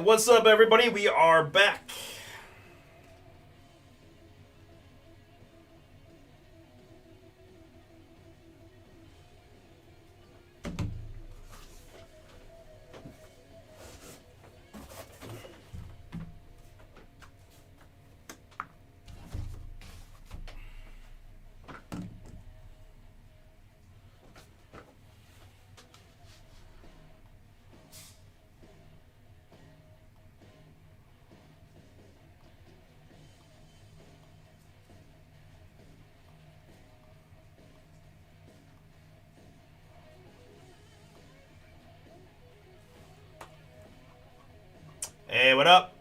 What's up, everybody? We are back. Hey, what up?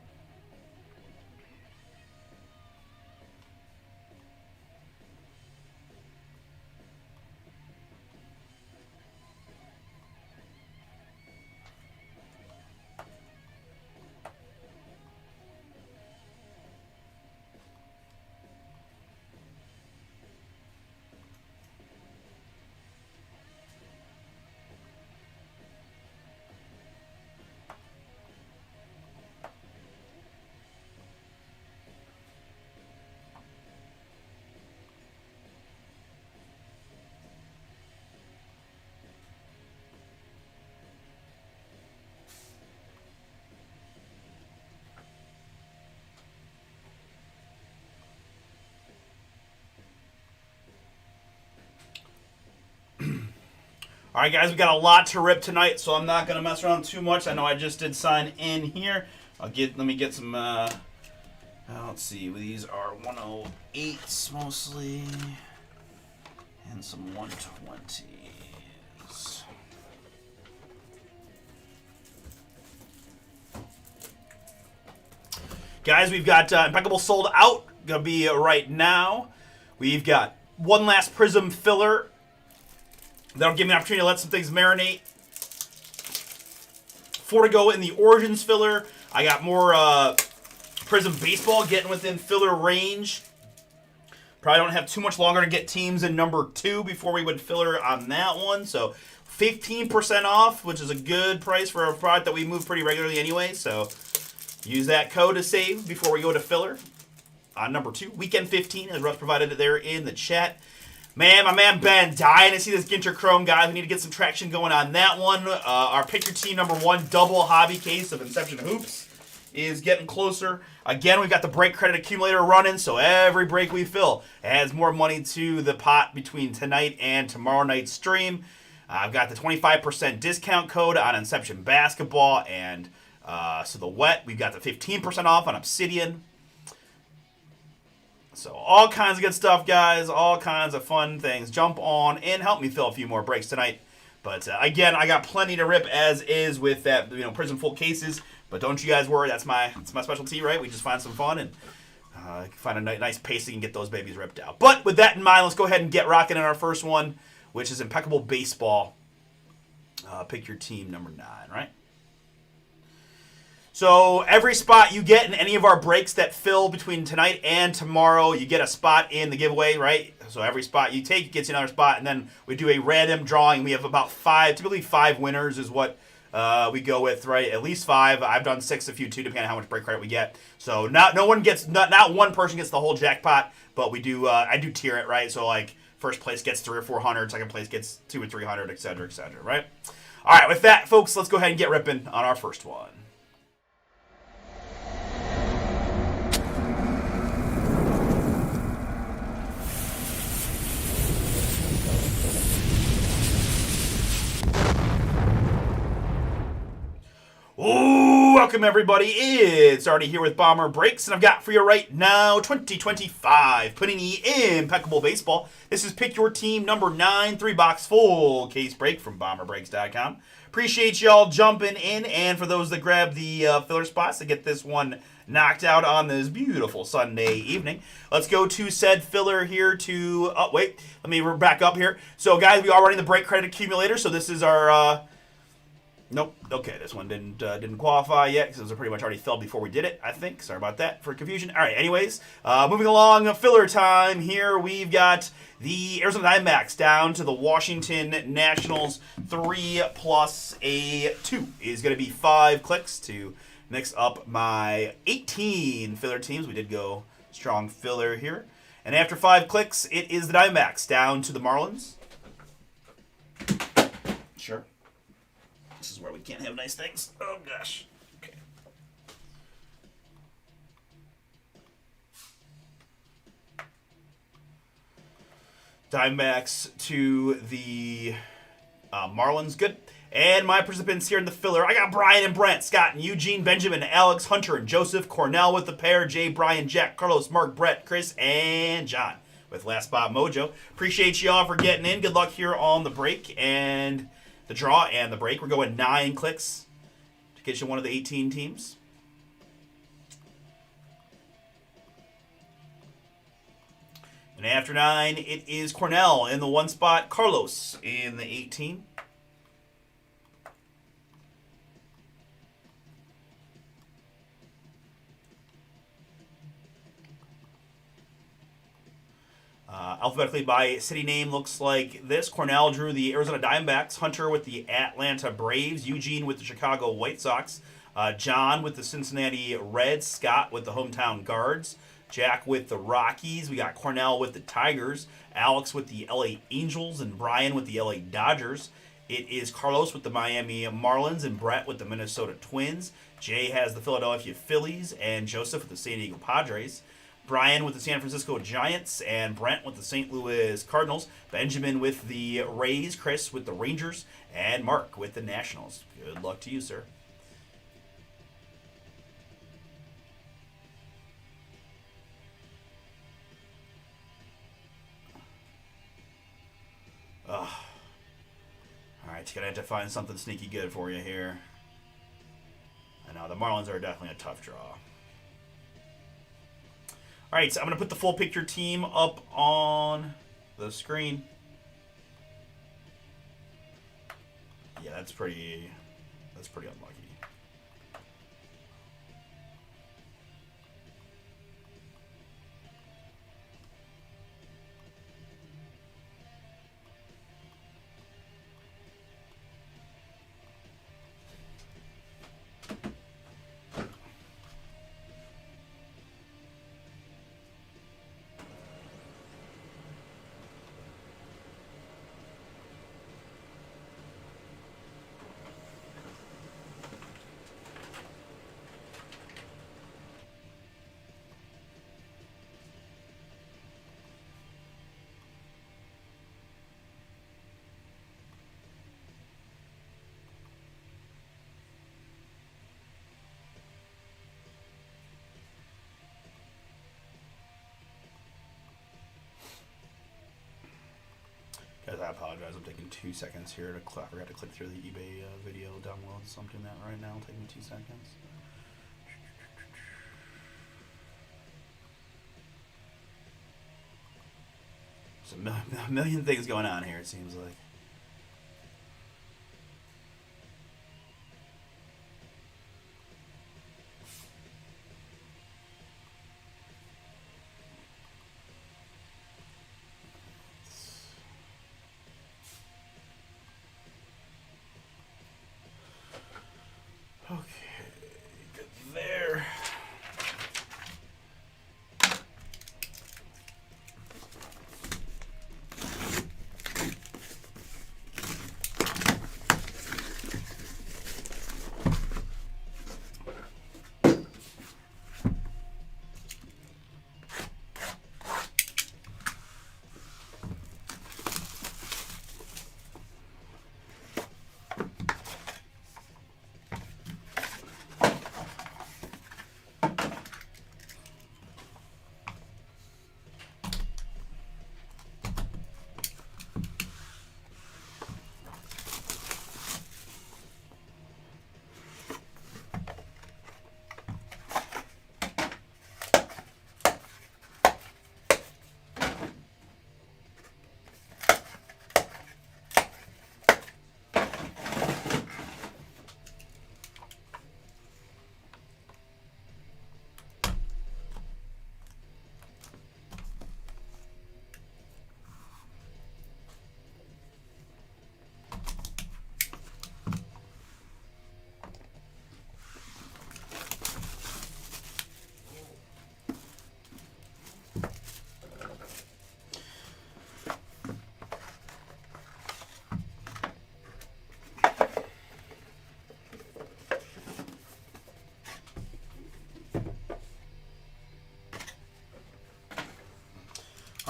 All right, guys, we got a lot to rip tonight, so I'm not gonna mess around too much. I know I just did sign in here. Let me get some. Let's see. These are 108s mostly, and some 120s. Guys, we've got Impeccable sold out. Gonna be right now. We've got one last Prism filler. That'll give me an opportunity to let some things marinate. 4 to go in the Origins filler. I got more Prism Baseball getting within filler range. Probably don't have too much longer to get teams in number 2 before we would filler on that one. So 15% off, which is a good price for a product that we move pretty regularly anyway. So use that code to save before we go to filler on number 2. Weekend 15, as Russ provided it there in the chat. Man, my man Ben, dying to see this Ginter Chrome, guys. We need to get some traction going on that one. Our Pick Your Team number 1 double hobby case of Inception Hoops is getting closer. Again, we've got the break credit accumulator running, so every break we fill adds more money to the pot between tonight and tomorrow night's stream. I've got the 25% discount code on Inception Basketball, and so the wet, we've got the 15% off on Obsidian. So all kinds of good stuff, guys. All kinds of fun things. Jump on and help me fill a few more breaks tonight. But again, I got plenty to rip as is with that, Prism full cases. But don't you guys worry. That's my specialty, right? We just find some fun and find a nice pacing and get those babies ripped out. But with that in mind, let's go ahead and get rocking in our first one, which is Impeccable Baseball. Pick your team number 9, right? So every spot you get in any of our breaks that fill between tonight and tomorrow, you get a spot in the giveaway, right? So every spot you take gets you another spot, and then we do a random drawing. We have about 5, typically 5 winners is what we go with, right? At least 5. I've done 6 a few too, depending on how much break credit we get. So not one person gets the whole jackpot, but we do. I do tier it, right? So like first place gets 300 or 400, second place gets 200 or 300, et cetera, right? All right, with that, folks, let's go ahead and get ripping on our first one. Ooh, welcome everybody. It's Artie here with Bomber Breaks, and I've got for you right now 2025 Panini Impeccable Baseball. This is Pick Your Team number 9, 3-box full case break from BomberBreaks.com. Appreciate y'all jumping in, and for those that grab the filler spots to get this one knocked out on this beautiful Sunday evening, let's go to said filler here to... Oh, wait. Let me back up here. So, guys, we are running the break credit accumulator, so this is our... Nope. Okay, this one didn't qualify yet because it was pretty much already filled before we did it, I think. Sorry about that for confusion. All right, anyways, moving along, filler time here. We've got the Arizona Diamondbacks down to the Washington Nationals. 3 plus a 2 is going to be 5 clicks to Next up, my 18 filler teams. We did go strong filler here. And after 5 clicks, it is the Diamondbacks down to the Marlins. Sure. This is where we can't have nice things. Oh, gosh. Okay. Diamondbacks to the Marlins. Good. And my participants here in the filler, I got Brian and Brent, Scott and Eugene, Benjamin, Alex, Hunter and Joseph, Cornell with the pair, Jay, Brian, Jack, Carlos, Mark, Brett, Chris, and John with Last Spot Mojo. Appreciate you all for getting in. Good luck here on the break and the draw and the break. We're going 9 clicks to get you one of the 18 teams. And after 9, it is Cornell in the 1 spot, Carlos in the 18. Alphabetically by city name looks like this. Cornell drew the Arizona Diamondbacks, Hunter with the Atlanta Braves, Eugene with the Chicago White Sox, John with the Cincinnati Reds, Scott with the Hometown Guards, Jack with the Rockies. We got Cornell with the Tigers, Alex with the LA Angels, and Brian with the LA Dodgers. It is Carlos with the Miami Marlins and Brett with the Minnesota Twins. Jay has the Philadelphia Phillies and Joseph with the San Diego Padres. Brian with the San Francisco Giants, and Brent with the St. Louis Cardinals. Benjamin with the Rays, Chris with the Rangers, and Mark with the Nationals. Good luck to you, sir. Ugh. Alright, gonna have to find something sneaky good for you here. I know, the Marlins are definitely a tough draw. All right, so I'm going to put the full picture team up on the screen. Yeah, that's pretty unlucky. Guys, I apologize. I'm taking 2 seconds here to I forgot to click through the eBay video download. So I'm doing that right now. It'll take me 2 seconds. There's a million things going on here, it seems like. Okay, good there.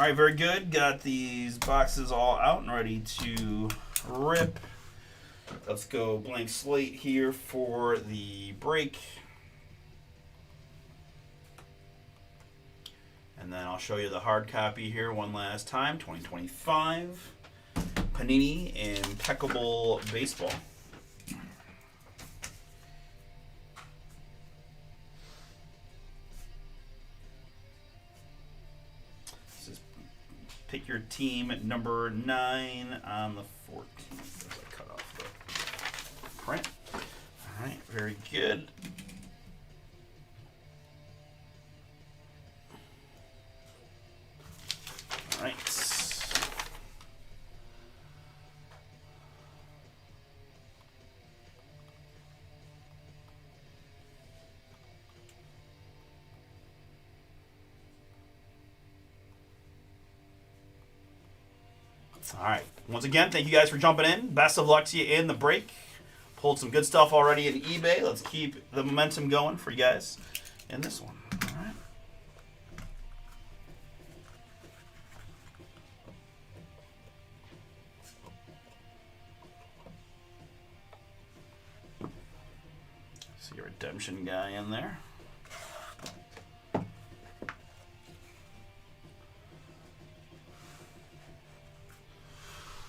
right, very good. Got these boxes all out and ready to rip. Let's go blank slate here for the break. And then I'll show you the hard copy here one last time. 2025 Panini Impeccable Baseball. This is pick your team at number 9 on the 14th. As I cut off the print. All right, very good. All right. All right. Once again, thank you guys for jumping in. Best of luck to you in the break. Pulled some good stuff already in eBay. Let's keep the momentum going for you guys in this one. All right. See your redemption guy in there.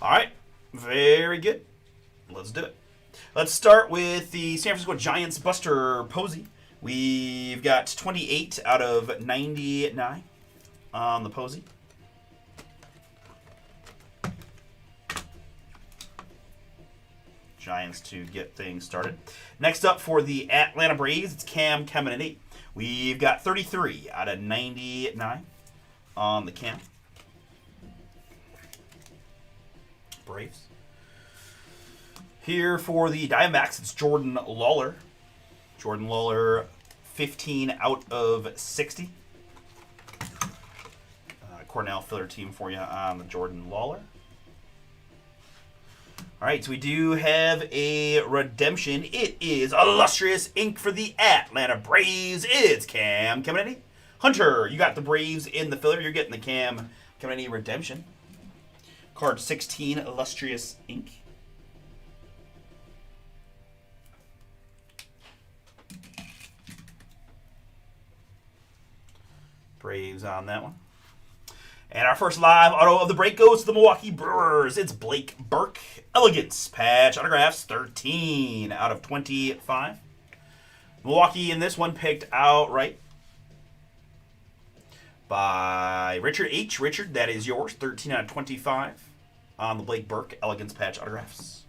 All right, very good. Let's do it. Let's start with the San Francisco Giants Buster Posey. We've got 28 out of 99 on the Posey. Giants to get things started. Next up for the Atlanta Braves, it's Cam Kennedy. We've got 33 out of 99 on the Cam. Braves. Here for the Diamondbacks, it's Jordan Lawler. Jordan Lawler, 15 out of 60. Cornell filler team for you on the Jordan Lawler. All right, so we do have a redemption. It is illustrious ink for the Atlanta Braves. It's Cam Kennedy. Hunter, you got the Braves in the filler. You're getting the Cam Kennedy redemption. Card 16, illustrious ink. Braves on that one. And our first live auto of the break goes to the Milwaukee Brewers. It's Blake Burke. Elegance patch autographs, 13 out of 25. Milwaukee in this one picked outright by Richard H. Richard, that is yours. 13 out of 25 on the Blake Burke Elegance patch autographs.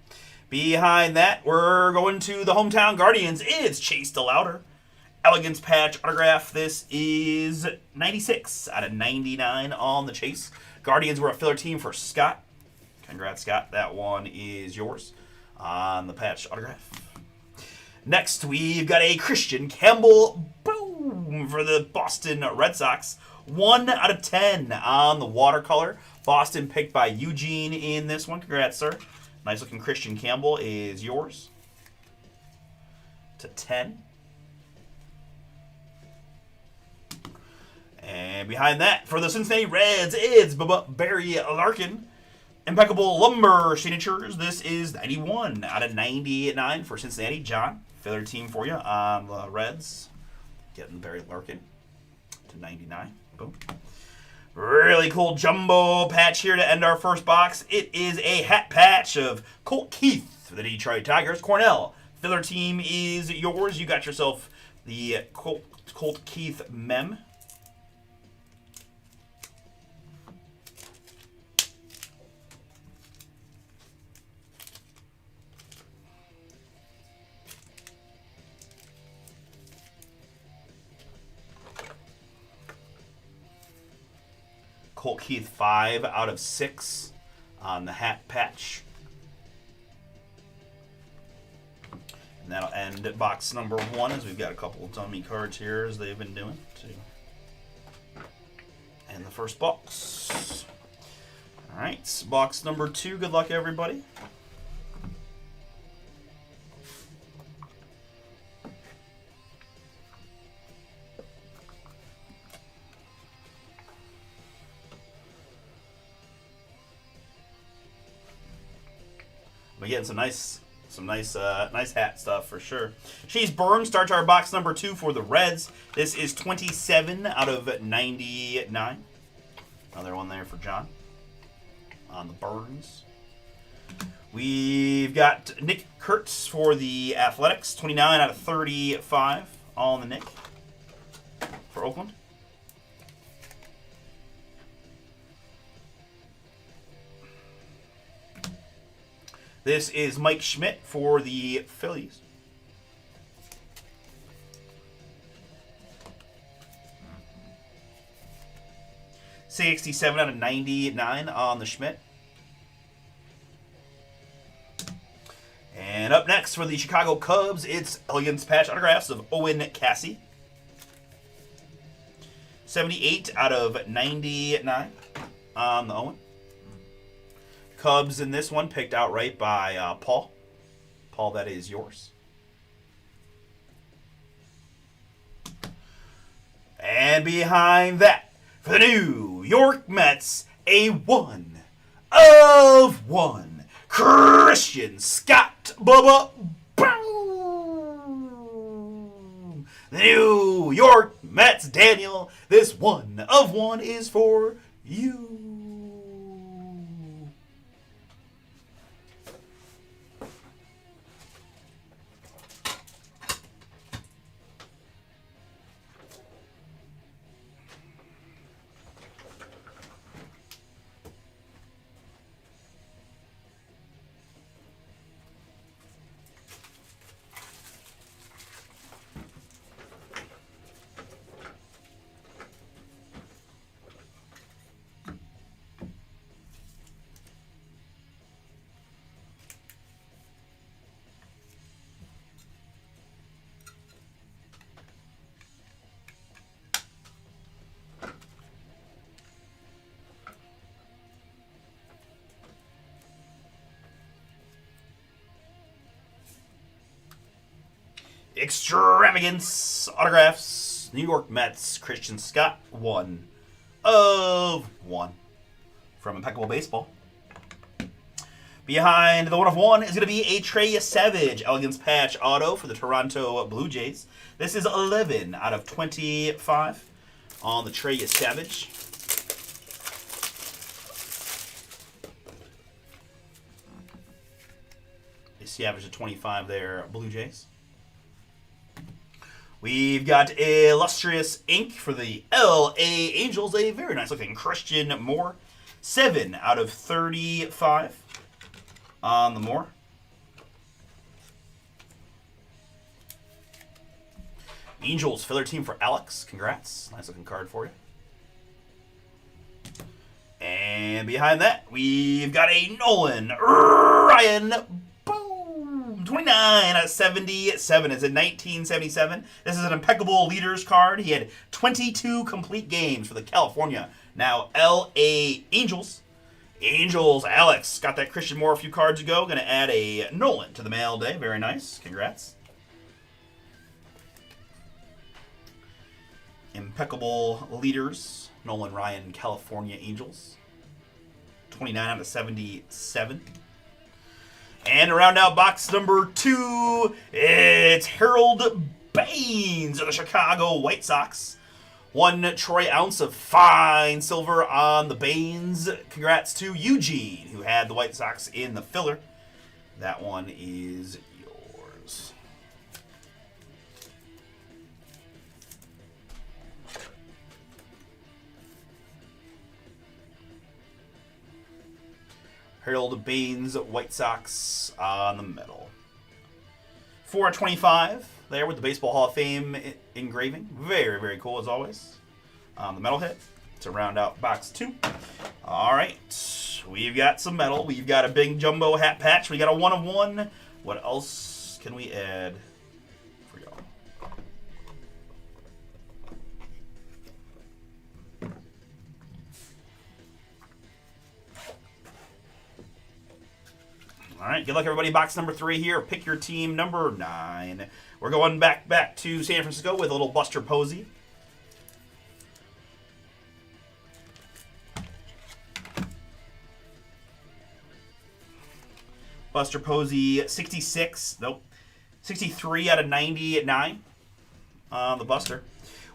Behind that, we're going to the hometown Guardians. It's Chase DeLauter. Elegance patch autograph. This is 96 out of 99 on the Chase. Guardians were a filler team for Scott. Congrats, Scott. That one is yours on the patch autograph. Next, we've got a Christian Campbell. Boom! For the Boston Red Sox. 1 out of 10 on the watercolor. Boston picked by Eugene in this one. Congrats, sir. Nice looking Christian Campbell is yours. To 10. And behind that, for the Cincinnati Reds, it's Barry Larkin. Impeccable Lumber signatures. This is 91 out of 99 for Cincinnati. John, filler team for you on the Reds. Getting Barry Larkin to 99. Boom. Really cool jumbo patch here to end our first box. It is a hat patch of Colt Keith for the Detroit Tigers. Cornell, filler team is yours. You got yourself the Colt Keith mem. Colt Keith 5 out of 6 on the hat patch. And that'll end at box number 1, as we've got a couple of dummy cards here as they've been doing to end the first box. All right, box number 2. Good luck, everybody. We're getting nice hat stuff for sure. Chase Burns starts our box number 2 for the Reds. This is 27 out of 99. Another one there for John on the Burns. We've got Nick Kurtz for the Athletics, 29 out of 35. All in the Nick for Oakland. This is Mike Schmidt for the Phillies. $67 out of 99 on the Schmidt. And up next for the Chicago Cubs, it's Elegance Patch autographs of Owen Cassie. 78 out of 99 on the Owen. Cubs in this one picked outright by Paul. Paul, that is yours. And behind that, for the New York Mets, a 1 of 1. Christian Scott Bubba Boom! The New York Mets, Daniel. This 1 of 1 is for you. Extravagance autographs, New York Mets, Christian Scott, 1 of 1 from Impeccable Baseball. Behind the 1 of 1 is going to be a Trey Savage Elegance Patch auto for the Toronto Blue Jays. This is 11 out of 25 on the Trey Savage. You see average of 25 there, Blue Jays. We've got Illustrious Ink for the LA Angels. A very nice looking Christian Moore. 7 out of 35 on the Moore. Angels filler team for Alex. Congrats. Nice looking card for you. And behind that, we've got a Nolan Ryan. 29 out of 77. It's in 1977. This is an Impeccable Leaders card. He had 22 complete games for the California, now LA Angels. Angels, Alex got that Christian Moore a few cards ago. Going to add a Nolan to the mail day. Very nice. Congrats. Impeccable Leaders, Nolan Ryan, California Angels. 29 out of 77. And to round out box number 2, it's Harold Baines of the Chicago White Sox. 1 troy ounce of fine silver on the Baines. Congrats to Eugene, who had the White Sox in the filler. That one is yours. Harold Baines, White Sox on the metal. 4/25 there with the Baseball Hall of Fame engraving. Very, very cool as always. On the metal hit to round out box 2. All right, we've got some metal. We've got a big jumbo hat patch. We got a 1 of 1. What else can we add for y'all? All right, good luck, everybody. Box number 3 here. Pick your team, number 9. We're going back to San Francisco with a little Buster Posey. Buster Posey, 66. Nope. 63 out of 99 on the Buster.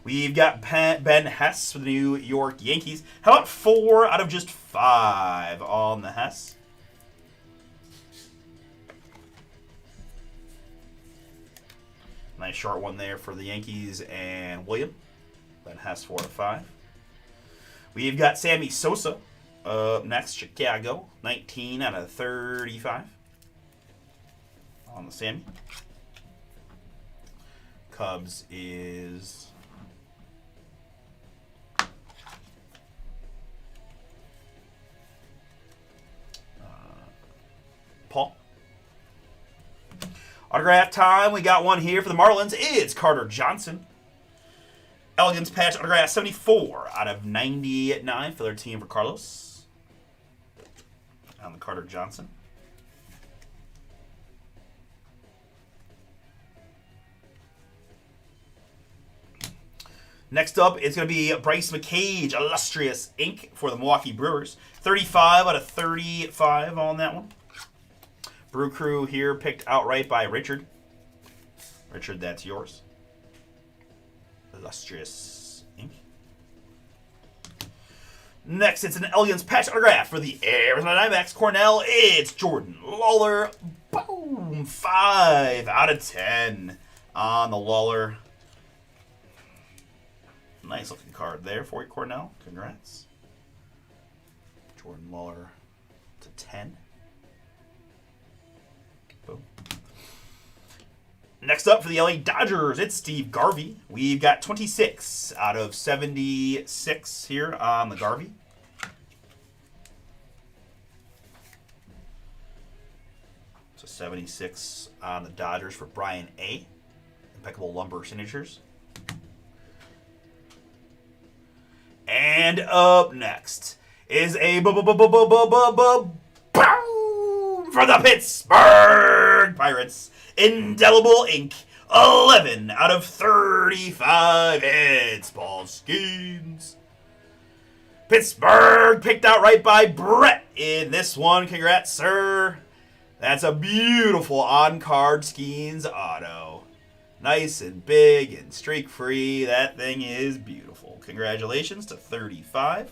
We've got Ben Hess for the New York Yankees. How about 4 out of just 5 on the Hess? Nice short one there for the Yankees and William. Ben Hess, 4 out of 5. We've got Sammy Sosa up next, Chicago. 19 out of 35 on the Sammy. Cubs is Paul. Autograph time. We got one here for the Marlins. It's Carter Johnson. Elegance patch autograph 74 out of 99 for their team for Carlos. On the Carter Johnson. Next up is going to be Bryce McCage, Illustrious Ink for the Milwaukee Brewers. 35 out of 35 on that one. Brew Crew here picked outright by Richard. Richard, that's yours. Illustrious Ink. Next, it's an Elegance patch autograph for the Arizona Diamondbacks. Cornell, it's Jordan Lawler. Boom! 5 out of 10 on the Lawler. Nice looking card there for you, Cornell. Congrats. Jordan Lawler to 10. Boom. Next up for the LA Dodgers, it's Steve Garvey. We've got 26 out of 76 here on the Garvey. So 76 on the Dodgers for Brian A. Impeccable lumber signatures. And up next is a boom for the Pittsburgh Pirates. Indelible Ink, 11 out of 35. It's Paul Skeens. Pittsburgh picked out right by Brett in this one. Congrats, sir. That's a beautiful on-card Skeens auto. Nice and big and streak-free. That thing is beautiful. Congratulations to 35.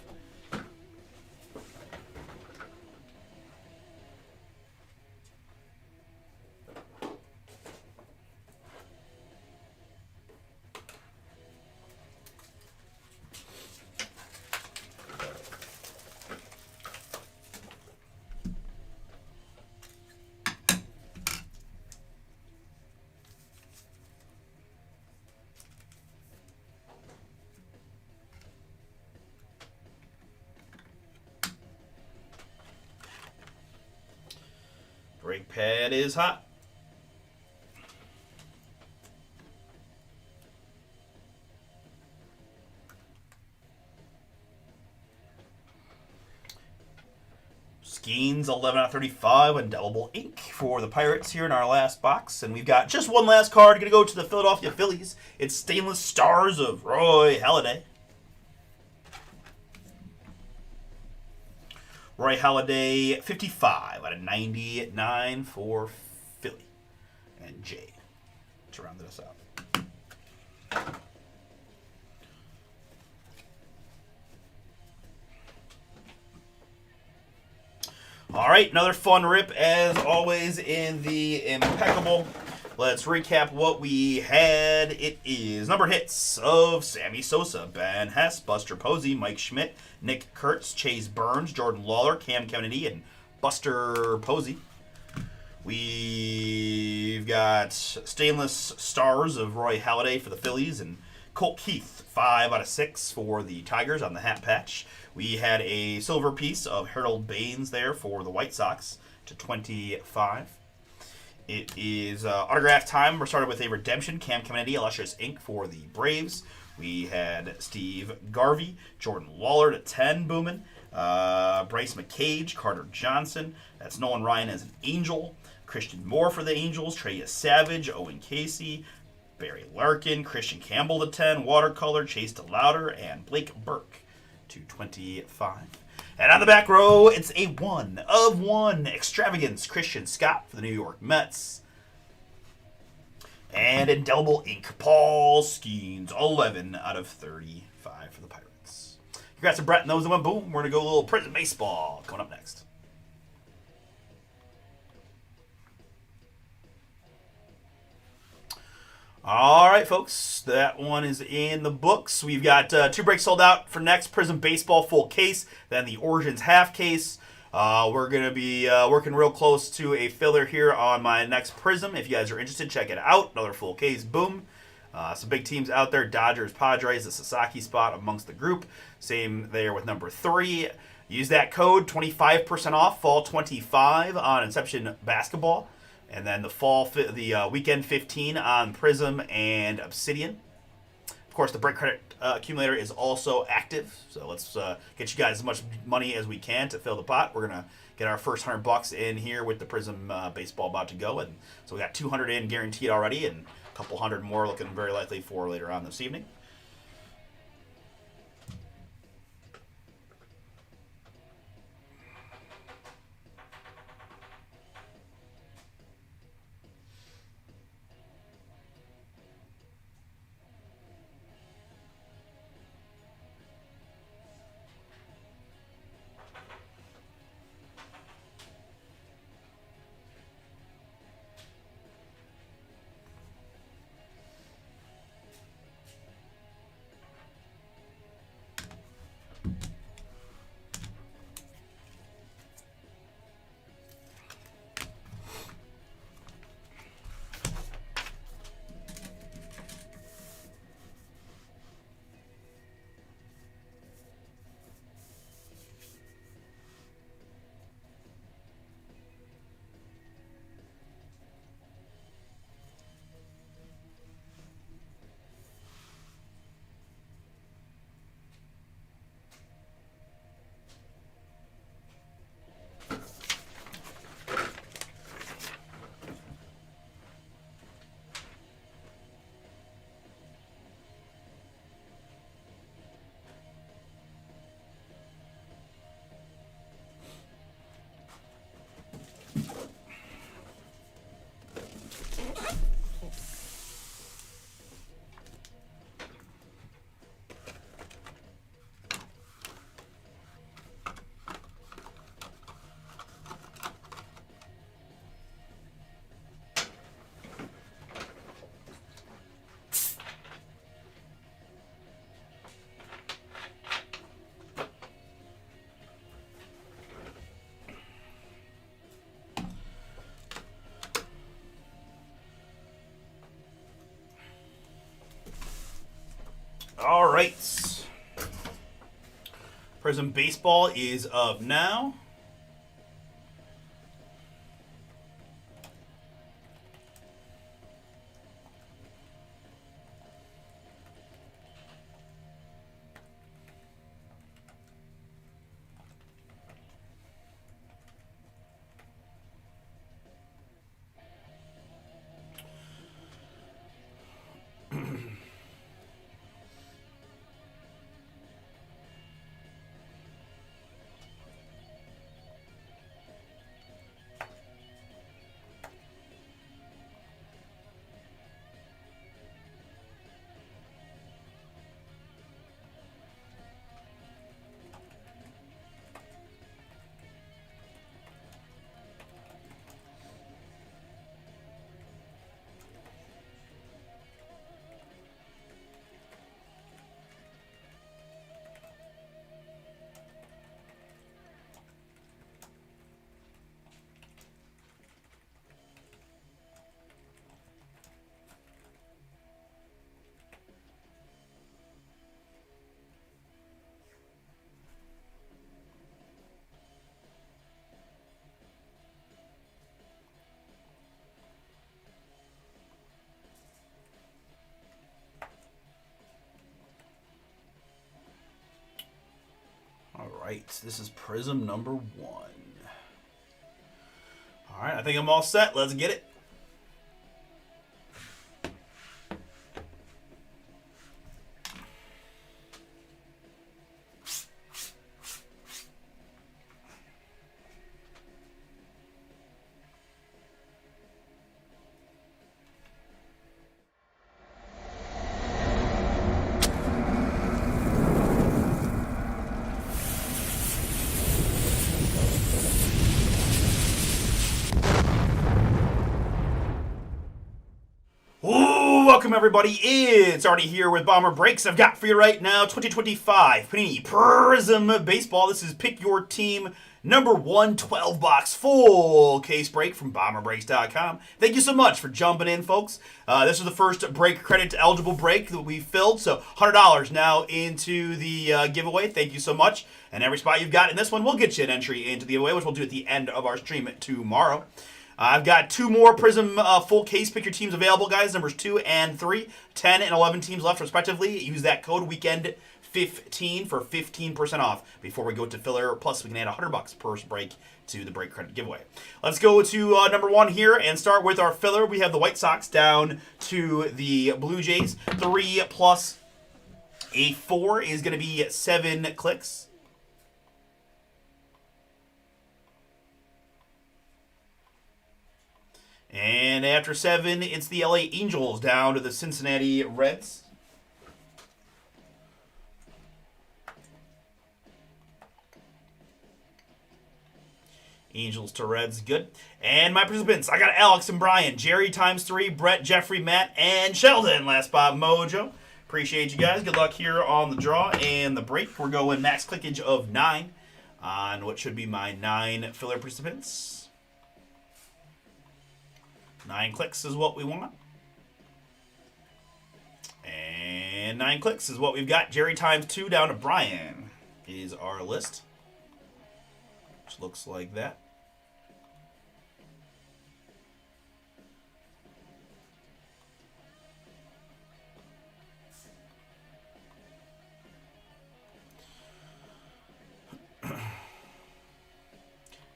Break pad is hot. Skeens, 11 out of 35, indelible ink for the Pirates here in our last box. And we've got just one last card. Going to go to the Philadelphia Phillies. It's Stainless Stars of Roy Halladay. Roy Halladay, 55 out of 99 for Philly. And Jay to round this out. All right, another fun rip as always in the Impeccable. Let's recap what we had. It is numbered hits of Sammy Sosa, Ben Hess, Buster Posey, Mike Schmidt, Nick Kurtz, Chase Burns, Jordan Lawler, Cam Kennedy, and Buster Posey. We've got Stainless Stars of Roy Halladay for the Phillies and Colt Keith, 5 out of 6 for the Tigers on the hat patch. We had a silver piece of Harold Baines there for the White Sox to 25. It is autograph time. We're started with a redemption. Cam Kennedy, Illustrious Ink for the Braves. We had Steve Garvey, Jordan Lawler to 10, booming. Bryce McCage, Carter Johnson. That's Nolan Ryan as an Angel. Christian Moore for the Angels. Trey Savage, Owen Casey, Barry Larkin, Christian Campbell to 10, Watercolor, Chase DeLauder, and Blake Burke to 25. And on the back row, it's a 1/1 extravagance Christian Scott for the New York Mets. And indelible ink, Paul Skeens, 11/35 for the Pirates. Congrats to Brett and those that went boom. We're going to go a little Prizm Baseball coming up next. All right, folks, that one is in the books. We've got 2 breaks sold out for next Prizm Baseball full case, then the Origins half case. We're going to be working real close to a filler here on my next Prizm. If you guys are interested, check it out. Another full case, boom. Some big teams out there, Dodgers, Padres, the Sasaki spot amongst the group. Same there with number 3. Use that code, 25% off, fall 25 on Inception Basketball. And then the weekend 15 on Prizm and Obsidian. Of course, the break credit accumulator is also active. So let's get you guys as much money as we can to fill the pot. We're going to get our first $100 in here with the Prizm Baseball about to go. And so we got 200 in guaranteed already and a couple hundred more looking very likely for later on this evening. All right. Prizm Baseball is up now. All right, this is Prizm number 1. All right, I think I'm all set. Let's get it. Welcome, everybody. It's Artie here with Bomber Breaks. I've got for you right now 2025 Panini Prizm Baseball. This is Pick Your Team number 112 box full case break from BomberBreaks.com. Thank you so much for jumping in, folks. This is the first break credit eligible break that we filled, so $100 now into the giveaway. Thank you so much. And every spot you've got in this one will get you an entry into the giveaway, which we'll do at the end of our stream tomorrow. I've got two more Prizm full case pick your teams available, guys. Numbers 2 and 3, 10 and 11 teams left, respectively. Use that code WEEKEND15 for 15% off before we go to filler. Plus, we can add $100 per break to the break credit giveaway. Let's go to number 1 here and start with our filler. We have the White Sox down to the Blue Jays. 3 plus a 4 is going to be 7 clicks. And after 7, it's the LA Angels down to the Cincinnati Reds. Angels to Reds, good. And my participants, I got Alex and Brian, Jerry times 3, Brett, Jeffrey, Matt, and Sheldon. Last spot, Mojo. Appreciate you guys. Good luck here on the draw and the break. We're going max clickage of 9 on what should be my 9 filler participants. 9 clicks is what we want. And 9 clicks is what we've got. Jerry times 2 down to Brian is our list. Which looks like that.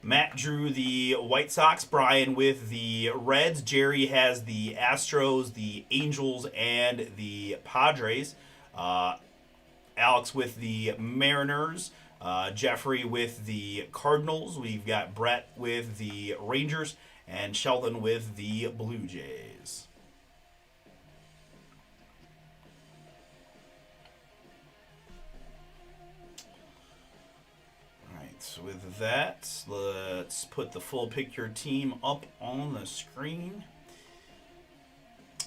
Matt drew the White Sox, Brian with the Reds, Jerry has the Astros, the Angels, and the Padres, Alex with the Mariners, Jeffrey with the Cardinals, we've got Brett with the Rangers, and Sheldon with the Blue Jays. With that, let's put the full pick your team up on the screen.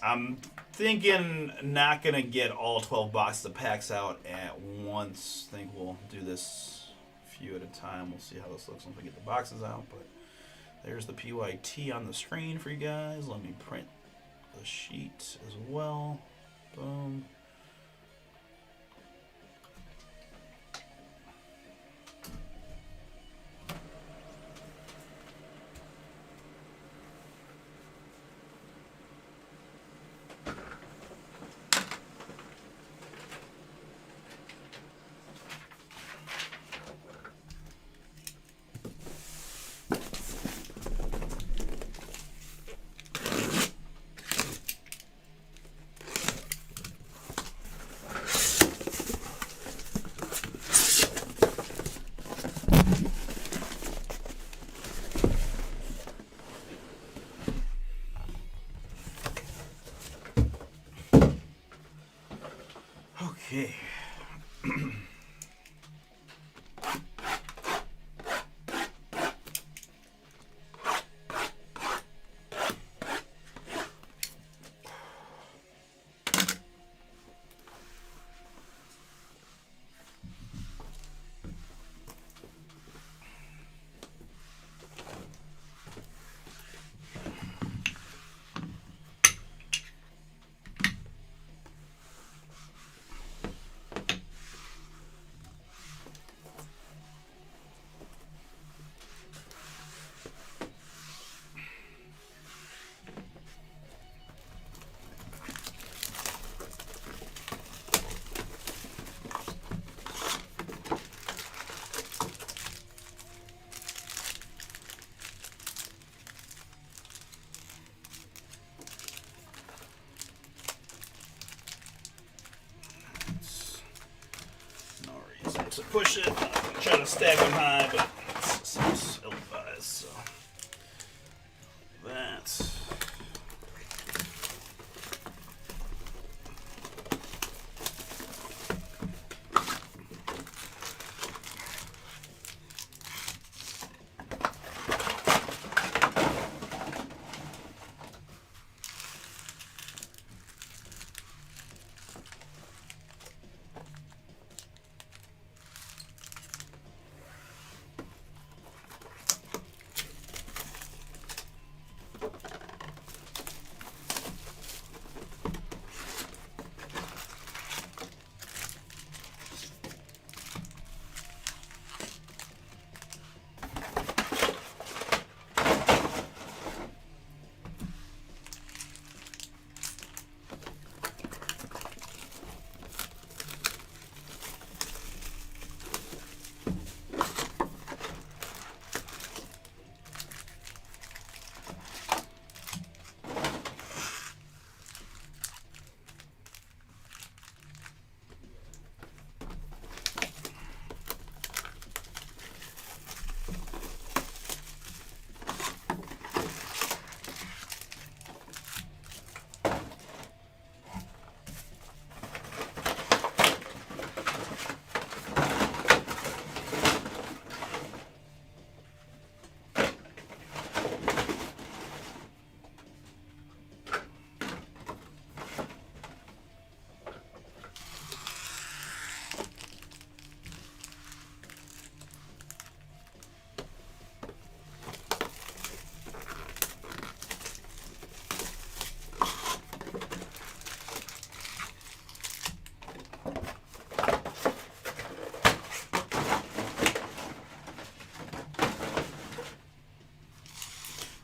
I'm thinking not going to get all 12 boxes of packs out at once. I think we'll do this a few at a time. We'll see how this looks once we get the boxes out. But there's the PYT on the screen for you guys. Let me print the sheet as well. Boom. Okay. To push it, try to stack them high, but it seems ill-advised, so that.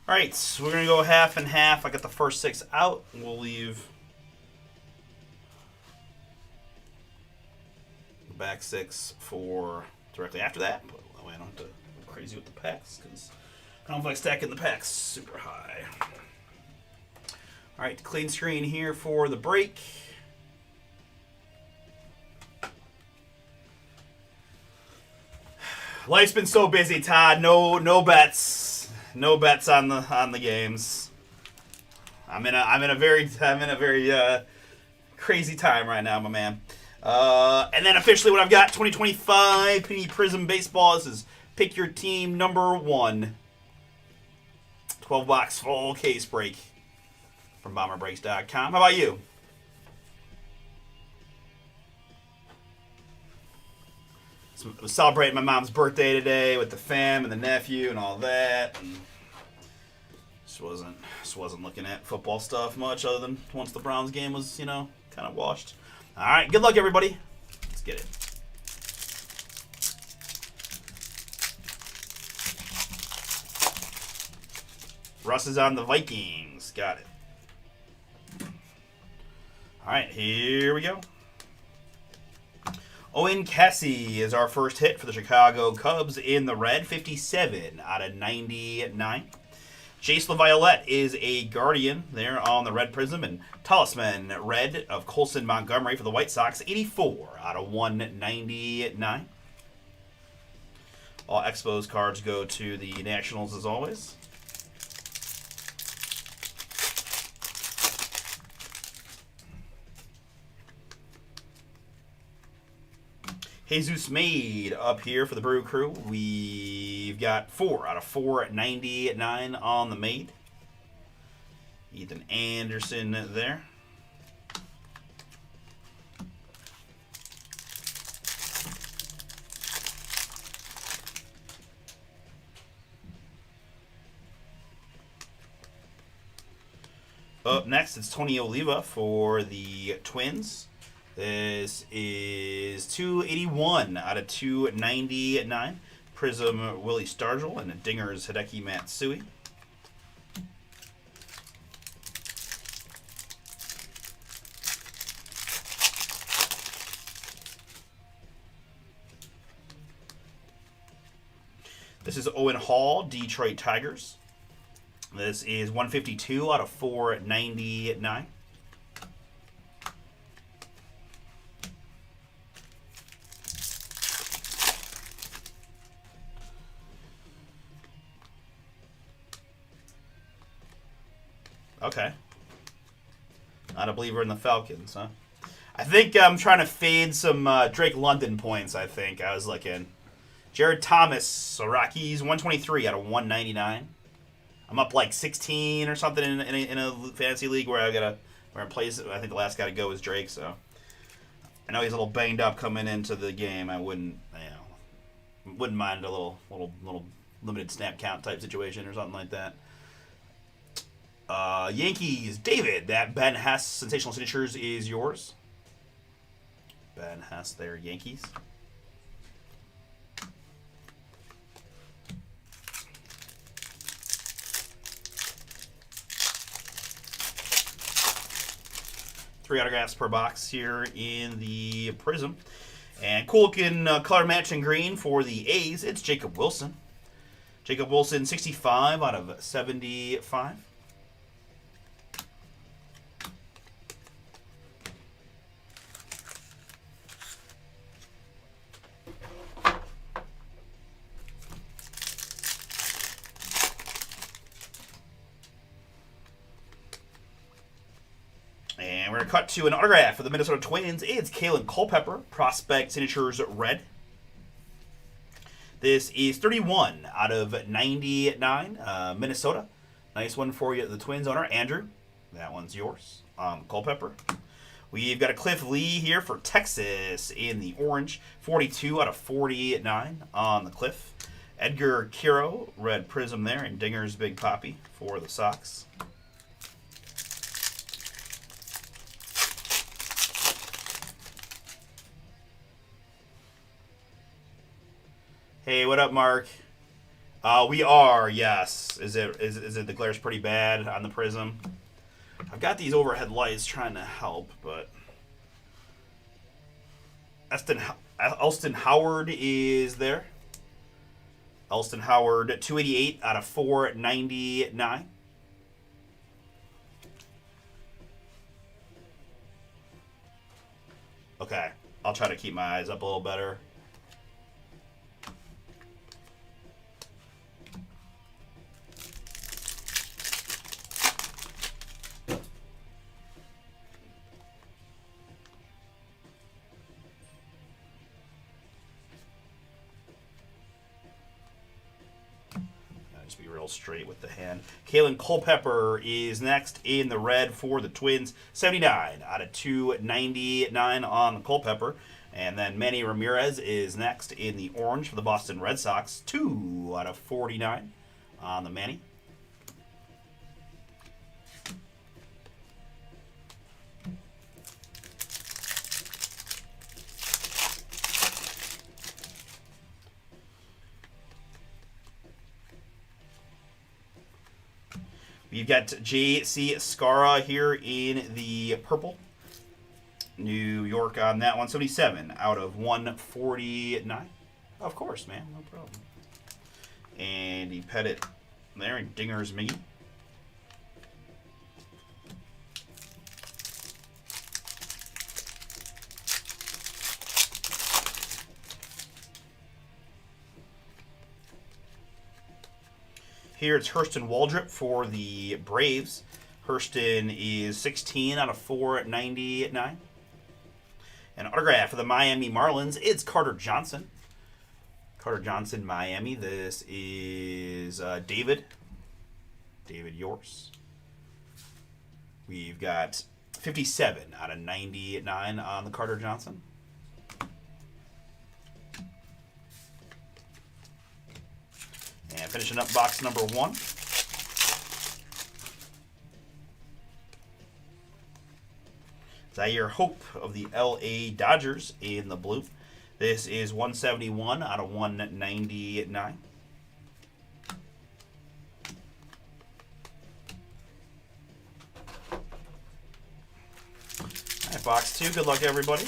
All right, so we're going to go half and half. I got the first 6 out. We'll leave the back 6 for directly after that. But that way I don't have to go crazy with the packs because I don't feel like stacking the packs super high. All right, clean screen here for the break. Life's been so busy, Todd. No bets. No bets on the games. I'm in a very crazy time right now, my man. And then officially what I've got, 2025 Panini Prism Baseball. This is pick your team number 1. 12-box full case break from BomberBreaks.com. How about you? I was celebrating my mom's birthday today with the fam and the nephew and all that. And just wasn't looking at football stuff much other than once the Browns game was, kind of washed. All right, good luck, everybody. Let's get it. Russ is on the Vikings. Got it. All right, here we go. Owen Cassie is our first hit for the Chicago Cubs in the red, 57 out of 99. Jace LaViolette is a Guardian there on the red prism, and Talisman red of Colson Montgomery for the White Sox, 84 out of 199. All Expos cards go to the Nationals as always. Jesus Made up here for the Brew Crew. We've got 4 out of 499 on the Made. Ethan Anderson there. Up next, it's Tony Oliva for the Twins. This is 281 out of 299. Prism Willie Stargell and a Dingers Hideki Matsui. This is Owen Hall, Detroit Tigers. This is 152 out of 499. Okay. Not a believer in the Falcons, huh? I think I'm trying to fade some Drake London points, I think. I was looking. Jared Thomas, Rockies, 123 out of 199. I'm up like 16 or something in a fantasy league where I place. I think the last guy to go is Drake, so I know he's a little banged up coming into the game. I wouldn't mind a little limited snap count type situation or something like that. Yankees, David, that Ben Hess Sensational Signatures is yours. Ben Hess there, Yankees. Three autographs per box here in the Prism. And cool looking color matching green for the A's, it's Jacob Wilson. Jacob Wilson, 65 out of 75. And we're going to cut to an autograph for the Minnesota Twins. It's Kalen Culpepper, Prospect Signatures Red. This is 31 out of 99, Minnesota. Nice one for you, the Twins owner, Andrew. That one's yours. Culpepper. We've got a Cliff Lee here for Texas in the orange. 42 out of 49 on the Cliff. Edgar Kiro, red prism there, and Dinger's Big Poppy for the Sox. Hey, what up, Mark? We are, yes. Is it the glare's pretty bad on the Prism? I've got these overhead lights trying to help, but Elston Howard is there. Elston Howard, 288 out of 499. Okay, I'll try to keep my eyes up a little better. Just be real straight with the hand. Kalen Culpepper is next in the red for the Twins. 79 out of 299 on the Culpepper. And then Manny Ramirez is next in the orange for the Boston Red Sox. 2 out of 49 on the Manny. We've got J.C. Scara here in the purple. New York on that one. 77 out of 149. Of course, man. No problem. Andy Pettit there. And Dinger's Miggy. Here it's Hurston Waldrep for the Braves. Hurston is 16 out of 499. An autograph for the Miami Marlins. It's Carter Johnson. Carter Johnson, Miami. This is David. David Yorse. We've got 57 out of 99 on the Carter Johnson. And finishing up box number 1. Zaire Hope of the LA Dodgers in the blue. This is 171 out of 199. All right, box 2. Good luck, everybody.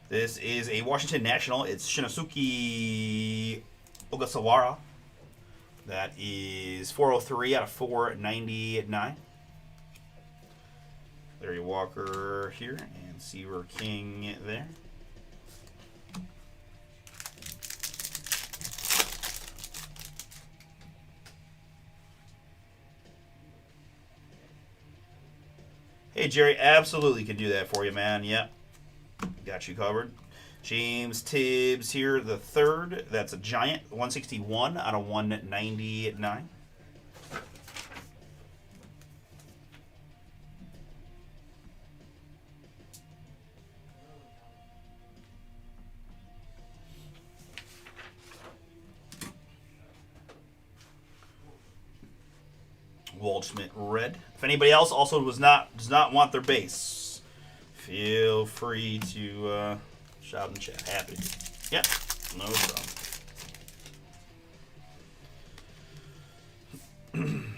This is a Washington National. It's Shinosuke Ogasawara. That is 403 out of 499. Larry Walker here and Seaver King there. Hey, Jerry, absolutely can do that for you, man. Yep. Got you covered. James Tibbs here, the third. That's a giant. 161 out of 199. Waldschmidt red. If anybody else also does not want their base, feel free to shout in the chat. Happy to. Yep, no problem.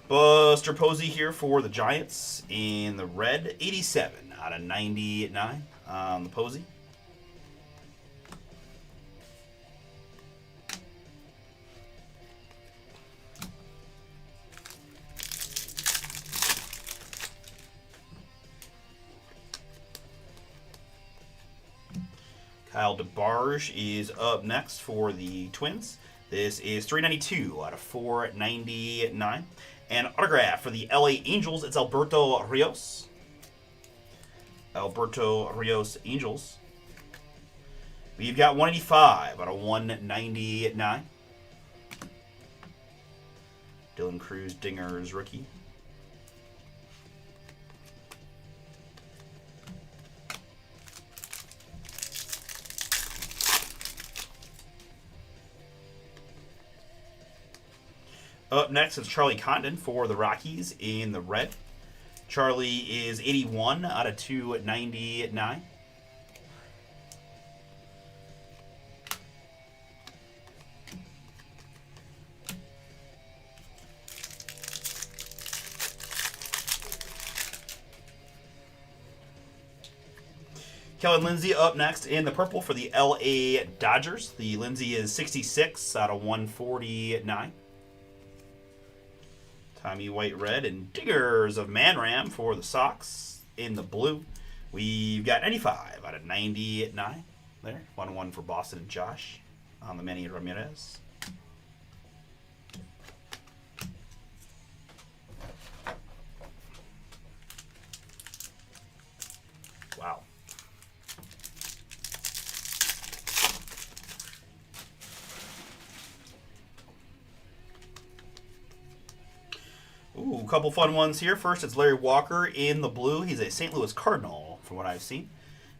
Buster Posey here for the Giants in the red. 87 out of 99 on the Posey. Kyle DeBarge is up next for the Twins. This is 392 out of 499. And autograph for the LA Angels, it's Alberto Rios. Alberto Rios Angels. We've got 185 out of 199. Dylan Cruz Dinger's rookie. Up next is Charlie Condon for the Rockies in the red. Charlie is 81 out of 299. Kellen Lindsay up next in the purple for the LA Dodgers. The Lindsay is 66 out of 149. Tommy White red and dingers of Manram for the Sox in the blue. We've got 95 out of 99 there. 1-1 for Boston and Josh on the Manny Ramirez. Wow. Ooh, a couple fun ones here. First, it's Larry Walker in the blue. He's a St. Louis Cardinal, from what I've seen.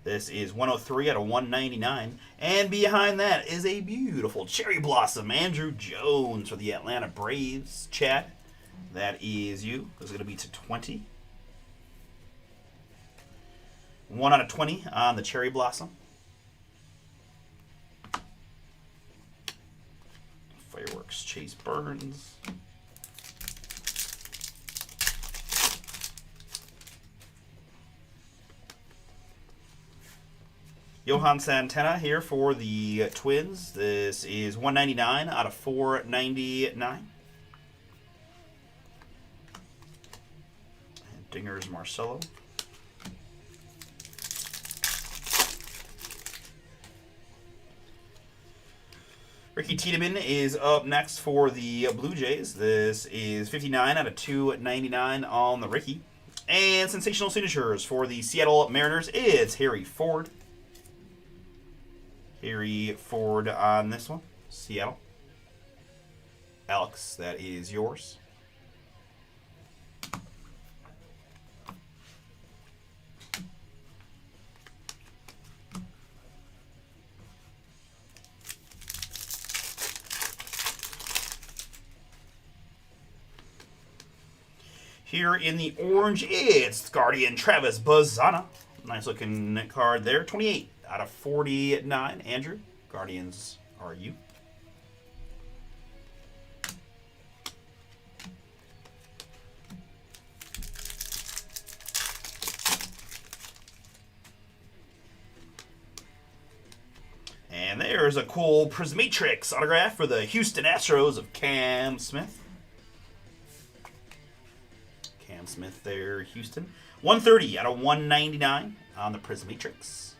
This is 103 out of 199. And behind that is a beautiful cherry blossom, Andrew Jones for the Atlanta Braves. Chad, that is you. This is going to be to 20. 1 out of 20 on the cherry blossom. Fireworks, Chase Burns. Johan Santana here for the Twins. This is 199 out of 499. And Dingers Marcelo. Ricky Tiedemann is up next for the Blue Jays. This is 59 out of 299 on the Ricky. And sensational signatures for the Seattle Mariners. It's Harry Ford. Harry Ford on this one. Seattle. Alex, that is yours. Here in the orange, it's Guardian Travis Bazzana. Nice looking card there. 28 out of 49. Andrew, Guardians are you. And there's a cool Prismatrix autograph for the Houston Astros of Cam Smith. Cam Smith there, Houston. 130 out of 199 on the Prismatrix.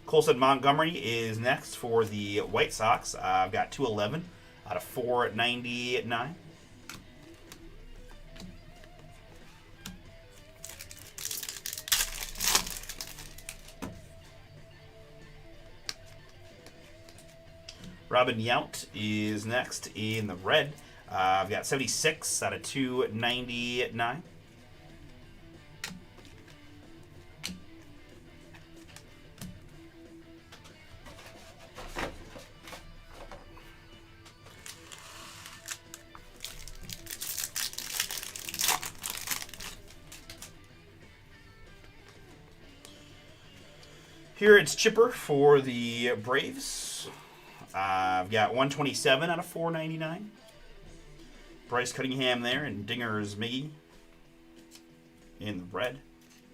Colson Montgomery is next for the White Sox. I've got 211 out of 499. Robin Yount is next in the red. I've got 76 out of 299. Here it's Chipper for the Braves. I've got 127 out of 499. Bryce Cunningham there, and Dingers Miggy in the red.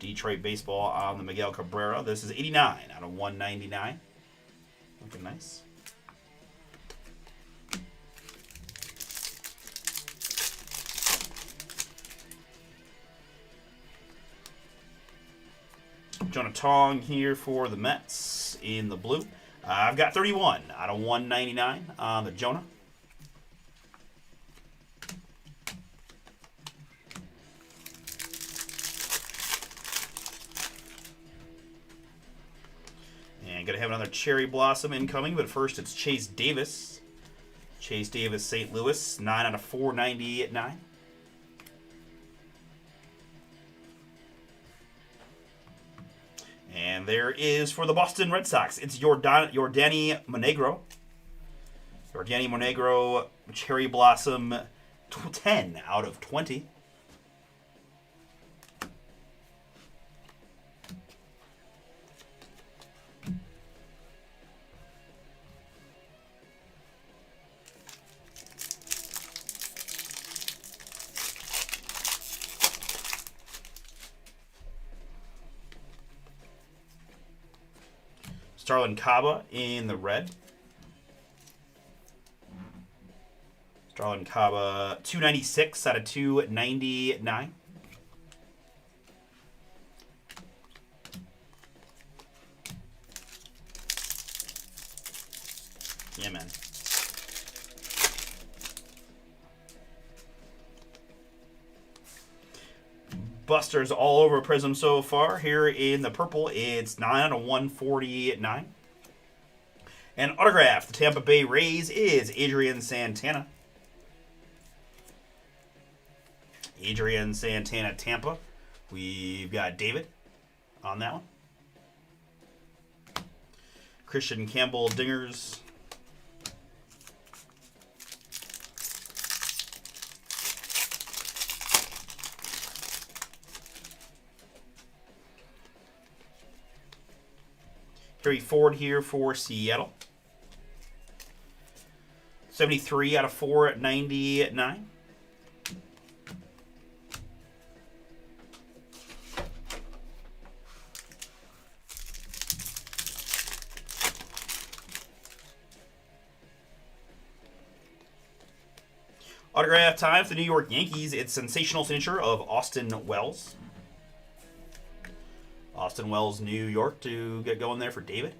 Detroit baseball on the Miguel Cabrera. This is 89 out of 199. Looking nice. Jonah Tong here for the Mets in the blue. I've got 31 out of 199 on the Jonah. And going to have another Cherry Blossom incoming, but first it's Chase Davis. Chase Davis, St. Louis, 9 out of 499. And there is for the Boston Red Sox, it's Yordany Monegro. Yordany Monegro, Cherry Blossom, 10 out of 20. Starlin Caba in the red. Starlin Caba, 296 out of 299. Yeah, man. Busters all over Prism so far. Here in the purple, it's 9 out of 149. And autograph, the Tampa Bay Rays is Adrian Santana. Adrian Santana, Tampa. We've got David on that one. Christian Campbell, Dingers. Harry Ford here for Seattle. 73 out of 499. Autograph time for the New York Yankees. It's sensational signature of Austin Wells. Austin Wells, New York, to get going there for David.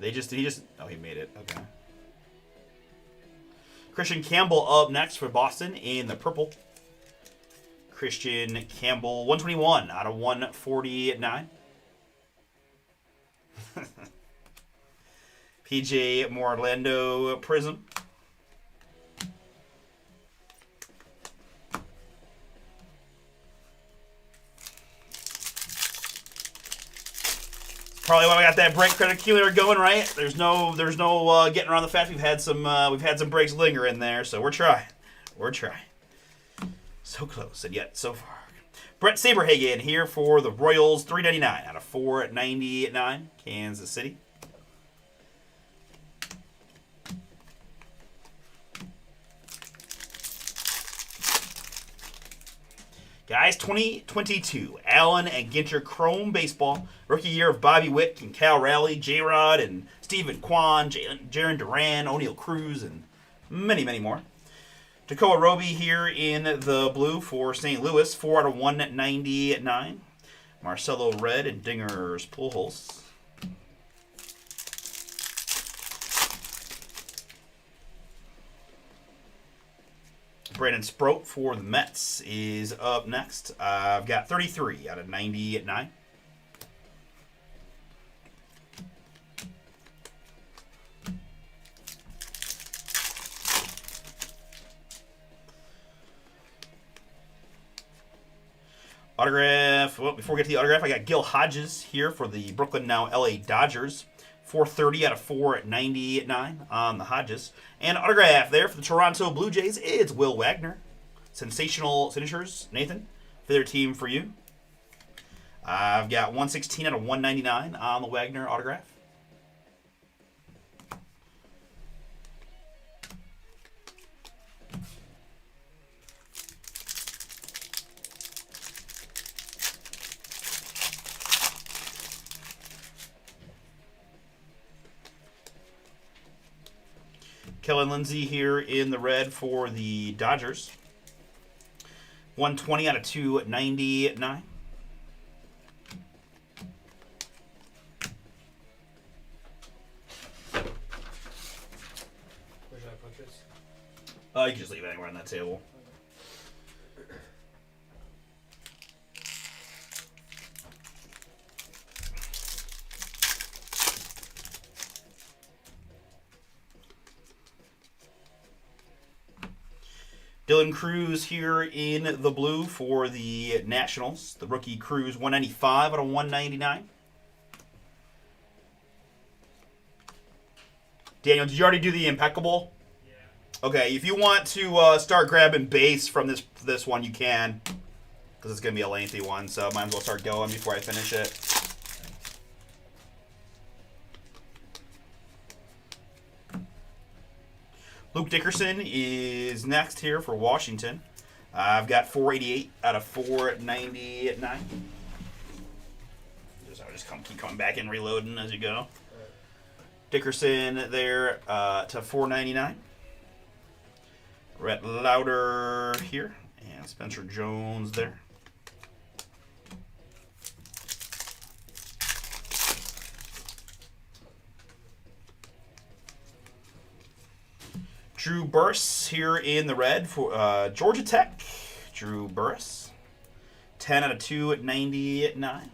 Oh, he made it. Okay. Christian Campbell up next for Boston in the purple. Christian Campbell, 121 out of 149. PJ Orlando Prism. Probably why we got that break credit accumulator going, right? There's no getting around the fact we've had some breaks linger in there, so we're trying. So close and yet so far. Brett Saberhagen here for the Royals, 399 out of 499, Kansas City. Guys, 2022, Allen and Ginter Chrome Baseball. Rookie year of Bobby Witt and Cal Raleigh, J-Rod and Stephen Kwan, Jaron Duran, O'Neal Cruz, and many, many more. Tekoa Roby here in the blue for St. Louis, 4 out of 199. Marcelo Red and Dingers Pujols. Brandon Sproat for the Mets is up next. I've got 33 out of 99. Autograph. Well, before we get to the autograph, I got Gil Hodges here for the Brooklyn, now LA Dodgers. 430 out of 499 on the Hodges. And autograph there for the Toronto Blue Jays, it's Will Wagner. Sensational signatures, Nathan, for their team for you. I've got 116 out of 199 on the Wagner autograph. Kellen Lindsey here in the red for the Dodgers. 120 out of 299. Where should I put this? You can just leave it anywhere on that table. Dylan Cruz here in the blue for the Nationals. The rookie Cruz, 195 out of 199. Daniel, did you already do the impeccable? Yeah. Okay, if you want to start grabbing base from this one, you can. Because it's going to be a lengthy one, so might as well start going before I finish it. Luke Dickerson is next here for Washington. I've got 488 out of 499. So just keep coming back and reloading as you go. Dickerson there to $4.99. Rhett Lauder here. And Spencer Jones there. Drew Burress here in the red for Georgia Tech. Drew Burress. 10 out of 299.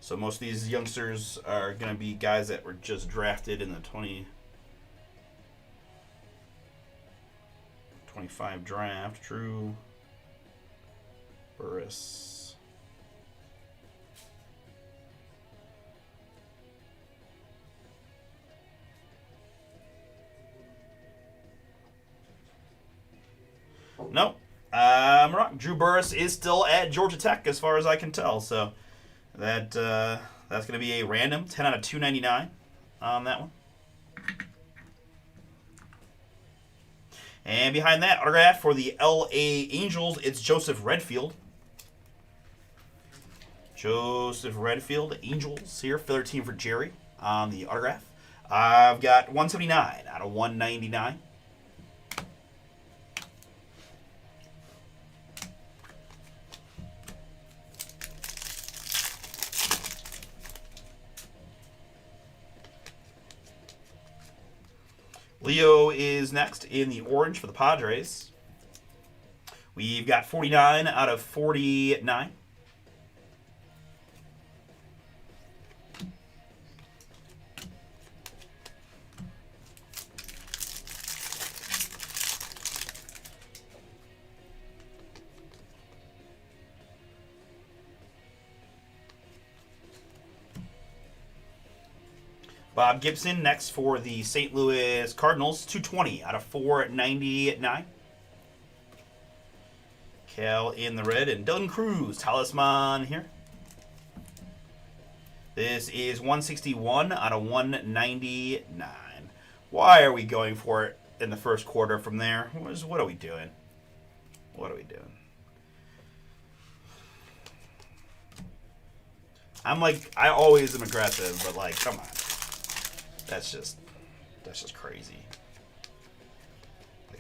So most of these youngsters are going to be guys that were just drafted in the 2025 draft. Drew Burress. Nope. I'm wrong. Drew Burress is still at Georgia Tech as far as I can tell. So that's going to be a random 10 out of 299 on that one. And behind that autograph for the LA Angels, it's Joseph Redfield. Joseph Redfield, Angels here, filler team for Jerry on the autograph. I've got 179 out of 199. Leo is next in the orange for the Padres. We've got 49 out of 49. Bob Gibson next for the St. Louis Cardinals, 220 out of 499. Cal in the red, and Dylan Cruz, talisman here. This is 161 out of 199. Why are we going for it in the first quarter from there? What are we doing? What are we doing? I always am aggressive, but come on. That's just crazy.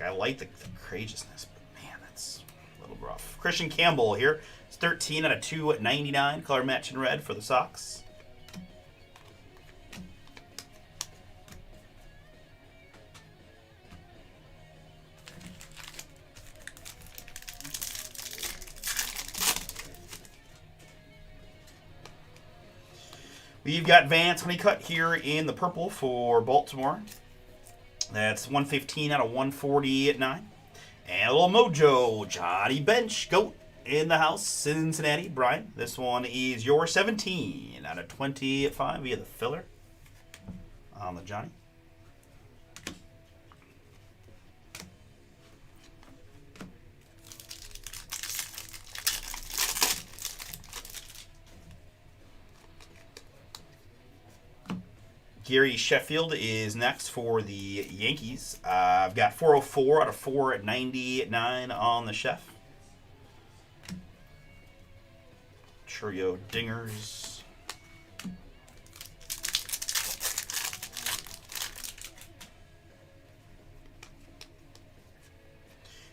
I like the courageousness, but man, that's a little rough. Christian Campbell here. It's 13 out of 299. Color match in red for the Sox. We've got Vance Honeycutt here in the purple for Baltimore. That's 115 out of 149. And a little mojo, Johnny Bench, GOAT in the house, Cincinnati. Brian, this one is your 17 out of 25 via the filler on the Johnny. Gary Sheffield is next for the Yankees. I've got 404 out of 499 on the Chef. Churio Dingers.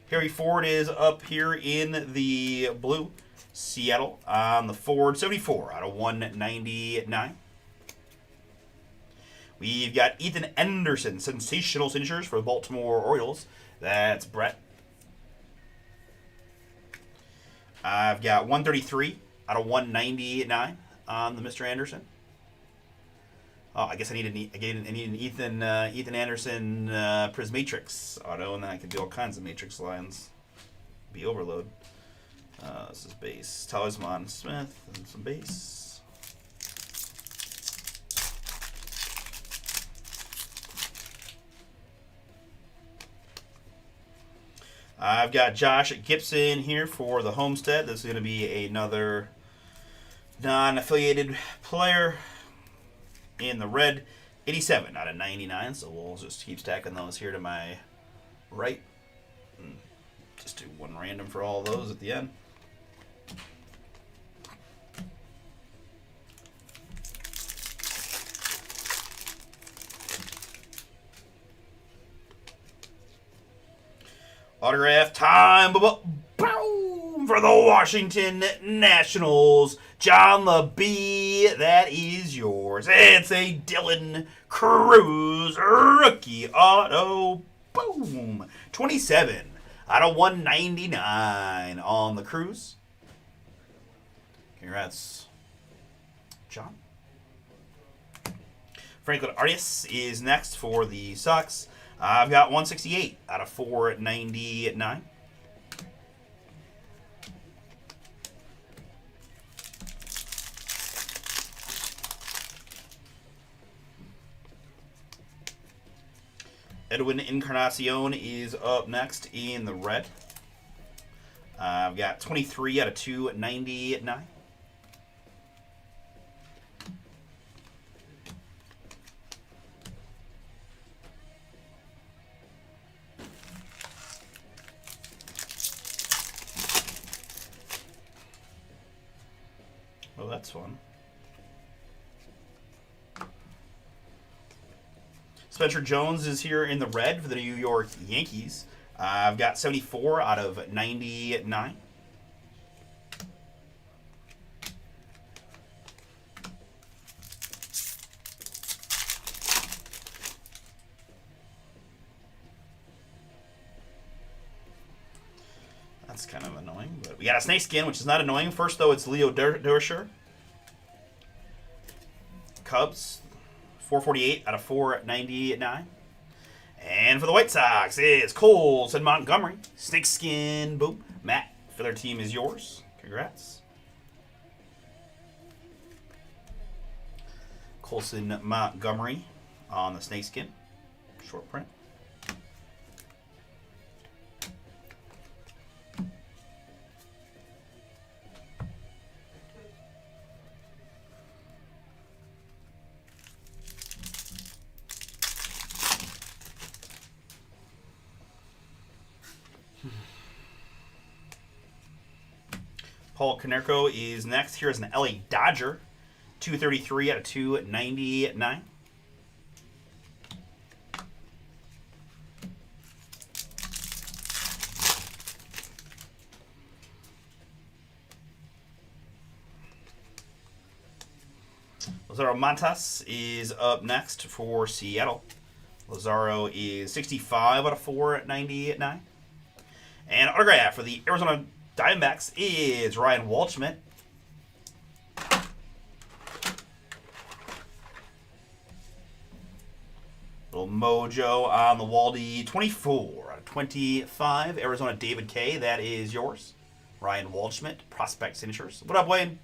Harry Ford is up here in the blue. Seattle on the Ford, 74 out of 199. We've got Ethan Anderson, sensational signatures for the Baltimore Orioles. That's Brett. I've got 133 out of 199 on the Mr. Anderson. Oh, I guess I need an Ethan Anderson Prismatrix auto, and then I can do all kinds of matrix lines. Be overload. This is base. Talisman Smith and some base. I've got Josh Gibson here for the Homestead. This is going to be another non-affiliated player in the red. 87 out of 99, so we'll just keep stacking those here to my right. And just do one random for all of those at the end. Autograph time. Boom for the Washington Nationals. John LeBee, that is yours. It's a Dylan Cruz rookie auto. Boom. 27 out of 199 on the Cruz. Congrats, John. Franklin Arias is next for the Sox. I've got 168 out of 499. Edwin Encarnacion is up next in the red. I've got 23 out of 299. Oh, that's fun. Spencer Jones is here in the red for the New York Yankees. I've got 74 out of 99. That's kind of annoying, but we got a snake skin, which is not annoying. First, though, it's Leo Durocher. Cubs, 448 out of 499. And for the White Sox, it's Colson Montgomery. Snakeskin, boom. Matt, for their team is yours. Congrats. Colson Montgomery on the snakeskin. Short print. Paul Konerko is next. Here's an LA Dodger. 233 out of 299. Lazaro Montas is up next for Seattle. Lazaro is 65 out of 499. And autograph for the Arizona Diamondbacks is Ryan Waldschmidt. Little mojo on the Waldy. 24 out of 25. Arizona David K. That is yours. Ryan Waldschmidt, Prospect Signatures. What up, Wayne?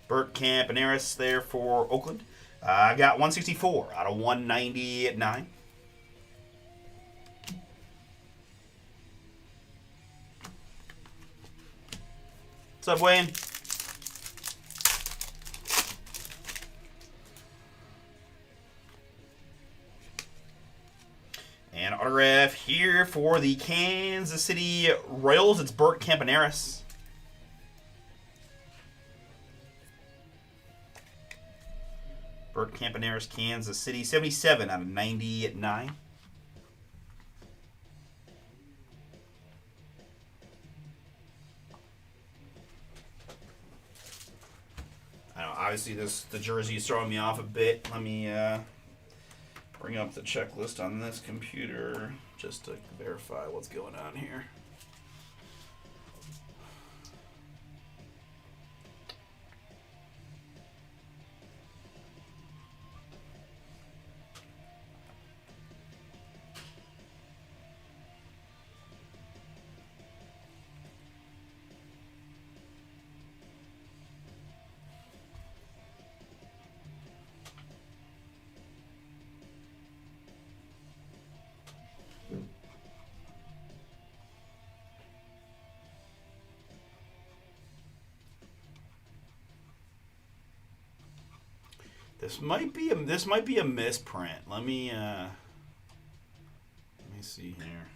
Bert Campaneris there for Oakland. I got 164 out of 199. What's up, Wayne? And autograph here for the Kansas City Royals. It's Bert Campaneris. Bert Campaneris, Kansas City, 77 out of 99. I know, obviously the jersey is throwing me off a bit. Let me bring up the checklist on this computer just to verify what's going on here. This might be a misprint. Let me see here.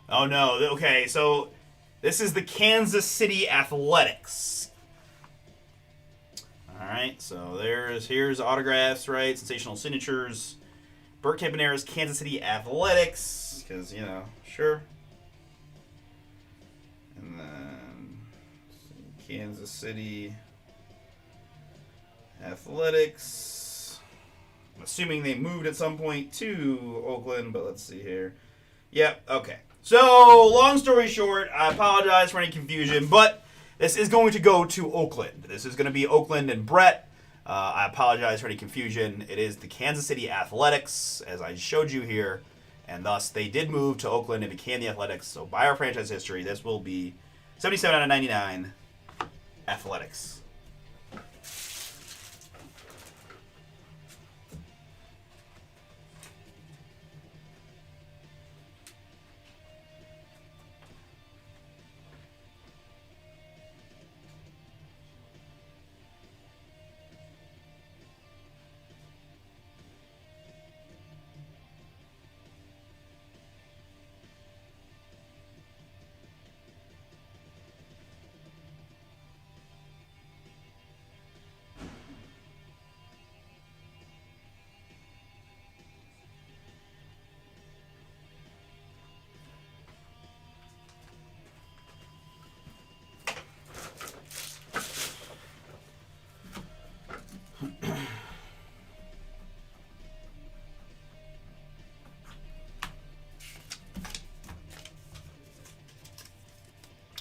Oh no. Okay, so this is the Kansas City Athletics. All right, so here's autographs, right? Sensational signatures. Bert Campaneris, Kansas City Athletics, because sure. And then Kansas City Athletics. I'm assuming they moved at some point to Oakland, but let's see here. Yep, okay. So, long story short, I apologize for any confusion, but this is going to go to Oakland. This is going to be Oakland and Brett. I apologize for any confusion. It is the Kansas City Athletics, as I showed you here, and thus they did move to Oakland and became the Athletics. So, by our franchise history, this will be 77 out of 99 Athletics.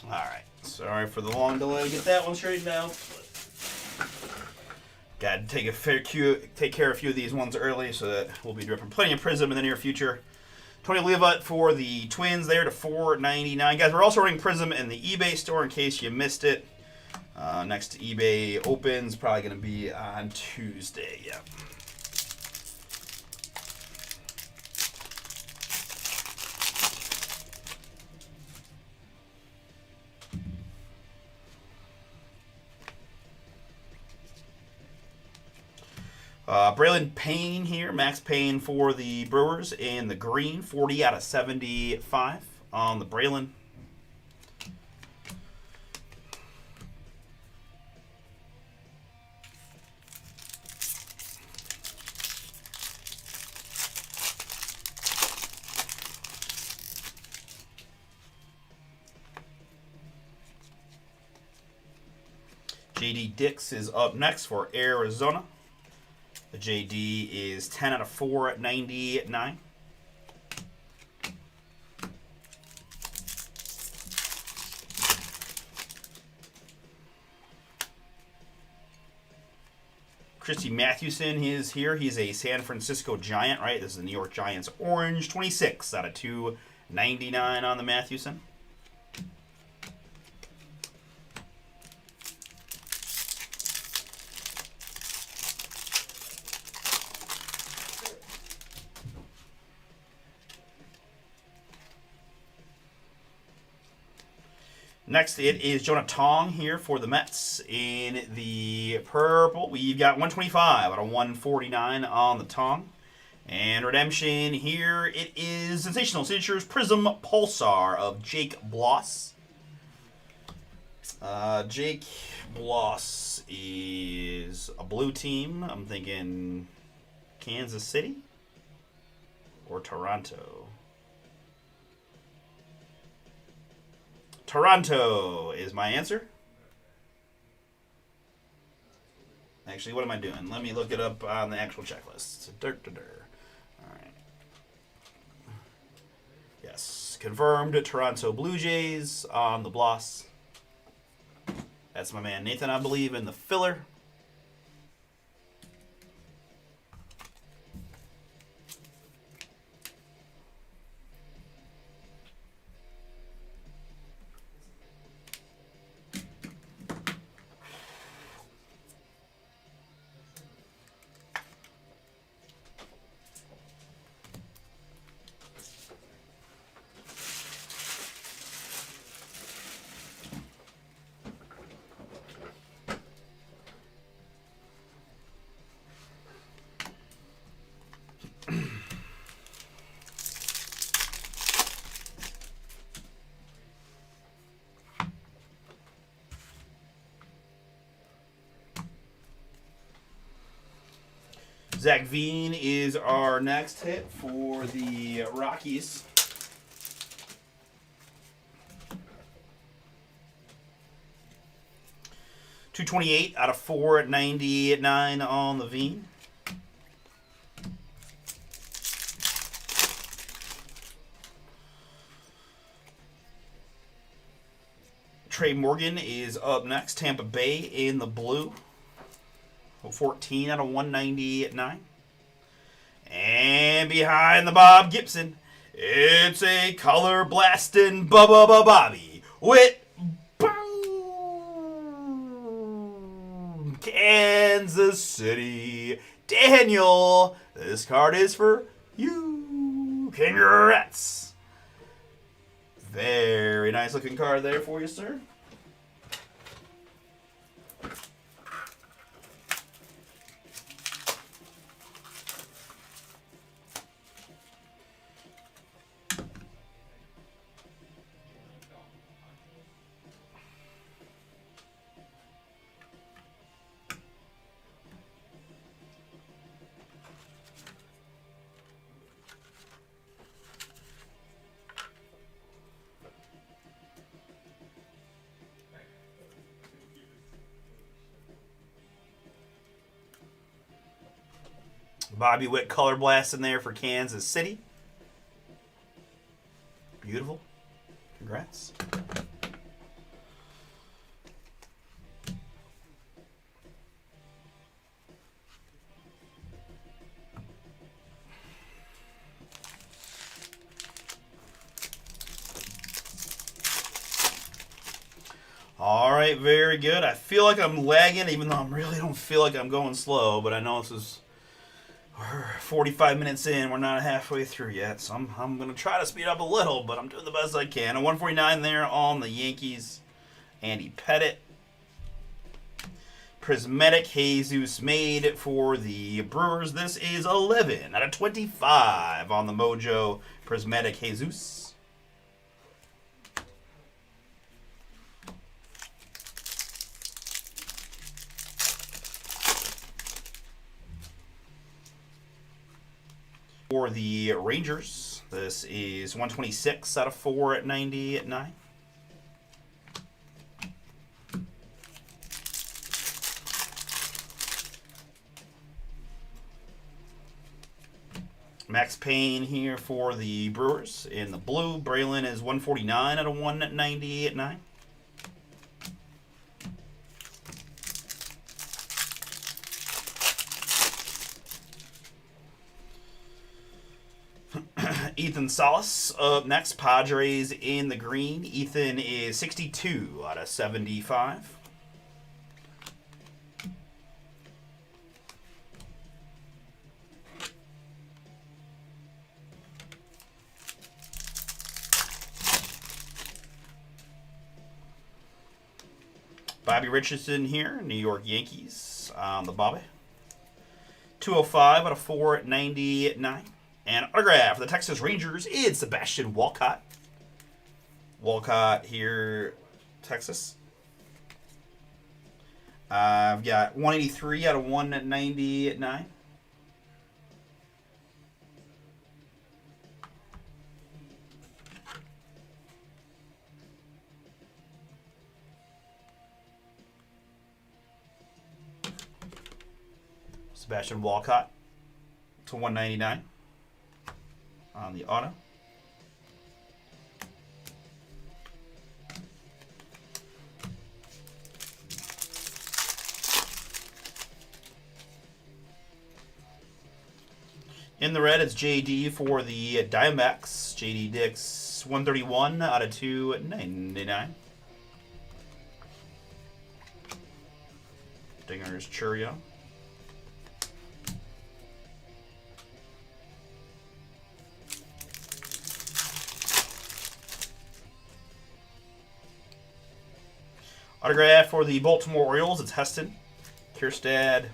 Alright, sorry for the long delay to get that one straightened out. Got to take care of a few of these ones early so that we'll be dropping plenty of Prism in the near future. Tony Leavitt for the Twins there to $4.99. Guys, we're also running Prism in the eBay store in case you missed it. Next eBay opens, probably going to be on Tuesday. Yeah. Braylon Payne here, Max Payne for the Brewers in the green, 40 out of 75 on the Braylon. JD Dix is up next for Arizona. The JD is 10 out of 499. Christy Mathewson is here. He's a San Francisco Giant, right? This is the New York Giants orange. 26 out of 299 on the Mathewson. Next, it is Jonah Tong here for the Mets in the purple. We've got 125 out of 149 on the Tong. And redemption here, it is Sensational Signatures Prism Pulsar of Jake Bloss. Jake Bloss is a blue team. I'm thinking Kansas City or Toronto. Toronto is my answer. Actually, what am I doing? Let me look it up on the actual checklist. All right. Yes, confirmed. Toronto Blue Jays on the Bloss. That's my man Nathan, I believe, in the filler. Zach Veen is our next hit for the Rockies. .228 out of 499 on the Veen. Trey Morgan is up next. Tampa Bay in the blue. 14 out of 199. And behind the Bob Gibson, it's a color blasting Bobby Witt. Kansas City. Daniel, this card is for you. Congrats. Very nice looking card there for you, sir. Bobby Witt color blast in there for Kansas City. Beautiful. Congrats. All right, very good. I feel like I'm lagging, even though I really don't feel like I'm going slow, but I know this is... We're 45 minutes in. We're not halfway through yet, so I'm going to try to speed up a little, but I'm doing the best I can. A 149 there on the Yankees. Andy Pettitte. Prismatic Jesus made for the Brewers. This is 11 out of 25 on the Mojo Prismatic Jesus. For the Rangers, this is 126 out of 499. Max Payne here for the Brewers in the blue. Braylon is 149 out of 199. Ethan Salas up next. Padres in the green. Ethan is 62 out of 75. Bobby Richardson here, New York Yankees on the Bobby. 205 out of 499. And autograph for the Texas Rangers is Sebastian Walcott. Walcott here, Texas. I've got 183 out of 199. Sebastian Walcott to 199 on the auto. In the red, it's JD for the Diamondbacks. JD Dix, 131 out of 299. Dinger's Churio. Autograph for the Baltimore Orioles, it's Heston Kjerstad.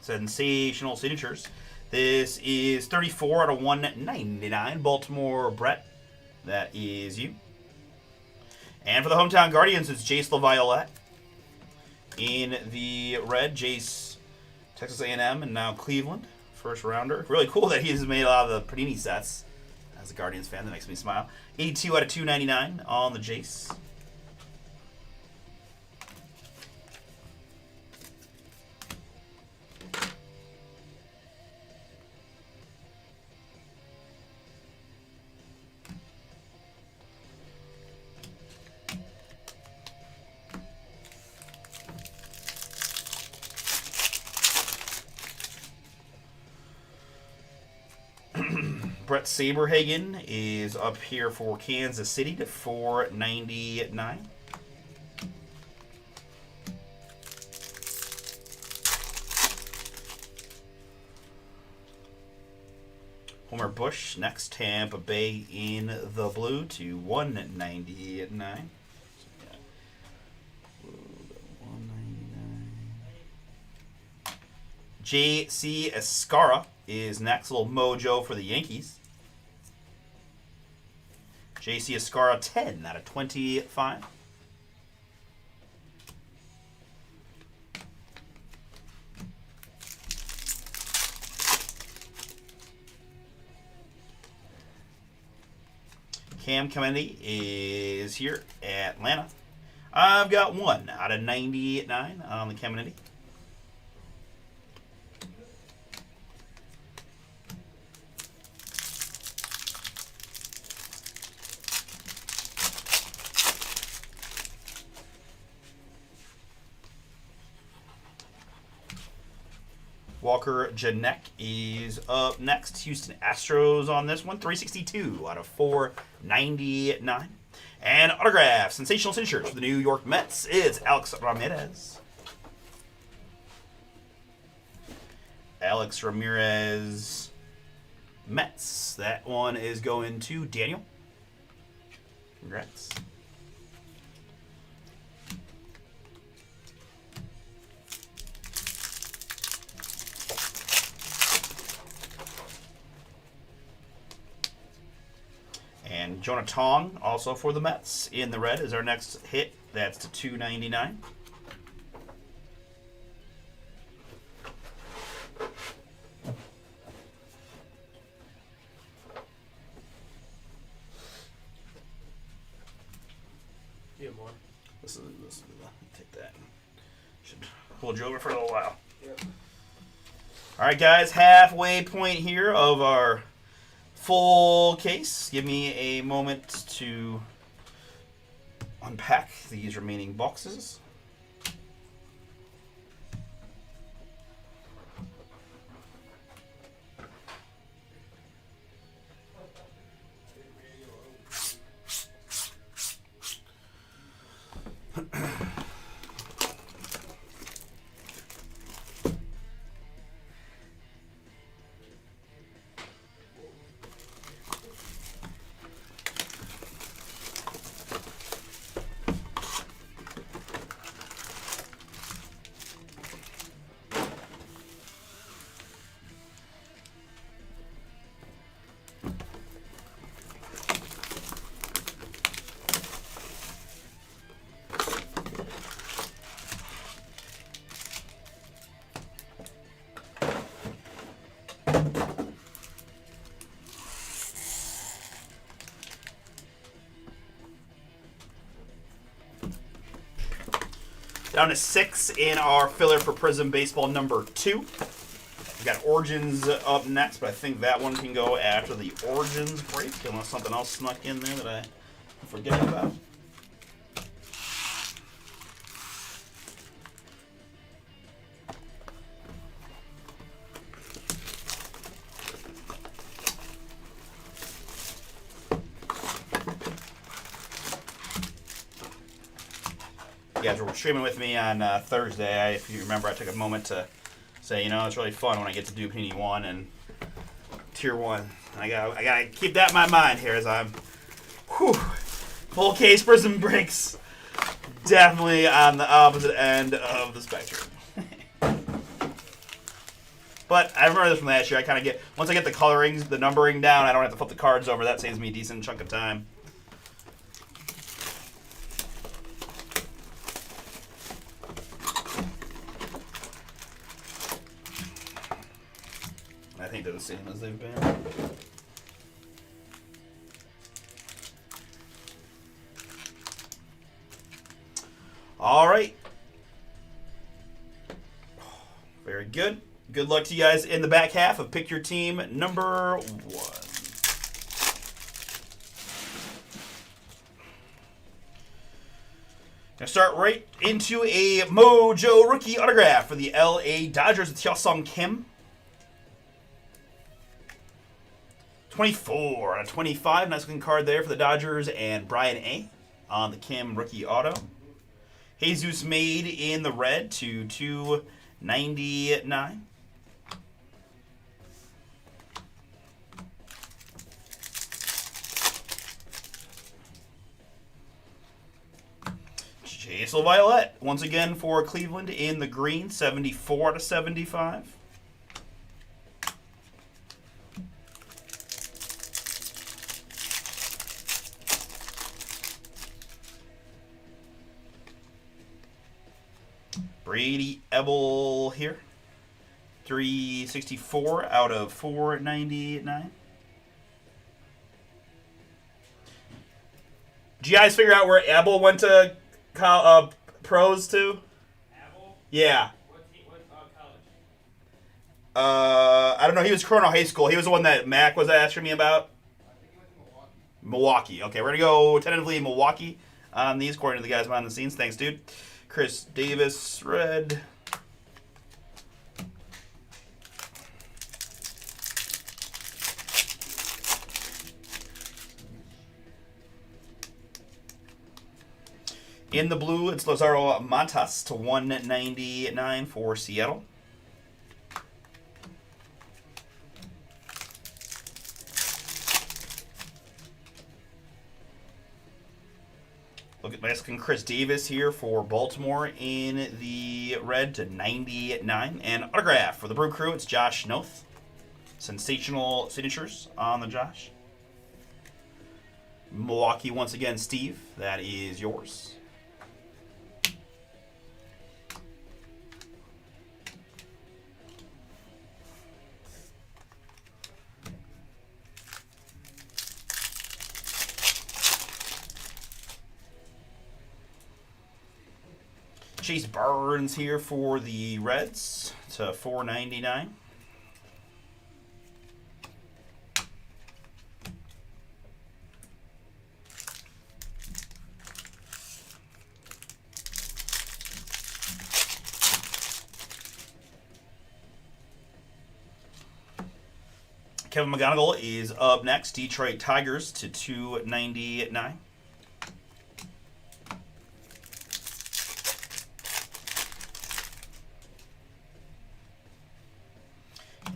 Sensational signatures. This is 34 out of 199. Baltimore Brett, that is you. And for the Hometown Guardians, it's Jace LaViolette. In the red, Jace, Texas A&M, and now Cleveland. first rounder. Really cool that he's made a lot of the Panini sets. As a Guardians fan, that makes me smile. 82 out of 299 on the Jace. Brett Saberhagen is up here for Kansas City to 499. Homer Bush next, Tampa Bay in the blue to 199. J.C. Escara is next. Little mojo for the Yankees. J.C. Escara 10 out of 25. Cam Kennedy is here, Atlanta. I've got 1 out of 99 on the Kennedy. Walker Janek is up next. Houston Astros on this one. 362 out of 499. And autograph, sensational signatures for the New York Mets is Alex Ramirez. Alex Ramirez, Mets. That one is going to Daniel. Congrats. And Jonah Tong, also for the Mets, in the red is our next hit. That's to 299. Yeah, more. This is take that. Should hold you over for a little while. Yep. All right, guys, halfway point here of our full case. Give me a moment to unpack these remaining boxes. Down to 6 in our filler for Prism Baseball number 2. We got Origins up next, but I think that one can go after the Origins break, unless something else snuck in there that I forget about. You guys were streaming with me on Thursday. If you remember, I took a moment to say, you know, it's really fun when I get to do Panini 1 and Tier 1. I gotta keep that in my mind here as I'm full case Prism breaks. Definitely on the opposite end of the spectrum. But I remember this from last year. I kind of get, once I get the colorings, the numbering down, I don't have to flip the cards over. That saves me a decent chunk of time. I think they're the same as they've been. All right. Very good. Good luck to you guys in the back half of Pick Your Team number 1. Gonna start right into a Mojo rookie autograph for the LA Dodgers. It's Hyosung Kim. 24 out of 25. Nice looking card there for the Dodgers and Brian A. on the Kim rookie auto. Jesus made in the red to 299. Jason Violet, once again for Cleveland in the green, 74 out of 75. Brady Ebel here, 364 out of 499. Did you guys figure out where Ebel went to pros to? Abel? Yeah. What college? I don't know. He was Cornell High School. He was the one that Mac was asking me about. I think he went to Milwaukee. Milwaukee. Okay, we're going to go tentatively Milwaukee on these, according to the guys behind the scenes. Thanks, dude. Chris Davis, red. In the blue, it's Lazaro Montas to 199 for Seattle. Look at nice looking Chris Davis here for Baltimore in the red to 99. And autograph for the Brew Crew, it's Josh Noth. Sensational signatures on the Josh. Milwaukee once again, Steve. That is yours. Chase Burns here for the Reds to 499. Kevin McGonigal is up next. Detroit Tigers to 299.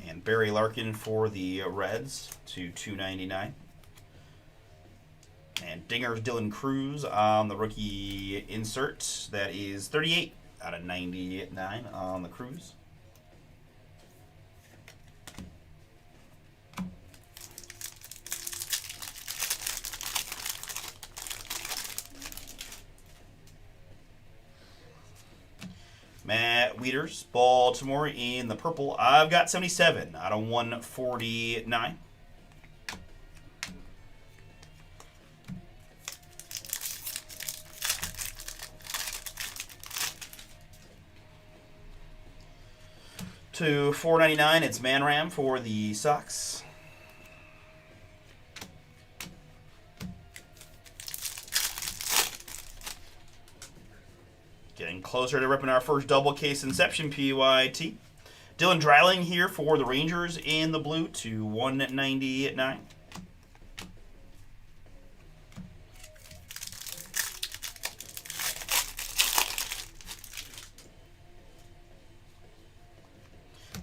And Barry Larkin for the Reds to 299. And Dinger's Dylan Cruz on the rookie insert. That is 38 out of 99 on the Cruz. Matt Wieters, Baltimore in the purple. I've got 77 out of 149. To 499, it's Manram for the Sox. Getting closer to ripping our first double case Inception PYT. Dylan Dreiling here for the Rangers in the blue to 199.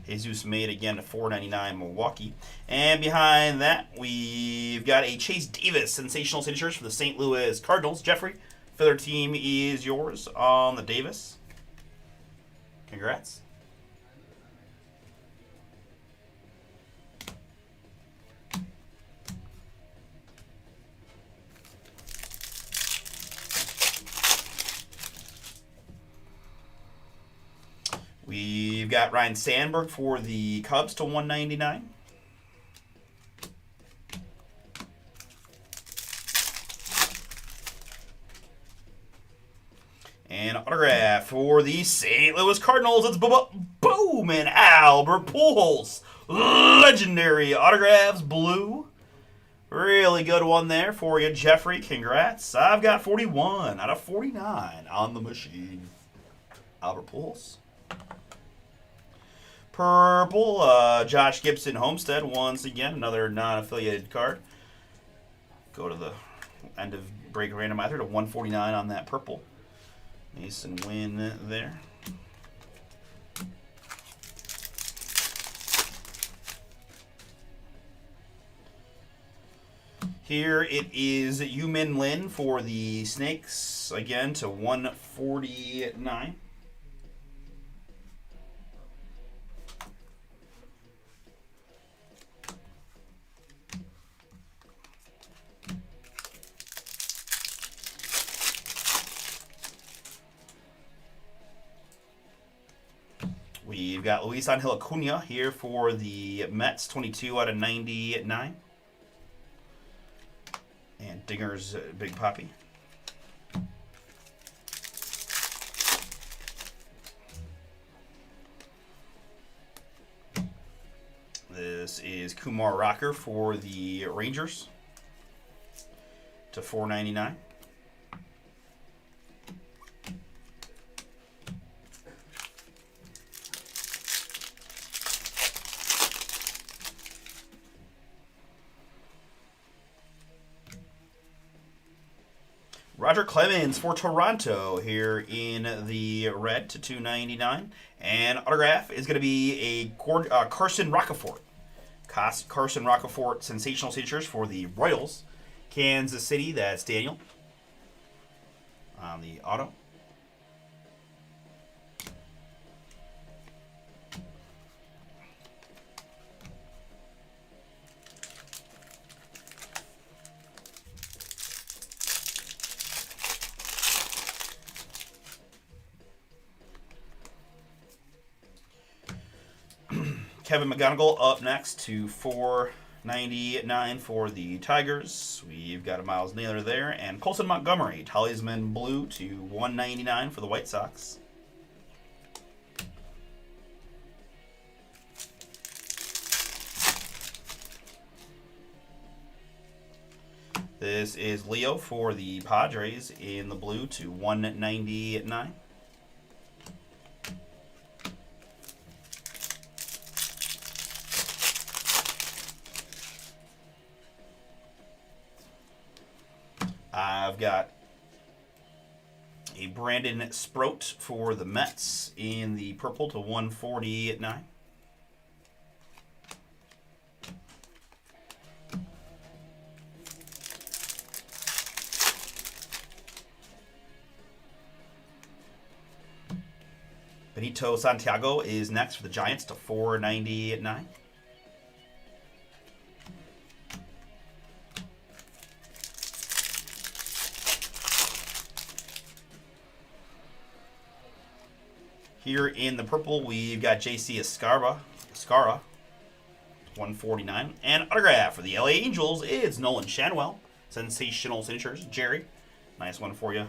Jesus made again to 499 Milwaukee. And behind that, we've got a Chase Davis sensational signatures for the St. Louis Cardinals. Jeffrey, filler team is yours on the Davis. Congrats. We've got Ryan Sandberg for the Cubs to 199. autograph for the St. Louis Cardinals. It's Bowman Albert Pujols. Legendary autographs, blue. Really good one there for you, Jeffrey. Congrats. I've got 41 out of 49 on the machine. Albert Pujols. Purple, Josh Gibson Homestead. Once again, another non-affiliated card. Go to the end of break randomizer to 149 on that purple. Mason Wynn there. Here it is Yu-Min Lin for the Snakes, again to 149. We've got Luis Angel Acuna here for the Mets, 22 out of 99. And Dinger's Big Poppy. This is Kumar Rocker for the Rangers to 499. Roger Clemens for Toronto here in the red to 299. And autograph is going to be a Carson Rocafort. Carson Rocafort sensational signatures for the Royals. Kansas City, that's Daniel on the auto. Kevin McGonigal up next to 499 for the Tigers. We've got a Miles Naylor there. And Colson Montgomery, Talisman Blue to 199 for the White Sox. This is Leo for the Padres in the blue to 199. I've got a Brandon Sproat for the Mets in the purple to 149. Benito Santiago is next for the Giants to 499. Here in the purple, we've got JC Escara, 149. And autograph for the LA Angels is Nolan Shanwell. Sensational signatures. Jerry, nice one for you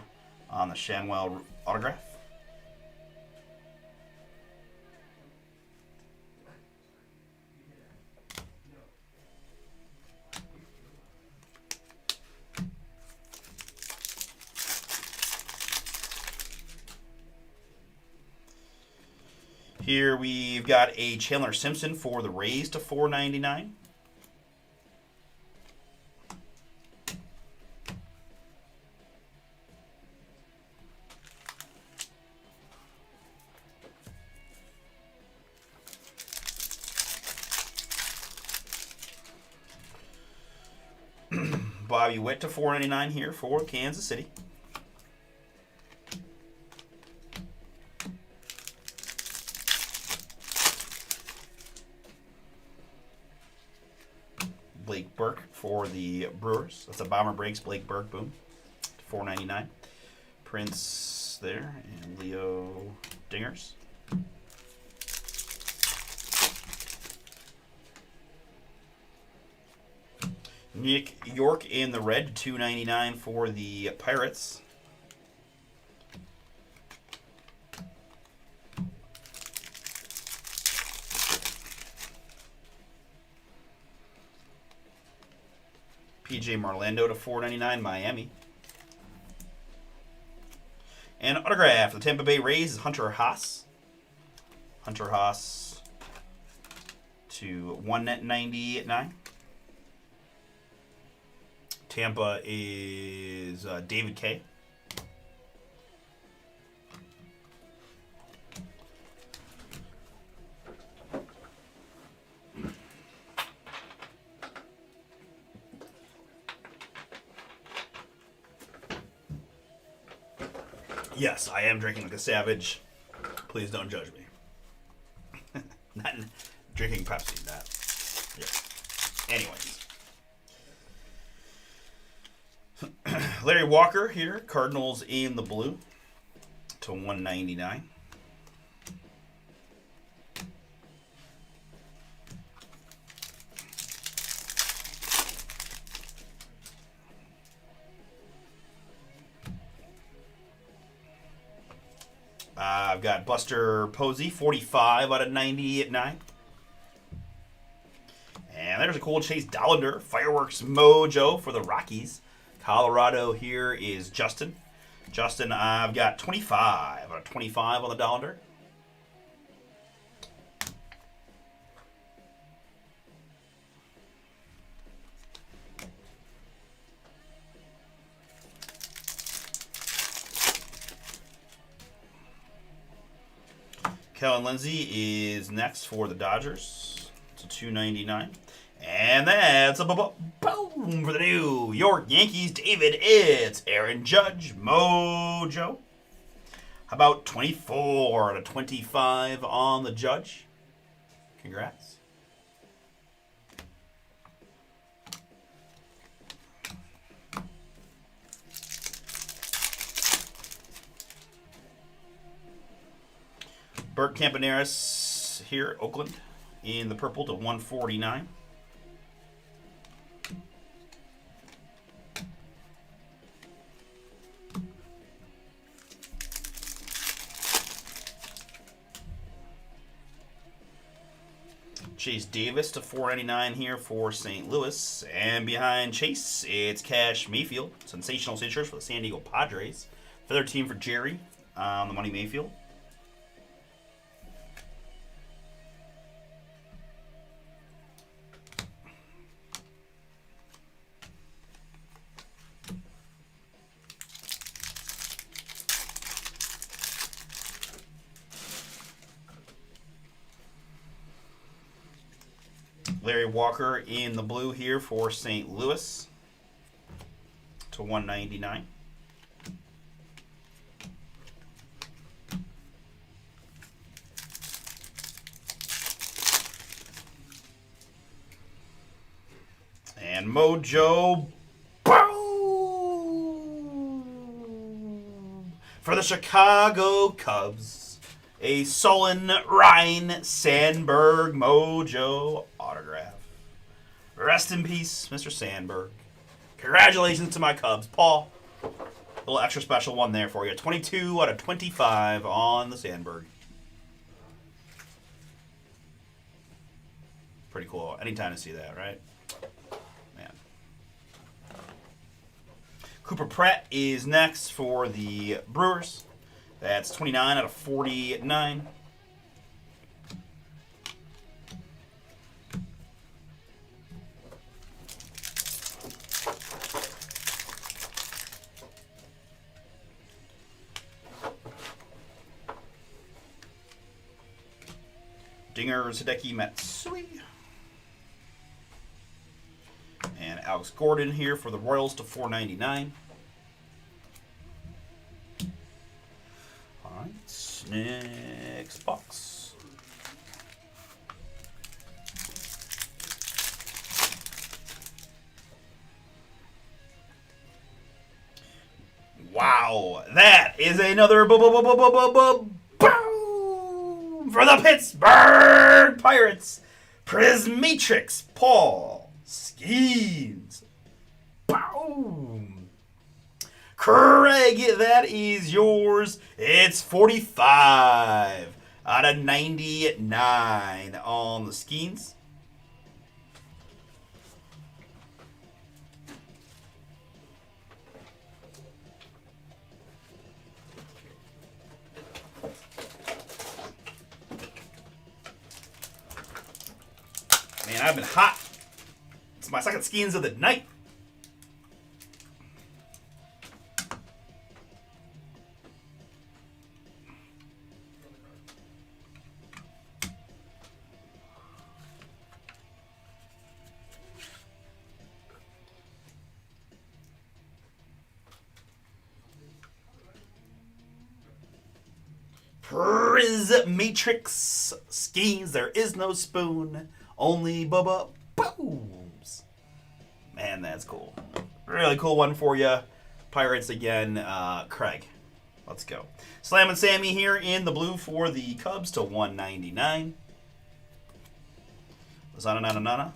on the Shanwell autograph. Here we've got a Chandler Simpson for the Rays to 499. Bobby Witt to 499 here for Kansas City. Blake Burke for the Brewers. That's a Bomber Breaks Blake Burke, boom. $4.99. Prince there and Leo Dingers. Nick York in the red, $2.99 for the Pirates. PJ Marlando to 499, Miami. And autograph, the Tampa Bay Rays is Hunter Haas. Hunter Haas to 199. Tampa is David K. Yes, I am drinking like a savage. Please don't judge me. Not drinking Pepsi, that. Yeah. Anyways. Larry Walker here, Cardinals in the blue to 199. I've got Buster Posey, 45 out of 90 at 9. And there's a cool Chase Dollander, Fireworks Mojo for the Rockies. Colorado here is Justin. Justin, I've got 25 out of 25 on the Dollander. Kellen Lindsey is next for the Dodgers to 299. And that's a boom for the New York Yankees. David, it's Aaron Judge, Mojo. How about 24 out of 25 on the Judge? Congrats. Bert Campaneris here, Oakland, in the purple to 149. Chase Davis to 499 here for St. Louis. And behind Chase, it's Cash Mayfield. Sensational citrus for the San Diego Padres. Feather team for Jerry on the Money Mayfield. Larry Walker in the blue here for St. Louis to 199. And Mojo boom for the Chicago Cubs. A Sullen Ryan Sandberg Mojo autograph. Rest in peace, Mr. Sandberg. Congratulations to my Cubs. Paul, a little extra special one there for you. 22 out of 25 on the Sandberg. Pretty cool. Anytime to see that, right? Man. Cooper Pratt is next for the Brewers. That's 29 out of 49. Dinger, Hideki Matsui. And Alex Gordon here for the Royals to 499. Next box. Wow, that is another boom for the Pittsburgh Pirates. Prismatrix Paul Skeens. Boom. Craig, that is yours. It's 45 out of 99 on the Skeens. Man, I've been hot. It's my second skins of the night. Prismatrix skis. There is no spoon, only Bubba Booms. Man, that's cool. Really cool one for you. Pirates again. Craig. Let's go. Slam and Sammy here in the blue for the Cubs to 199. Lazana Nana Nana.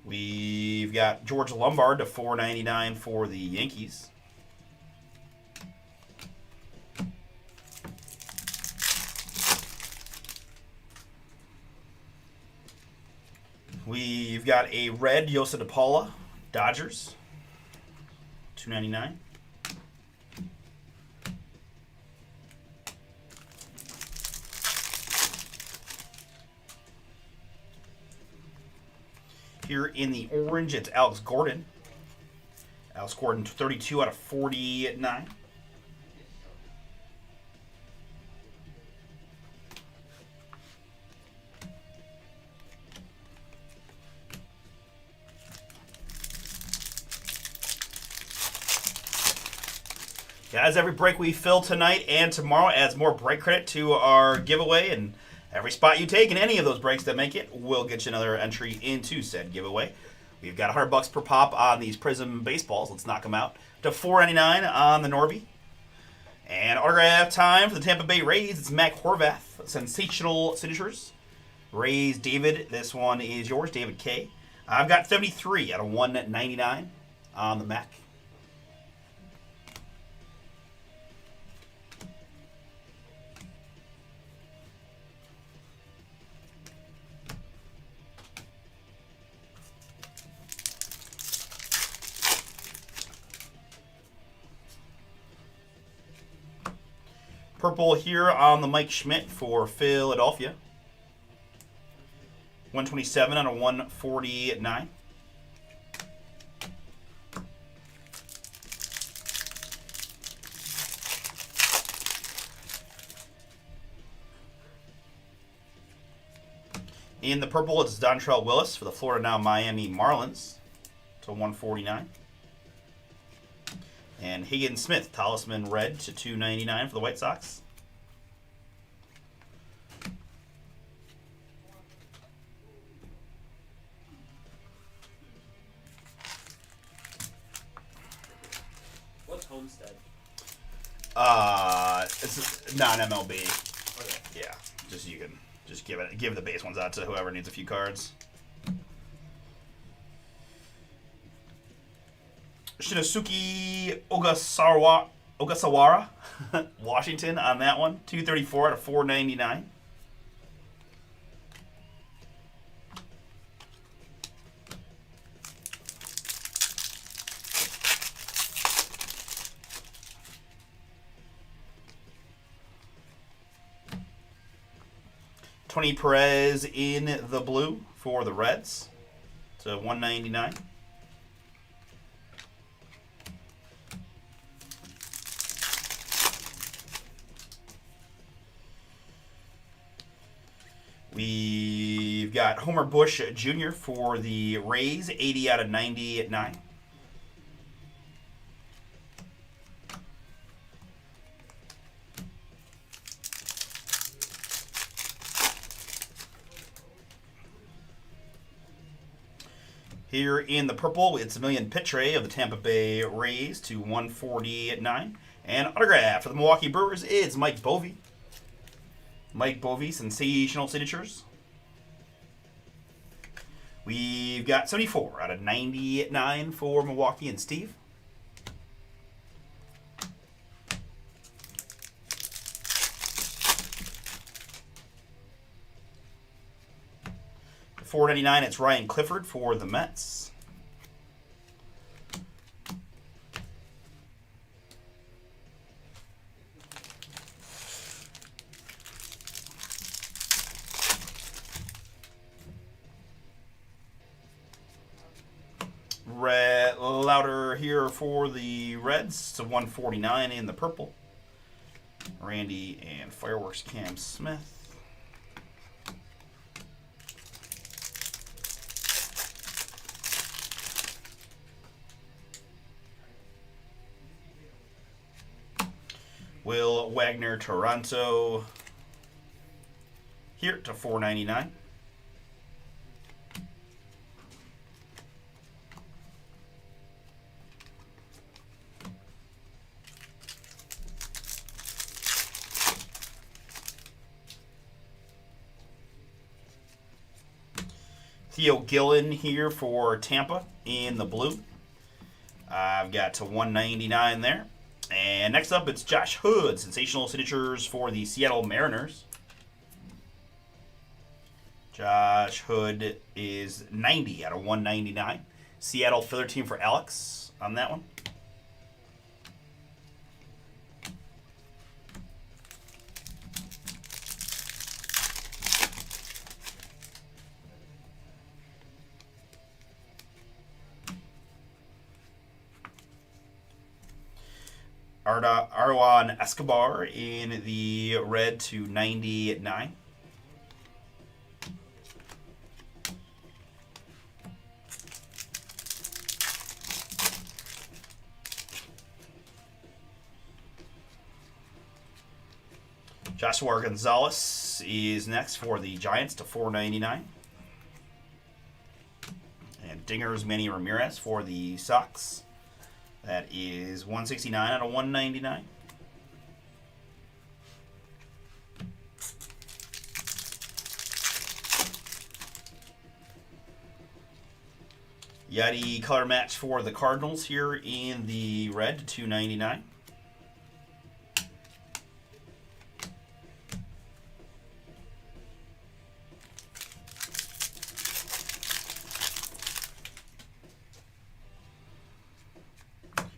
We've got George Lombard to 499 for the Yankees. We've got a red Yosa DePaula, Dodgers, $2.99. Here in the orange, it's Alex Gordon. Alex Gordon, 32 out of 49. Guys, every break we fill tonight and tomorrow adds more break credit to our giveaway, and every spot you take in any of those breaks that make it will get you another entry into said giveaway. We've got $100 per pop on these Prism baseballs. Let's knock them out to $4.99 on the Norby. And autograph time for the Tampa Bay Rays. It's Mac Horvath. Sensational signatures. Rays David. This one is yours, David K. I've got 73 out of 199 on the Mac. Purple here on the Mike Schmidt for Philadelphia. 127 out of 149. In the purple, it's Dontrelle Willis for the Florida Now Miami Marlins to 149. And Higgins Smith, Talisman Red to $2.99 for the White Sox. What's Homestead? It's non-MLB. Okay. Yeah, just you can just give the base ones out to whoever needs a few cards. Shinosuke Ogasawara, Washington on that one. 234 out of 499. Tony Perez in the blue for the Reds to 199. We've got Homer Bush Jr. for the Rays, 80 out of 99. Here in the purple, it's Emilian Pitre of the Tampa Bay Rays to 149. And autograph for the Milwaukee Brewers is Mike Bovey. Mike Bovey, sensational signatures. We've got 74 out of 99 for Milwaukee and Steve. $4.99, it's Ryan Clifford for the Mets. Louder here for the Reds to 149 in the purple. Randy and Fireworks Cam Smith. Will Wagner Toronto here to 499. Theo Gillen here for Tampa in the blue. I've got to 199 there. And next up, it's Josh Hood. Sensational signatures for the Seattle Mariners. Josh Hood is 90 out of 199. Seattle filler team for Alex on that one. Arwan Escobar in the red to 99. Joshua Gonzalez is next for the Giants to 499. And Dingers Manny Ramirez for the Sox. That is 169 out of 199. Yachty color match for the Cardinals here in the red to 299.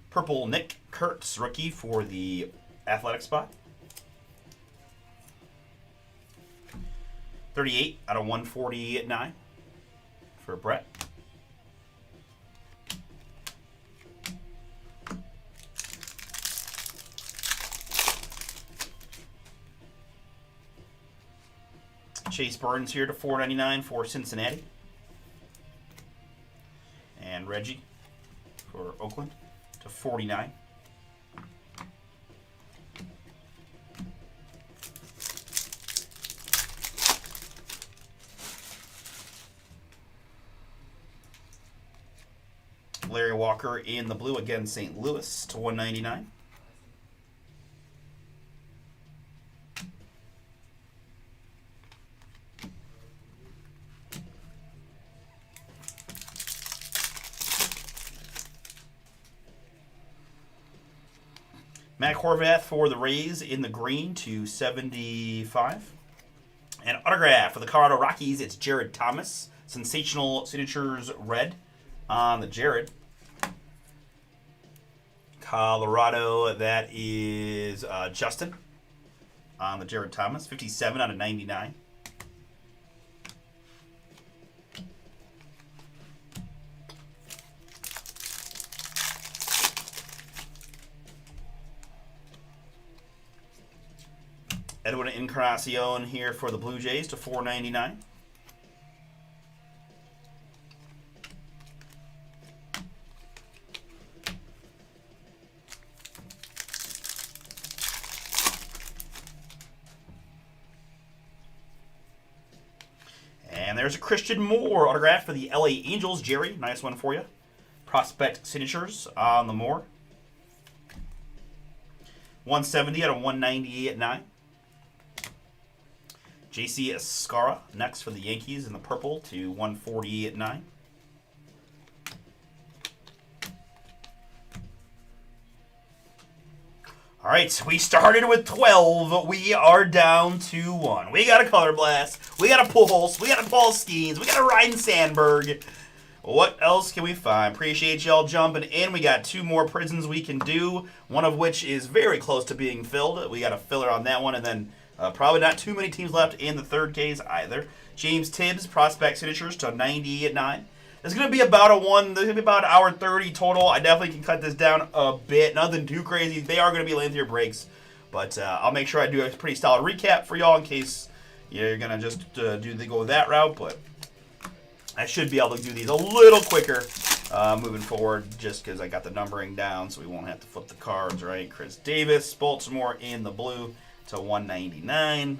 Purple Nick Kurtz, rookie for the Athletic spot. 38 out of 149 for Brett. Chase Burns here to 499 for Cincinnati. And Reggie for Oakland to 49. Larry Walker in the blue again, St. Louis to 199. Matt Horvath for the Rays in the green to 75. And autograph for the Colorado Rockies, it's Jared Thomas. Sensational signatures red on the Jared. Colorado, that is Justin on the Jared Thomas. 57 out of 99. Edwin Encarnacion here for the Blue Jays to 499. And there's a Christian Moore autograph for the LA Angels. Jerry, nice one for you. Prospect signatures on the Moore. 170 out of 198.9. JC Escara next for the Yankees in the purple to 148.9. All right, we started with 12. We are down to 1. We got a Color Blast. We got a Pujols. We got a Paul Skeens. We got a Ryden Sandberg. What else can we find? Appreciate y'all jumping in. We got 2 more prisons we can do, one of which is very close to being filled. We got a filler on that one, and then probably not too many teams left in the third case either. James Tibbs, prospect signatures to 90 at 9. It's going to be about there's going to be about an hour 30 total. I definitely can cut this down a bit. Nothing too crazy. They are going to be lengthier breaks. But I'll make sure I do a pretty solid recap for y'all in case you're going to just go that route. But I should be able to do these a little quicker moving forward just because I got the numbering down so we won't have to flip the cards, right? Chris Davis, Baltimore in the blue to 199.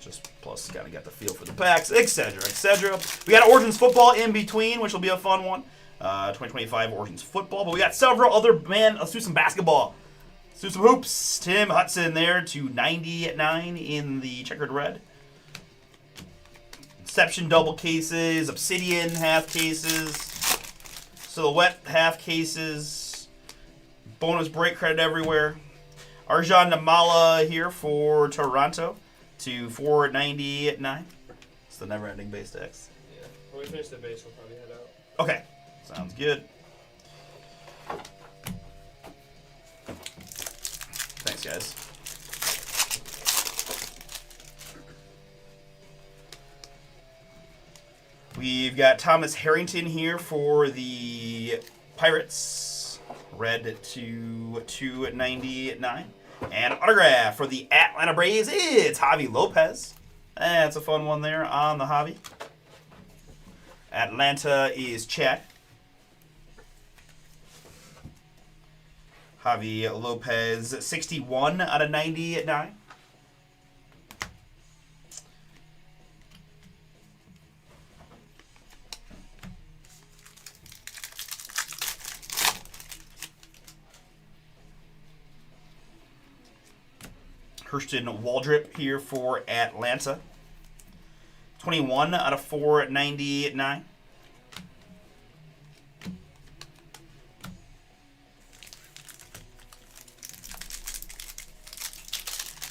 Just plus got to get the feel for the packs, etc., etc. We got Origins football in between, which will be a fun one. 2025 Origins football. But we got several other, let's do some basketball. Let's do some hoops. Tim Hudson there to 99 in the checkered red. Inception double cases, Obsidian half cases, Silhouette half cases, bonus break credit everywhere. Arjan Namala here for Toronto to 499. It's the never-ending base decks. Yeah. When we finish the base, we'll probably head out. Okay, sounds good. Thanks, guys. We've got Thomas Harrington here for the Pirates. Red to 299. And autograph for the Atlanta Braves, it's Javi Lopez. That's a fun one there on the Javi. Atlanta is Chad. Javi Lopez, 61 out of 99. Hurston Waldrip here for Atlanta. 21 out of 499.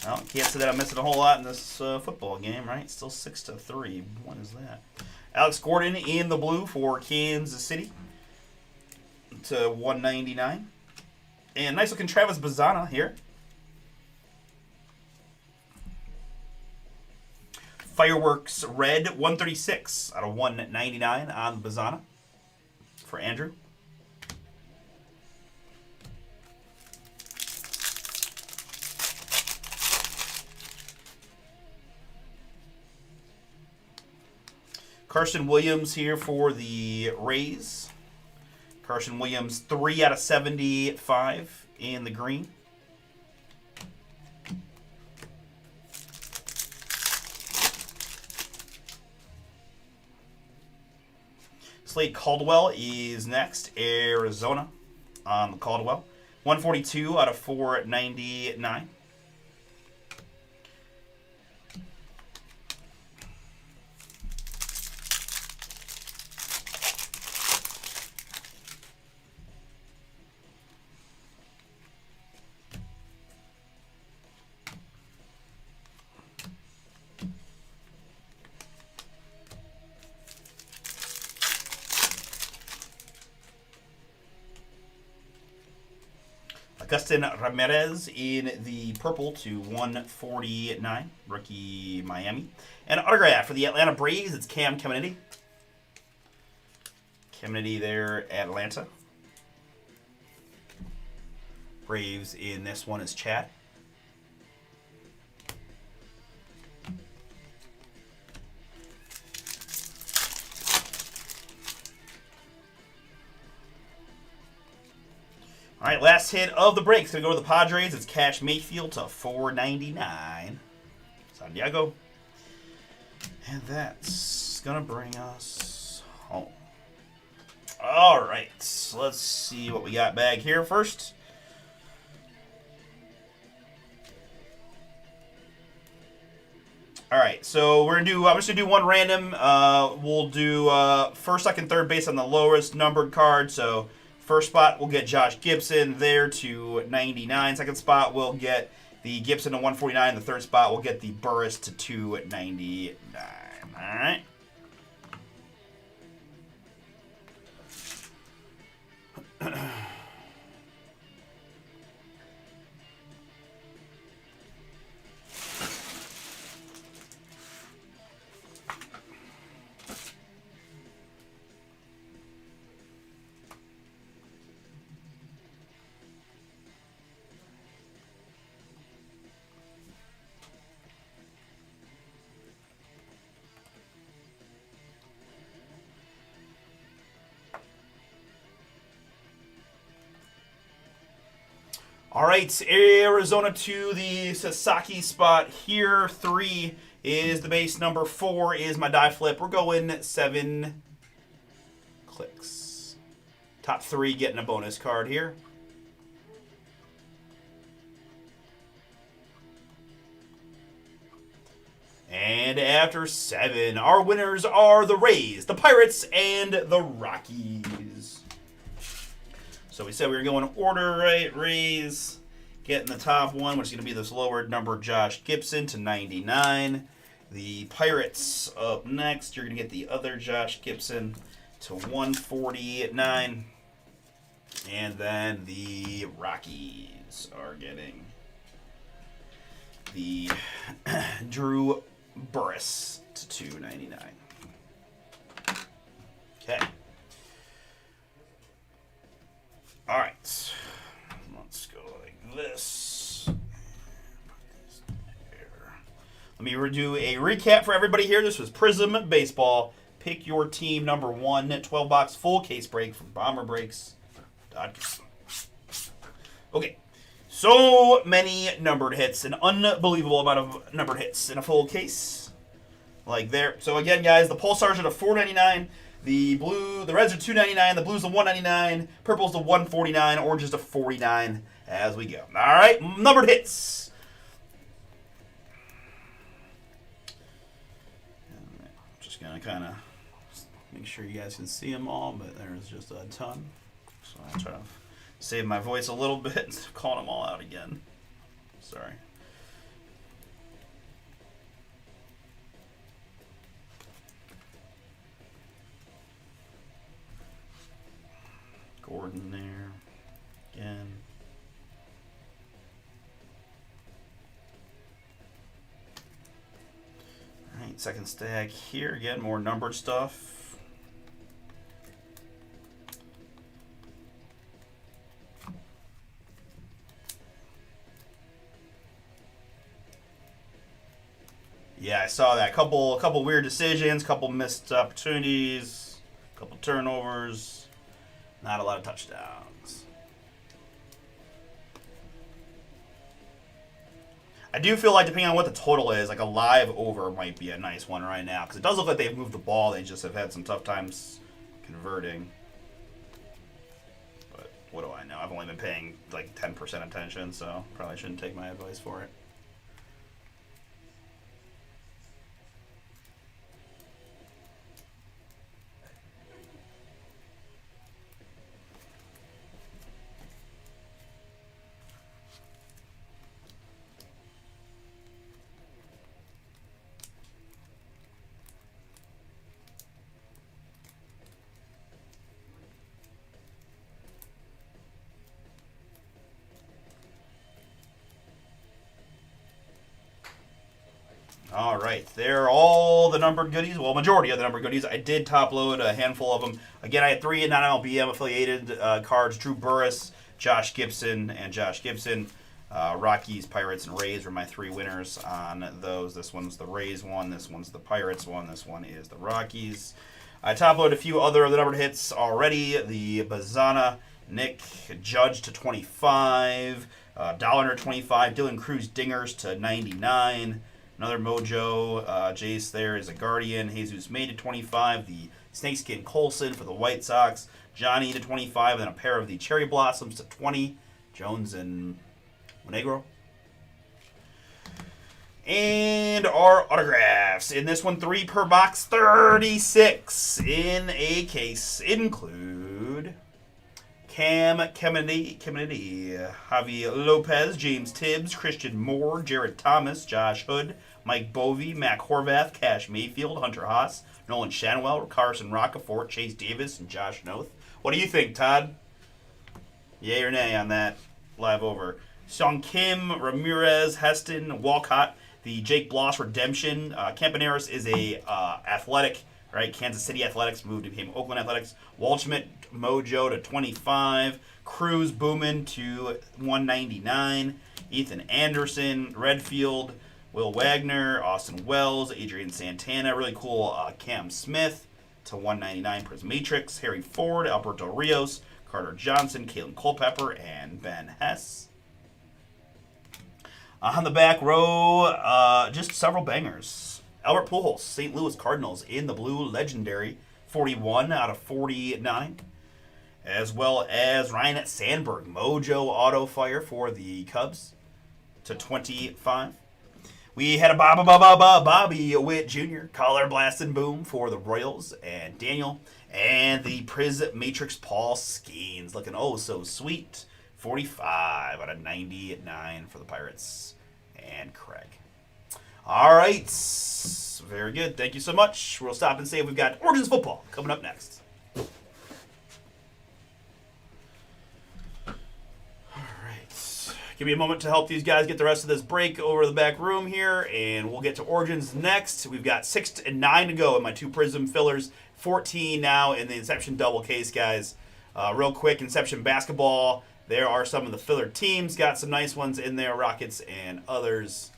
Well, can't say that I'm missing a whole lot in this football game, right? Still 6-3. What is that? Alex Gordon in the blue for Kansas City to 199. And nice looking Travis Bazana here. Fireworks red, 136 out of 199 on Bazana for Andrew. Carson Williams here for the Rays. Carson Williams, 3 out of 75 in the green. Slade Caldwell is next. Arizona on the Caldwell. 142 out of 499. Augustin Ramirez in the purple to 149, rookie Miami. And autograph for the Atlanta Braves, it's Cam Kennedy. Kennedy there, Atlanta. Braves in this one is Chad. All right, last hit of the break. It's going to go to the Padres. It's Cash Mayfield to 499. San Diego. And that's going to bring us home. All right, let's see what we got back here first. All right, so I'm just gonna do one random. We'll do first, second, third based on the lowest numbered card. So first spot we'll get Josh Gibson there to 99. Second spot we'll get the Gibson to 149. The third spot we'll get the Burris to 299. All right. All right, Arizona to the Sasaki spot here. 3 is the base. Number 4 is my die flip. We're going 7 clicks. Top 3 getting a bonus card here. And after 7, our winners are the Rays, the Pirates, and the Rockies. So we said we were going in order, right? Rays getting the top one, which is going to be this lower number, Josh Gibson, to 99. The Pirates up next. You're going to get the other Josh Gibson to 149. And then the Rockies are getting the Drew Burris to 299. Okay. All right. Let's go like this. Let me do a recap for everybody here. This was Prism Baseball. Pick your team number 1, 12-box full case break from BomberBreaks.com. Okay. So many numbered hits, an unbelievable amount of numbered hits in a full case, like there. So again, guys, the Pulsars are to $4.99, the Reds are $2.99, the Blues are $1.99, Purple's to $1.49, Orange is to $49 as we go. All right, numbered hits. Just gonna kind of make sure you guys can see them all, but there's just a ton. So I'll try to save my voice a little bit instead of calling them all out again. Sorry. Gordon there. Again. Alright, second stack here. Again, more numbered stuff. Yeah, I saw that. Couple weird decisions, couple missed opportunities, couple turnovers, not a lot of touchdowns. I do feel like, depending on what the total is, like a live over might be a nice one right now, because it does look like they've moved the ball. They just have had some tough times converting. But what do I know? I've only been paying like 10% attention, so probably shouldn't take my advice for it. All right, there are all the numbered goodies. Well, majority of the numbered goodies. I did top load a handful of them. Again, I had 3 non-MLBM affiliated cards: Drew Burris, Josh Gibson, and Josh Gibson. Rockies, Pirates, and Rays were my 3 winners on those. This one's the Rays one. This one's the Pirates one. This one is the Rockies. I top loaded a few other of the numbered hits already. The Bazana, Nick Judge to 25, Dollar 25, Dylan Cruz Dingers to 99. Another Mojo, Jace there is a Guardian. Jesus May to 25. The Snakeskin Colson for the White Sox. Johnny to 25. And then a pair of the Cherry Blossoms to 20. Jones and Monegro. And our autographs. In this one, 3 per box, 36 in a case. Include Cam Kennedy, Javi Lopez, James Tibbs, Christian Moore, Jared Thomas, Josh Hood, Mike Bovey, Mac Horvath, Cash Mayfield, Hunter Haas, Nolan Shanwell, Carson Rocafort, Chase Davis, and Josh Noth. What do you think, Todd? Yay or nay on that live over? Sung Kim, Ramirez, Heston, Walcott, the Jake Bloss redemption. Campaneris is a athletic, right? Kansas City Athletics moved to became Oakland Athletics. Waldschmidt, Mojo to 25. Cruz Boomin to 199. Ethan Anderson, Redfield, Will Wagner, Austin Wells, Adrian Santana, really cool Cam Smith to 199. Prismatrix, Harry Ford, Alberto Rios, Carter Johnson, Kalen Culpepper, and Ben Hess. On the back row, just several bangers. Albert Pujols, St. Louis Cardinals in the blue, legendary, 41 out of 49. As well as Ryan Sandberg, Mojo Auto Fire for the Cubs to 25. We had a Bobby Witt Jr., Collar Blast and Boom for the Royals, and Daniel, and the Priz Matrix Paul Skeens, looking oh so sweet, 45 out of 99 for the Pirates, and Craig. All right, very good. Thank you so much. We'll stop and say we've got Origins Football coming up next. Give me a moment to help these guys get the rest of this break over the back room here, and we'll get to Origins next. We've got 6 and 9 to go in my 2 Prism fillers, 14 now in the Inception double case, guys. Real quick, Inception basketball. There are some of the filler teams. Got some nice ones in there, Rockets and others.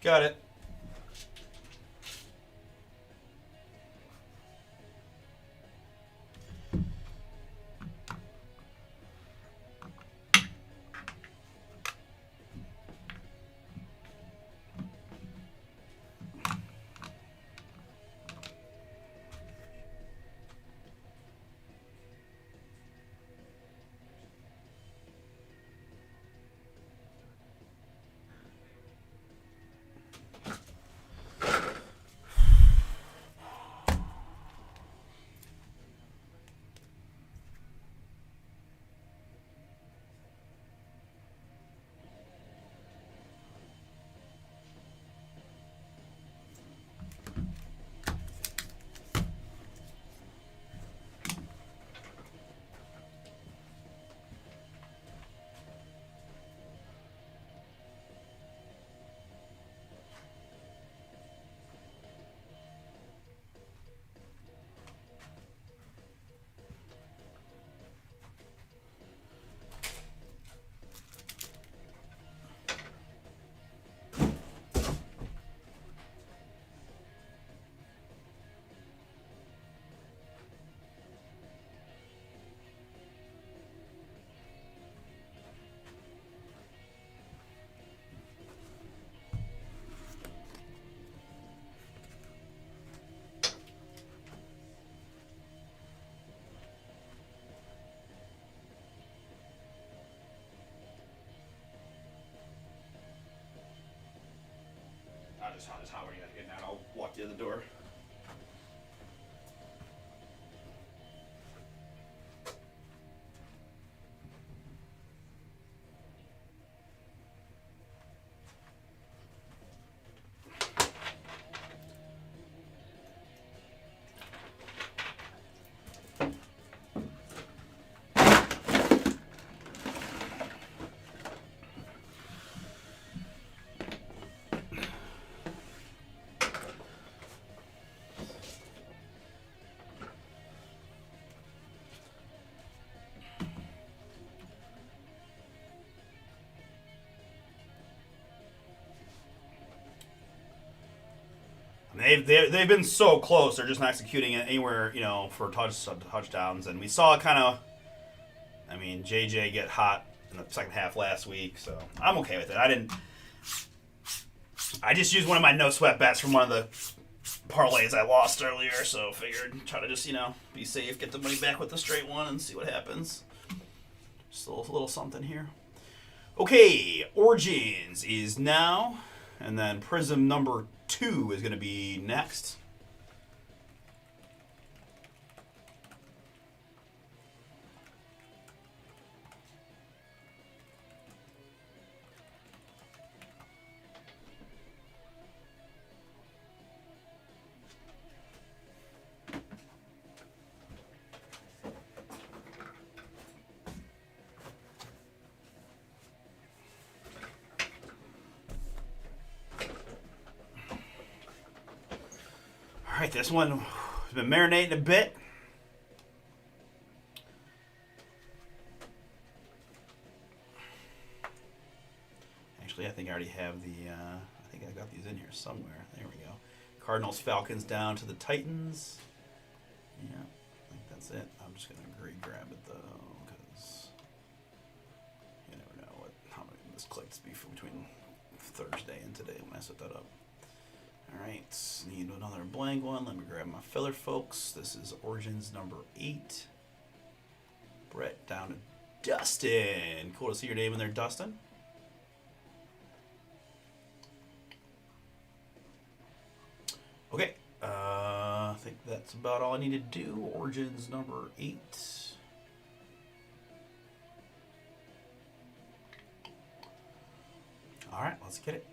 Got it. I'll just holler at you and I'll walk to the door. They've been so close. They're just not executing it anywhere, for touchdowns. And we saw JJ get hot in the second half last week, so I'm okay with it. I just used one of my no sweat bets from one of the parlays I lost earlier, so figured try to just, be safe, get the money back with the straight one, and see what happens. Just a little something here. Okay, Origins is now, and then Prism number 2 is going to be next. right, this one has been marinating a bit. Actually, I think I already have the. I think I got these in here somewhere. There we go. Cardinals, Falcons down to the Titans. Yeah, I think that's it. I'm just gonna grab it though, because you never know how many misclicks be between Thursday and today when I set that up. All right, need another blank one. Let me grab my filler, folks. This is Origins number 8. Brett down to Dustin. Cool to see your name in there, Dustin. Okay, I think that's about all I need to do. Origins number 8. All right, let's get it.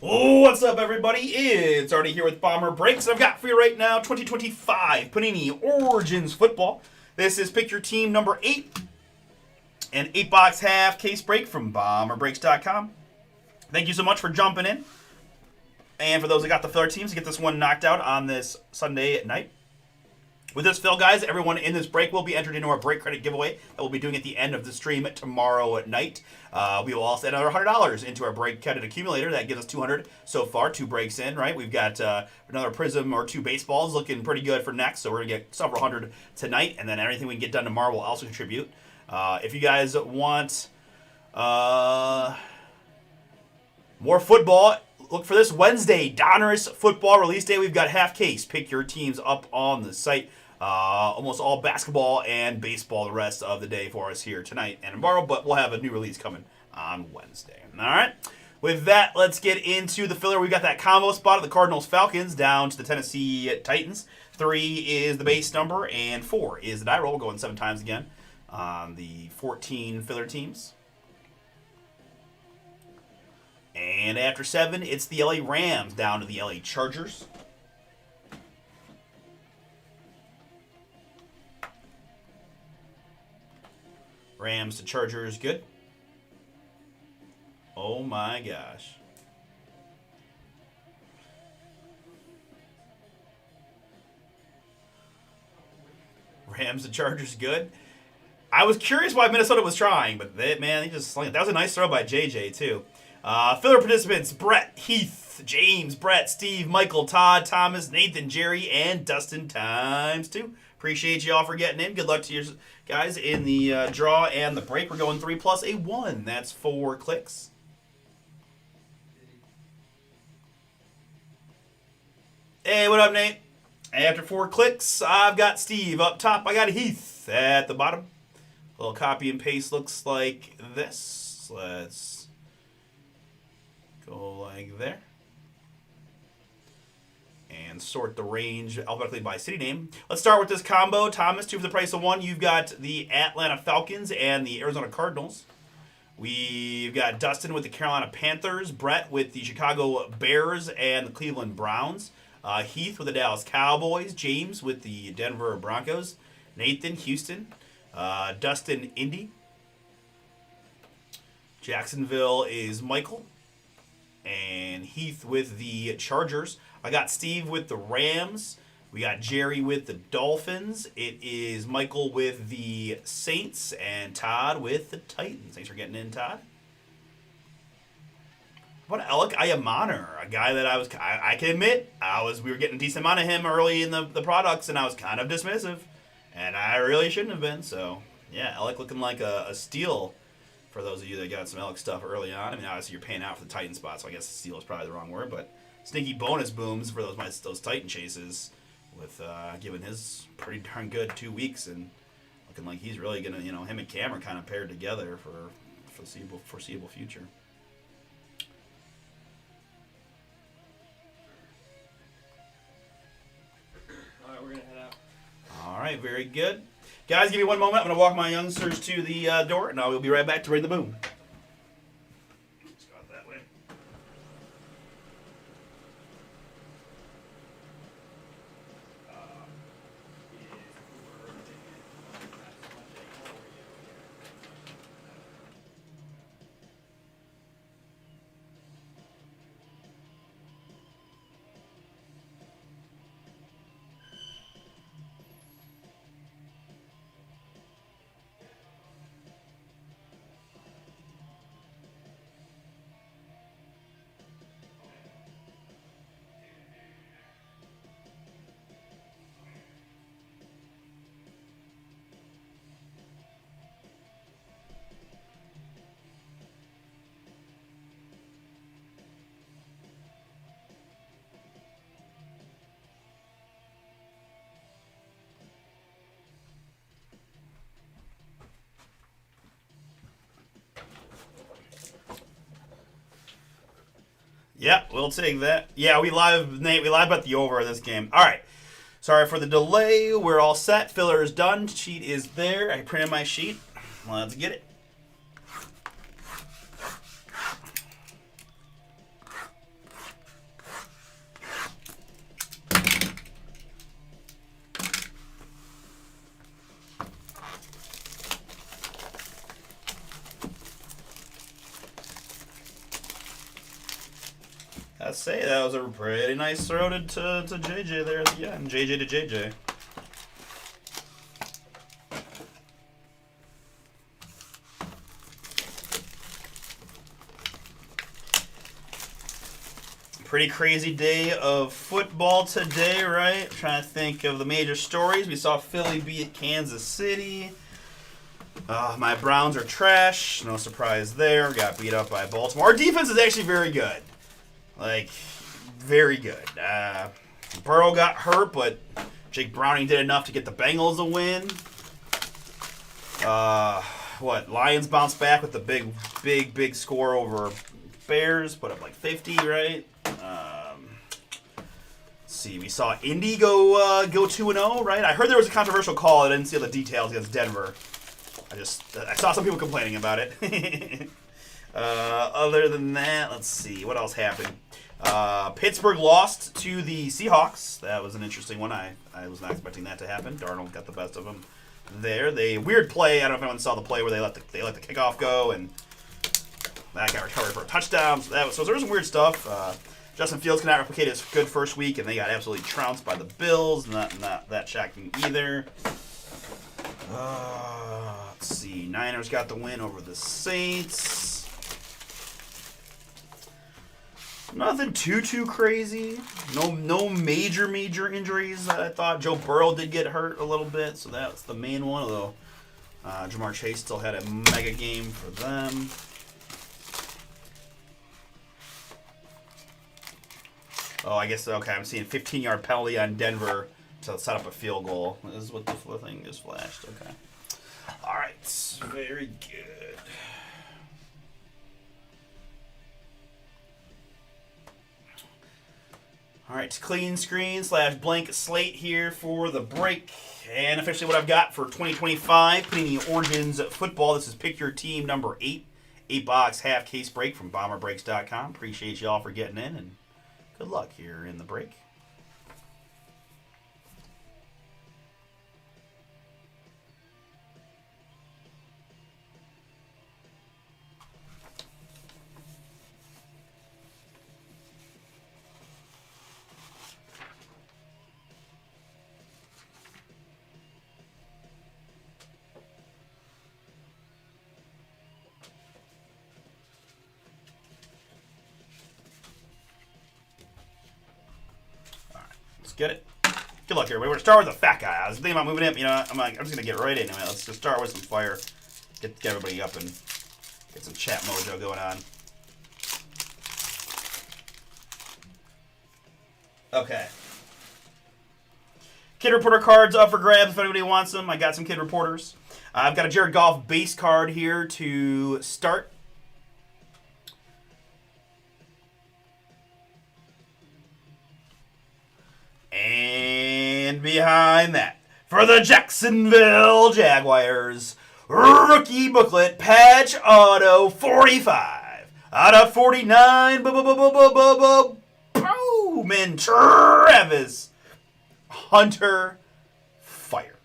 What's up, everybody? It's Artie here with Bomber Breaks. I've got for you right now 2025 Panini Origins Football. This is Pick Your Team number 8, an 8-box half case break from BomberBreaks.com. Thank you so much for jumping in. And for those that got the filler teams, to get this one knocked out on this Sunday at night. With this fill, guys, everyone in this break will be entered into our break credit giveaway that we'll be doing at the end of the stream tomorrow at night. We will also add another $100 into our break credit accumulator. That gives us $200 so far, 2 breaks in, right? We've got another Prism or 2 baseballs looking pretty good for next, so we're going to get several hundred tonight, and then everything we can get done tomorrow will also contribute. If you guys want more football, look for this Wednesday, Donruss Football Release Day. We've got half case. Pick your teams up on the site. Almost all basketball and baseball the rest of the day for us here tonight and tomorrow, but we'll have a new release coming on Wednesday. All right. With that, let's get into the filler. We got that combo spot of the Cardinals Falcons down to the Tennessee Titans. 3 is the base number, and 4 is the die roll. We're going 7 times again on the 14 filler teams. And after 7, it's the LA Rams down to the LA Chargers. Rams to Chargers, good. Oh my gosh. Rams to Chargers, good. I was curious why Minnesota was trying, but they just slung it. That was a nice throw by JJ, too. Filler participants, Brett, Heath, James, Brett, Steve, Michael, Todd, Thomas, Nathan, Jerry, and Dustin times 2. Appreciate you all for getting in. Good luck to you guys in the draw and the break. We're going 3 plus a 1. That's 4 clicks. Hey, what up, Nate? After 4 clicks, I've got Steve up top. I got Heath at the bottom. A little copy and paste looks like this. Let's go like there. And sort the range alphabetically by city name. Let's start with this combo. Thomas, 2 for the price of 1. You've got the Atlanta Falcons and the Arizona Cardinals. We've got Dustin with the Carolina Panthers. Brett with the Chicago Bears and the Cleveland Browns. Heath with the Dallas Cowboys. James with the Denver Broncos. Nathan, Houston. Dustin, Indy. Jacksonville is Michael. And Heath with the Chargers. I got Steve with the Rams. We got Jerry with the Dolphins. It is Michael with the Saints. And Todd with the Titans. Thanks for getting in, Todd. What Alec Ayamaner, a guy that I can admit, we were getting a decent amount of him early in the products, and I was kind of dismissive. And I really shouldn't have been. So, yeah, Alec looking like a steal for those of you that got some Alec stuff early on. I mean, obviously you're paying out for the Titan spot, so I guess steal is probably the wrong word, but sneaky bonus booms for those Titan chases with giving his pretty darn good 2 weeks and looking like he's really going to, him and Cam are kind of paired together for foreseeable future. Alright, we're going to head out. All right, very good. Guys, give me one moment. I'm going to walk my youngsters to the door, and I will be right back to ring the boom. Let's go out that way. Yeah, we'll take that. Yeah, Nate. We live about the over of this game. All right. Sorry for the delay. We're all set. Filler is done. Sheet is there. I printed my sheet. Let's get it. I'd say that was a pretty nice throw to JJ there at the end. JJ to JJ. Pretty crazy day of football today, right? Trying to think of the major stories. We saw Philly beat Kansas City. My Browns are trash. No surprise there. Got beat up by Baltimore. Our defense is actually very good. Like, very good. Burrow got hurt, but Jake Browning did enough to get the Bengals a win. Lions bounced back with the big score over Bears. Put up like 50, right? Let's see. We saw Indy go 2-0, right? I heard there was a controversial call. I didn't see all the details against Denver. I saw some people complaining about it. Other than that, let's see. What else happened? Pittsburgh lost to the Seahawks. That was an interesting one. I was not expecting that to happen. Darnold got the best of them there. Weird play. I don't know if anyone saw the play where they let the kickoff go, and that got recovered for a touchdown. So there was some weird stuff. Justin Fields cannot replicate his good first week, and they got absolutely trounced by the Bills. Not that shocking either. Let's see. Niners got the win over the Saints. Nothing too crazy. No major injuries that I thought. Joe Burrow did get hurt a little bit, so that's the main one. Although Jamar Chase still had a mega game for them. Oh, I guess, okay, I'm seeing 15-yard penalty on Denver to set up a field goal. This is what the thing just flashed. Okay. All right. Very good. All right, clean screen / blank slate here for the break. And officially what I've got for 2025, Panini Origins Football. This is Pick Your Team number 8. 8-box half case break from BomberBreaks.com. Appreciate y'all for getting in, and good luck here in the break. Get it? Good luck, everybody. We're going to start with the fat guy. I was thinking about moving him. I'm just going to get right into it. Let's just start with some fire. Get everybody up and get some chat mojo going on. Okay. Kid Reporter cards up for grabs if anybody wants them. I got some Kid Reporters. I've got a Jared Goff base card here to start. And behind that, For the Jacksonville Jaguars, rookie booklet patch auto 45 out of 49. Boom, and Travis Hunter Fire.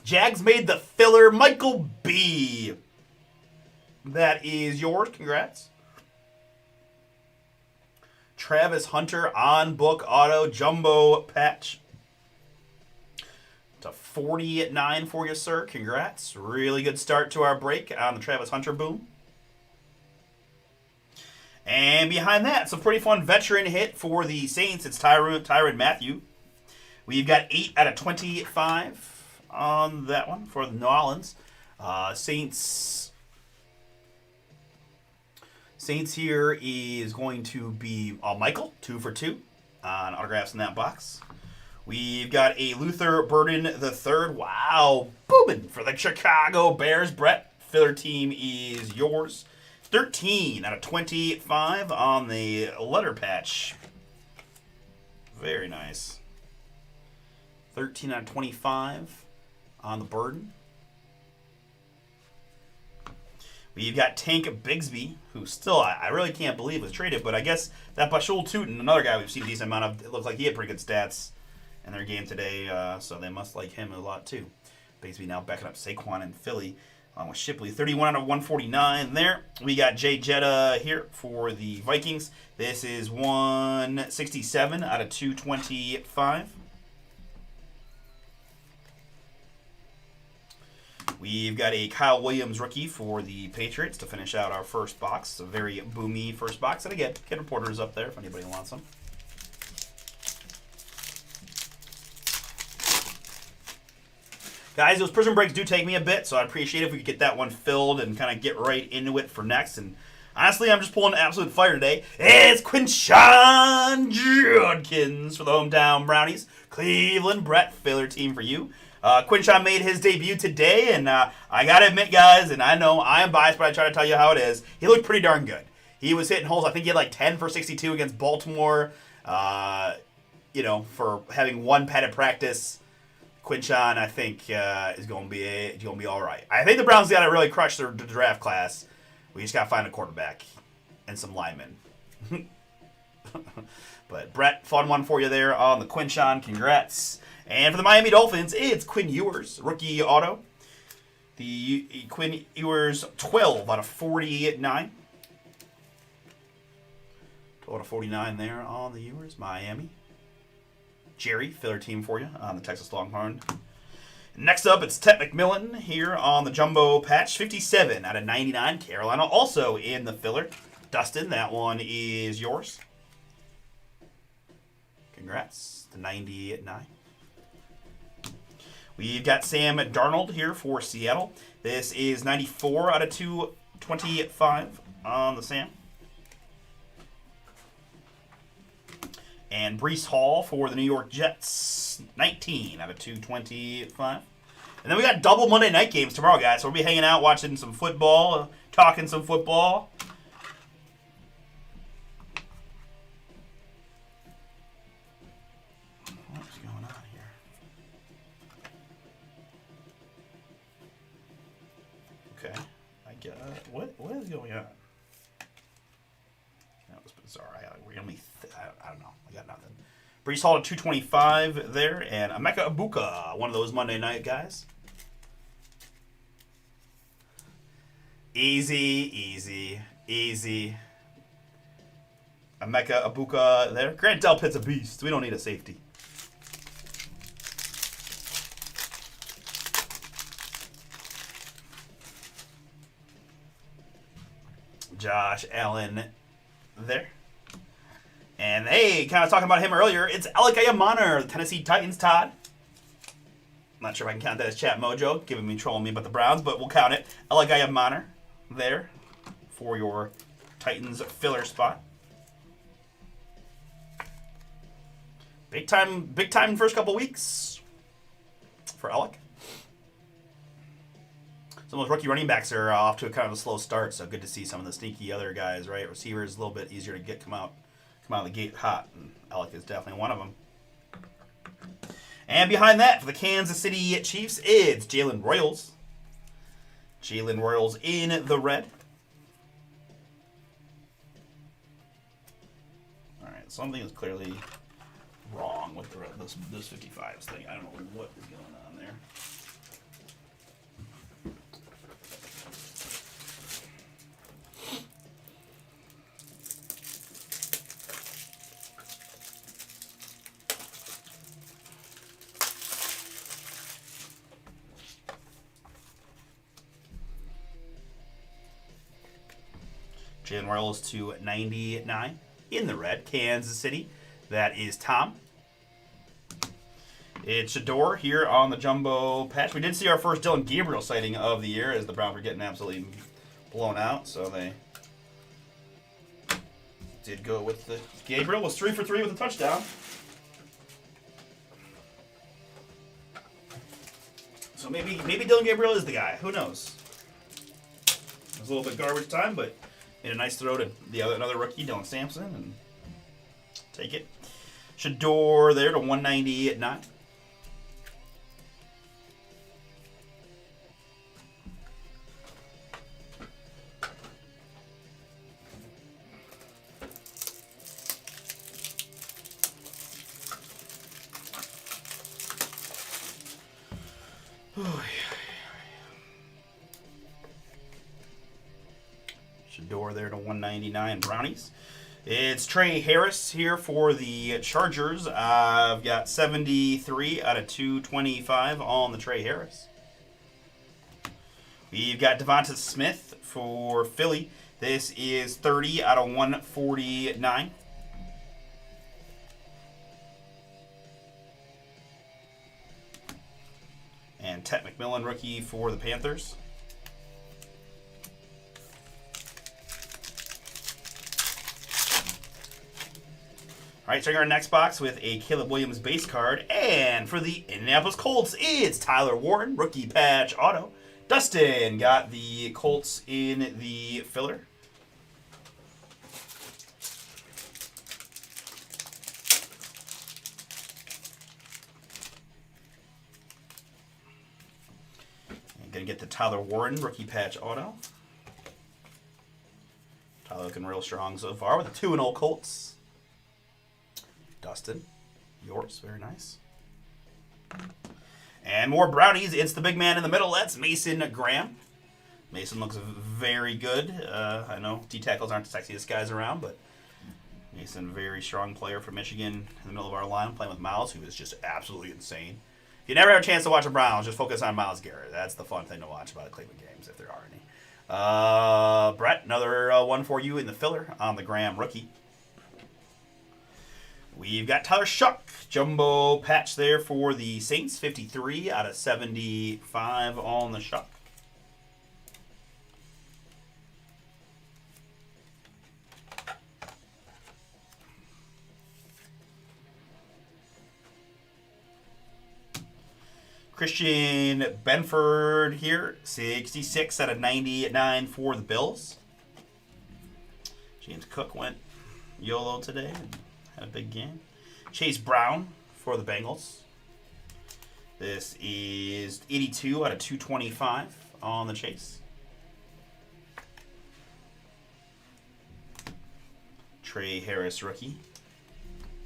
Jags made the filler. Michael B. That is yours. Congrats. Travis Hunter on book auto jumbo patch. To 49 for you, sir. Congrats. Really good start to our break on the Travis Hunter boom. And behind that, some pretty fun veteran hit for the Saints. It's Tyrann Mathieu. We've got 8 out of 25 on that one for the New Orleans. Saints here is going to be Michael, 2 for 2 on autographs in that box. We've got a Luther Burden III. Wow. Booming for the Chicago Bears. Brett, filler team is yours. 13 out of 25 on the letter patch. Very nice. 13 out of 25 on the Burden. We've got Tank Bigsby, who still, I really can't believe was traded, but I guess that Bashul Tootin, another guy we've seen a decent amount of, it looks like he had pretty good stats in their game today, so they must like him a lot too. Bigsby now backing up Saquon in Philly with Shipley. 31 out of 149 there. We got Jay Jetta here for the Vikings. This is 167 out of 225. We've got a Kyle Williams rookie for the Patriots to finish out our first box. A very boomy first box. And again, Kid Reporter's up there if anybody wants them. Guys, those prison breaks do take me a bit, so I'd appreciate it if we could get that one filled and kind of get right into it for next. And honestly, I'm just pulling absolute fire today. It's Quinshon Judkins for the hometown Brownies. Cleveland Brett, filler team for you. Quinshon made his debut today, and I got to admit, guys, and I know I am biased, but I try to tell you how it is, he looked pretty darn good. He was hitting holes. I think he had like 10 for 62 against Baltimore, for having one padded practice. Quinshon, I think, is going to be all right. I think the Browns got to really crush their draft class. We just got to find a quarterback and some linemen. But Brett, fun one for you there on the Quinshon. Congrats. And for the Miami Dolphins, it's Quinn Ewers, rookie auto. The Quinn Ewers, 12 out of 49. 12 out of 49 there on the Ewers, Miami. Jerry, filler team for you on the Texas Longhorn. Next up, it's Ted McMillan here on the jumbo patch. 57 out of 99. Carolina also in the filler. Dustin, that one is yours. Congrats. The 90 at 9. We've got Sam Darnold here for Seattle. This is 94 out of 225 on the Sam. And Breece Hall for the New York Jets, 19 out of 225. And then we got double Monday night games tomorrow, guys. So we'll be hanging out, watching some football, talking some football. What's going on here? Okay. I get what is going on? That was bizarre. I don't know. I got nothing. Breece Hall at 225 there, and Emeka Egbuka, one of those Monday night guys. Easy. Emeka Egbuka there. Grant Delpit's a beast. We don't need a safety. Josh Allen there. And hey, kind of talking about him earlier, it's Alec Ayamana, the Tennessee Titans, Todd. I'm not sure if I can count that as chat mojo, trolling me about the Browns, but we'll count it. Alec Ayamana there for your Titans filler spot. Big time first couple weeks for Alec. Some of those rookie running backs are off to a kind of a slow start, so good to see some of the sneaky other guys, right? Receivers a little bit easier to come out of the gate hot, and Alec is definitely one of them. And behind that, for the Kansas City Chiefs, it's Jalen Royals. Jalen Royals in the red. All right, something is clearly wrong with this 55s thing. I don't know what is going on there. Jalen Royals to 99 in the red. Kansas City. That is Tom. It's Shador here on the jumbo patch. We did see our first Dylan Gabriel sighting of the year as the Browns were getting absolutely blown out. So they did go with the Gabriel. Was 3 for 3 with a touchdown. So maybe Dylan Gabriel is the guy. Who knows? It was a little bit garbage time, but made a nice throw to another rookie, Dylan Sampson, and take it. Shador there to 199. Shador there to 199 Brownies. It's Trey Harris here for the Chargers. I've got 73 out of 225 on the Trey Harris. We've got Devonta Smith for Philly. This is 30 out of 149. And Ted McMillan, rookie for the Panthers. All right, starting our next box with a Caleb Williams base card. And for the Indianapolis Colts, it's Tyler Warren, rookie patch auto. Dustin got the Colts in the filler. I'm going to get the Tyler Warren, rookie patch auto. Tyler looking real strong so far with the 2-0 Colts. Dustin, yours, very nice. And more Brownies. It's the big man in the middle. That's Mason Graham. Mason looks very good. I know D-tackles aren't the sexiest guys around, but Mason, very strong player from Michigan in the middle of our line, playing with Miles, who is just absolutely insane. If you never have a chance to watch the Browns, just focus on Myles Garrett. That's the fun thing to watch about the Cleveland games, if there are any. Brett, another one for you in the filler on the Graham rookie. We've got Tyler Shuck, jumbo patch there for the Saints, 53 out of 75 on the Shuck. Christian Benford here, 66 out of 99 for the Bills. James Cook went YOLO today. A big game. Chase Brown for the Bengals. This is 82 out of 225 on the Chase. Trey Harris, rookie.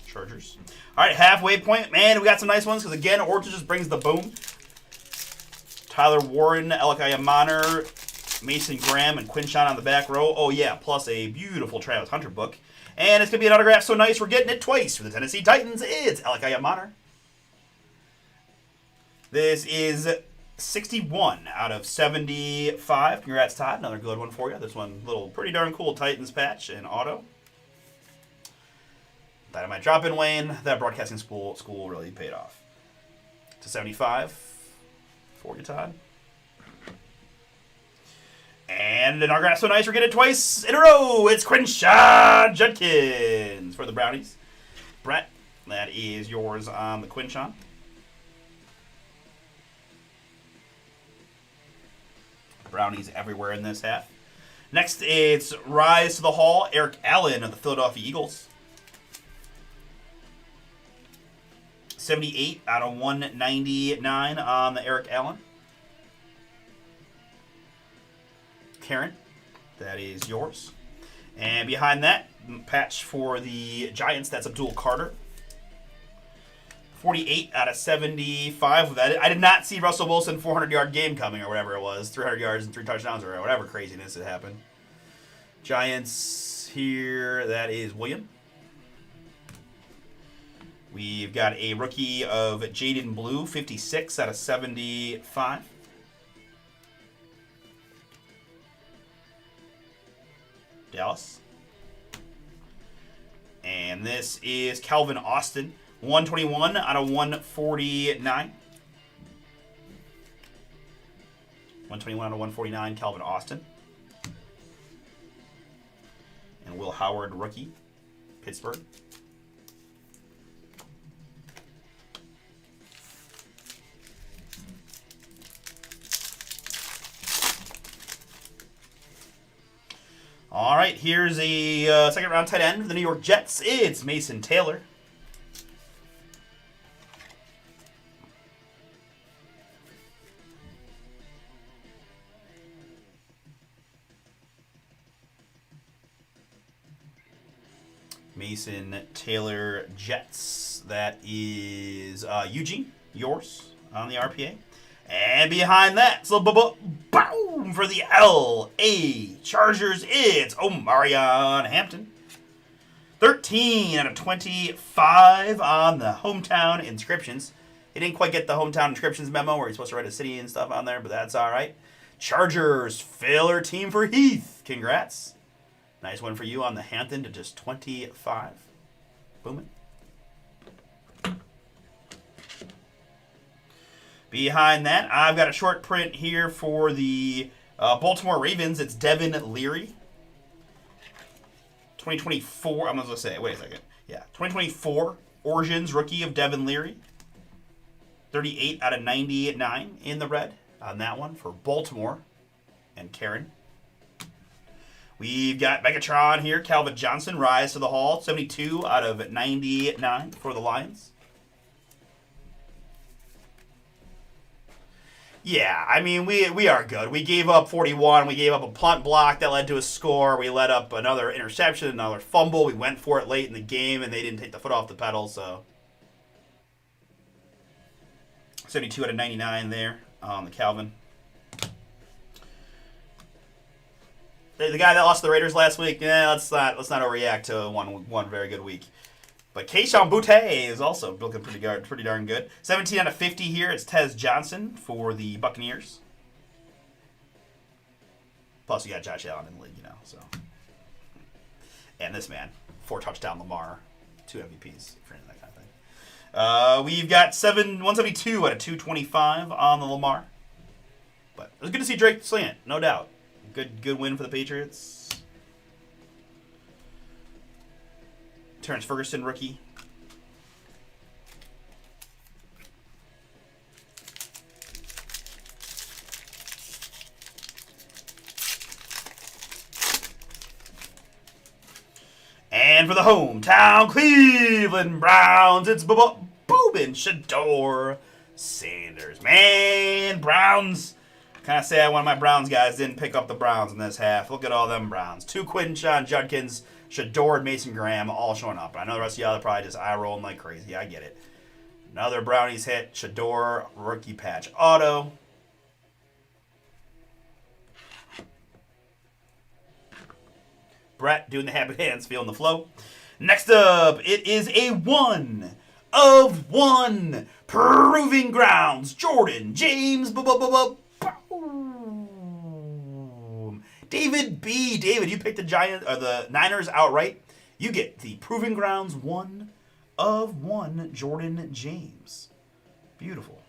Chargers. All right, halfway point. Man, we got some nice ones because, again, Orchard just brings the boom. Tyler Warren, Elikai Amanor, Mason Graham, and Quinshawn on the back row. Oh, yeah, plus a beautiful Travis Hunter book. And it's going to be an autograph so nice we're getting it twice for the Tennessee Titans. It's Elikai Amanor. This is 61 out of 75. Congrats, Todd. Another good one for you. This one, little pretty darn cool Titans patch and auto. That I might drop in, Wayne. That broadcasting school really paid off. To 75 for you, Todd. And an autograph so nice we're getting it twice in a row. It's Quinshawn Judkins for the Brownies. Brett, that is yours on the Quinshawn. Brownies everywhere in this half. Next, it's Rise to the Hall, Eric Allen of the Philadelphia Eagles. 78 out of 199 on the Eric Allen. Karen, that is yours. And behind that, patch for the Giants, that's Abdul Carter. 48 out of 75. I did not see Russell Wilson 400-yard game coming or whatever it was. 300 yards and 3 touchdowns or whatever craziness had happened. Giants here, that is William. We've got a rookie of Jaden Blue, 56 out of 75. Dallas. And this is Calvin Austin, 121 out of 149. 121 out of 149, Calvin Austin. And Will Howard, rookie, Pittsburgh. All right, here's a second round tight end for the New York Jets. It's Mason Taylor. Mason Taylor, Jets. That is Eugene, yours on the RPA. And behind that, so boom for the LA Chargers, it's Omarion Hampton. 13 out of 25 on the hometown inscriptions. He didn't quite get the hometown inscriptions memo where he's supposed to write a city and stuff on there, but that's all right. Chargers, filler team for Heath. Congrats. Nice one for you on the Hampton to just 25. Booming. Behind that, I've got a short print here for the Baltimore Ravens. It's Devin Leary. 2024, I'm going to say, wait a second. Yeah, 2024 Origins rookie of Devin Leary. 38 out of 99 in the red on that one for Baltimore and Karen. We've got Megatron here, Calvin Johnson, rise to the hall. 72 out of 99 for the Lions. Yeah, I mean, we are good. We gave up 41. We gave up a punt block that led to a score. We let up another interception, another fumble. We went for it late in the game, and they didn't take the foot off the pedal, so. 72 out of 99 there on the Calvin. The guy that lost to the Raiders last week, let's not overreact to one very good week. But Keyshawn Boutte is also looking pretty darn good. 17 out of 50 here. It's Tez Johnson for the Buccaneers. Plus, you got Josh Allen in the league, so. And this man, 4-touchdown Lamar, 2 MVPs, for that kind of thing. We've got 172 out of 225 on the Lamar. But it was good to see Drake Slant, no doubt. Good win for the Patriots. Terrence Ferguson, rookie. And for the hometown Cleveland Browns, it's Boobin Shador Sanders. Man, Browns. Kind of sad one of my Browns guys didn't pick up the Browns in this half. Look at all them Browns. 2 Quinshon Judkins, Shador, and Mason Graham all showing up. I know the rest of y'all are probably just eye-rolling like crazy. I get it. Another Brownies hit. Shador, rookie patch auto. Brett doing the happy hands, feeling the flow. Next up, it is a 1 of 1 Proving Grounds. Jordan James. Boom. David B. David, you picked the Giants or the Niners outright. You get the Proving Grounds 1 of 1 Jordan James. Beautiful.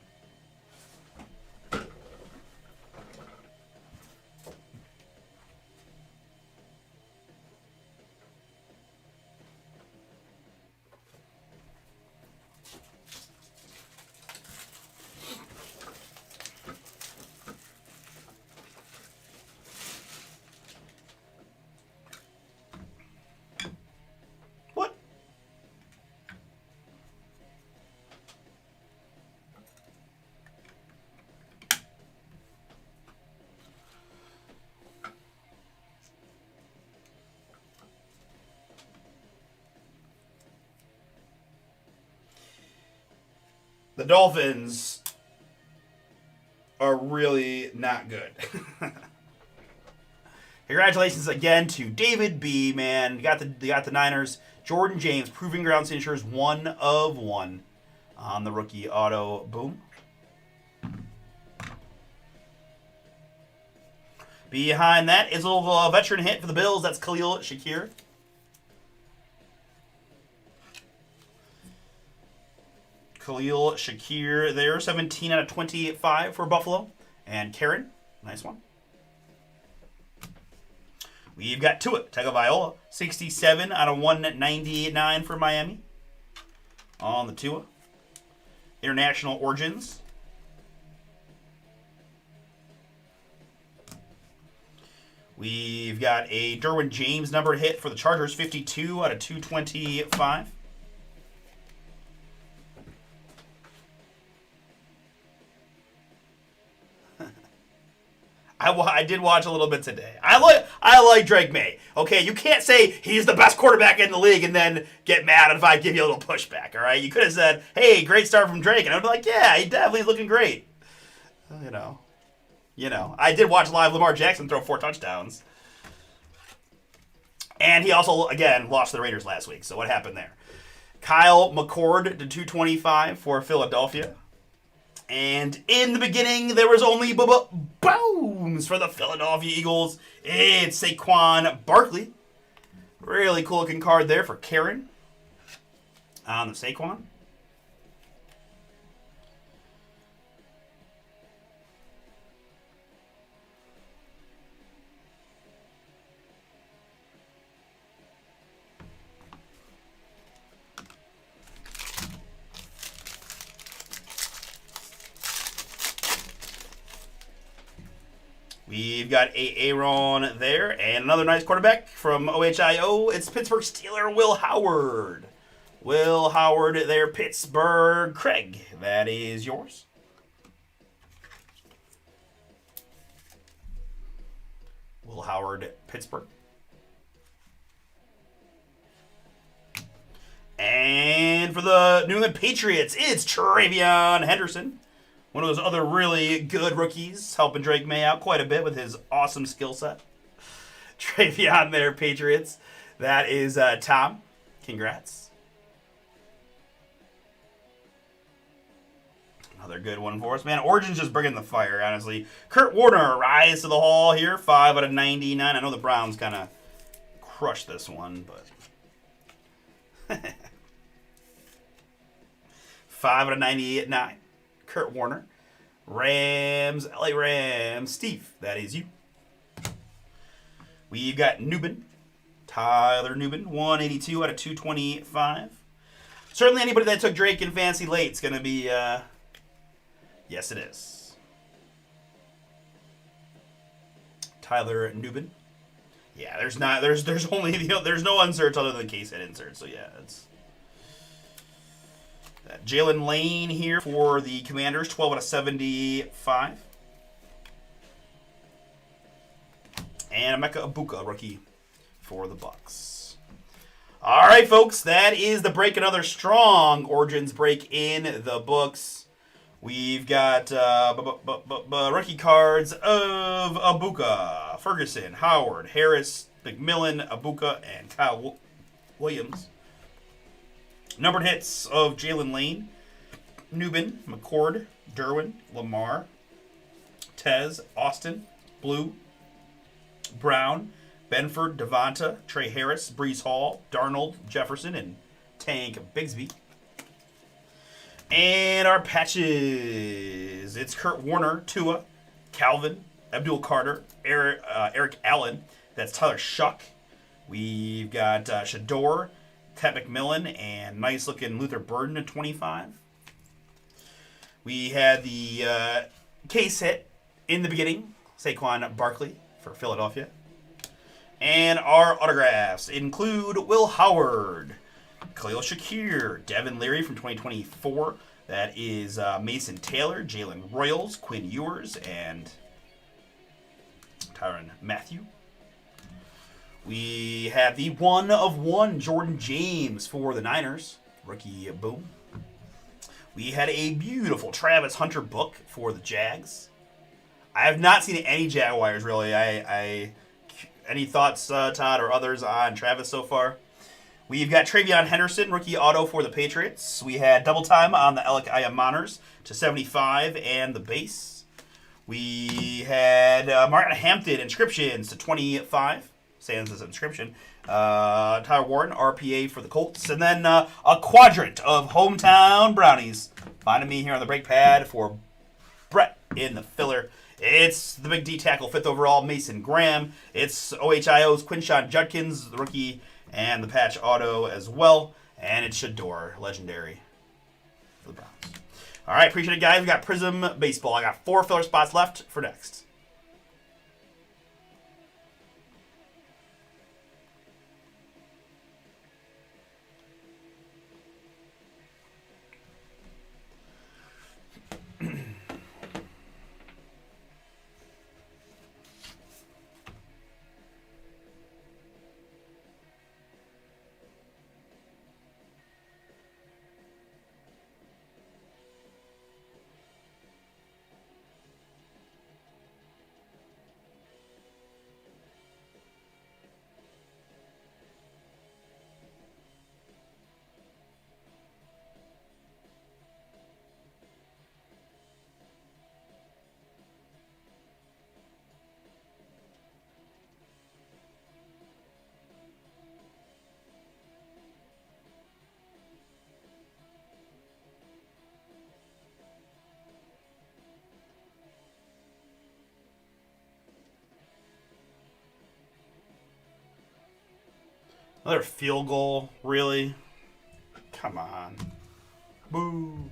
the Dolphins are really not good. Congratulations again to David B. Man, you got the Niners. Jordan James, Proving Ground Signatures, 1 of 1 on the rookie auto. Boom. Behind that is a little veteran hit for the Bills. That's Khalil Shakir. Khalil Shakir there, 17 out of 25 for Buffalo. And Karen, nice one. We've got Tua Tagovailoa, 67 out of 199 for Miami. On the Tua. International Origins. We've got a Derwin James numbered hit for the Chargers, 52 out of 225. I did watch a little bit today. I like Drake May. Okay, you can't say he's the best quarterback in the league and then get mad if I give you a little pushback, all right? You could have said, hey, great start from Drake, and I would be like, yeah, he definitely is looking great. You know. I did watch live Lamar Jackson throw 4 touchdowns. And he also, again, lost to the Raiders last week, so what happened there? Kyle McCord to 225 for Philadelphia. And in the beginning, there was only booms for the Philadelphia Eagles. It's Saquon Barkley. Really cool looking card there for Karen on the Saquon. We've got a Aaron there, and another nice quarterback from OHIO. It's Pittsburgh Steeler Will Howard. Will Howard there, Pittsburgh. Craig, that is yours. Will Howard, Pittsburgh. And for the New England Patriots, it's Travion Henderson. One of those other really good rookies, helping Drake May out quite a bit with his awesome skill set. Travion there, Patriots. That is Tom. Congrats. Another good one for us. Man, Origin's just bringing the fire, honestly. Kurt Warner, rise to the hall here. 5 out of 99. I know the Browns kind of crushed this one, but... 5 out of 99. Kurt Warner. Rams, LA Rams. Steve, that is you. We've got Newbin. Tyler Newbin, 182 out of 225. Certainly anybody that took Drake in fancy late is going to be, yes it is. Tyler Newbin. Yeah, there's only, there's no inserts other than case hit inserts, so yeah, it's... Jalen Lane here for the Commanders, 12 out of 75. And Emeka Ibuka, rookie for the Bucks. All right, folks, that is the break. Another strong Origins break in the books. We've got rookie cards of Ibuka, Ferguson, Howard, Harris, McMillan, Ibuka, and Kyle Williams. Numbered hits of Jalen Lane, Newbin, McCord, Derwin, Lamar, Tez, Austin, Blue, Brown, Benford, Devonta, Trey Harris, Breece Hall, Darnold, Jefferson, and Tank Bigsby. And our patches. It's Kurt Warner, Tua, Calvin, Abdul Carter, Eric Allen. That's Tyler Shuck. We've got Shador, Ted McMillan, and nice-looking Luther Burden at 25. We had the case hit in the beginning, Saquon Barkley for Philadelphia. And our autographs include Will Howard, Khalil Shakir, Devin Leary from 2024. That is Mason Taylor, Jalen Royals, Quinn Ewers, and Tyrann Mathieu. We have the 1 of 1 Jordan James for the Niners. Rookie boom. We had a beautiful Travis Hunter book for the Jags. I have not seen any Jaguars really. Any thoughts, Todd, or others on Travis so far? We've got Travion Henderson, rookie auto for the Patriots. We had double time on the Alec Ayamoners to 75 and the base. We had Martin Hampton inscriptions to 25. Sans as inscription. Tyler Warren, RPA for the Colts. And then a quadrant of hometown brownies. Finding me here on the break pad for Brett in the filler. It's the big D tackle, 5th overall, Mason Graham. It's OHIO's Quinshon Judkins, the rookie, and the patch auto as well. And it's Shador, legendary for the Browns. All right, appreciate it, guys. We got Prism Baseball. I got 4 filler spots left for next. Another field goal, really? Come on. Boo.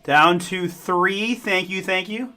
Down to 3. Thank you, thank you.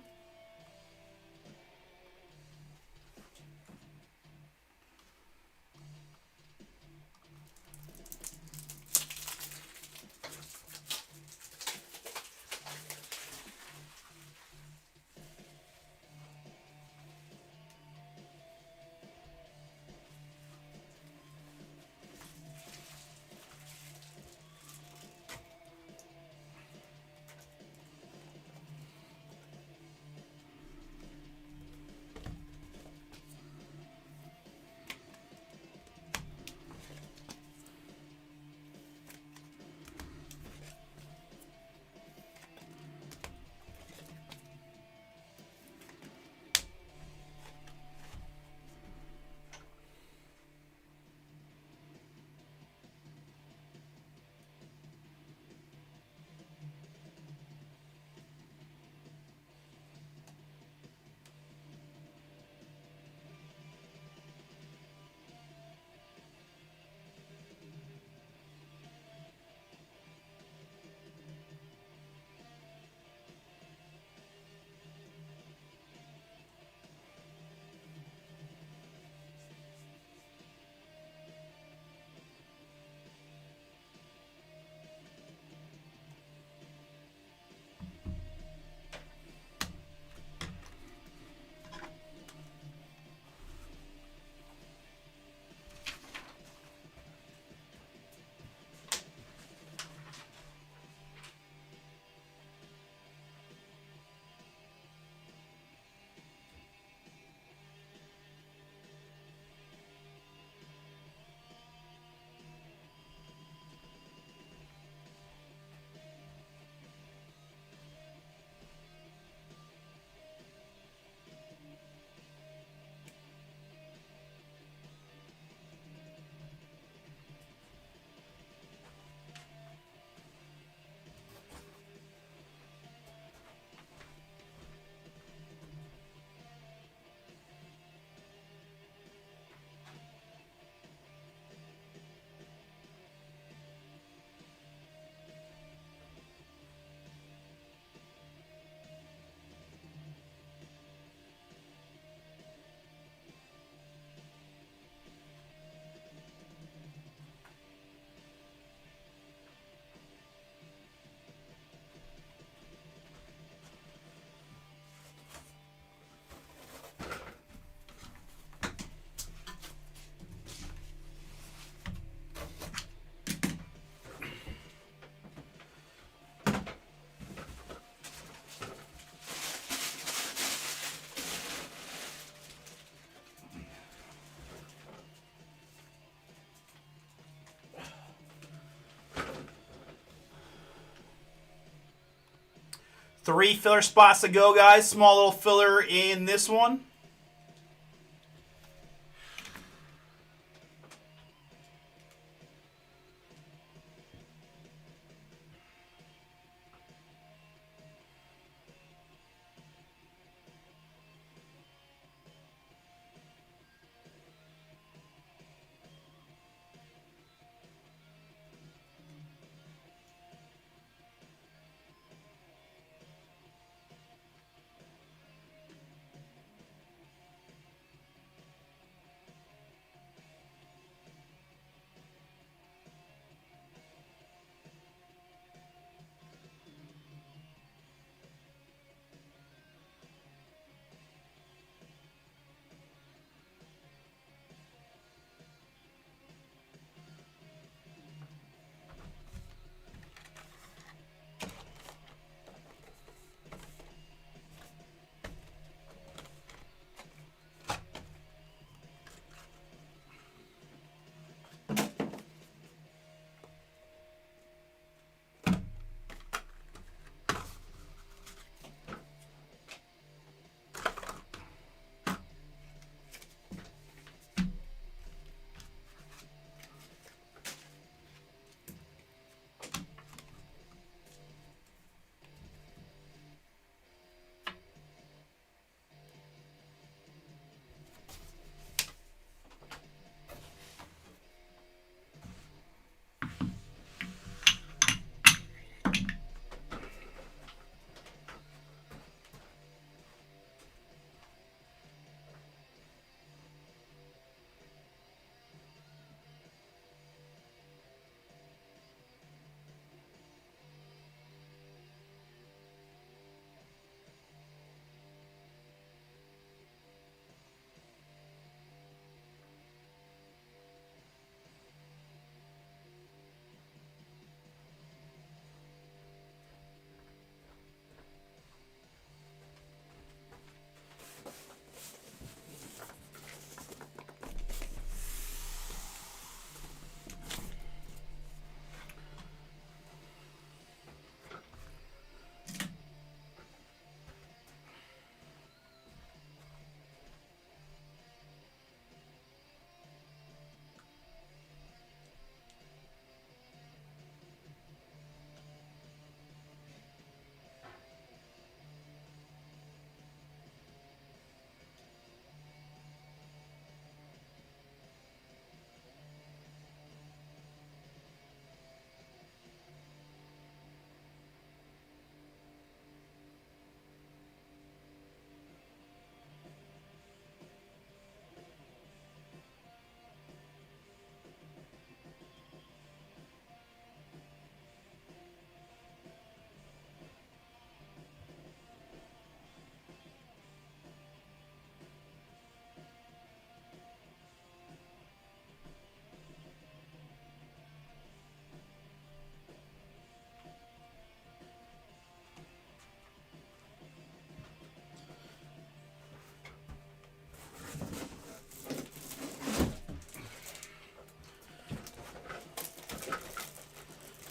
Three filler spots to go, guys. Small little filler in this one.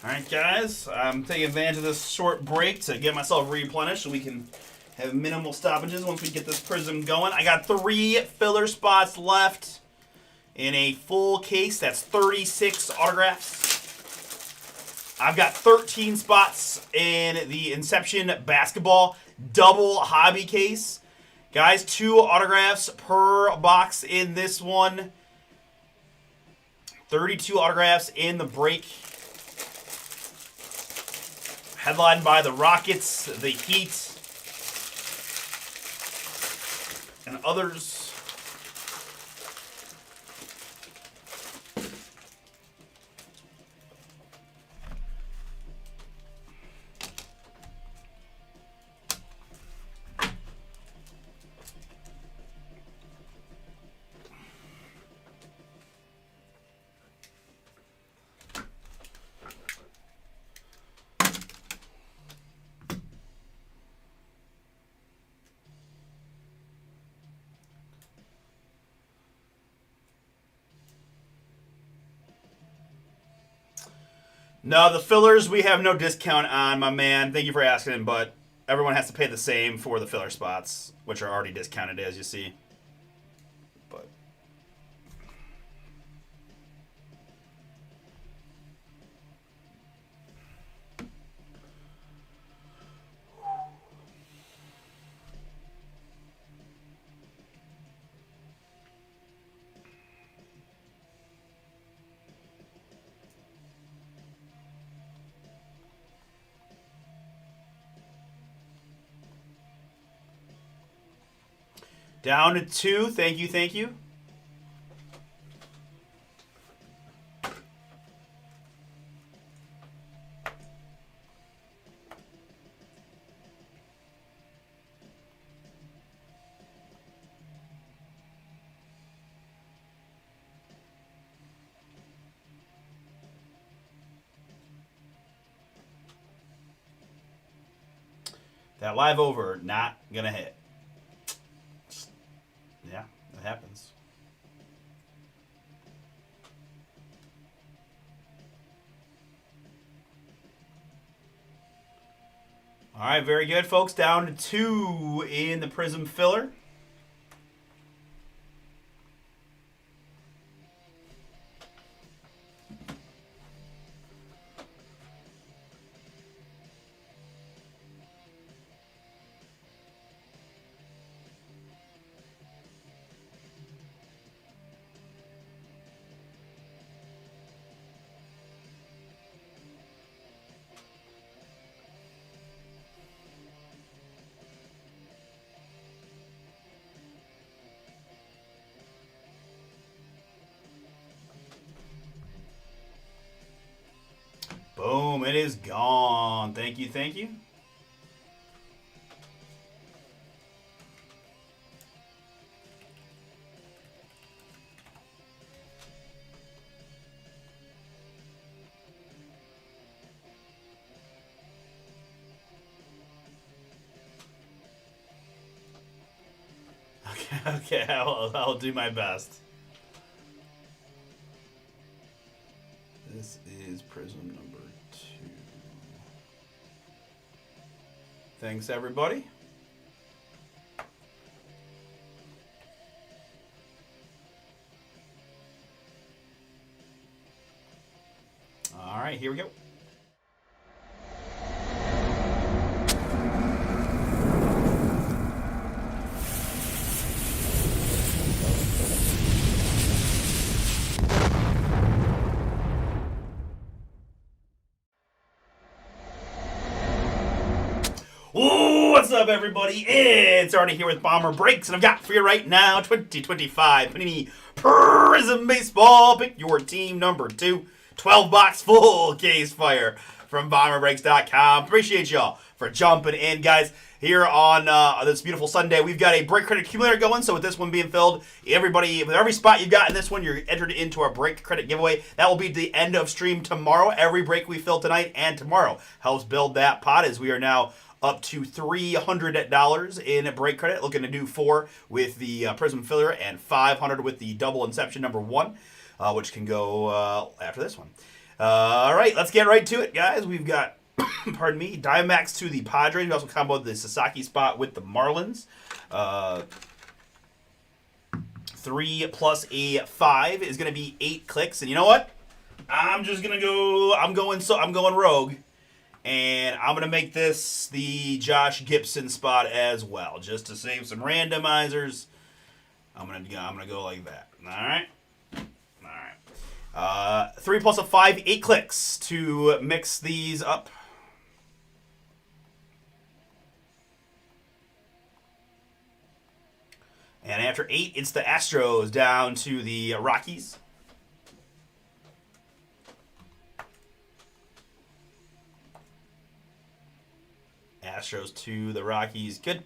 All right, guys. I'm taking advantage of this short break to get myself replenished so we can have minimal stoppages once we get this prism going. I got 3 filler spots left in a full case. That's 36 autographs. I've got 13 spots in the Inception basketball double hobby case. Guys, 2 autographs per box in this one. 32 autographs in the break. Headlined by the Rockets, the Heat, and others. No, the fillers we have no discount on, my man. Thank you for asking, but everyone has to pay the same for the filler spots, which are already discounted, as you see. But down to 2. Thank you, thank you. That live over, not gonna hit. Yeah, that happens. All right, very good, folks. Down to 2 in the Prism filler. Boom, it is gone. Thank you, thank you. Okay, I'll do my best. This is Prism number 2. Thanks, everybody. All right, here we go. What's up, everybody? It's Artie here with Bomber Breaks, and I've got for you right now 2025 Panini Prism Baseball. Pick your team number 2. 12-box full case fire from BomberBreaks.com. Appreciate y'all for jumping in, guys. Here on this beautiful Sunday, we've got a break credit accumulator going. So with this one being filled, everybody, with every spot you got in this one, you're entered into our break credit giveaway. That will be the end of stream tomorrow. Every break we fill tonight and tomorrow helps build that pot, as we are now up to $300 in break credit. Looking to do 4 with the Prism filler and $500 with the double Inception number 1, which can go after this one. All right, let's get right to it, guys. We've got, pardon me, Diamondbacks to the Padres. We also comboed the Sasaki spot with the Marlins. 3 plus a 5 is going to be 8 clicks. And you know what? I'm going rogue. And I'm going to make this the Josh Gibson spot as well. Just to save some randomizers. I'm going to go like that. All right? 3 plus a 5, 8 clicks to mix these up. And after 8, it's the Astros down to the Rockies. Astros to the Rockies. Good.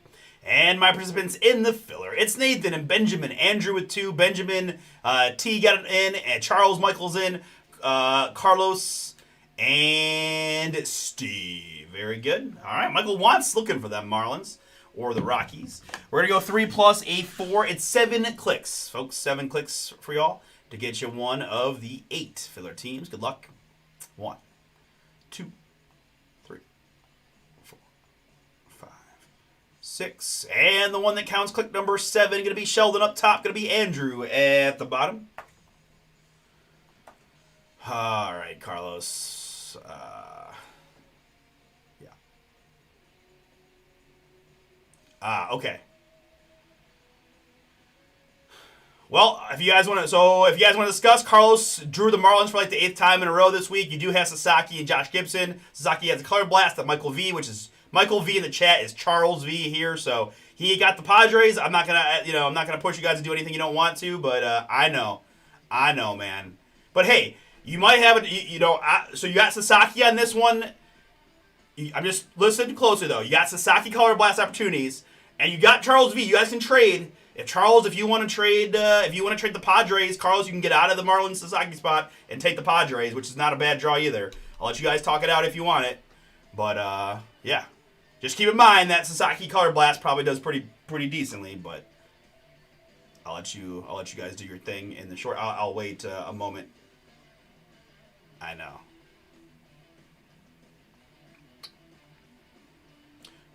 And my participants in the filler. It's Nathan and Benjamin. Andrew with 2. Benjamin, T got it in. And Charles Michaels in. Carlos and Steve. Very good. All right. Michael wants looking for them Marlins or the Rockies. We're going to go 3 plus a 4. It's 7 clicks, folks. 7 clicks for y'all to get you one of the 8 filler teams. Good luck. 1, 2, 3, 4, 5, 6. And the one that counts click number 7 going to be Sheldon up top. Going to be Andrew at the bottom. All right, Carlos. Okay. Well, if you guys want to discuss, Carlos drew the Marlins for like the 8th time in a row this week. You do have Sasaki and Josh Gibson. Sasaki has a color blast at Michael V, which is Michael V in the chat is Charles V here. So he got the Padres. I'm not gonna push you guys to do anything you don't want to, but I know, man. But hey, you might have it. So you got Sasaki on this one. I'm just listening closely though. You got Sasaki color blast opportunities. And you got Charles V. You guys can trade. If you want to trade the Padres, Carlos, you can get out of the Marlins Sasaki spot and take the Padres, which is not a bad draw either. I'll let you guys talk it out if you want it. But yeah, just keep in mind that Sasaki color blast probably does pretty decently. But I'll let you guys do your thing in the short. I'll wait a moment. I know.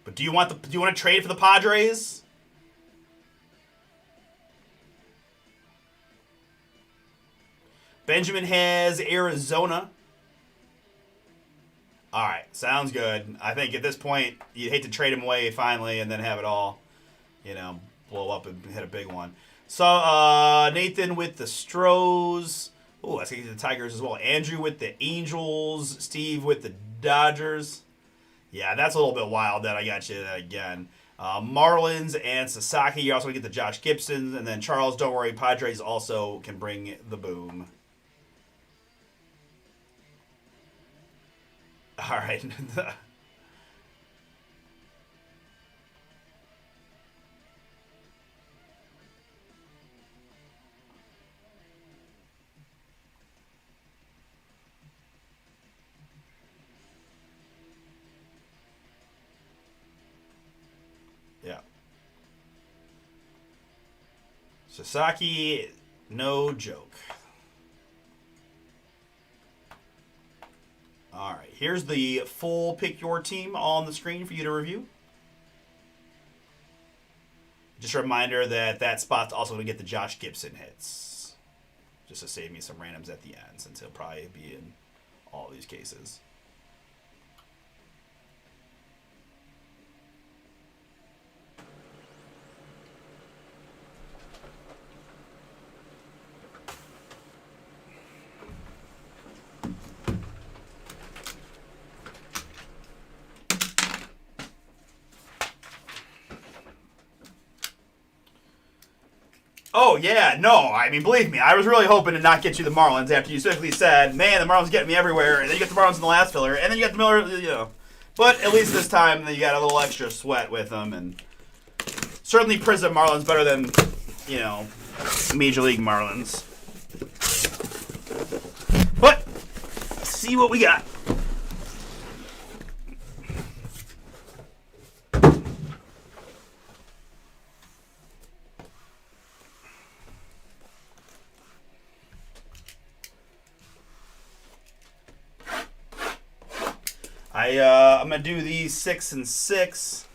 But do you want to trade for the Padres? Benjamin has Arizona. All right, sounds good. I think at this point you'd hate to trade him away finally and then have it all, blow up and hit a big one. So Nathan with the Stros. Oh, let's get to the Tigers as well. Andrew with the Angels. Steve with the Dodgers. Yeah, that's a little bit wild that I got you again. Marlins and Sasaki. You also get the Josh Gibson. And then Charles, don't worry, Padres also can bring the boom. All right. Yeah. Sasaki, no joke. All right, here's the full pick your team on the screen for you to review. Just a reminder that spot's also going to get the Josh Gibson hits. Just to save me some randoms at the end, since he'll probably be in all these cases. Oh, yeah, no. I mean, believe me, I was really hoping to not get you the Marlins after you specifically said, man, the Marlins getting me everywhere. And then you got the Marlins in the last filler. And then you got the Miller, But at least this time, you got a little extra sweat with them. And certainly Prism Marlins better than, Major League Marlins. But, let's see what we got. I'm gonna do these 6 and 6.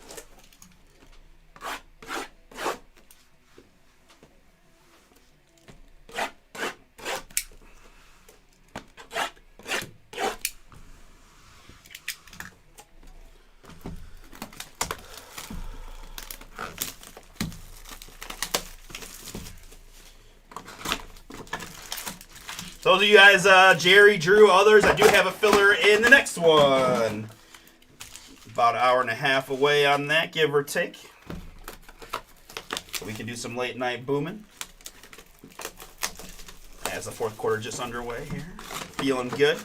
Those of you guys, Jerry, Drew, others, I do have a filler in the next one. About an hour and a half away on that, give or take. So we can do some late night booming. As the fourth quarter just underway here. Feeling good.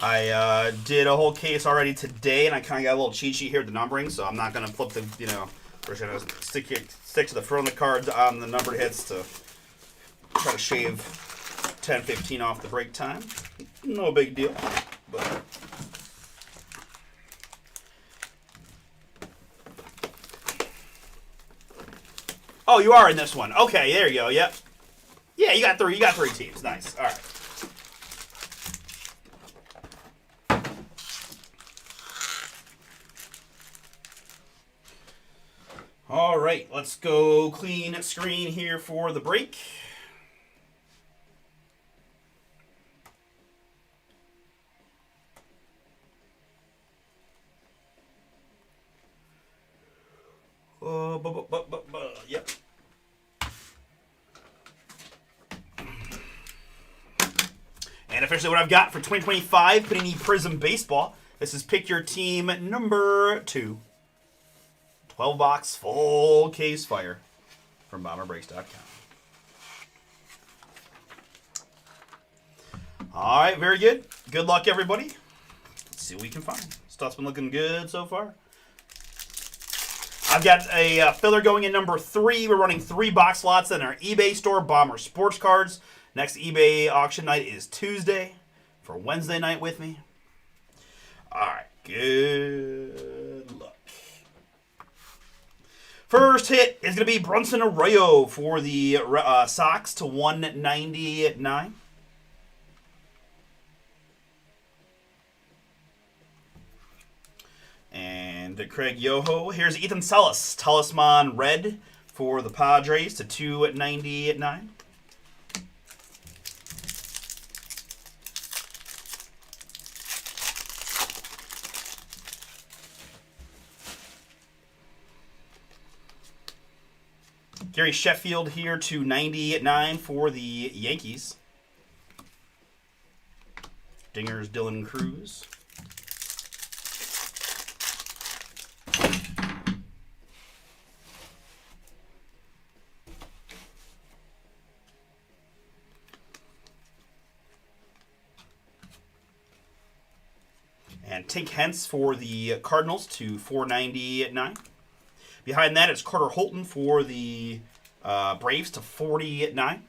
I did a whole case already today, and I kind of got a little cheat sheet here with the numbering, so I'm not going to flip the, we're just going to stick to the front of the cards on the numbered hits to try to shave 10, 15 off the break time. No big deal, but... Oh, you are in this one. Okay, there you go, yep. Yeah, you got three teams. Nice, all right. All right, let's go clean screen here for the break. Yep. And officially what I've got for 2025 Panini Prizm Baseball. This is Pick Your Team number 2. 12-box full case fire from BomberBreaks.com. All right, very good. Good luck, everybody. Let's see what we can find. Stuff's been looking good so far. I've got a filler going in number 3. We're running 3 box lots in our eBay store, Bomber Sports Cards. Next eBay auction night is Tuesday for Wednesday night with me. All right, good luck. First hit is going to be Brunson Arroyo for the Sox to 199. And Craig Yoho. Here's Ethan Salas, Talisman Red for the Padres to 299. Gary Sheffield here to 99 for the Yankees. Dingers Dylan Cruz. And Tink Hence for the Cardinals to 499. Behind that, it's Carter Holton for the Braves to 49.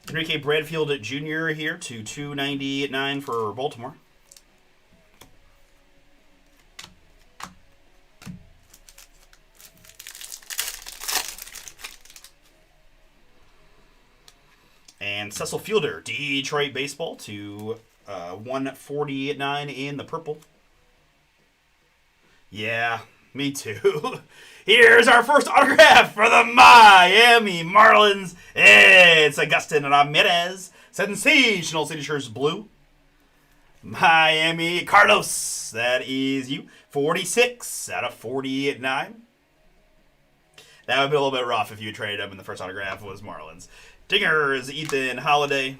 Enrique Bradfield Jr. here to 299 for Baltimore. And Cecil Fielder, Detroit Baseball to 149 in the purple. Yeah, me too. Here's our first autograph for the Miami Marlins. It's Agustin Ramirez. Sensational signatures blue. Miami Carlos, that is you. 46 out of 49. That would be a little bit rough if you traded him and the first autograph was Marlins. Dingers, Ethan Holiday.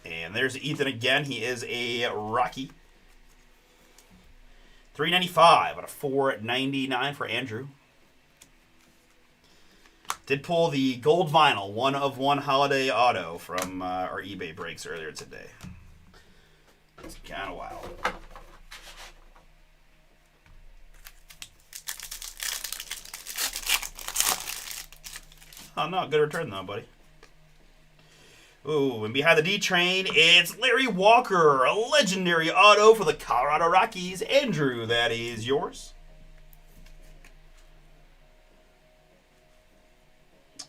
And there's Ethan again. He is a Rocky. $3.95 out of $4.99 for Andrew. Did pull the gold vinyl, 1/1 holiday auto from our eBay breaks earlier today. It's kind of wild. Oh no, good return though, buddy. Ooh, and behind the D train, it's Larry Walker, a legendary auto for the Colorado Rockies. Andrew, that is yours.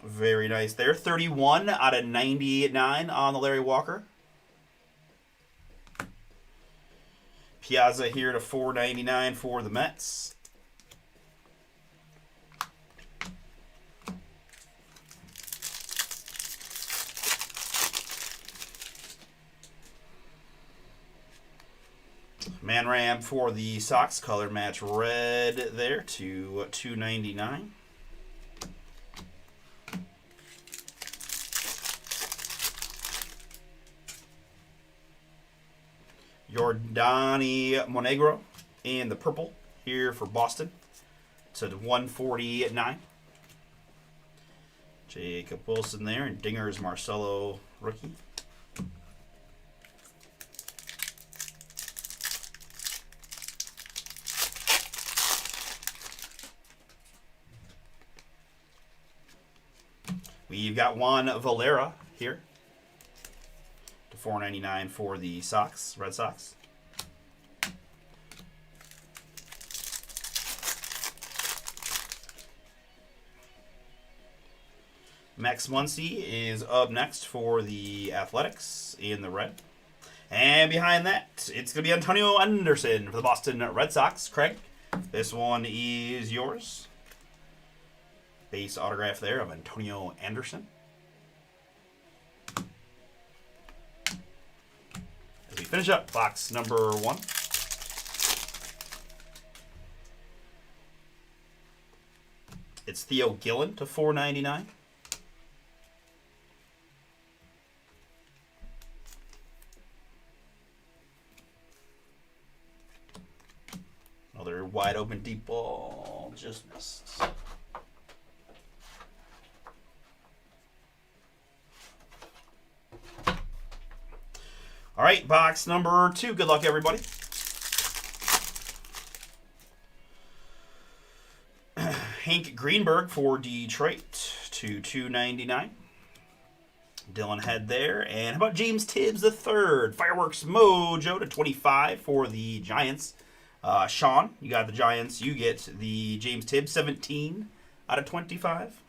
Very nice there. 31 out of 99 on the Larry Walker. Piazza here to $4.99 for the Mets. Manram for the Sox, color match red there to $2.99. Yordany Monegro in the purple here for Boston to $149. Jacob Wilson there, and Dinger's Marcelo rookie. We've got Juan Valera here to $4.99 for the Sox, Red Sox. Max Muncy is up next for the Athletics in the red. And behind that, it's going to be Antonio Anderson for the Boston Red Sox. Craig, this one is yours. Base autograph there of Antonio Anderson. As we finish up box number 1. It's Theo Gillen to $4.99. Another wide open deep ball. Just missed. All right, box number 2. Good luck, everybody. Hank Greenberg for Detroit to $2.99. Dylan Head there. And how about James Tibbs III? Fireworks Mojo to $25 for the Giants. Sean, you got the Giants. You get the James Tibbs, 17 out of 25.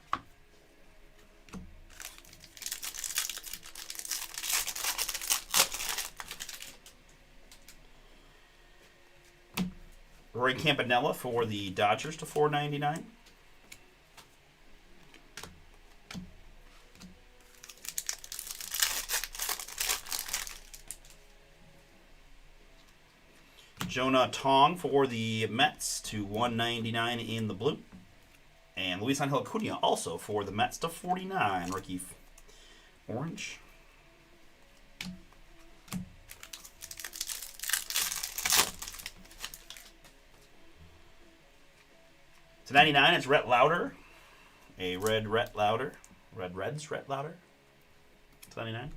Roy Campanella for the Dodgers to $4.99. Jonah Tong for the Mets to $1.99 in the blue. And Luis Angel Acuna also for the Mets to $49. Rookie orange. To 99, it's Rhett Lauder. A red Rhett Lauder. Red Reds Rhett Lauder. To 99.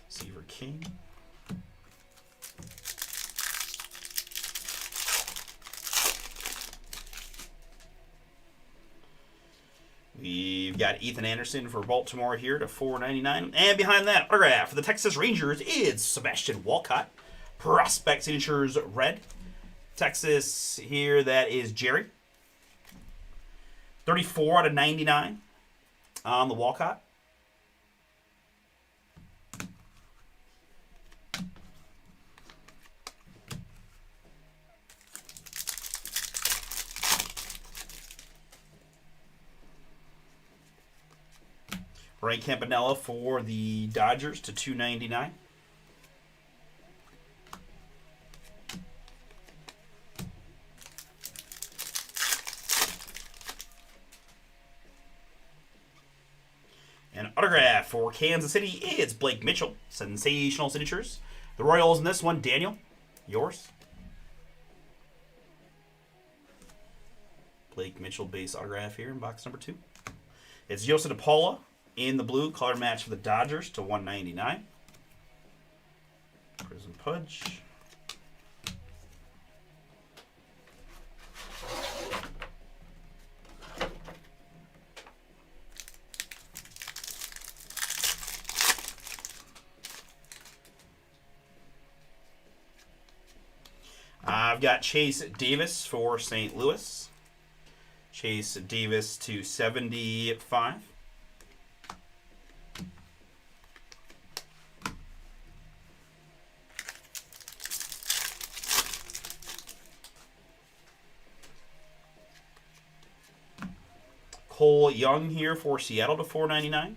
Seaver King. We've got Ethan Anderson for Baltimore here to $4.99. And behind that autograph for the Texas Rangers is Sebastian Walcott. Prospect signatures red. Texas here, that is Jerry. 34 out of 99 on the Walcott. Ray Campanella for the Dodgers to $2.99. autograph for Kansas City, it's Blake Mitchell. Sensational signatures. The Royals in this one, Daniel, yours. Blake Mitchell base autograph here in box number 2. It's Joseph DePaula in the blue, color match for the Dodgers to 199. Prism Pudge. I've got Chase Davis for St. Louis. Chase Davis to 75. Cole Young here for Seattle to 499.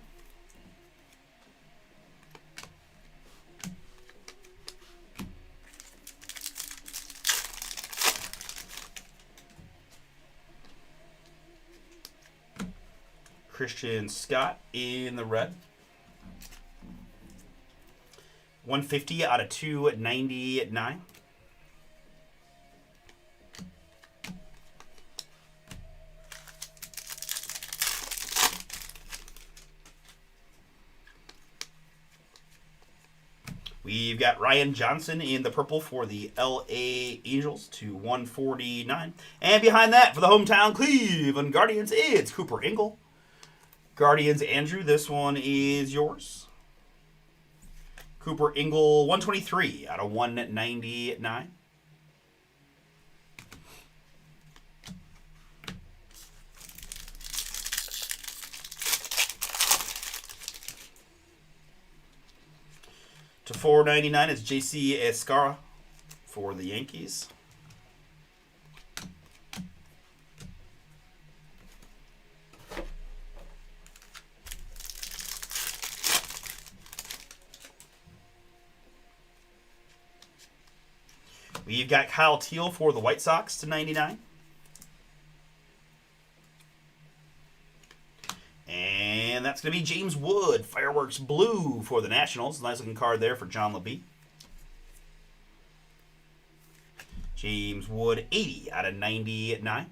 Christian Scott in the red. 150 out of 299. We've got Ryan Johnson in the purple for the LA Angels to 149. And behind that, for the hometown Cleveland Guardians, it's Cooper Ingle. Guardians, Andrew, this one is yours. Cooper Ingle, 123 out of 199. To 499 is JC Escarra for the Yankees. We've got Kyle Teal for the White Sox to 99. And that's going to be James Wood, Fireworks Blue for the Nationals. Nice looking card there for John LeBee. James Wood, 80 out of 99.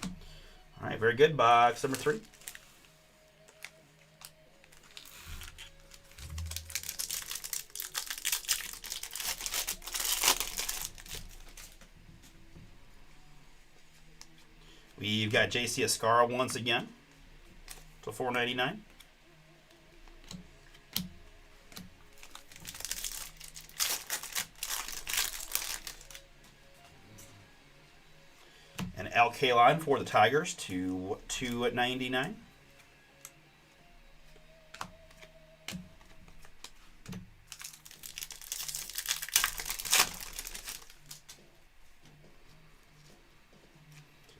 All right, very good. Box number 3. We've got JC Escarra once again to 499. And Al Kaline for the Tigers to 299.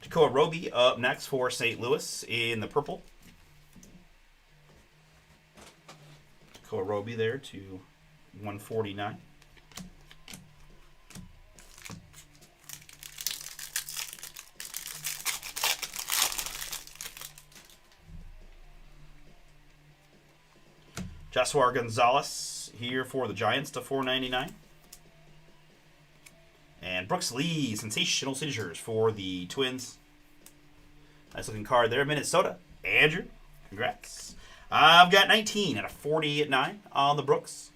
Koa Roby up next for St. Louis in the purple. Koa Roby there to 149. Joshua Gonzalez here for the Giants to 499. And Brooks Lee, sensational signatures for the Twins. Nice looking card there. Minnesota. Andrew, congrats. I've got 19 out of 49 on the Brooks.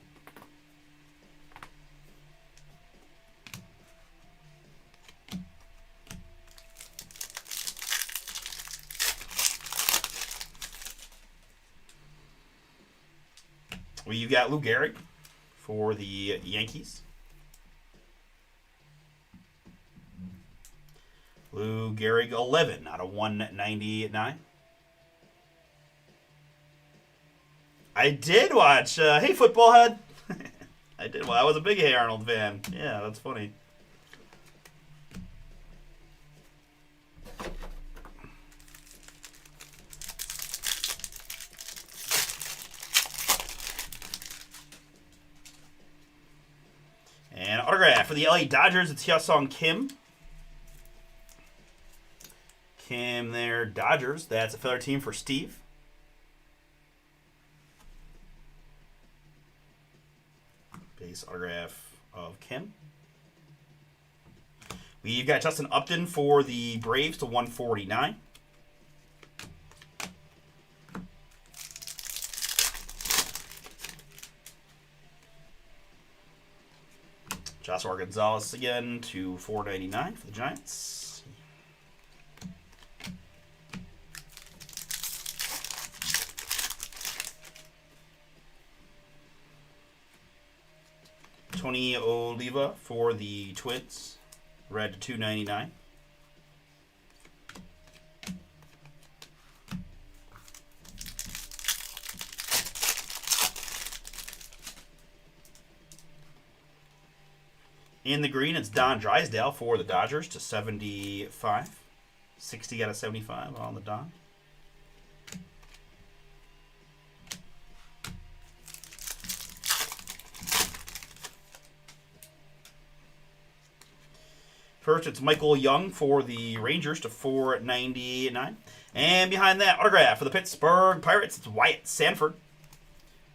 We've got Lou Gehrig for the Yankees. Lou Gehrig, 11 out of 199. I did watch Hey Football Head. I did. Well, I was a big Hey Arnold fan. Yeah, that's funny. And autograph for the LA Dodgers, it's Hyosung Kim. Kim there, Dodgers. That's a filler team for Steve. Base autograph of Kim. We've got Justin Upton for the Braves to 149. Joshua Gonzalez again to 499 for the Giants. Tony Oliva for the Twins. Red to 299. In the green, it's Don Drysdale for the Dodgers to 75. 60 out of 75 on the Don. First, it's Michael Young for the Rangers to 499. And behind that, autograph for the Pittsburgh Pirates, it's Wyatt Sanford.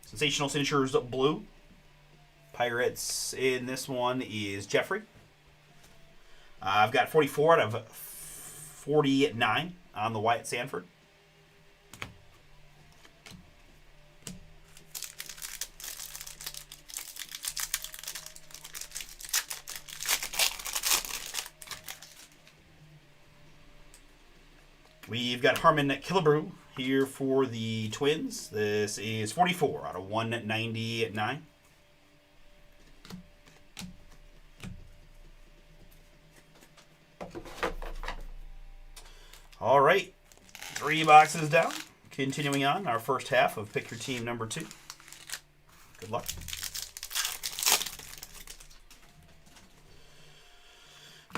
Sensational signatures blue. Pirates in this one is Jeffrey. I've got 44 out of 49 on the Wyatt Sanford. We've got Harmon Killebrew here for the Twins. This is 44 out of 199. All right, 3 boxes down. Continuing on our first half of Pick Your Team number 2. Good luck.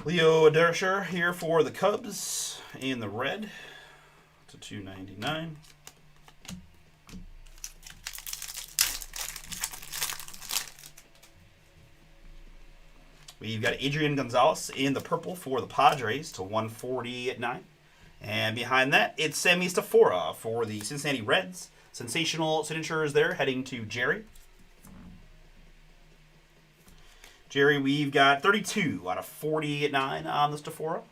Leo Durocher here for the Cubs in the red to 299. We've got Adrian Gonzalez in the purple for the Padres to 149. And behind that, it's Sammy Stafora for the Cincinnati Reds. Sensational signatures there, heading to Jerry. Jerry, we've got 32 out of 49 on the Stafora.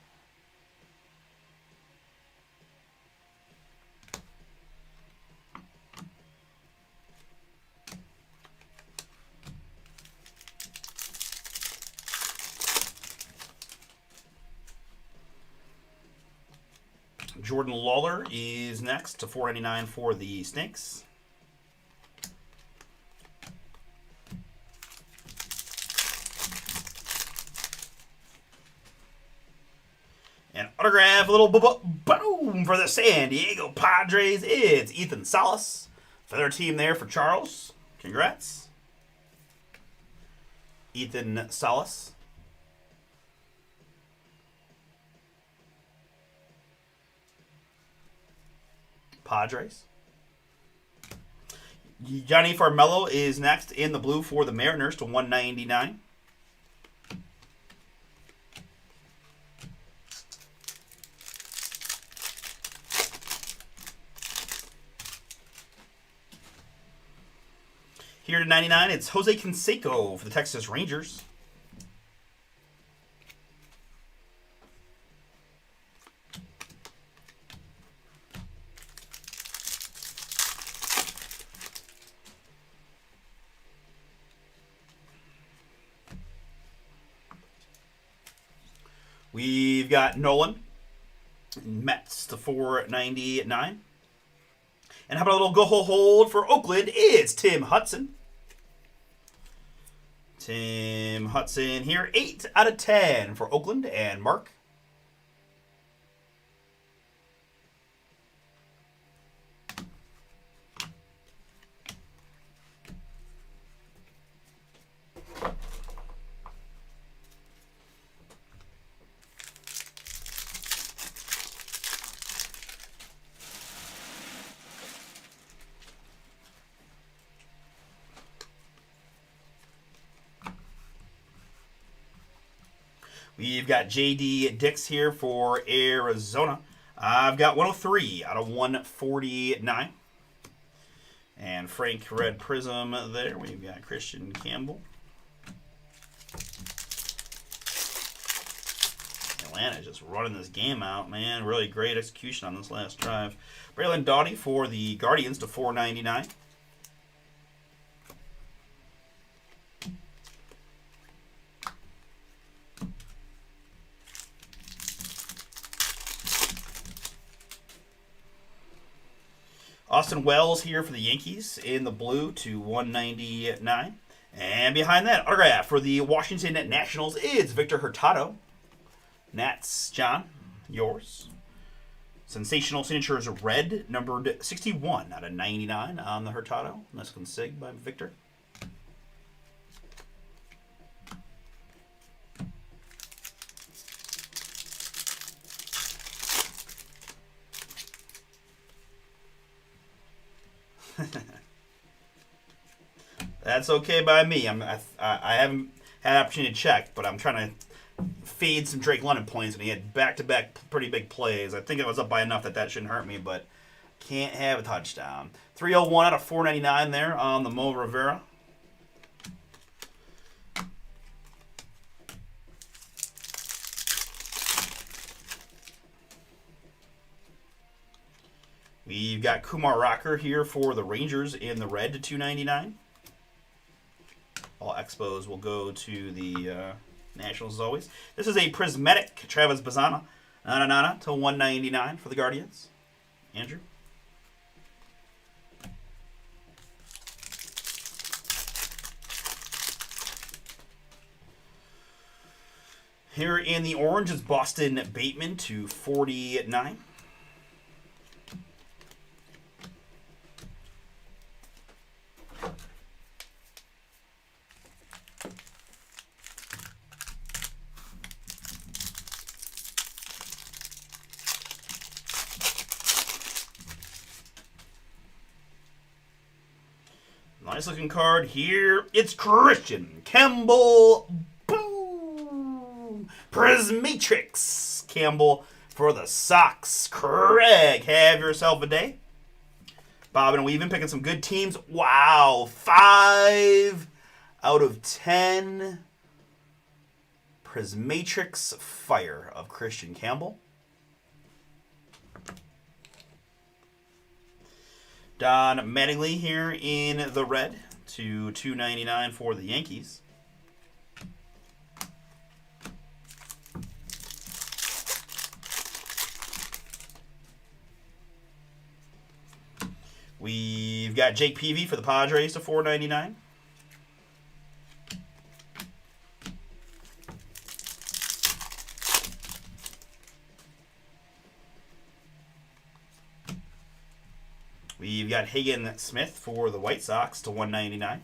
Jordan Lawler is next to 499 for the Snakes. And autograph, a little boom for the San Diego Padres. It's Ethan Salas. Feather team there for Charles. Congrats. Ethan Salas. Padres. Johnny Farmello is next in the blue for the Mariners to 199. Here to 99, it's Jose Canseco for the Texas Rangers. We've got Nolan, Mets to 499. And how about a little go hold for Oakland? It's Tim Hudson. Tim Hudson here, 8 out of 10 for Oakland and Mark. We've got J.D. Dix here for Arizona. I've got 103 out of 149. And Frank Red Prism there. We've got Christian Campbell. Atlanta just running this game out, man. Really great execution on this last drive. Braylon Doughty for the Guardians to 499. Austin Wells here for the Yankees in the blue to 199. And behind that, autograph for the Washington Nationals is Victor Hurtado. Nats, John, yours. Sensational Signatures red, numbered 61 out of 99 on the Hurtado. Nice consig by Victor. That's okay by me. I haven't had an opportunity to check, but I'm trying to fade some Drake London points, and he had back-to-back pretty big plays. I think it was up by enough that shouldn't hurt me, but can't have a touchdown. 301 out of 499 there on the Mo Rivera. We've got Kumar Rocker here for the Rangers in the red to 299. All Expos will go to the Nationals as always. This is a prismatic Travis Bazzana. Nana to 199 for the Guardians. Andrew? Here in the orange is Boston Bateman to 49. Nice looking card here. It's Christian Campbell. Boom! Prismatrix Campbell for the Sox. Craig, have yourself a day. Bob and Weaving picking some good teams. Wow. 5 out of 10. Prismatrix Fire of Christian Campbell. Don Mattingly here in the red to 299 for the Yankees. We've got Jake Peavy for the Padres to 499. We've got Hagen Smith for the White Sox to 199.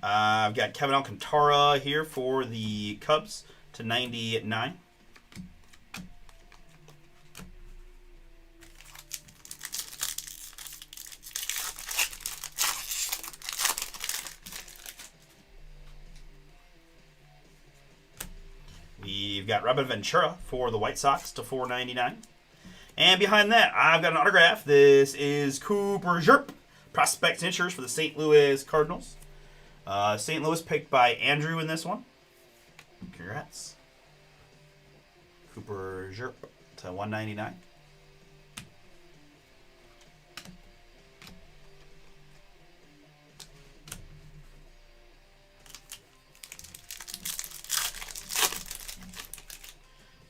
I've got Kevin Alcantara here for the Cubs to 99. We've got Robin Ventura for the White Sox to 499. And behind that, I've got an autograph. This is Cooper Zerp, prospect signatures for the St. Louis Cardinals. St. Louis picked by Andrew in this one. Congrats. Cooper Zerp to 199.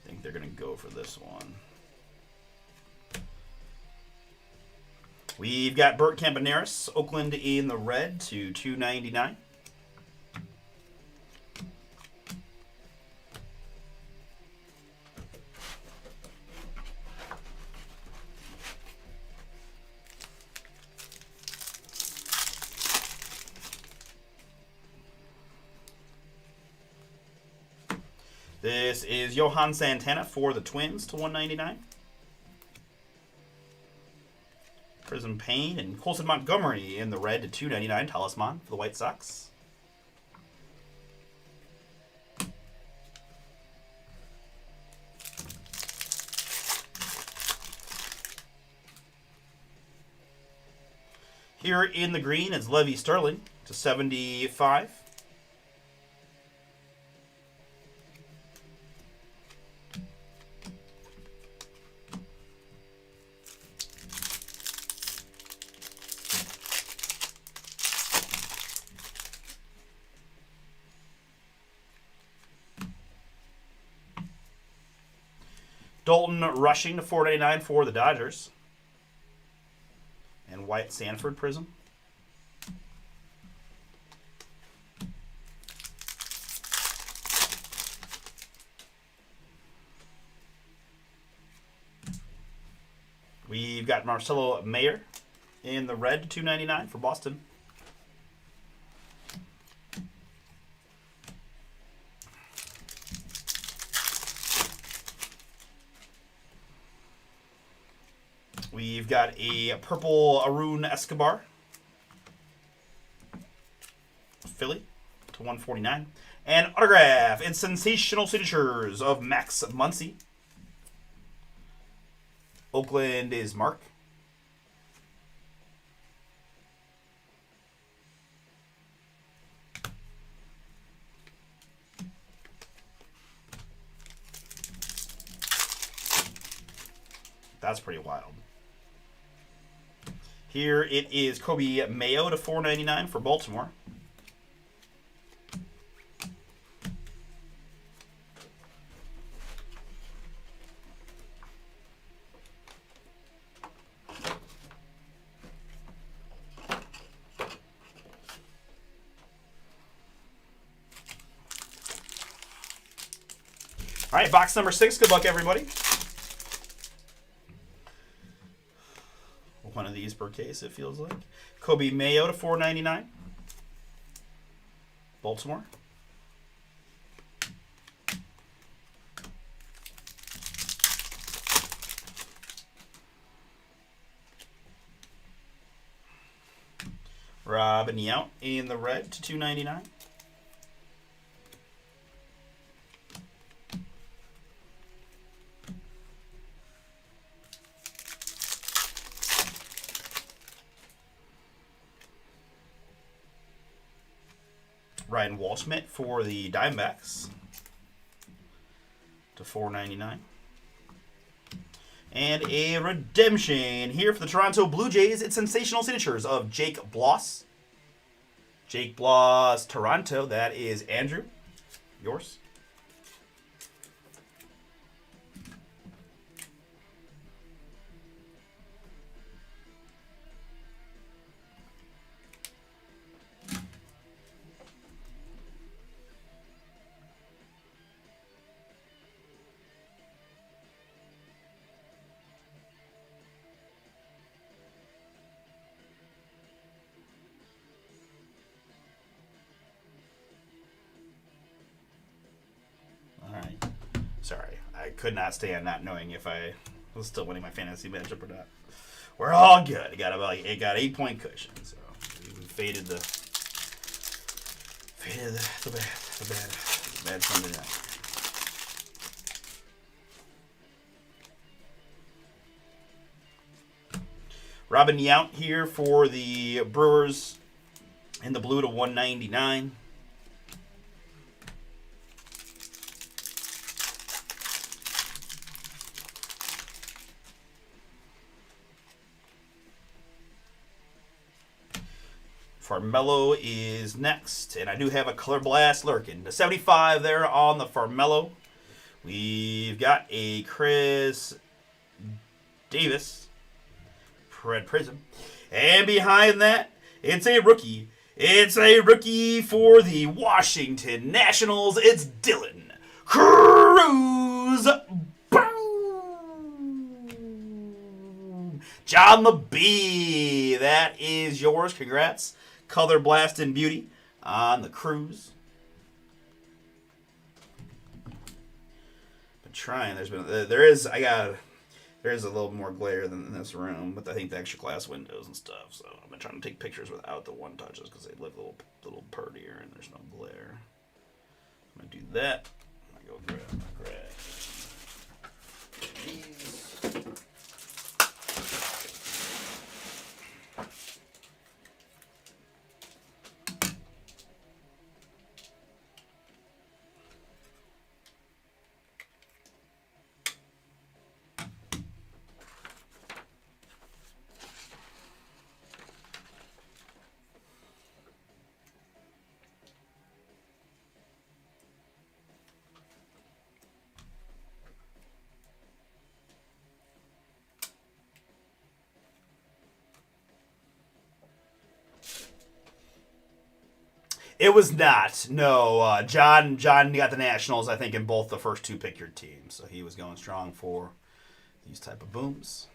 I think they're going to go for this one. We've got Bert Campaneris, Oakland in the red to 299. This is Johan Santana for the Twins to 199. Prism Payne, and Colson Montgomery in the red to 299 Talisman for the White Sox. Here in the green is Levi Sterling to 75. Dalton Rushing to 499 for the Dodgers. And Wyatt Sanford Prism. We've got Marcelo Mayer in the red to 299 for Boston. We've got a purple Arun Escobar, Philly, to 149. And autograph and sensational signatures of Max Muncy. Oakland is Mark. That's pretty wild. Here it is Kobe Mayo to 499 for Baltimore. All right, box number 6. Good luck, everybody. One of these per case, it feels like. Kobe Mayo to 499. Baltimore. Robin Yount in the red to 299. Ryan Walschmidt for the Diamondbacks to 499. And a redemption here for the Toronto Blue Jays. It's sensational signatures of Jake Bloss. Jake Bloss, Toronto. That is Andrew. Yours. Sorry, I could not stand not knowing if I was still winning my fantasy matchup or not. We're all good. It got about it got 8-point cushion, so we faded the bad Sunday night. Robin Yount here for the Brewers in the blue to 199. Farmello is next, and I do have a Color Blast lurking. The 75 there on the Farmello. We've got a Chris Davis, Red Prism. And behind that, it's a rookie. It's a rookie for the Washington Nationals. It's Dylan Cruz. Boom! John LeBee, that is yours. Congrats. Color Blast and Beauty on the Cruise. Been trying. I got There's a little more glare than in this room, but I think the extra glass windows and stuff. So I've been trying to take pictures without the one touches because they look a little purtier and there's no glare. I'm gonna do that. I'm gonna go grab these. It was not. No, John got the Nationals, I think, in both the first two pick your teams. So he was going strong for these type of booms.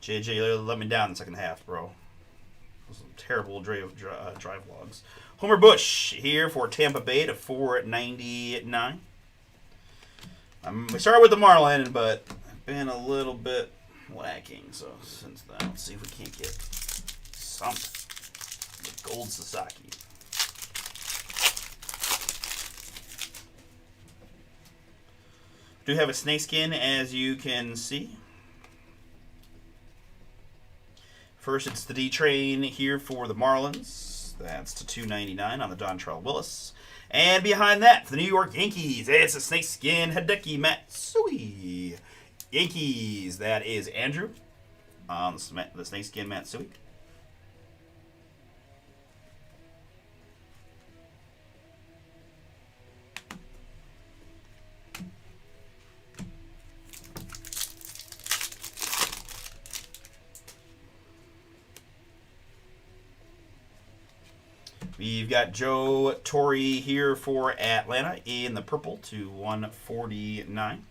JJ let me down in the second half, bro. Those are terrible drive logs. Homer Bush here for Tampa Bay to 499. We started with the Marlin, but I've been a little bit lacking. So since then, let's see if we can't get something. The gold Sasaki. Do have a snakeskin, as you can see. First, it's the D Train here for the Marlins. That's to 299 on the Dontrelle Willis. And behind that, for the New York Yankees, it's a snakeskin Hideki Matsui. Yankees, that is Andrew on the snakeskin Matsui. We've got Joe Torre here for Atlanta in the purple to 149.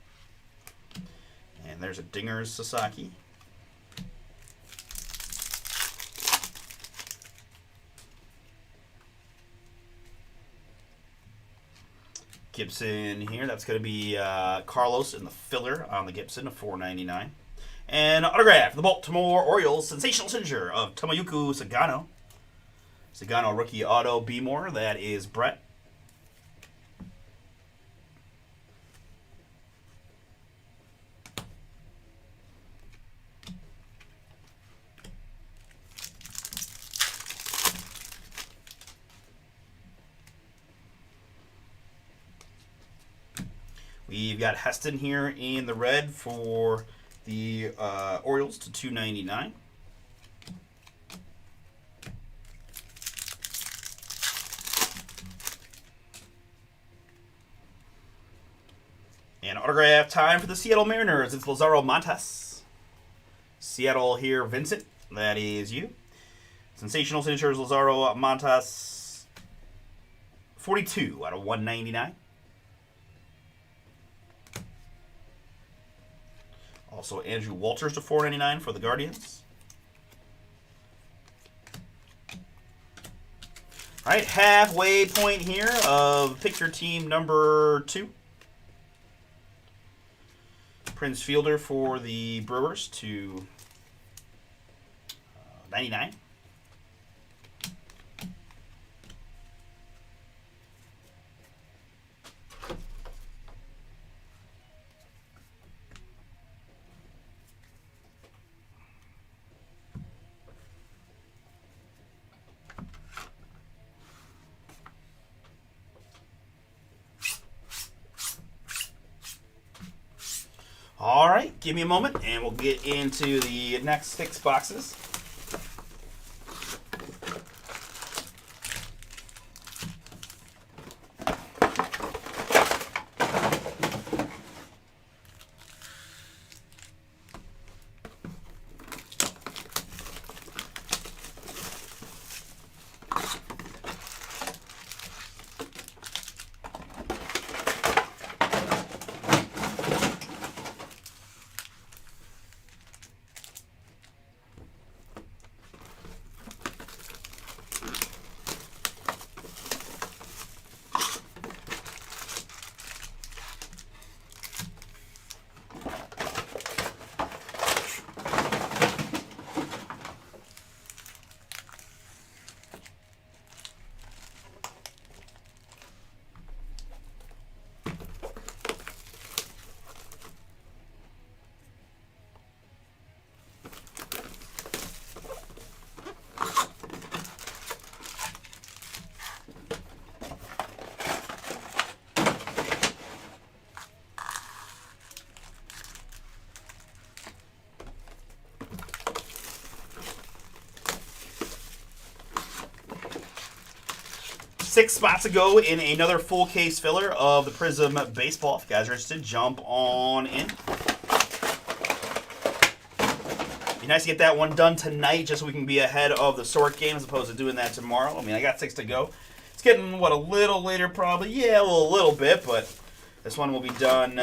And there's a Dingers Sasaki. Gibson here. That's going to be Carlos in the filler on the Gibson of 499. And autograph, the Baltimore Orioles sensational signature of Tomoyuki Sagano. Sagano rookie auto B-More. That is Brett. We've got Heston here in the red for the Orioles to 299. And autograph time for the Seattle Mariners. It's Lazaro Montes. Seattle here, Vincent. That is you. Sensational signatures, Lazaro Montes. 42 out of 199. Also, Andrew Walters to 499 for the Guardians. All right, halfway point here of picture team number 2. Prince Fielder for the Brewers to 99. All right, give me a moment, and we'll get into the next 6 boxes. 6 spots to go in another full case filler of the Prism Baseball. If you guys are interested, jump on in. Be nice to get that one done tonight just so we can be ahead of the sort game as opposed to doing that tomorrow. I mean, I got 6 to go. It's getting, a little later probably? Yeah, a little bit, but this one will be done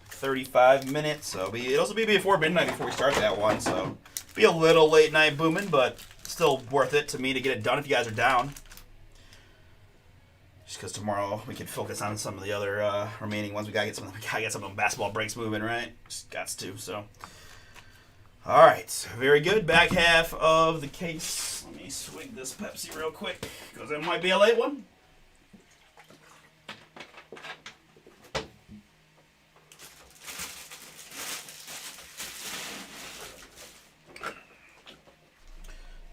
35 minutes. So it'll also be before midnight before we start that one. So be a little late night booming, but still worth it to me to get it done if you guys are down. Just because tomorrow we can focus on some of the other remaining ones. We gotta get some of them basketball breaks moving, right? Just got to. So, all right, very good. Back half of the case. Let me swig this Pepsi real quick because it might be a late one.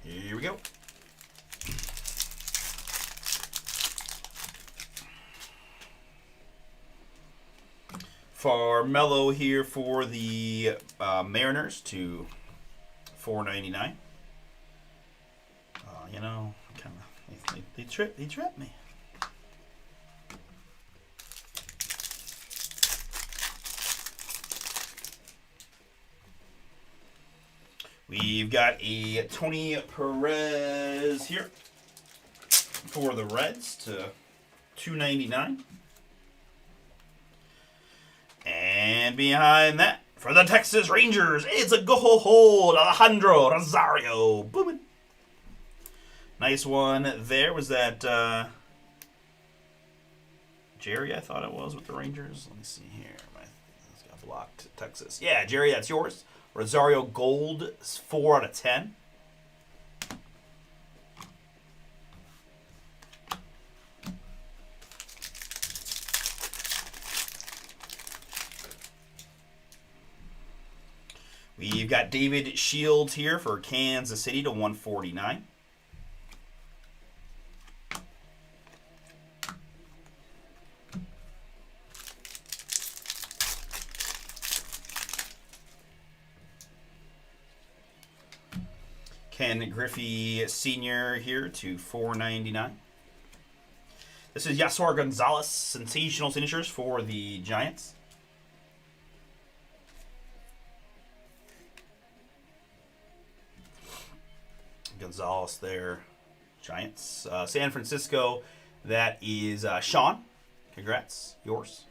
Here we go. For Mello here for the Mariners to $4.99. You know, kind of they tripped me. We've got a Tony Perez here for the Reds to $2.99. And behind that, for the Texas Rangers, it's a gold Alejandro Rosario. Booming. Nice one there. Was that Jerry, I thought it was, with the Rangers? Let me see here. It's got blocked. Texas. Yeah, Jerry, that's yours. Rosario Gold, 4 out of 10. We've got David Shields here for Kansas City to $149. Ken Griffey Sr. here to $4.99. This is Yasser Gonzalez, sensational signatures for the Giants. Gonzalez there, Giants. San Francisco, that is Sean. Congrats, yours.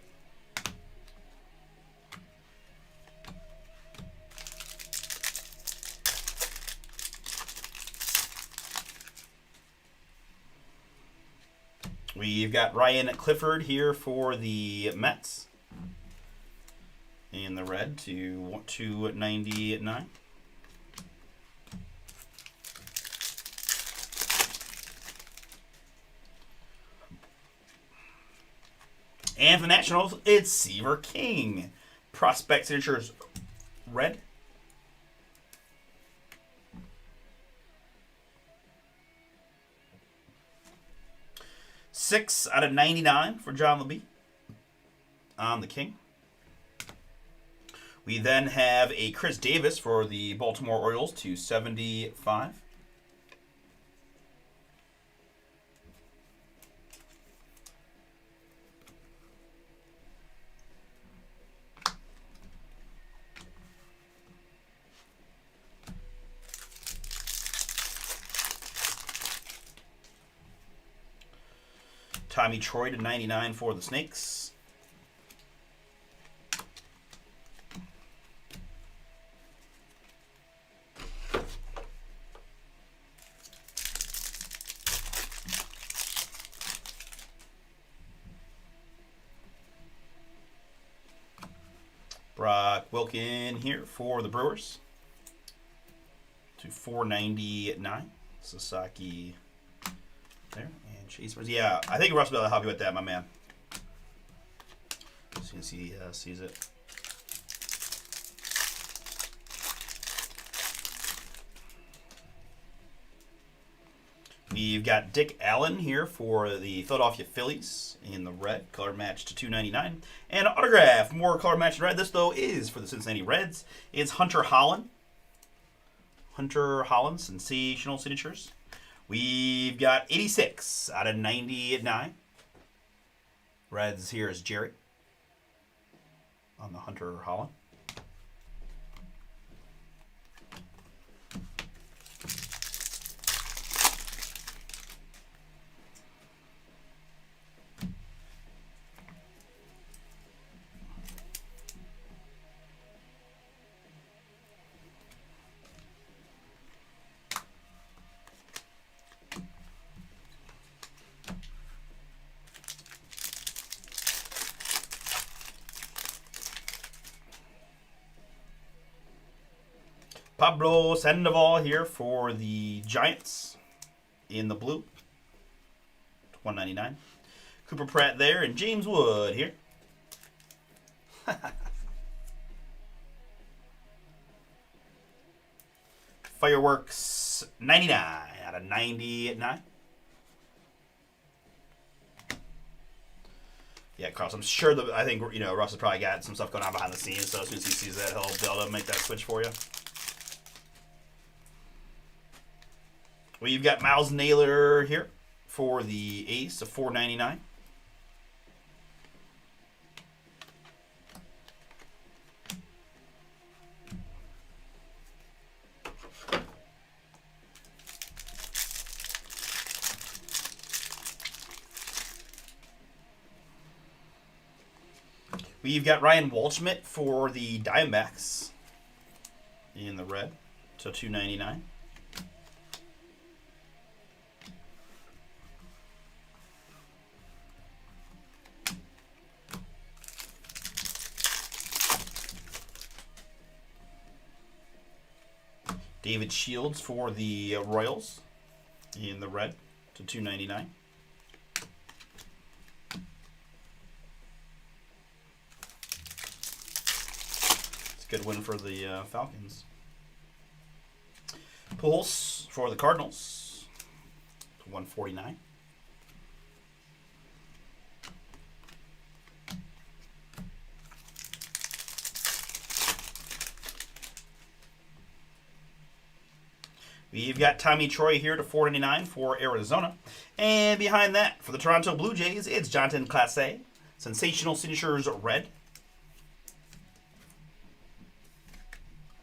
We've got Ryan Clifford here for the Mets. In the red to $2.99. And for the Nationals, it's Seaver King. Prospect signatures red. $6 out of $99 for John LeBee on the King. We then have a Chris Davis for the Baltimore Orioles to $75. Tommy Troy to $99 for the Snakes. Brock Wilken here for the Brewers to $4.99. Sasaki there. And Chase. Yeah, I think Russ will be able to help you with that, my man. As soon as he sees it. We've got Dick Allen here for the Philadelphia Phillies in the red, color match to $2.99. And autograph, more color match in red. This, though, is for the Cincinnati Reds. It's Hunter Holland. Hunter Holland, sensational signatures. We've got 86 out of 99. Reds here is Jerry on the Hunter Holland. Pablo Sandoval here for the Giants in the blue. $1.99. Cooper Pratt there and James Wood here. Fireworks 99 out of 99. Yeah, Carlos, I'm sure that I think Russ has probably got some stuff going on behind the scenes, so as soon as he sees that, he'll be able to make that switch for you. Well, you've got Miles Naylor here for the Ace of $4.99. We've got Ryan Waldschmidt for the Diamondbacks in the red, so $2.99. David Shields for the Royals in the red to $2.99. It's a good win for the Falcons. Pujols for the Cardinals to $149. We've got Tommy Troy here to $4.99 for Arizona. And behind that, for the Toronto Blue Jays, it's Jonathan Clase. Sensational Signatures red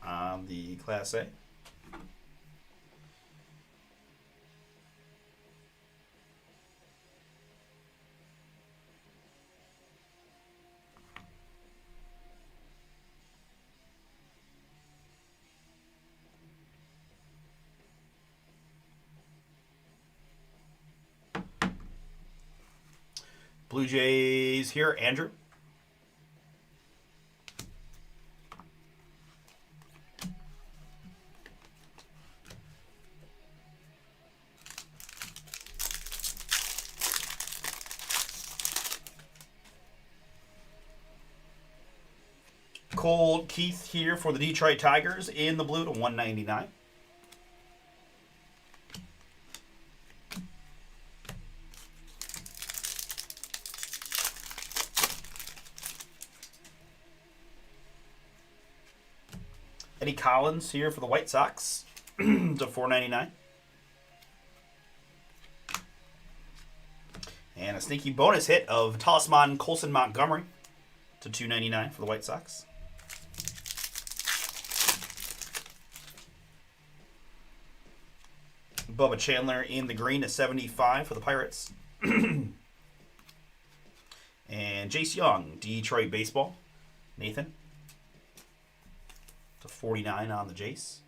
on the Clase. Blue Jays here, Andrew. Cole Keith here for the Detroit Tigers in the blue to $1.99. Eddie Collins here for the White Sox to $4.99. And a sneaky bonus hit of Talisman Colson Montgomery to $2.99 for the White Sox. Bubba Chandler in the green to $75 for the Pirates. And Jace Young, Detroit Baseball. Nathan to $49 on the Jace.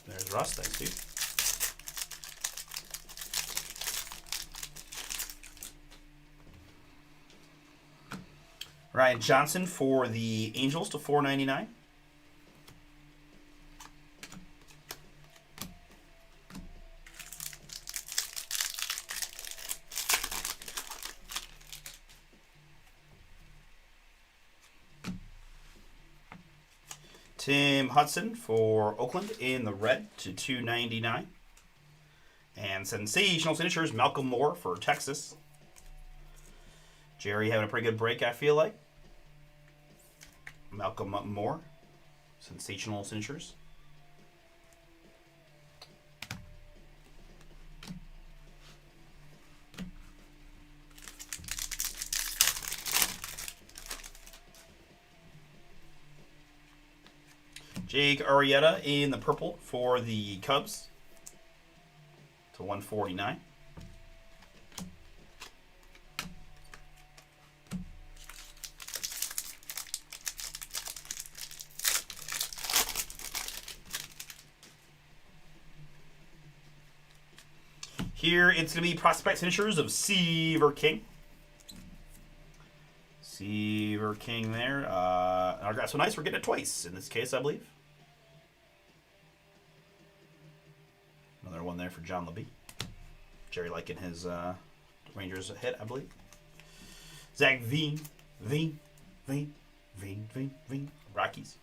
There's Russ, thanks, dude. Ryan Johnson for the Angels to $4.99. Tim Hudson for Oakland in the red to $2.99. And And sensational signatures, Malcolm Moore for Texas. Jerry having a pretty good break, I feel like. Malcolm Moore. Sensational signatures. Jake Arrieta in the purple for the Cubs to 149. Here it's going to be prospect signatures of Seaver King. Seaver King there. Autograph so nice, we're getting it twice in this case, I believe. Another one there for John Levy. Jerry liking his Rangers hit, I believe. Zach Veen. Rockies.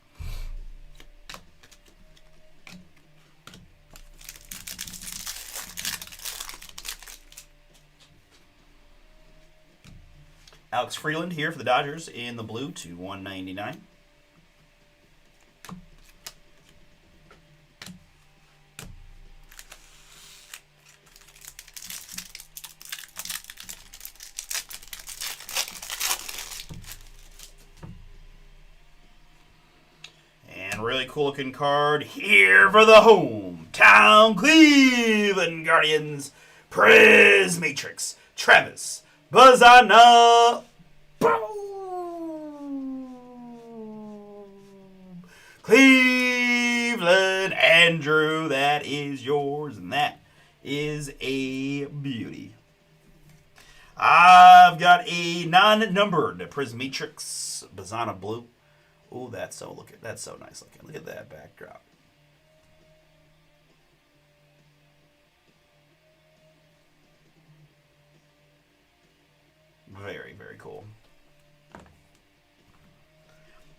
Alex Freeland here for the Dodgers in the blue to 199. And really cool looking card here for the hometown Cleveland Guardians. Prismatrix Travis Bazzana. Cleveland Andrew, that is yours, and that is a beauty. I've got a non-numbered Prismatrix Bazzana blue. Oh, that's so nice looking. Look at that backdrop. Very, very cool.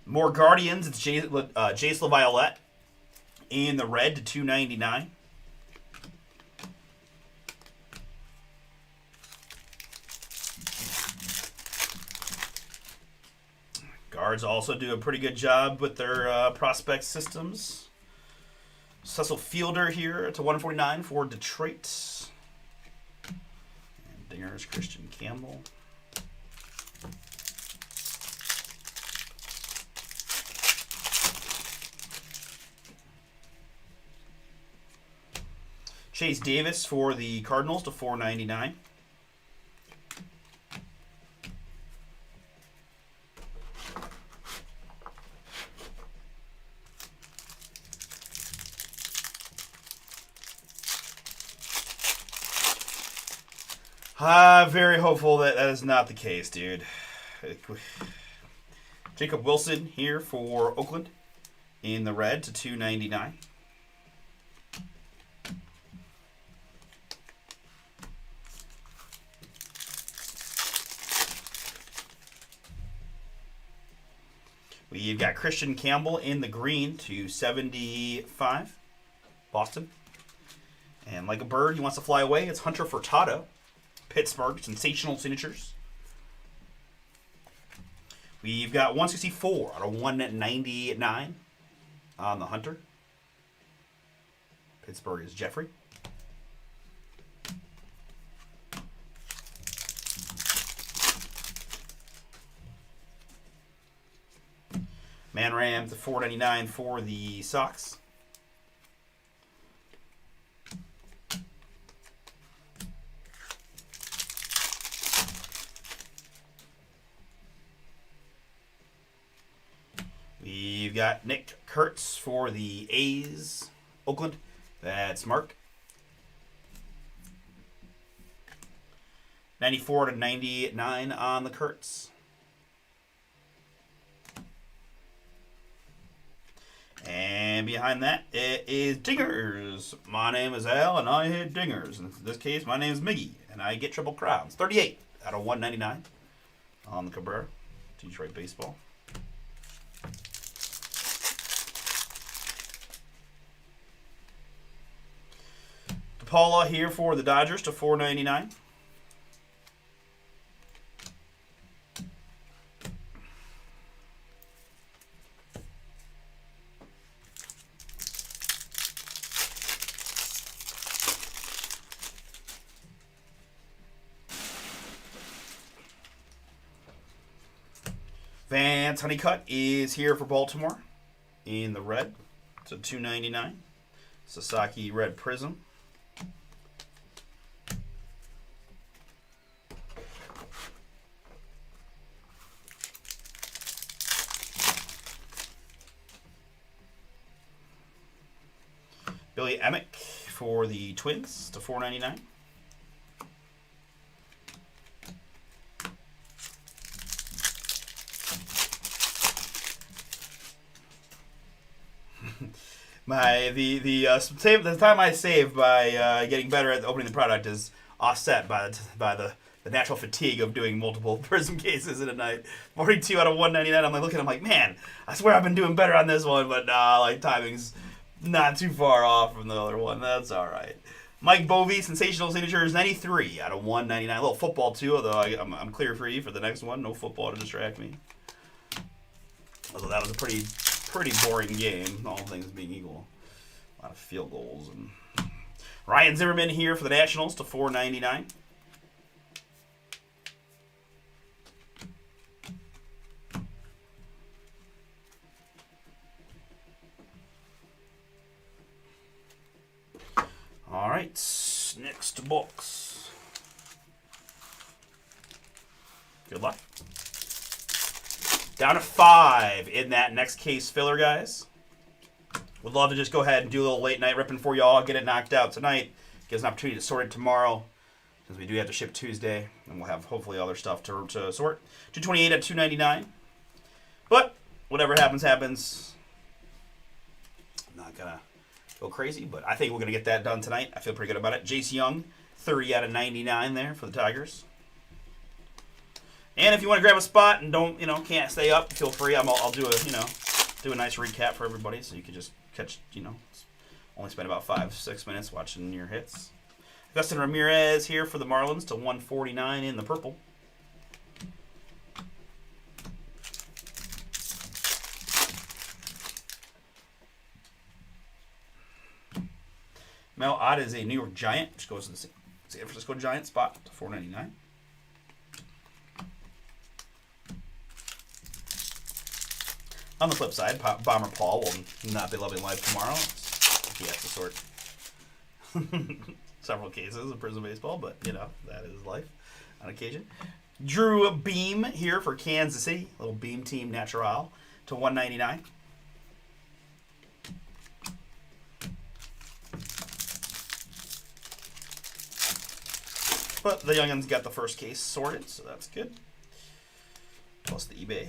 More Guardians. It's Jace LaViolette in the red to 299. Guards also do a pretty good job with their prospect systems. Cecil Fielder here to 149 for Detroit. And Dinger's Christian Campbell. Chase Davis for the Cardinals to 499. Very hopeful that that is not the case, dude. Jacob Wilson here for Oakland in the red to 299. We've got Christian Campbell in the green to 75, Boston. And like a bird, he wants to fly away. It's Hunter Furtado, Pittsburgh, sensational signatures. We've got 164 out of 199 on the Hunter. Pittsburgh is Jeffrey. Man Ram to 499 for the Sox. We've got Nick Kurtz for the A's, Oakland. That's Mark. 94 to 99 on the Kurtz. And behind that, it is Dingers. My name is Al, and I hit Dingers. In this case, my name is Miggy, and I get triple crowns. 38 out of 199 on the Cabrera. Detroit baseball. Paula here for the Dodgers to 499. Vance Honeycutt is here for Baltimore in the red to 299. Sasaki Red Prism. Billy Emick for the Twins to 499. The time I save by getting better at opening the product is offset by the natural fatigue of doing multiple prism cases in a night. 42 out of 199. I'm like looking. I'm like, man, I swear I've been doing better on this one, but like timing's not too far off from the other one. That's all right. Mike Bovey, sensational signatures, 93 out of 199. A little football too, although I'm clear free for the next one. No football to distract me. Although that was a pretty boring game, all things being equal. A lot of field goals. And Ryan Zimmerman here for the Nationals to 499. All right, next box. Good luck. Down to 5 in that next case filler, guys. Would love to just go ahead and do a little late night ripping for y'all. Get it knocked out tonight. Gives an opportunity to sort it tomorrow, since we do have to ship Tuesday, and we'll have hopefully other stuff to sort. 228 at 299. But whatever happens, happens. I'm not gonna go crazy, but I think we're gonna get that done tonight. I feel pretty good about it. Jace Young, 30 out of 99 there for the Tigers. And if you want to grab a spot and can't stay up, feel free. I'll do a nice recap for everybody, so you can just catch, only spend about 5-6 minutes watching your hits. Augustin Ramirez here for the Marlins to 149 in the purple. Mel Ott is a New York Giant, which goes to the San Francisco Giant spot to 499. On the flip side, Bomber Paul will not be loving life tomorrow. He has to sort several cases of Prism Baseball, but, that is life on occasion. Drew Beam here for Kansas City. Little Beam Team Natural to 199. But the youngins got the first case sorted, so that's good. Plus the eBay.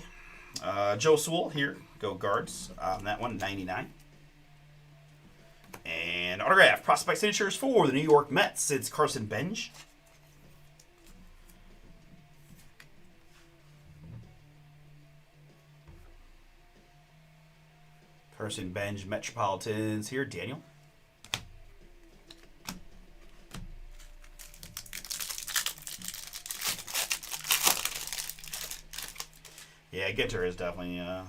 Joe Sewell here, go guards. That one, 99. And autograph, prospect signatures for the New York Mets. It's Carson Benj. Carson Benj, Metropolitans here, Daniel. Yeah, Ginter is definitely a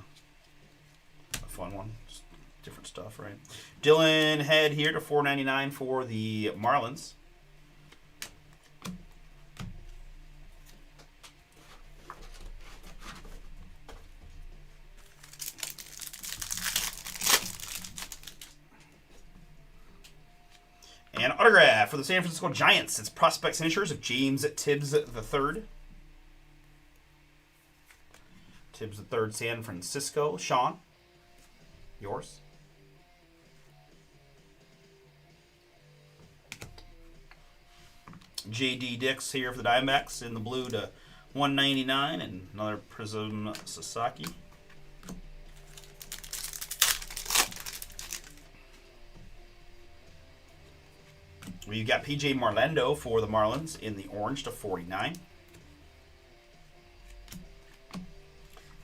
fun one. Just different stuff, right? Dylan Head here to 499 for the Marlins. And autograph for the San Francisco Giants. It's prospect signatures of James Tibbs III. Tibbs III, San Francisco. Sean, yours. J.D. Dix here for the Diamondbacks in the blue to 199, and another Prism Sasaki. We've got P.J. Marlando for the Marlins in the orange to 49.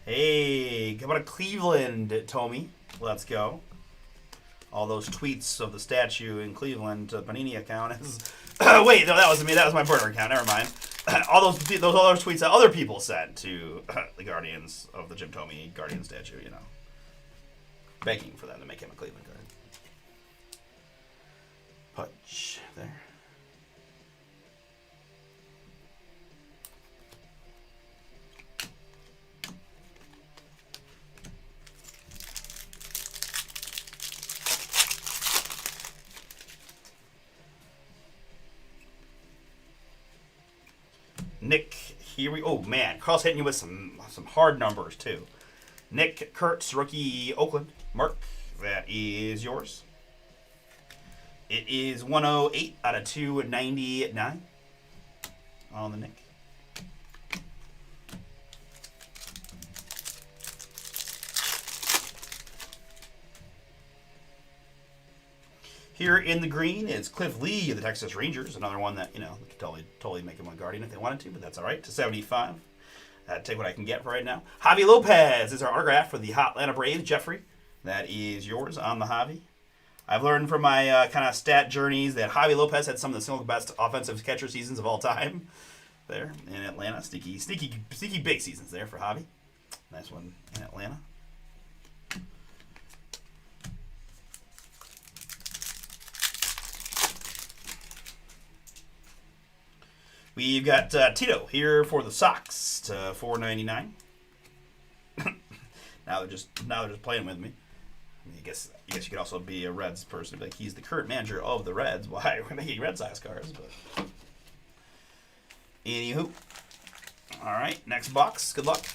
Hey, how about a Cleveland, Tommy? Let's go. all those tweets of the statue in Cleveland to Panini account is. Wait, no, that wasn't me. That was my burner account. Never mind. All those other tweets that other people sent to the Guardians of the Jim Thome Guardian statue, you know, begging for them to make him a Cleveland Guard. Pudge there. Nick, here we. Oh man, Carl's hitting you with some hard numbers too. Nick Kurtz, rookie Oakland. Mark, that is yours. It is 108 out of 299 on the Nick. Here in the green is Cliff Lee of the Texas Rangers, another one that, you know, could totally make him a Guardian if they wanted to, but that's all right. To 75. Take what I can get for right now. Javi Lopez is our autograph for the Atlanta Braves. Jeffrey, that is yours on the Javi. I've learned from my kind of stat journeys that Javi Lopez had some of the single best offensive catcher seasons of all time there in Atlanta. Sneaky big seasons there for Javi. Nice one in Atlanta. We've got Tito here for the Sox to $4.99. Now they're just playing with me. I mean, I guess you could also be a Reds person, like he's the current manager of the Reds. Why we're making Red Sox cards? But anywho, all right, next box. Good luck.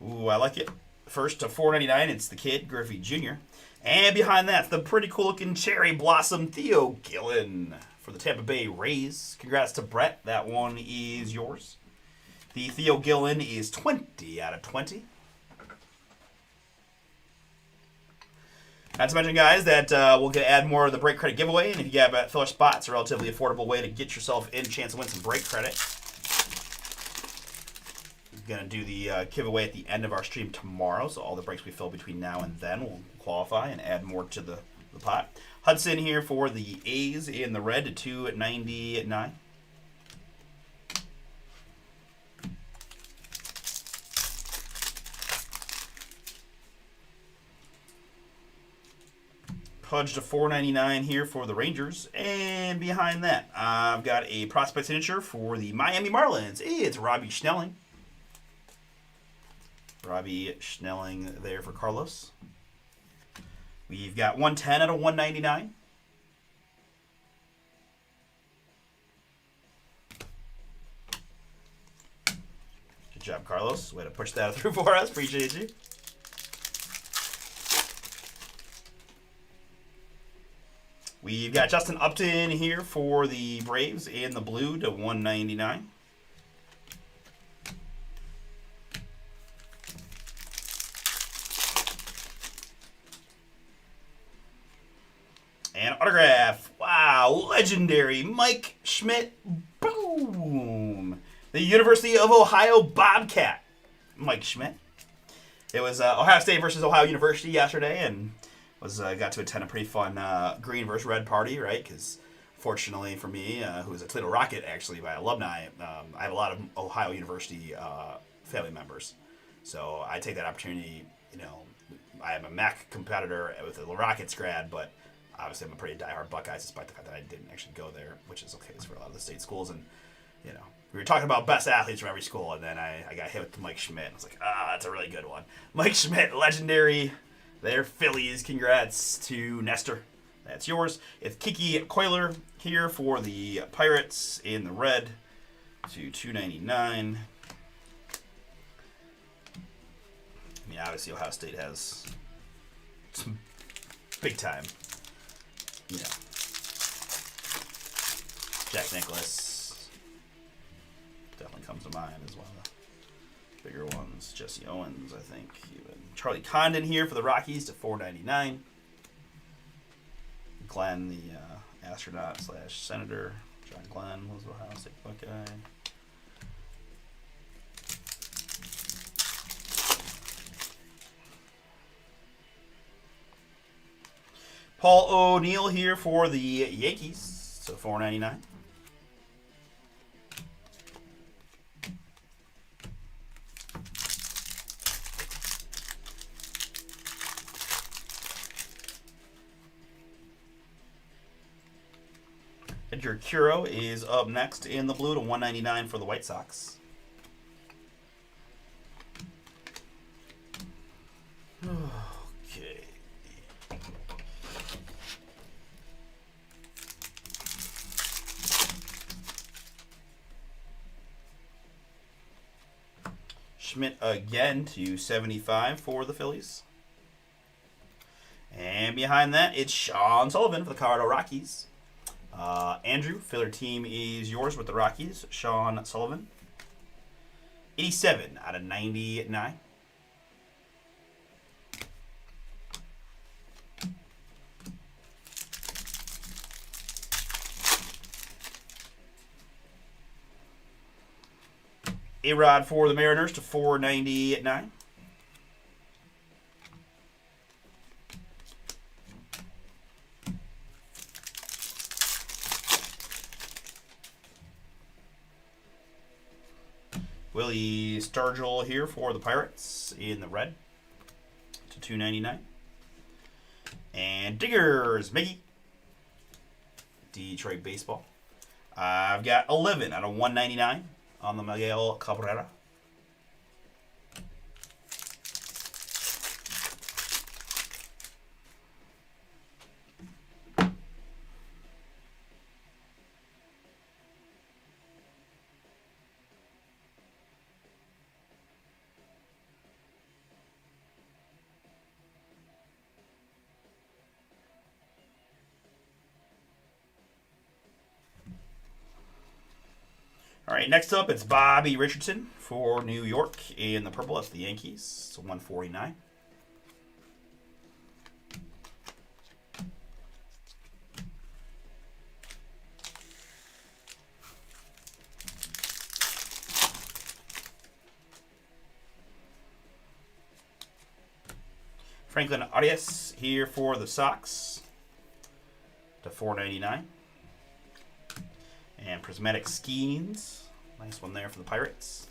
Ooh, I like it. First to $4.99, it's the kid Griffey Jr. And behind that, the pretty cool looking cherry blossom Theo Gillen for the Tampa Bay Rays. Congrats to Brett. That one is yours. The Theo Gillen is 20 out of 20. Not to mention, guys, that we'll add more of the break credit giveaway. And if you have filler spots, a relatively affordable way to get yourself in chance to win some break credit. Going to do the giveaway at the end of our stream tomorrow, so all the breaks we fill between now and then will qualify and add more to the pot. Hudson here for the A's in the red to $2.99. Pudge to $4.99 here for the Rangers. And behind that, I've got a prospect signature for the Miami Marlins. It's Robbie Schnelling. Robbie Schnelling there for Carlos. We've got 110 out of 199. Good job, Carlos. Way to push that through for us. Appreciate you. We've got Justin Upton here for the Braves in the blue to $199. And autograph. Wow, legendary Mike Schmidt. Boom. The University of Ohio Bobcat. Mike Schmidt. It was Ohio State versus Ohio University yesterday, and got to attend a pretty fun green versus red party, right? Because fortunately for me, who is a Toledo Rocket actually by alumni, I have a lot of Ohio University family members. So I take that opportunity. You know, I am a MAC competitor with a Rockets grad, but obviously I'm a pretty diehard Buckeyes, despite the fact that I didn't actually go there, which is okay for a lot of the state schools. And you know, we were talking about best athletes from every school, and then I got hit with Mike Schmidt. I was like, that's a really good one. Mike Schmidt, legendary. They're Phillies. Congrats to Nestor. That's yours. It's Kiki Coiler here for the Pirates in the red to $2.99. I mean, obviously Ohio State has some big time, you know, Jack Nicklaus definitely comes to mind as one of the bigger ones. Jesse Owens, I think, even Charlie Condon here for the Rockies to $4.99. Glenn, the astronaut / senator. John Glenn was the Ohio State Buckeye. Paul O'Neill here for the Yankees. So $4.99. Edgar Curo is up next in the blue to $1.99 for the White Sox. Okay. Schmidt again to 75 for the Phillies. And behind that, it's Sean Sullivan for the Colorado Rockies. Andrew, filler team is yours with the Rockies. Sean Sullivan. 87 out of 99. A-Rod for the Mariners to $4.99. Willie Stargell here for the Pirates in the red to $2.99. And Diggers, Miggy. Detroit Baseball. I've got 11 out of 199 on the Miguel Cabrera. All right, next up it's Bobby Richardson for New York in the purple. That's the Yankees. So $149. Franklin Arias here for the Sox to $4.99. And Prismatic Skeens. Nice one there for the Pirates.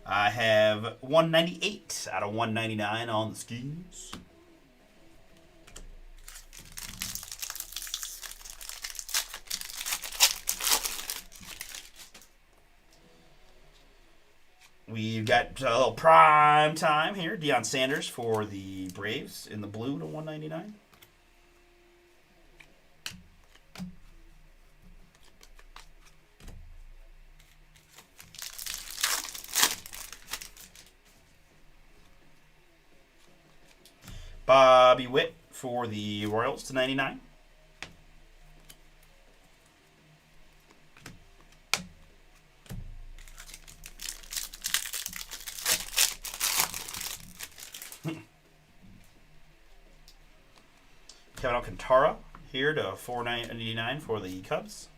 I have 198 out of 199 on the Skeens. We've got a little prime time here. Deion Sanders for the Braves in the blue to $199. Bobby Witt for the Royals to $99. Kevin Alcantara here to $4.99 for the Cubs.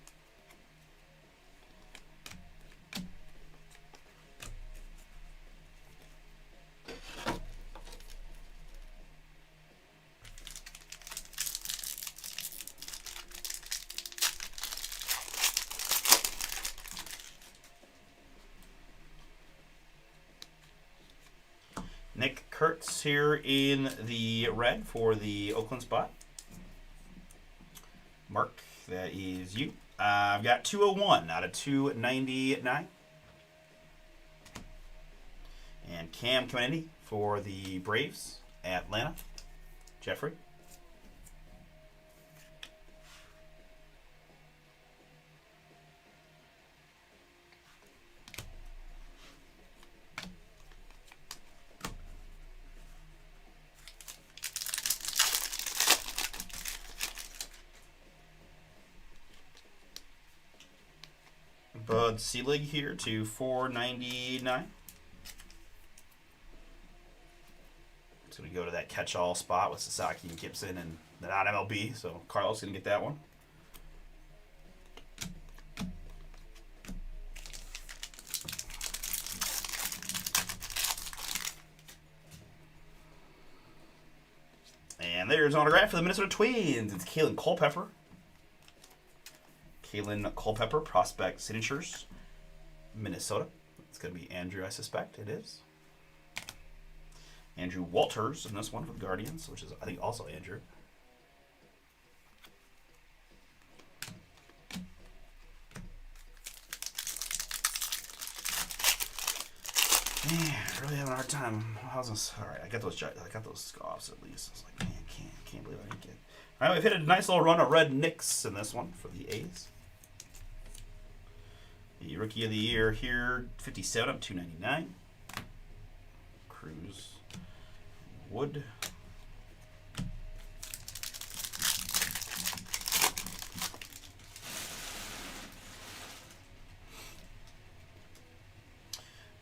Nick Kurtz here in the red for the Oakland spot. Mark, that is you. I've got 201 out of 299. And Cam Kennedy for the Braves, Atlanta. Jeffrey. Bud Selig here to $4.99. It's going to go to that catch-all spot with Sasaki and Gibson and the non-MLB, so Carlos going to get that one. And there's an autograph for the Minnesota Twins. It's Kalen Culpepper. Kalen Culpepper, prospect signatures, Minnesota. It's going to be Andrew, I suspect. It is. Andrew Walters in this one for the Guardians, which is, I think, also Andrew. Man, really having a hard time. How's this? All right, I got those scoffs at least. I was like, man, can't believe I didn't get. All right, we've hit a nice little run of red Knicks in this one for the A's. The Rookie of the Year here, 57 of 299. Cruz Wood.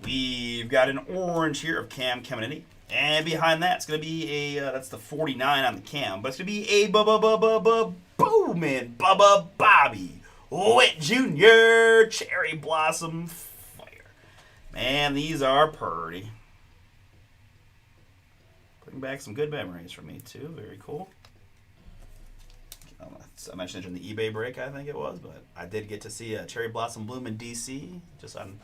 We've got an orange here of Cam Caminiti. And behind that, it's going to be a, that's the 49 on the Cam, but it's going to be a Bowman Bubba Bobby Witt Jr. Cherry Blossom Fire. Man, these are pretty. Bring back some good memories for me, too. Very cool. I mentioned it in the eBay break, I think it was, but I did get to see a cherry blossom bloom in D.C. just on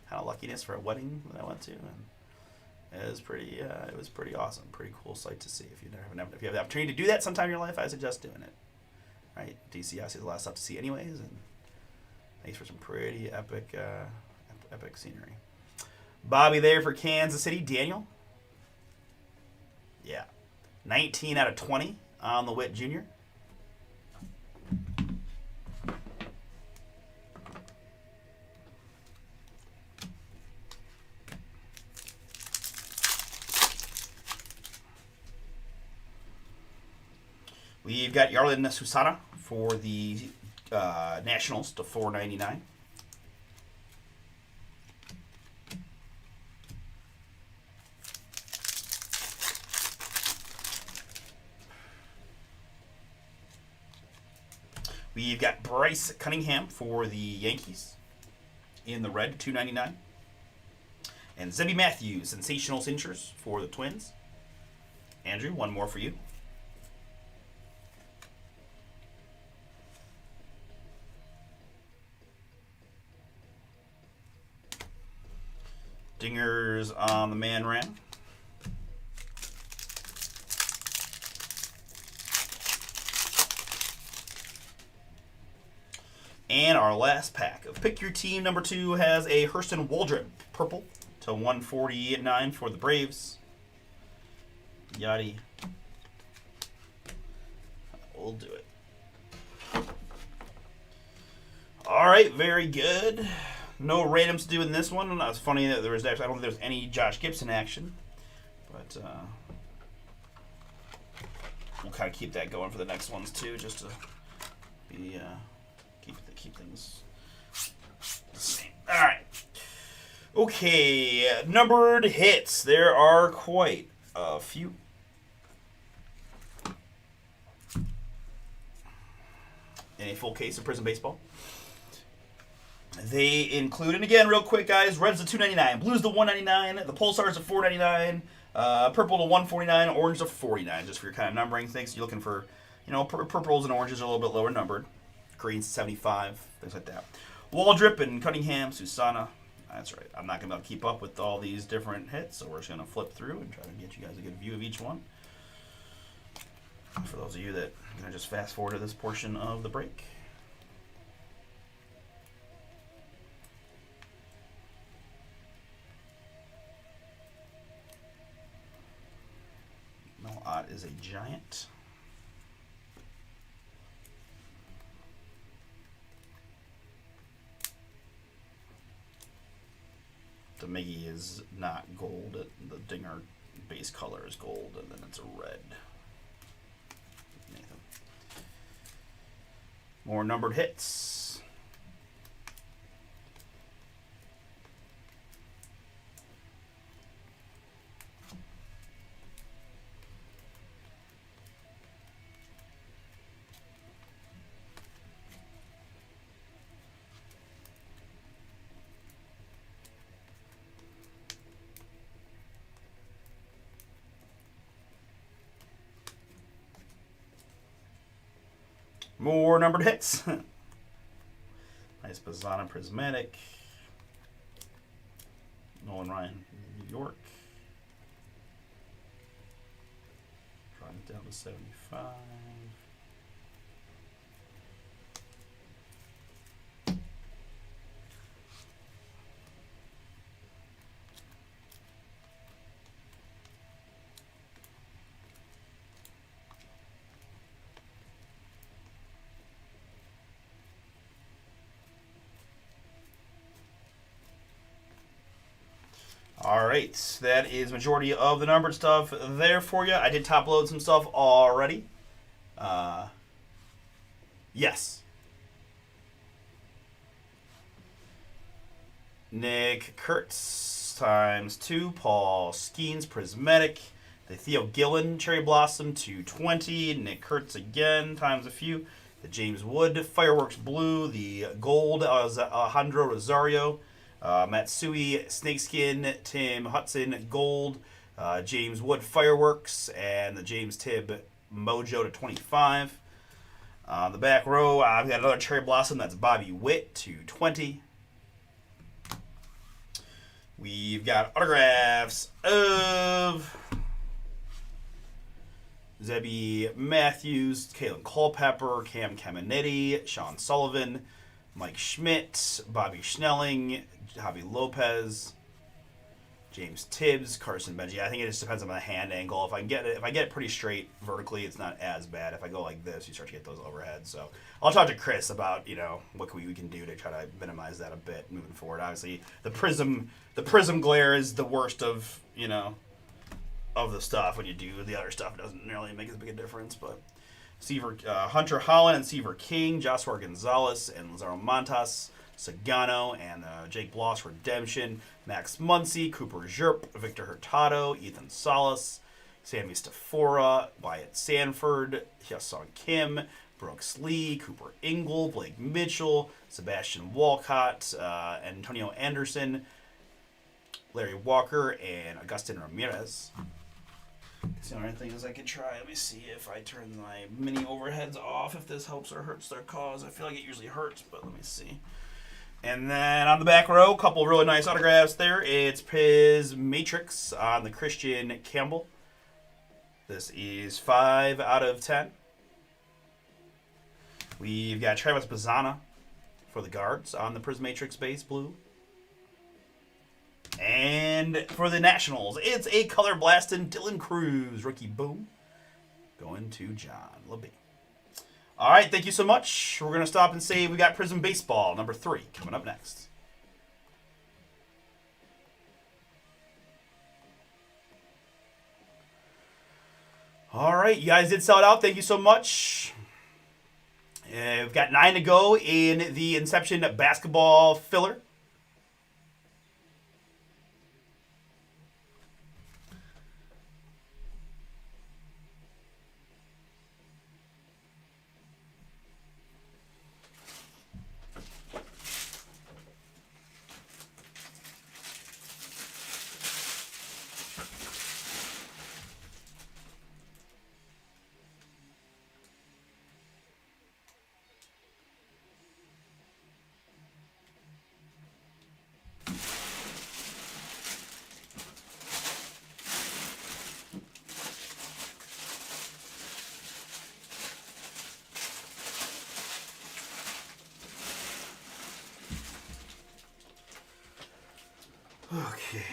kind of luckiness for a wedding that I went to, and it was pretty awesome, pretty cool sight to see. If you have the opportunity to do that sometime in your life, I suggest doing it. Right, DC obviously has a lot of stuff to see, anyways, and thanks for some pretty epic scenery. Bobby there for Kansas City. Daniel, yeah, 19 out of 20 on the Witt Jr. We've got Yarlin Susana for the Nationals to $4.99. We've got Bryce Cunningham for the Yankees in the red, $2.99. And Zebby Matthews, sensational signatures for the Twins. Andrew, one more for you. Dingers on the Man Ram. And our last pack of Pick Your Team number 2 has a Hurston Waldrep purple to 149 for the Braves. Yachty. We'll do it. All right, very good. No randoms to do in this one. It's funny that there was actually, I don't think there's any Josh Gibson action, but we'll kind of keep that going for the next ones too, just to be keep things the same. All right. Okay, numbered hits. There are quite a few. In a full case of Prism Baseball. They include, and again, real quick, guys, red's the $2.99, blue's the $1.99, the Pulsar's the $4.99, purple to $1.49, orange to $4.49, just for your kind of numbering things. You're looking for, purples and oranges are a little bit lower numbered. Green's 75, things like that. Waldrep and Cunningham, Susana. That's right. I'm not going to be able to keep up with all these different hits, so we're just going to flip through and try to get you guys a good view of each one. For those of you that are going to just fast forward to this portion of the break. Ott is a Giant. The Miggy is not gold. The Dinger base color is gold, and then it's a red. Nathan. More numbered hits. More numbered hits. Nice Bazana Prismatic. Nolan Ryan, New York. Drawing it down to 75. All right, that is majority of the numbered stuff there for you. I did top load some stuff already. Yes. Nick Kurtz times 2. Paul Skeens Prismatic. The Theo Gillen Cherry Blossom 220. Nick Kurtz again times a few. The James Wood Fireworks Blue. The Gold Alejandro Rosario. Matsui Snakeskin, Tim Hudson Gold, James Wood Fireworks, and the James Tibb Mojo to 25. On the back row, I've got another Cherry Blossom. That's Bobby Witt to 20. We've got autographs of Zebby Matthews, Kalen Culpepper, Cam Caminetti, Sean Sullivan, Mike Schmidt, Bobby Schnelling, Javi Lopez, James Tibbs, Carson Benji. I think it just depends on the hand angle. If I get it pretty straight vertically, it's not as bad. If I go like this, you start to get those overheads. So I'll talk to Chris about what we can do to try to minimize that a bit moving forward. Obviously, the prism glare is the worst of of the stuff. When you do the other stuff, it doesn't really make as big a difference, but. Hunter Holland and Seaver King, Joshua Gonzalez and Lazaro Montas, Sagano and Jake Bloss Redemption, Max Muncy, Cooper Zerp, Victor Hurtado, Ethan Salas, Sammy Stafora, Wyatt Sanford, Hyesung Kim, Brooks Lee, Cooper Ingle, Blake Mitchell, Sebastian Walcott, Antonio Anderson, Larry Walker, and Agustin Ramirez. The only thing is I could try. Let me see if I turn my mini overheads off, if this helps or hurts their cause. I feel like it usually hurts, but let me see. And then on the back row, a couple really nice autographs there. It's Prismatrix on the Christian Campbell. This is 5 out of 10. We've got Travis Bazana for the guards on the Prismatrix base blue. And for the Nationals, it's a color blasting Dylan Cruz rookie boom going to John LeBee. All right, thank you so much. We're going to stop and say we got Prism Baseball number 3 coming up next. All right, you guys did sell it out. Thank you so much. We've got 9 to go in the Inception basketball filler. Okay.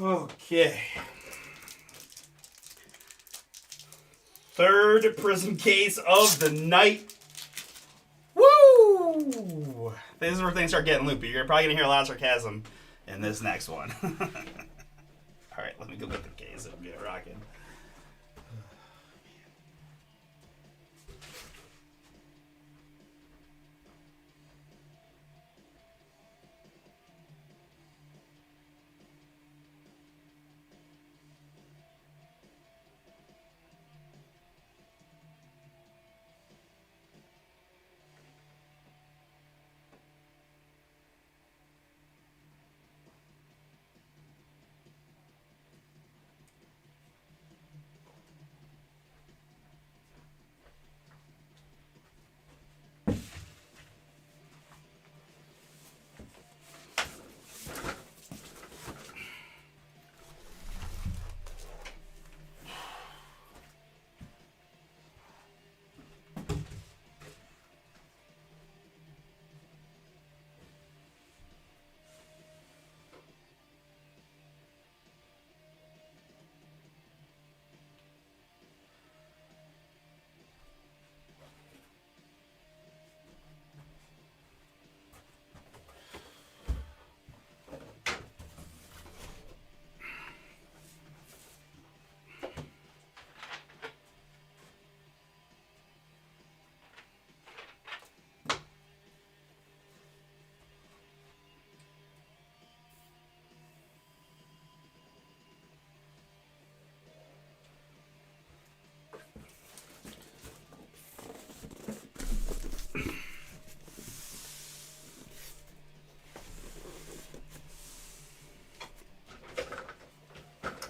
Okay. Third Prism case of the night. Woo! This is where things start getting loopy. You're probably going to hear a lot of sarcasm in this next one. All right, let me go get the case and get rocking.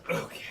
Okay.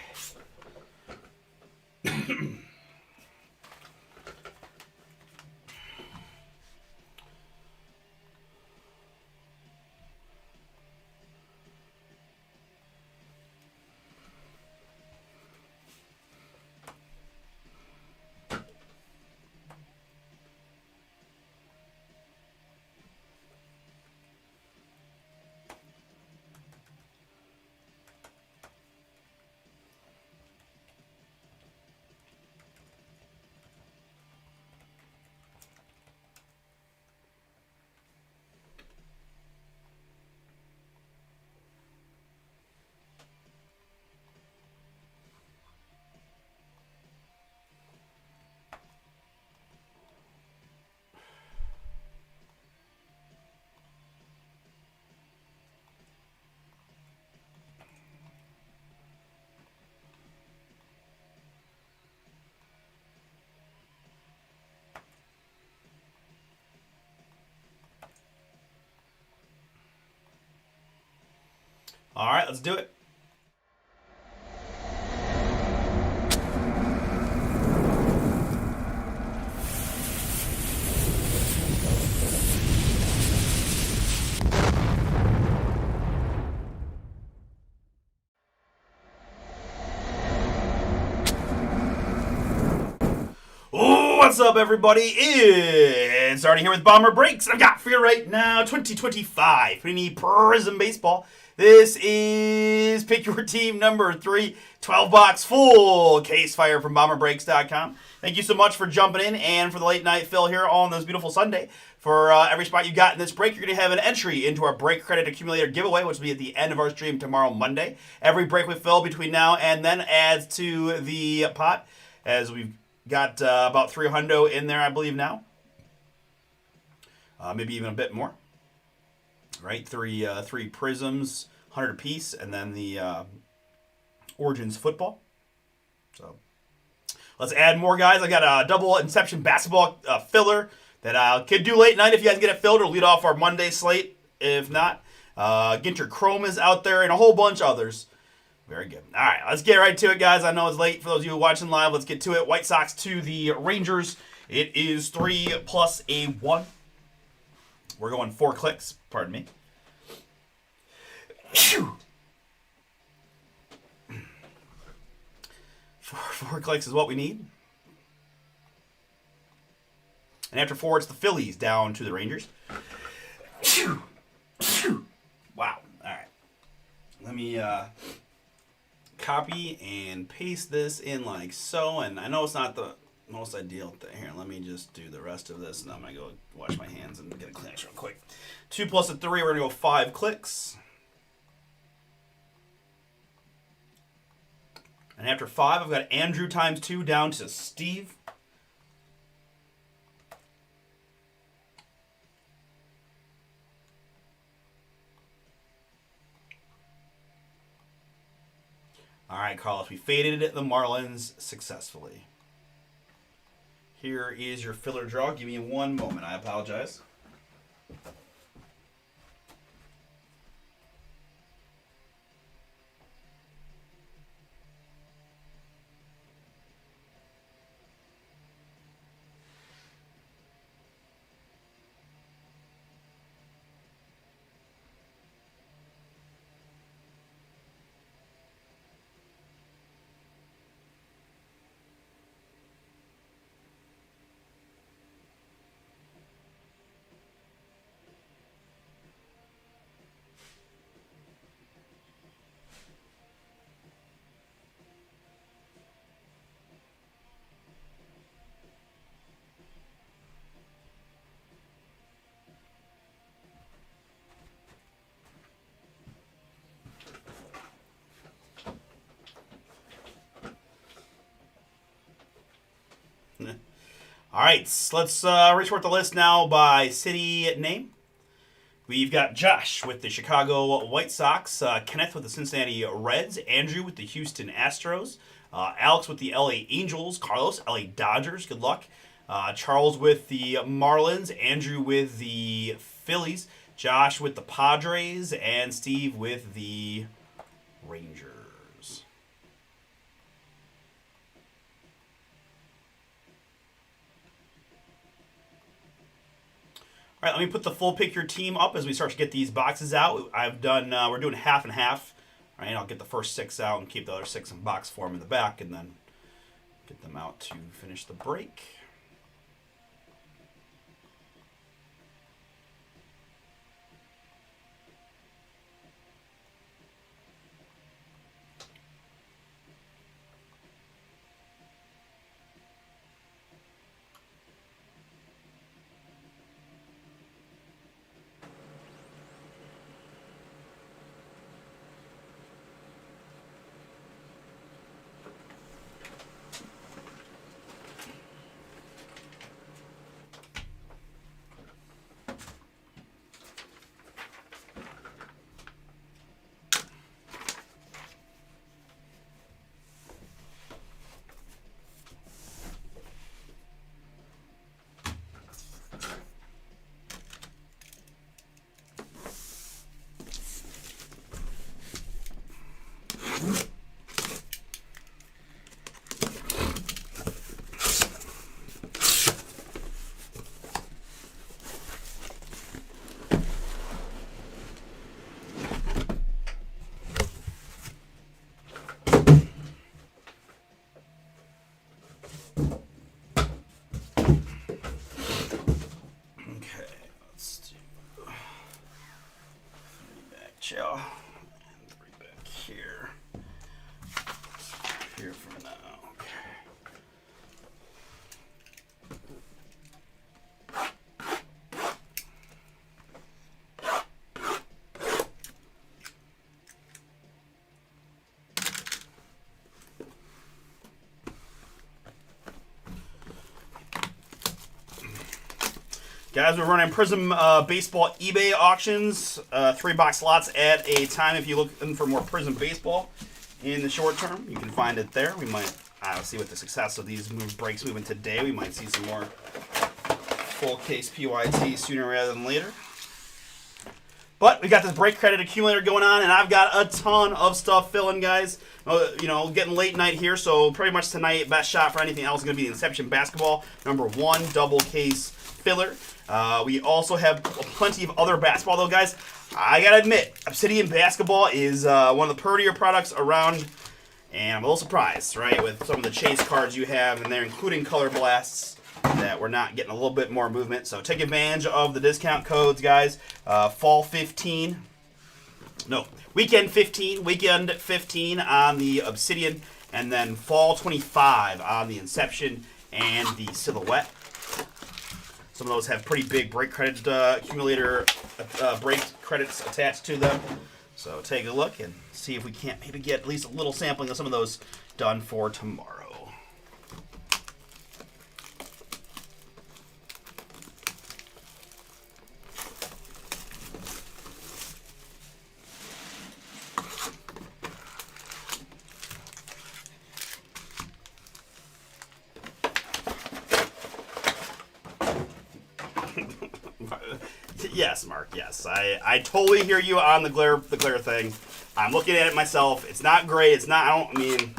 All right, let's do it. What's up, everybody? It's Artie here with Bomber Breaks. I've got for you right now 2025 Panini Prism Baseball. This is Pick Your Team number 3, 12-box full case fire from BomberBreaks.com. Thank you so much for jumping in and for the late night fill here on this beautiful Sunday. For every spot you got in this break, you're going to have an entry into our break credit accumulator giveaway, which will be at the end of our stream tomorrow, Monday. Every break we fill between now and then adds to the pot, as we've got about 300 in there, I believe, now. Maybe even a bit more. Right? Three prisms, 100 apiece, and then the Origins football. So let's add more, guys. I got a double Inception basketball filler that I could do late night if you guys get it filled, or lead off our Monday slate if not. Ginter Chrome is out there, and a whole bunch others. Very good. All right, let's get right to it, guys. I know it's late for those of you watching live. Let's get to it. White Sox to the Rangers. It is 3 plus a 1. We're going 4 clicks. Pardon me. Phew. 4 clicks is what we need. And after 4, it's the Phillies down to the Rangers. Wow. All right. Let me copy and paste this in like so. And I know it's not the most ideal thing. Here, let me just do the rest of this, and I'm going to go wash my hands and get a Kleenex real quick. 2 plus a 3, we're going to go 5 clicks. And after 5, I've got Andrew times 2 down to Steve. All right, Carlos, we faded the Marlins successfully. Here is your filler draw. Give me one moment. I apologize. All right, so let's resort the list now by city name. We've got Josh with the Chicago White Sox, Kenneth with the Cincinnati Reds, Andrew with the Houston Astros, Alex with the LA Angels, Carlos, LA Dodgers, good luck. Charles with the Marlins, Andrew with the Phillies, Josh with the Padres, and Steve with the Rangers. All right, let me put the full pick your team up as we start to get these boxes out. I've done, we're doing half and half. All right, I'll get the first 6 out and keep the other 6 in box form in the back, and then get them out to finish the break. Chill. And 3 back here. Here for now. Okay. Guys, we're running Prism Baseball eBay auctions, 3-box lots at a time. If you're looking for more Prism Baseball in the short term, you can find it there. We might see with the success of these breaks moving today, we might see some more full case PYT sooner rather than later. But we got this break credit accumulator going on, and I've got a ton of stuff filling, guys. You know, getting late night here, so pretty much tonight, best shot for anything else is going to be the Inception Basketball #1 double case filler. We also have plenty of other basketball, though, guys. I gotta admit, Obsidian Basketball is one of the prettier products around, and I'm a little surprised, right, with some of the chase cards you have in there, including Color Blasts, that we're not getting a little bit more movement. So take advantage of the discount codes, guys. Fall 15 No, weekend 15 on the Obsidian, and then fall 25 on the Inception and the Silhouette. Some of those have pretty big break credit accumulator break credits attached to them. So take a look and see if we can't maybe get at least a little sampling of some of those done for tomorrow. Yes, Mark. Yes, I totally hear you on the glare thing. I'm looking at it myself. It's not great. It's not. I mean,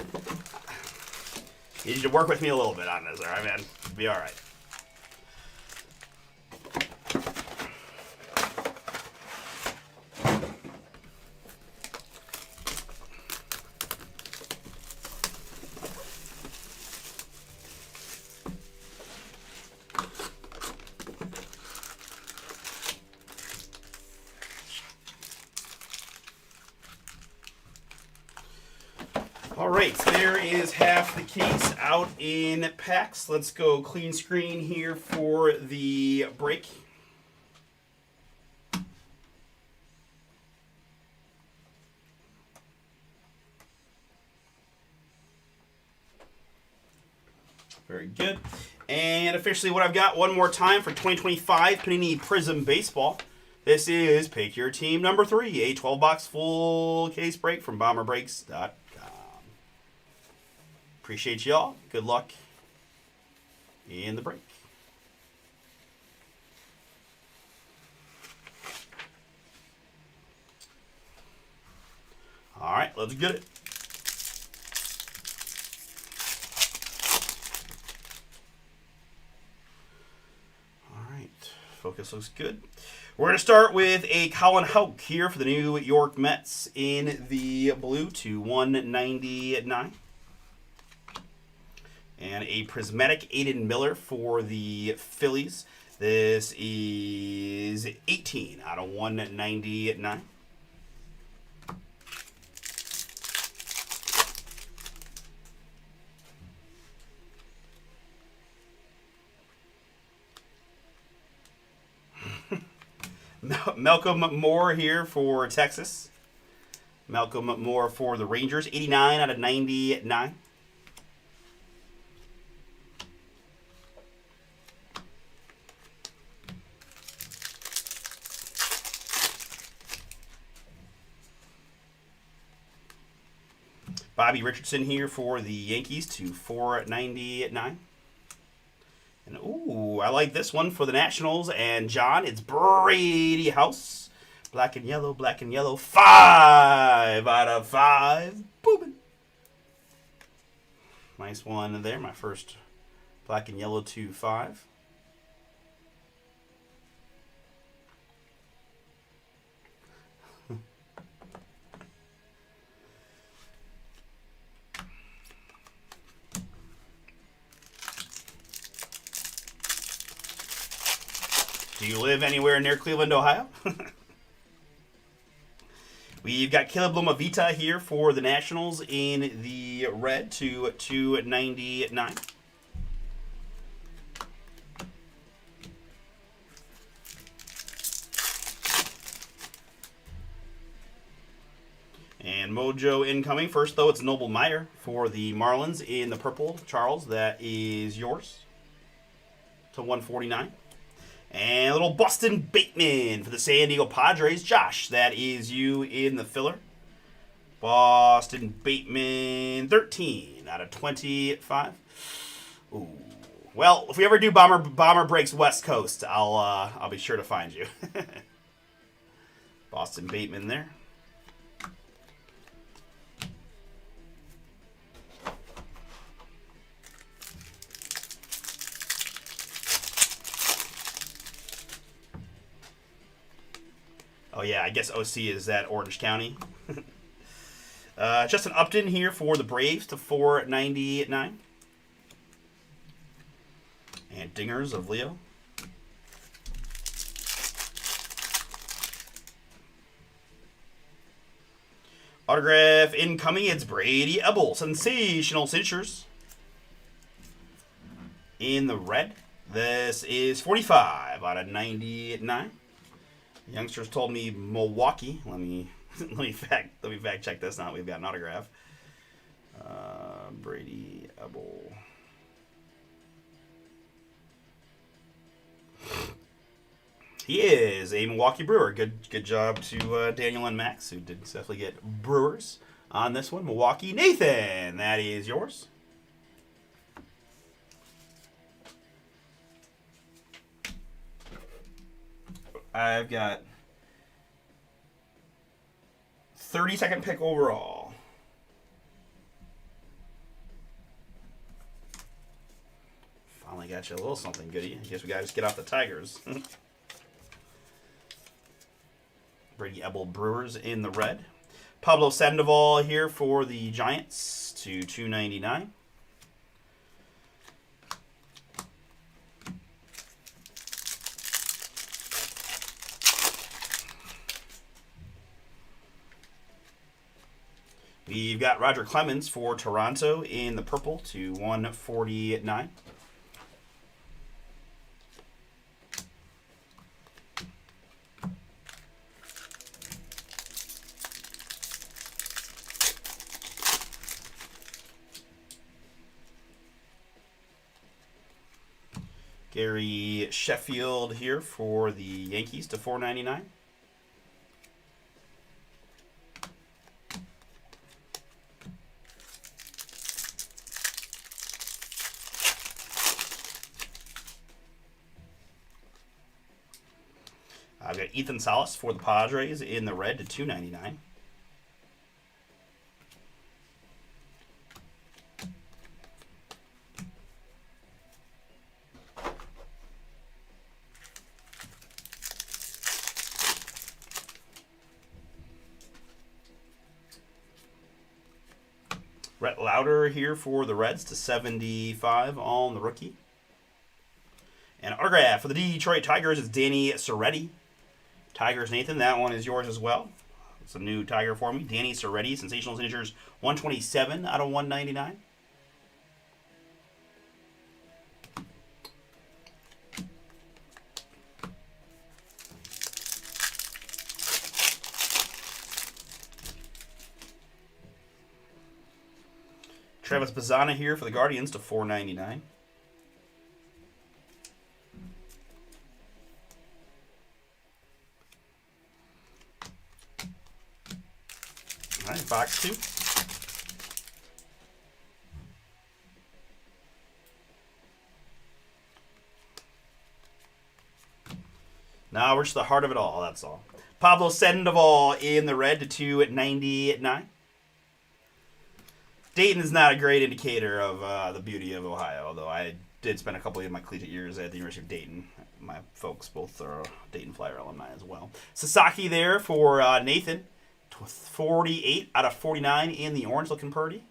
you need to work with me a little bit on this, all right, man? It'll be all right. All right, so there is half the case out in packs. Let's go clean screen here for the break. Very good. And officially what I've got one more time for 2025 Panini Prism Baseball. This is Pick Your Team number 3, a 12-box full case break from BomberBreaks.com. Appreciate y'all. Good luck in the break. All right, let's get it. All right, focus looks good. We're going to start with a Colin Houck here for the New York Mets in the blue to 199. And a prismatic Aiden Miller for the Phillies. This is 18 out of 199. Malcolm Moore here for Texas. Malcolm Moore for the Rangers. 89 out of 99. Bobby Richardson here for the Yankees to 499. And ooh, I like this one for the Nationals. And John, it's Brady House. Black and yellow, black and yellow. 5 out of 5. Booming. Nice one there. My first black and yellow to 5. Do you live anywhere near Cleveland, Ohio? We've got Caleb Lomavita here for the Nationals in the red to 299. And Mojo incoming. First, though, it's Noble Meyer for the Marlins in the purple. Charles, that is yours to 149. And a little Boston Bateman for the San Diego Padres. Josh, that is you in the filler. Boston Bateman, 13 out of 25. Ooh. Well, if we ever do Bomber Breaks West Coast, I'll be sure to find you. Boston Bateman there. Oh, yeah, I guess OC is that Orange County. Justin Upton here for the Braves to 499. And Dingers of Leo. Autograph incoming. It's Brady Ebel. Sensational Signatures. In the red. This is 45 out of 99. Youngsters told me Milwaukee. Let me fact check this now. We've got an autograph. Brady Ebel. He is a Milwaukee Brewer. Good job to Daniel and Max, who did successfully get Brewers on this one. Milwaukee. Nathan, that is yours. I've got 32nd pick overall. Finally got you a little something goodie. I guess we gotta just get off the Tigers. Brady Ebel Brewers in the red. Pablo Sandoval here for the Giants to $2.99. We've got Roger Clemens for Toronto in the purple to $149. Gary Sheffield here for the Yankees to $4.99. I've got Ethan Salas for the Padres in the red to $2.99. Rhett Lauder here for the Reds to $75 on the rookie. And autograph for the Detroit Tigers is Danny Serretti. Tigers, Nathan, that one is yours as well. It's a new Tiger for me. Danny Serretti, Sensational Signatures, 127 out of 199. Travis Bazzana here for the Guardians to $4.99. All right, box 2. Now we're just the heart of it all, that's all. Pablo Sandoval in the red to $2.99. Dayton is not a great indicator of the beauty of Ohio, although I did spend a couple of my collegiate years at the University of Dayton. My folks both are Dayton Flyer alumni as well. Sasaki there for Nathan. 48 out of 49 in the orange, looking pretty.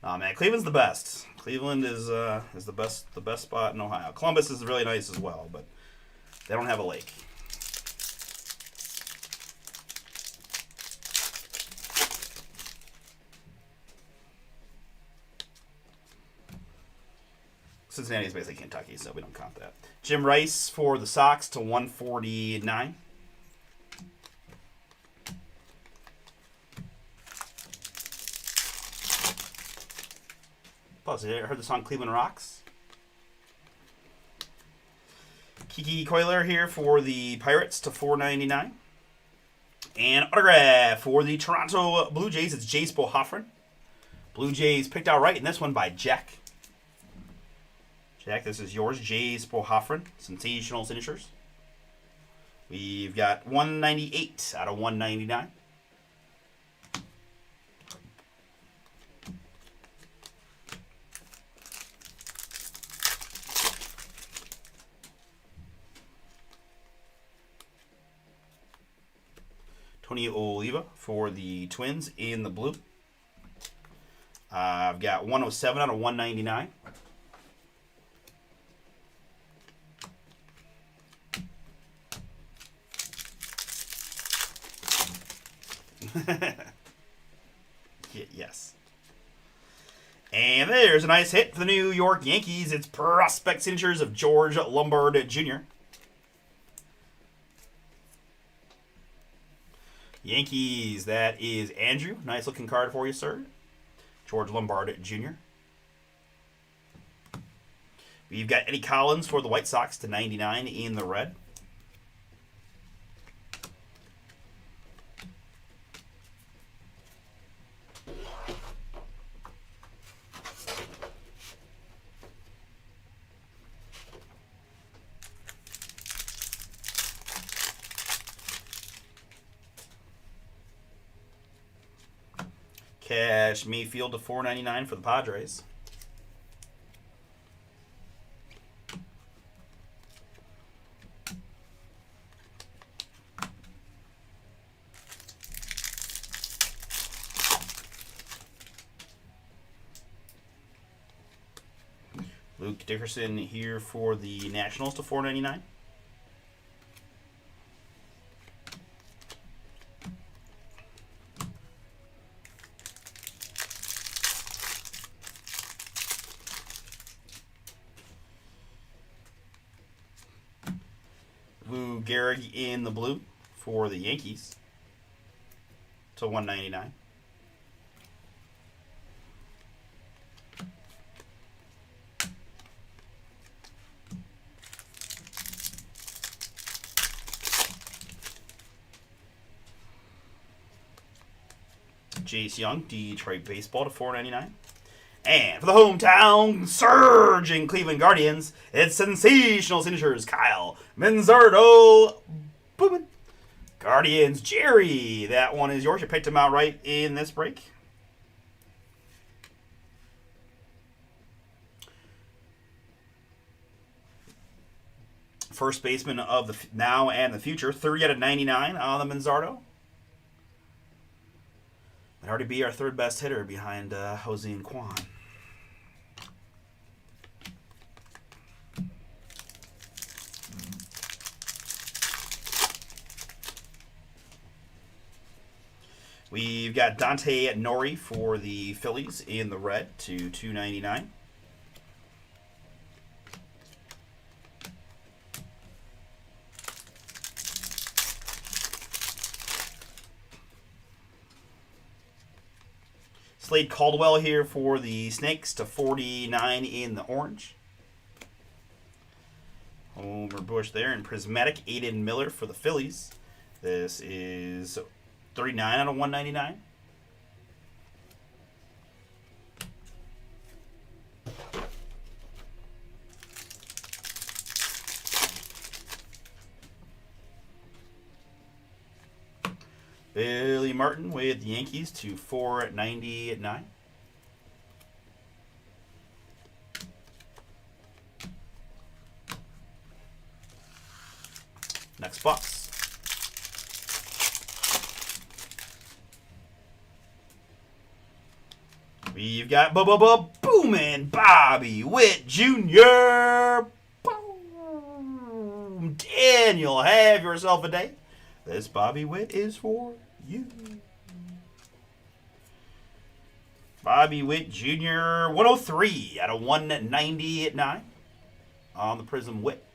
Oh man, Cleveland's the best. Cleveland is the best spot in Ohio. Columbus is really nice as well, but they don't have a lake. Cincinnati is basically Kentucky, so we don't count that. Jim Rice for the Sox to $149. Plus, I heard the song Cleveland Rocks. Kiki Coiler here for the Pirates to $4.99. And autograph for the Toronto Blue Jays, it's Jace Bohofren. Blue Jays picked out right in this one by Jack. Jack, this is yours. Jace Bohofren, Sensational Signatures. We've got 198 out of 199. Tony Oliva for the Twins in the blue. I've got 107 out of 199. Yes. And there's a nice hit for the New York Yankees. It's prospect signatures of George Lombard Jr. Yankees, that is Andrew. Nice looking card for you, sir. George Lombard Jr. We've got Eddie Collins for the White Sox to 99 in the red. Cash Mayfield to 499 for the Padres. Luke Dickerson here for the Nationals to 499. Lou Gehrig in the blue for the Yankees to 199. Jace Young, Detroit Baseball to 499. And for the hometown surging Cleveland Guardians, it's sensational signatures, Kyle Manzardo. Boomin'. Guardians, Jerry. That one is yours. You picked him out right in this break. First baseman of the now and the future. 30 out of 99 on the Manzardo. Might already be our third best hitter behind Jose and Kwan. We've got Dante Nori for the Phillies in the red to 299. Slade Caldwell here for the Snakes to 49 in the orange. Homer Bush there in prismatic. Aiden Miller for the Phillies. This is 39 out of 199. Billy Martin with the Yankees to 499. Next box. We've got Boomin' Bobby Witt Jr. Boom. Daniel, have yourself a day. This Bobby Witt is for you. Bobby Witt Jr. 103 out of 199 on the Prism Witt.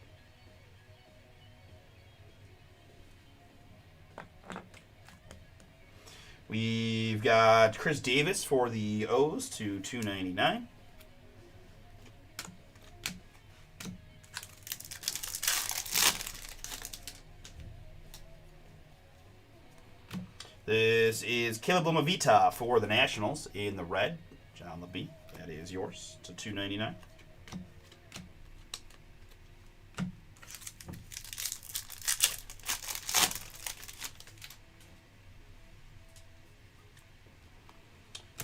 We've got Chris Davis for the O's to 299. This is Caleb Lumavita for the Nationals in the red. John LeBee, that is yours to 299.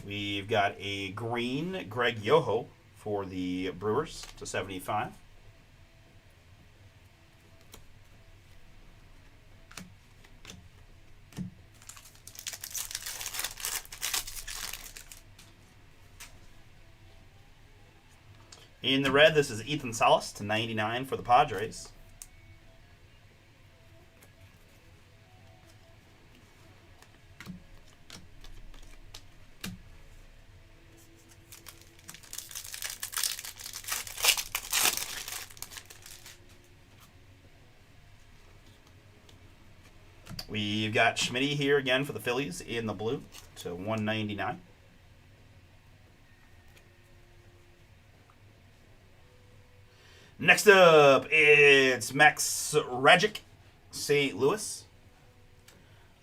We've got a green Greg Yoho for the Brewers to 75. In the red, this is Ethan Salas to 99 for the Padres. We've got Schmitty here again for the Phillies in the blue to 199. Next up, it's Max Ragic, St. Louis.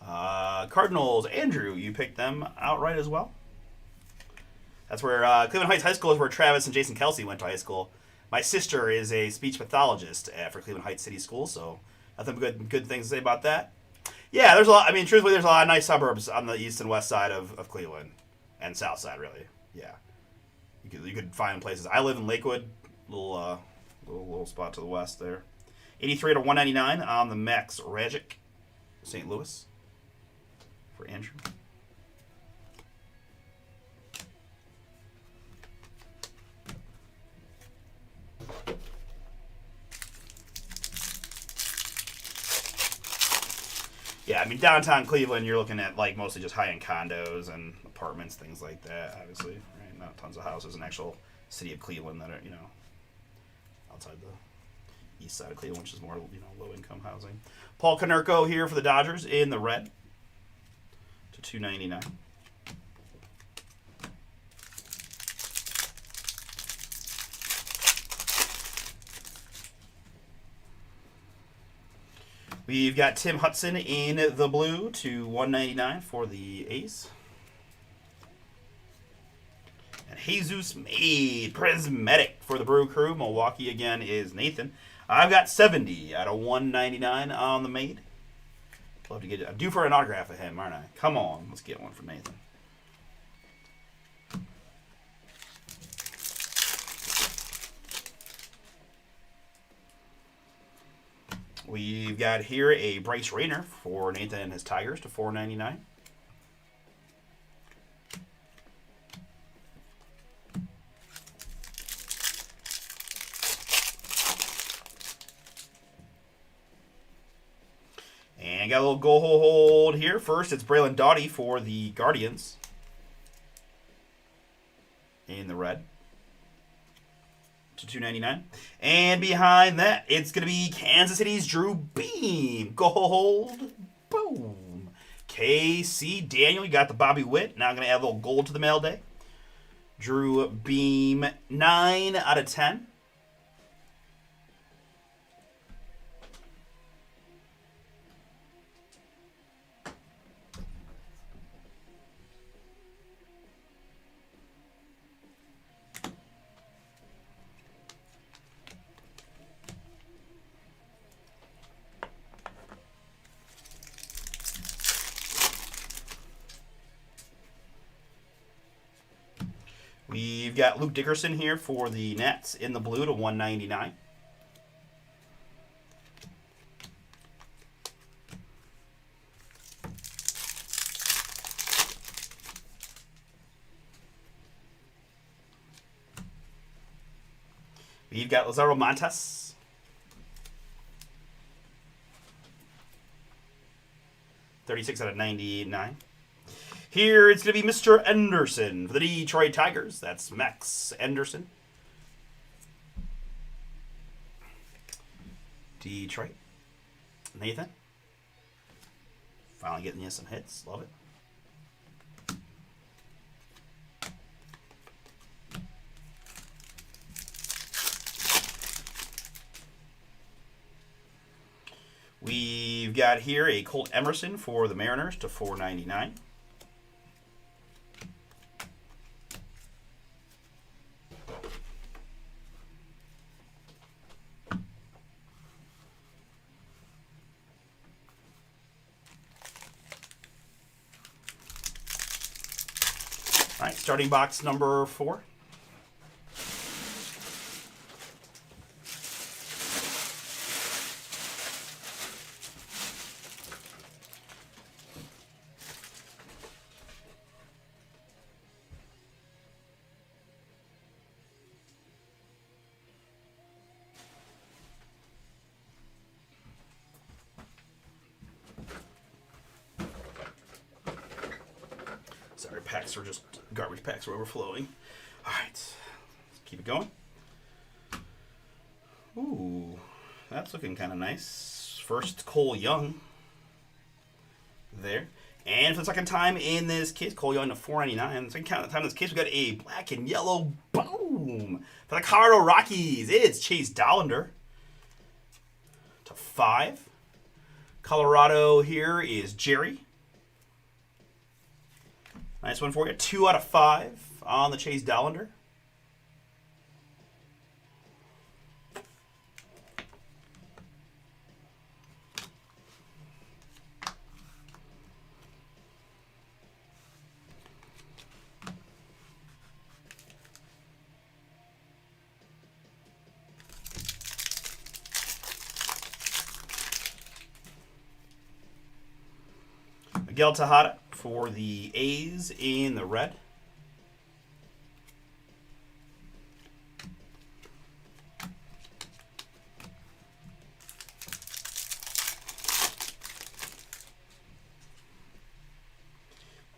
Cardinals, Andrew, you picked them outright as well. That's where Cleveland Heights High School is where Travis and Jason Kelsey went to high school. My sister is a speech pathologist for Cleveland Heights City School, so nothing good things to say about that. Yeah, there's a lot. I mean, truthfully, there's a lot of nice suburbs on the east and west side of Cleveland, and south side, really. Yeah, you could find places. I live in Lakewood, little spot to the west there. 83 to 199 on the Max Ragic, St. Louis, for Andrew. Yeah, I mean, downtown Cleveland, you're looking at like mostly just high-end condos and apartments, things like that. Obviously, right? Not tons of houses in actual city of Cleveland that are outside the east side of Cleveland, which is more low-income housing. Paul Konerko here for the Dodgers in the red to 299. We've got Tim Hudson in the blue to 199 for the A's. And Jesus Made Prismatic for the Brew Crew. Milwaukee again is Nathan. I've got 70 out of 199 on the Made. Love to get it. I'm due for an autograph of him, aren't I? Come on, let's get one from Nathan. We've got here a Bryce Rayner for Nathan and his Tigers to 499. And got a little goal hold here. First, it's Braylon Doughty for the Guardians in the red to 299. And behind that, it's going to be Kansas City's Drew Beam. Gold. Boom. KC Daniel, you got the Bobby Witt. Now I'm going to add a little gold to the mail day. Drew Beam, 9 out of 10. We've got Luke Dickerson here for the Nets in the blue to 199. We've got Lazaro Montes. $36 out of 99. Here it's going to be Mr. Anderson for the Detroit Tigers. That's Max Anderson. Detroit. Nathan. Finally getting you some hits. Love it. We've got here a Colt Emerson for the Mariners to 499. All right, starting box number 4. Sorry, packs are just garbage packs are overflowing. All right, let's keep it going. Ooh, that's looking kind of nice. First, Cole Young there. And for the second time in this case, Cole Young to $4.99. The second time in this case, we got a black and yellow boom. For the Colorado Rockies, it's Chase Dollander to 5. Colorado here is Jerry. Nice one for you. 2 out of 5 on the Chase Dollander. Miguel Tejada for the A's in the red.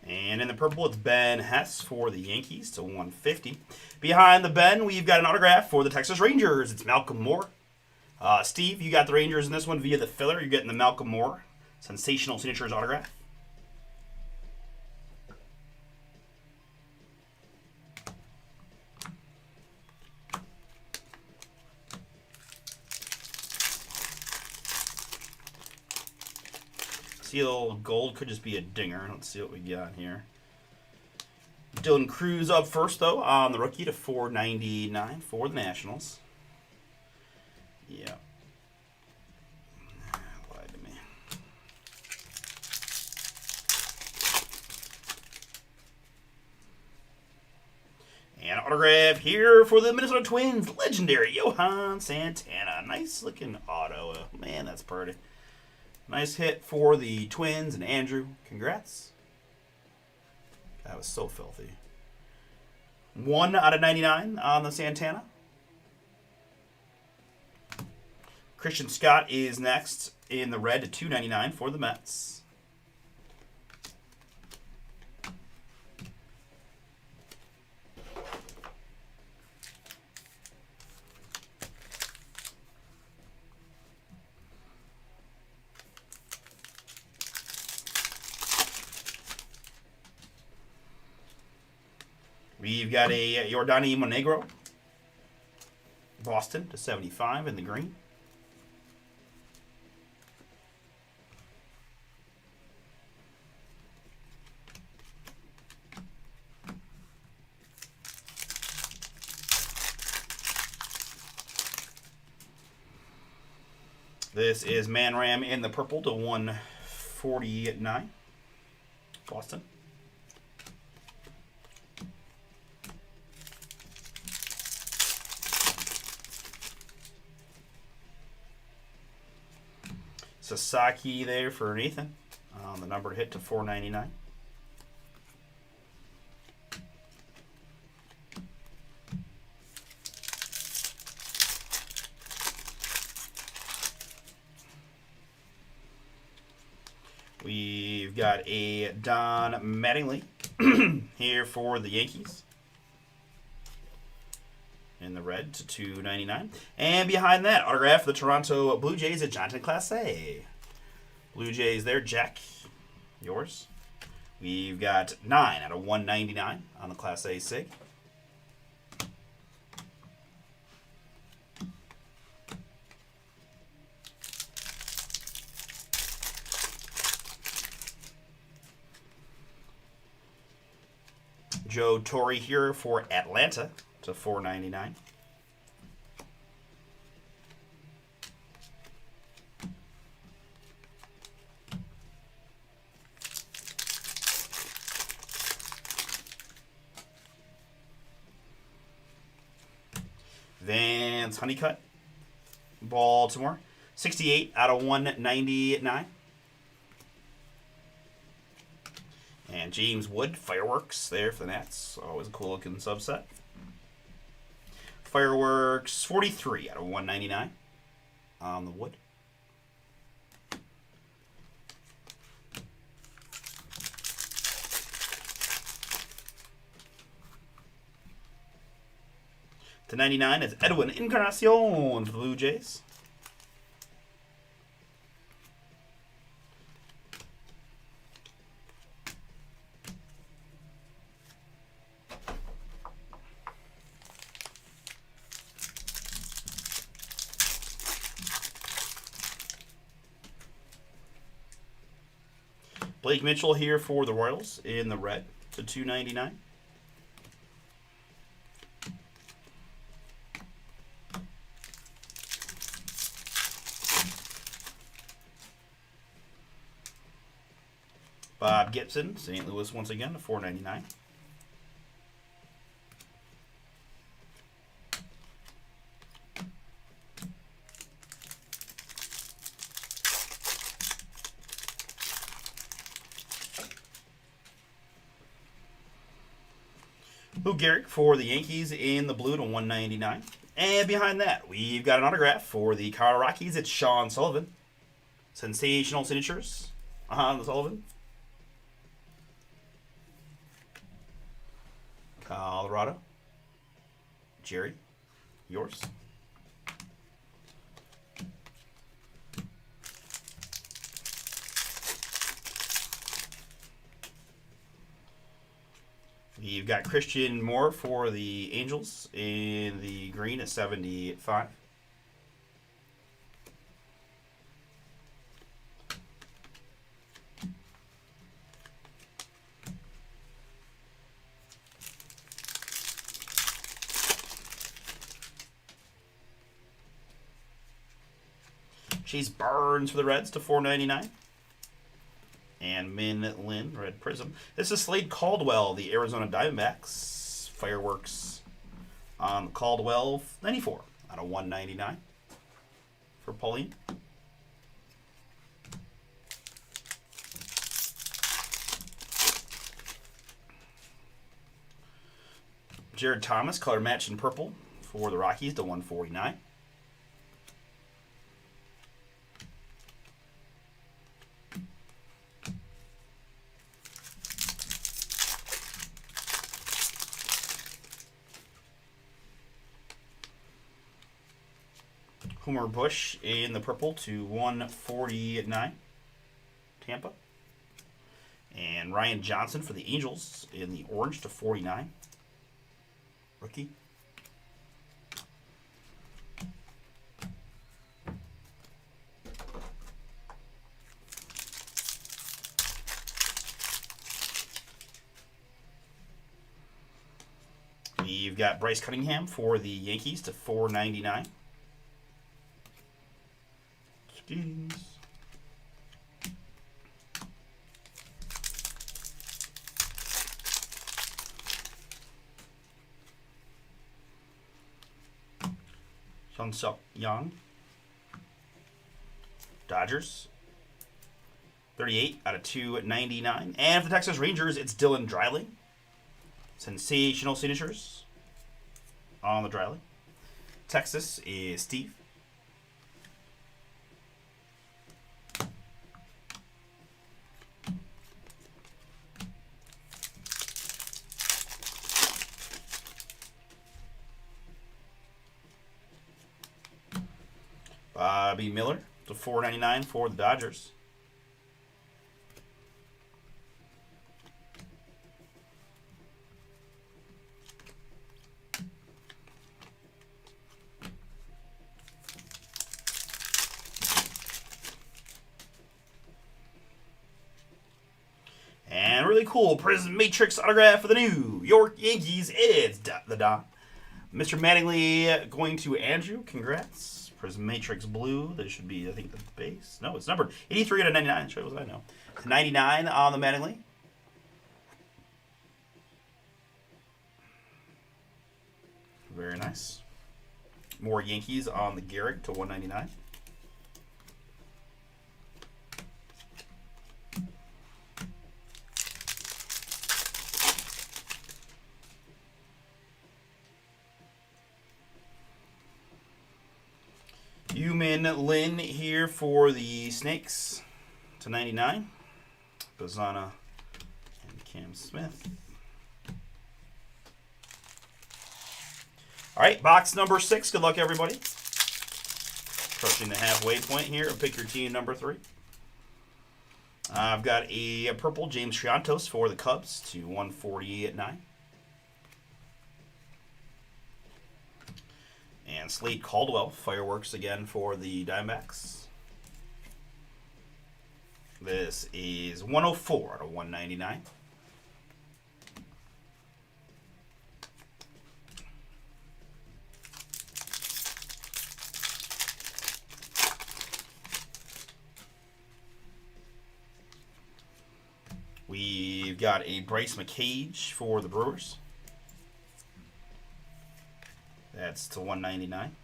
And in the purple, it's Ben Hess for the Yankees to 150. Behind the Ben, we've got an autograph for the Texas Rangers. It's Malcolm Moore. Steve, you got the Rangers in this one via the filler. You're getting the Malcolm Moore Sensational Signatures autograph. Seal gold could just be a dinger. Let's see what we got here. Dylan Cruz up first, though, on the rookie to $4.99 for the Nationals. Yeah. Lied to me. And autograph here for the Minnesota Twins, legendary Johan Santana. Nice looking auto. Man, that's pretty. Nice hit for the Twins and Andrew. Congrats. That was so filthy. 1 out of 99 on the Santana. Christian Scott is next in the red to $2.99 for the Mets. We've got a Yordany Monegro, Boston to 75 in the green. This is Manram in the purple to 149, Boston. Sasaki there for Nathan. The numbered hit to $4.99. We've got a Don Mattingly here for the Yankees. In the red to $2.99. And behind that, autograph for the Toronto Blue Jays at Jonathan Clase. Blue Jays there, Jack. Yours. We've got 9 out of 199 on the Class A SIG. Joe Torre here for Atlanta to $4.99. Vance Honeycutt, Baltimore, 68 out of 199. And James Wood, Fireworks there for the Nats. Always a cool looking subset. Fireworks, 43 out of 199 on the Wood. To 99 is Edwin Encarnacion for the Blue Jays. Blake Mitchell here for the Royals in the red to 299. Bob Gibson, St. Louis once again to 499. Lou Gehrig for the Yankees in the blue to 199. And behind that, we've got an autograph for the Colorado Rockies. It's Sean Sullivan. Sensational signatures on Sullivan. Colorado. Jerry, yours. You've got Christian Moore for the Angels in the green at 75. Chase Barnes for the Reds to 499. And Min Lin, red prism. This is Slade Caldwell, the Arizona Diamondbacks. Fireworks on Caldwell, 94 out of 199 for Pauline. Jared Thomas, color match in purple for the Rockies to 149. Homer Bush in the purple to 149, Tampa. And Ryan Johnson for the Angels in the orange to 49, rookie. We've got Bryce Cunningham for the Yankees to 499. Jung Suk Young, Dodgers, 38 out of 299. And for the Texas Rangers, it's Dylan Dreiling. Sensational signatures on the Dreiling. Texas is Steve. Bobby Miller to 499 for the Dodgers. And really cool Prism Matrix autograph for the New York Yankees. It's the Don. Mr. Mattingly going to Andrew. Congrats. Prism Matrix blue. That should be, I think, the base. No, it's numbered 83 out of 99. Show what I know. 99 on the Mattingly. Very nice. More Yankees on the Gehrig to 199. Min Lin here for the Snakes to 99. Bazana and Cam Smith. All right, box number 6. Good luck, everybody. Approaching the halfway point here. Pick your team number 3. I've got a purple James Triantos for the Cubs to 149. And Slade Caldwell, fireworks again for the Diamondbacks. This is 104 out of 199. We've got a Bryce McCage for the Brewers. That's to 199.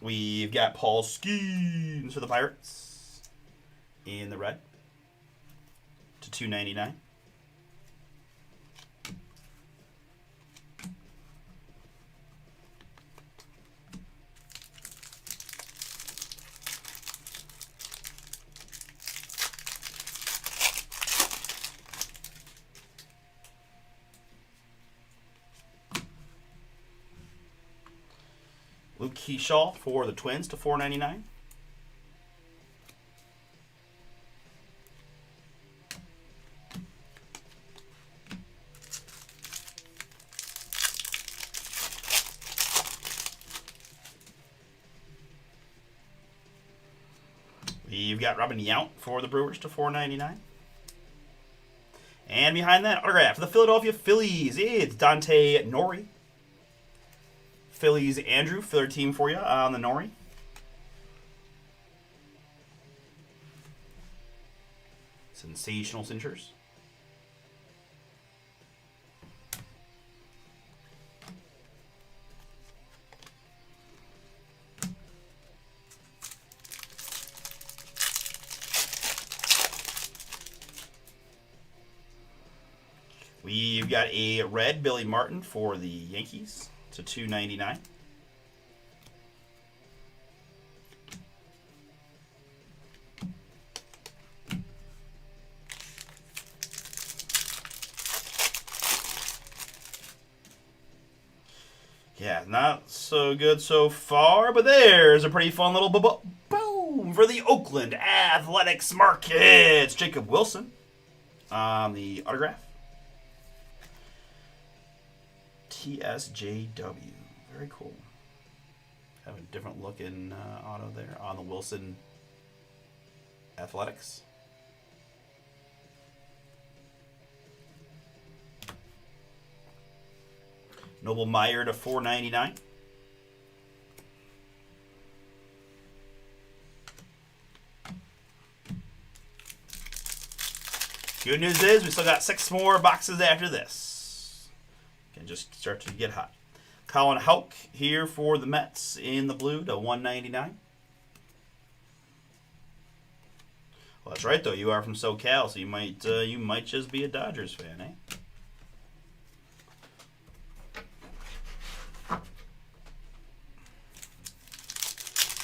We've got Paul Skeens for the Pirates in the red to 299. Luke Keyshaw for the Twins to 499. We've got Robin Yount for the Brewers to 499. And behind that autograph for the Philadelphia Phillies, it's Dante Nori. Phillies Andrew, filler team for you on the Nori. Sensational Cinchers. We've got a red Billy Martin for the Yankees to 299. Yeah, not so good so far, but there's a pretty fun little boom for the Oakland Athletics Markets. Jacob Wilson on the autograph. TSJW. Very cool. Have a different looking auto there on the Wilson Athletics. Noble Meyer to 499. Good news is we still got 6 more boxes after this. Can just start to get hot. Colin Houck here for the Mets in the blue to 199. Well, that's right though. You are from SoCal, so you might just be a Dodgers fan, eh?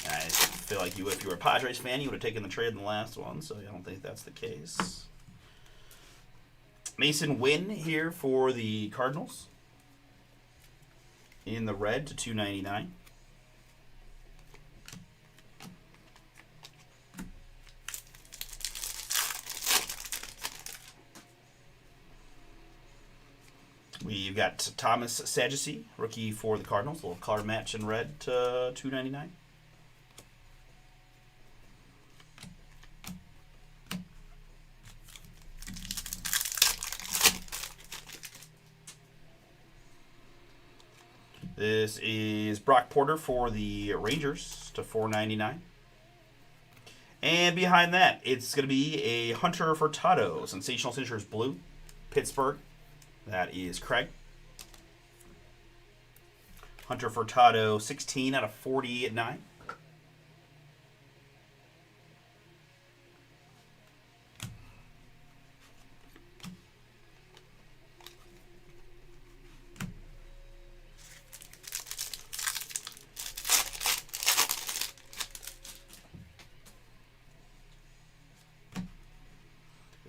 I feel like if you were a Padres fan, you would have taken the trade in the last one, so I don't think that's the case. Mason Wynn here for the Cardinals in the red to 299. We've got Thomas Saggese, rookie for the Cardinals, a little color match in red to 299. This is Brock Porter for the Rangers to 499. And behind that, it's going to be a Hunter Furtado, Sensational Cinchers blue, Pittsburgh. That is Craig. Hunter Furtado, 16 out of 49.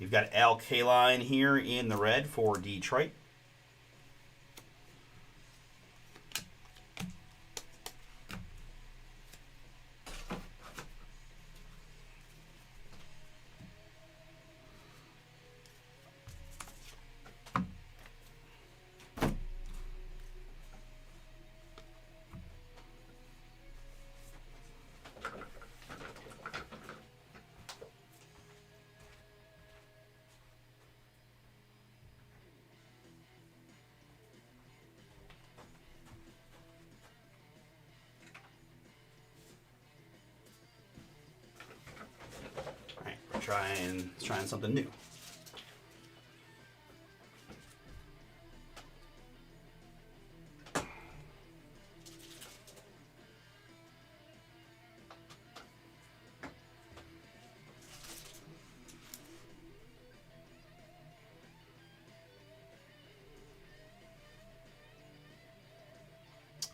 We've got Al Kaline here in the red for Detroit. trying something new.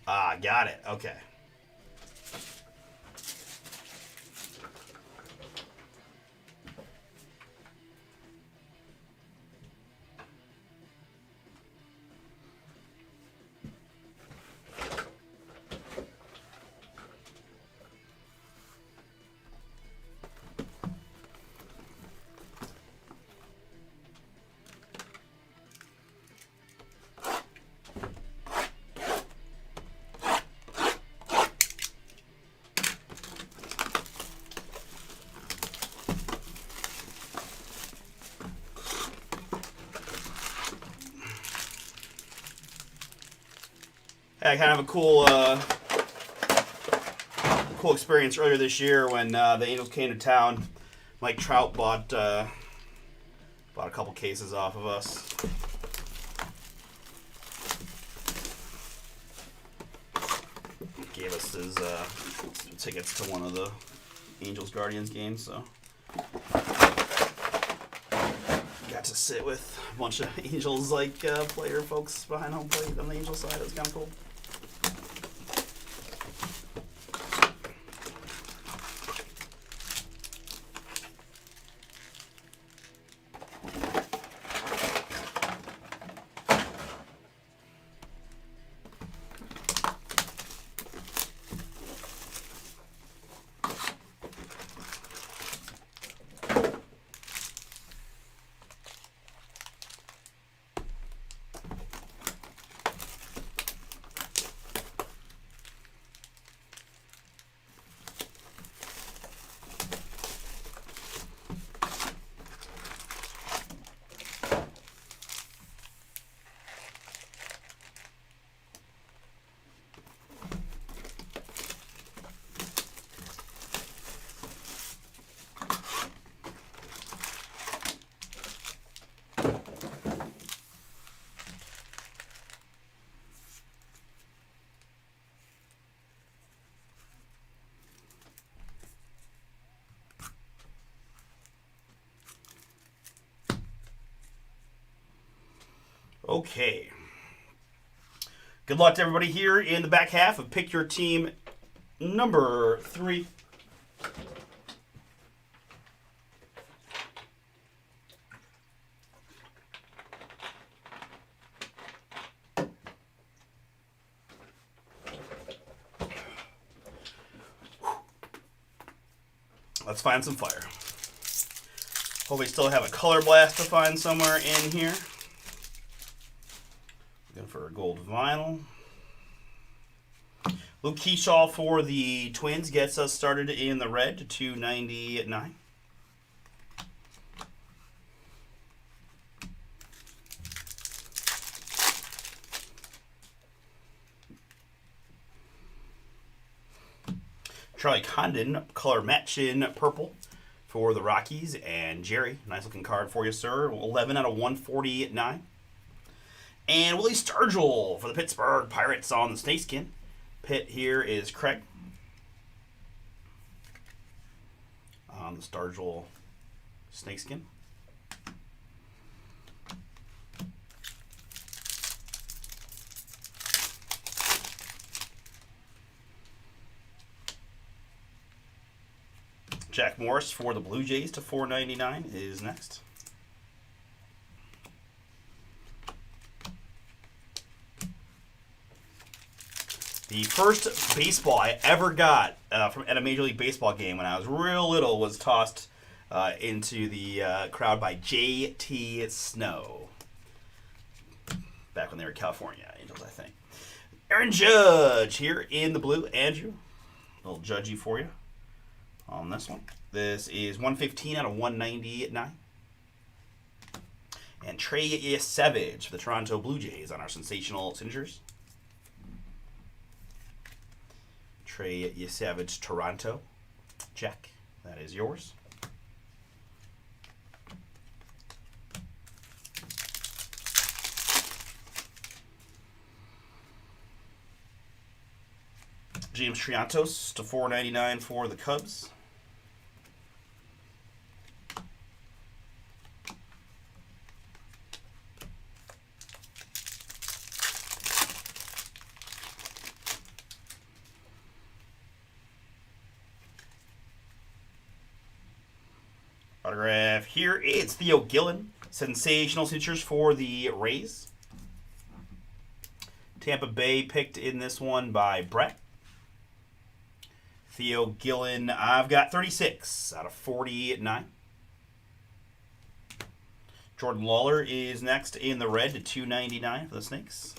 Ah, got it. Okay. I kind of have a cool experience earlier this year when the Angels came to town. Mike Trout bought a couple cases off of us. Gave us his tickets to one of the Angels Guardians games, so got to sit with a bunch of Angels player folks behind home plate on the Angels side. It was kind of cool. Okay. Good luck to everybody here in the back half of Pick Your Team number 3. Let's find some fire. Hope we still have a color blast to find somewhere in here. Looking for a gold vinyl. Luke Keyshaw for the Twins gets us started in the red to 299. Charlie Condon, color match in purple for the Rockies. And Jerry, nice looking card for you, sir. 11 out of 149. And Willie Stargell for the Pittsburgh Pirates on the snakeskin. Pitt here is Craig on the Stargell snakeskin. Jack Morris for the Blue Jays to 499 is next. The first baseball I ever got at a Major League Baseball game when I was real little was tossed into the crowd by J.T. Snow. Back when they were California Angels, I think. Aaron Judge here in the blue. Andrew, a little judgy for you on this one. This is 115 out of 199. And Trey Savage for the Toronto Blue Jays on our sensational signatures. Trey Savage, Toronto. Check. That is yours. James Triantos to 4.99 for the Cubs. Autograph here. It's Theo Gillen. Sensational signatures for the Rays. Tampa Bay picked in this one by Brett. Theo Gillen, I've got 36 out of 49. Jordan Lawler is next in the red to 2.99 for the Snakes.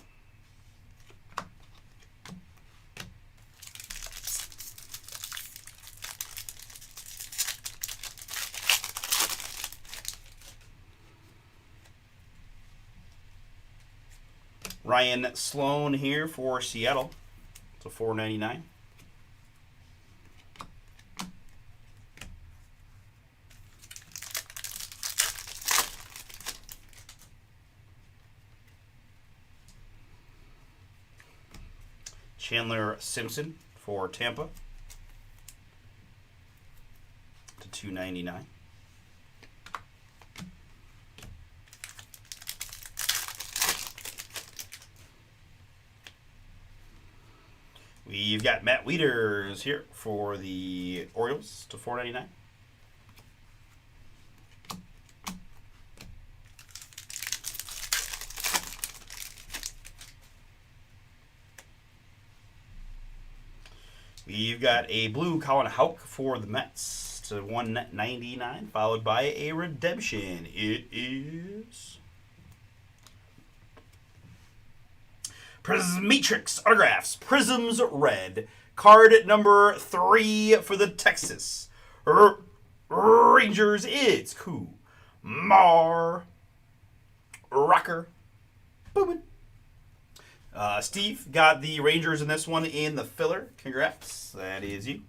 Ryan Sloan here for Seattle. It's a $4.99. Chandler Simpson for Tampa to $2.99. We've got Matt Wieters here for the Orioles to $4.99. We've got a blue Colin Houck for the Mets to $1.99, followed by a redemption. It is Prismatrix Autographs, Prisms Red, card number 3 for the Texas Rangers. It's Kumar Rocker. Boomin'. Steve got the Rangers in this one in the filler. Congrats. That is you.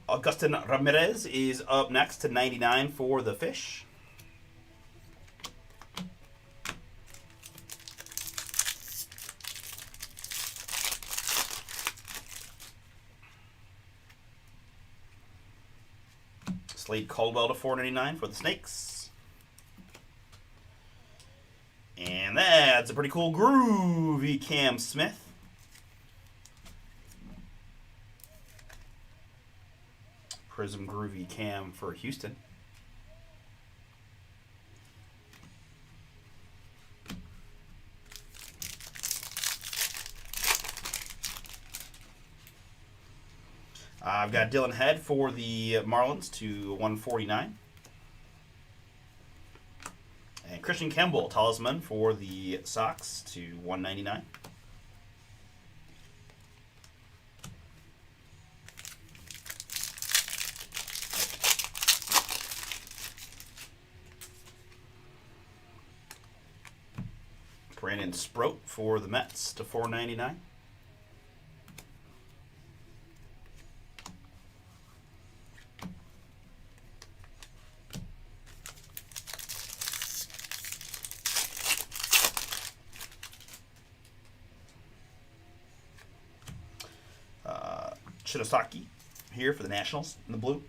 Augustin Ramirez is up next to 99 for the Fish. Slade Caldwell to 4.99 for the Snakes. And that's a pretty cool groovy Cam Smith. Prism Groovy Cam for Houston. I've got Dylan Head for the Marlins to 149. And Christian Campbell, Talisman for the Sox to 199. Brandon Sproat for the Mets to 4.99. Shinosaki here for the Nationals in the blue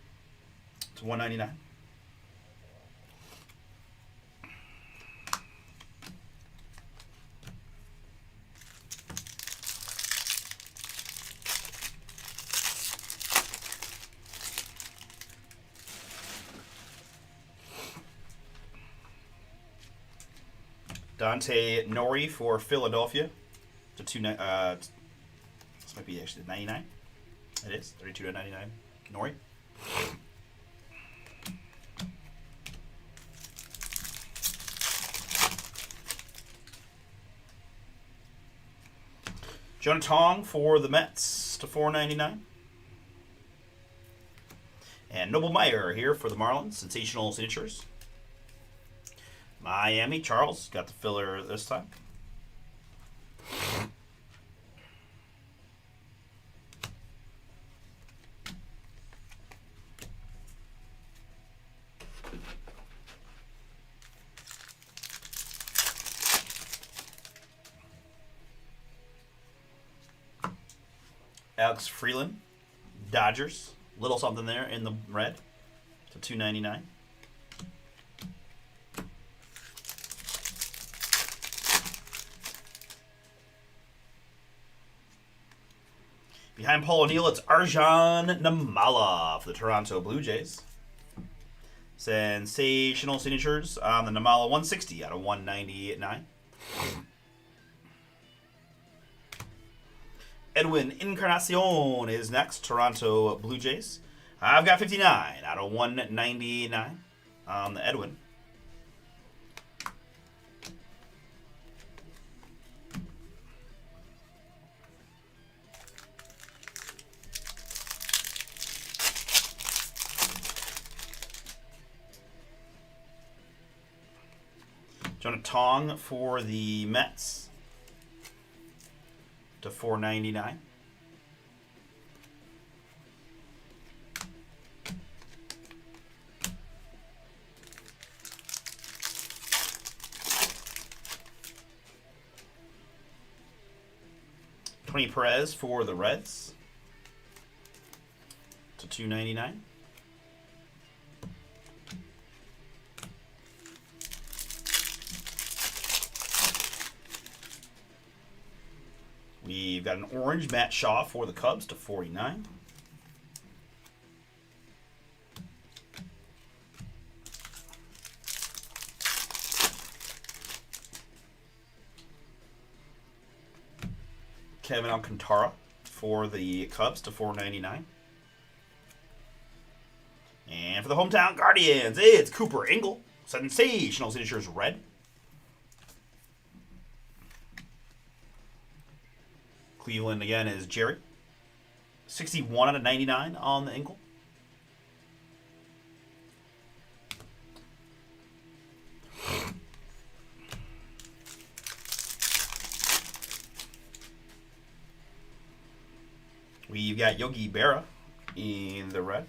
to 199. Dante Nori for Philadelphia to this might be actually 99. It is 32.99. Nori. Jonah Tong for the Mets to 499. And Noble Meyer here for the Marlins. Sensational signatures. Miami, Charles got the filler this time. Alex Freeland, Dodgers. Little something there in the red to 299. Behind Paul O'Neill, it's Arjan Namala for the Toronto Blue Jays. Sensational signatures on the Namala 160 out of 199. Edwin Encarnacion is next, Toronto Blue Jays. I've got 59 out of 199 on the Edwin. Jonah Tong for the Mets to 499. Tony Perez for the Reds to 299. We've got an orange Matt Shaw for the Cubs to 49. Kevin Alcantara for the Cubs to 499. And for the hometown Guardians, it's Cooper Ingle. Sensational signatures red. Cleveland again is Jerry. 61 out of 99 on the Ingle. We've got Yogi Berra in the red.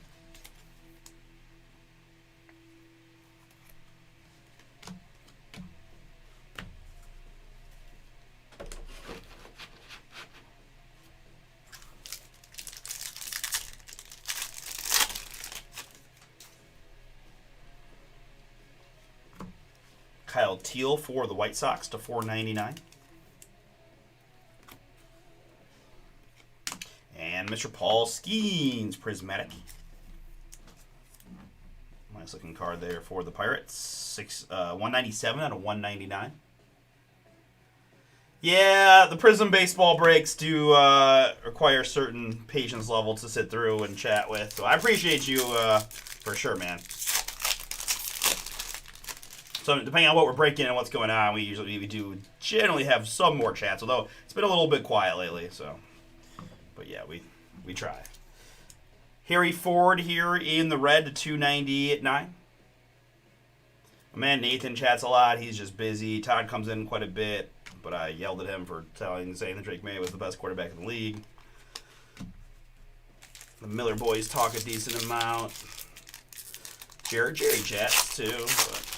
Kyle Teal for the White Sox to 499. And Mr. Paul Skeens, Prismatic. Nice looking card there for the Pirates. 197 out of 199. Yeah, the Prism baseball breaks do require certain patience level to sit through and chat with. So I appreciate you for sure, man. So depending on what we're breaking and what's going on, we do generally have some more chats, although it's been a little bit quiet lately. So, but yeah, we try. Harry Ford here in the red to 299. My man Nathan chats a lot. He's just busy. Todd comes in quite a bit, but I yelled at him for saying that Drake May was the best quarterback in the league. The Miller boys talk a decent amount. Jerry chats too. But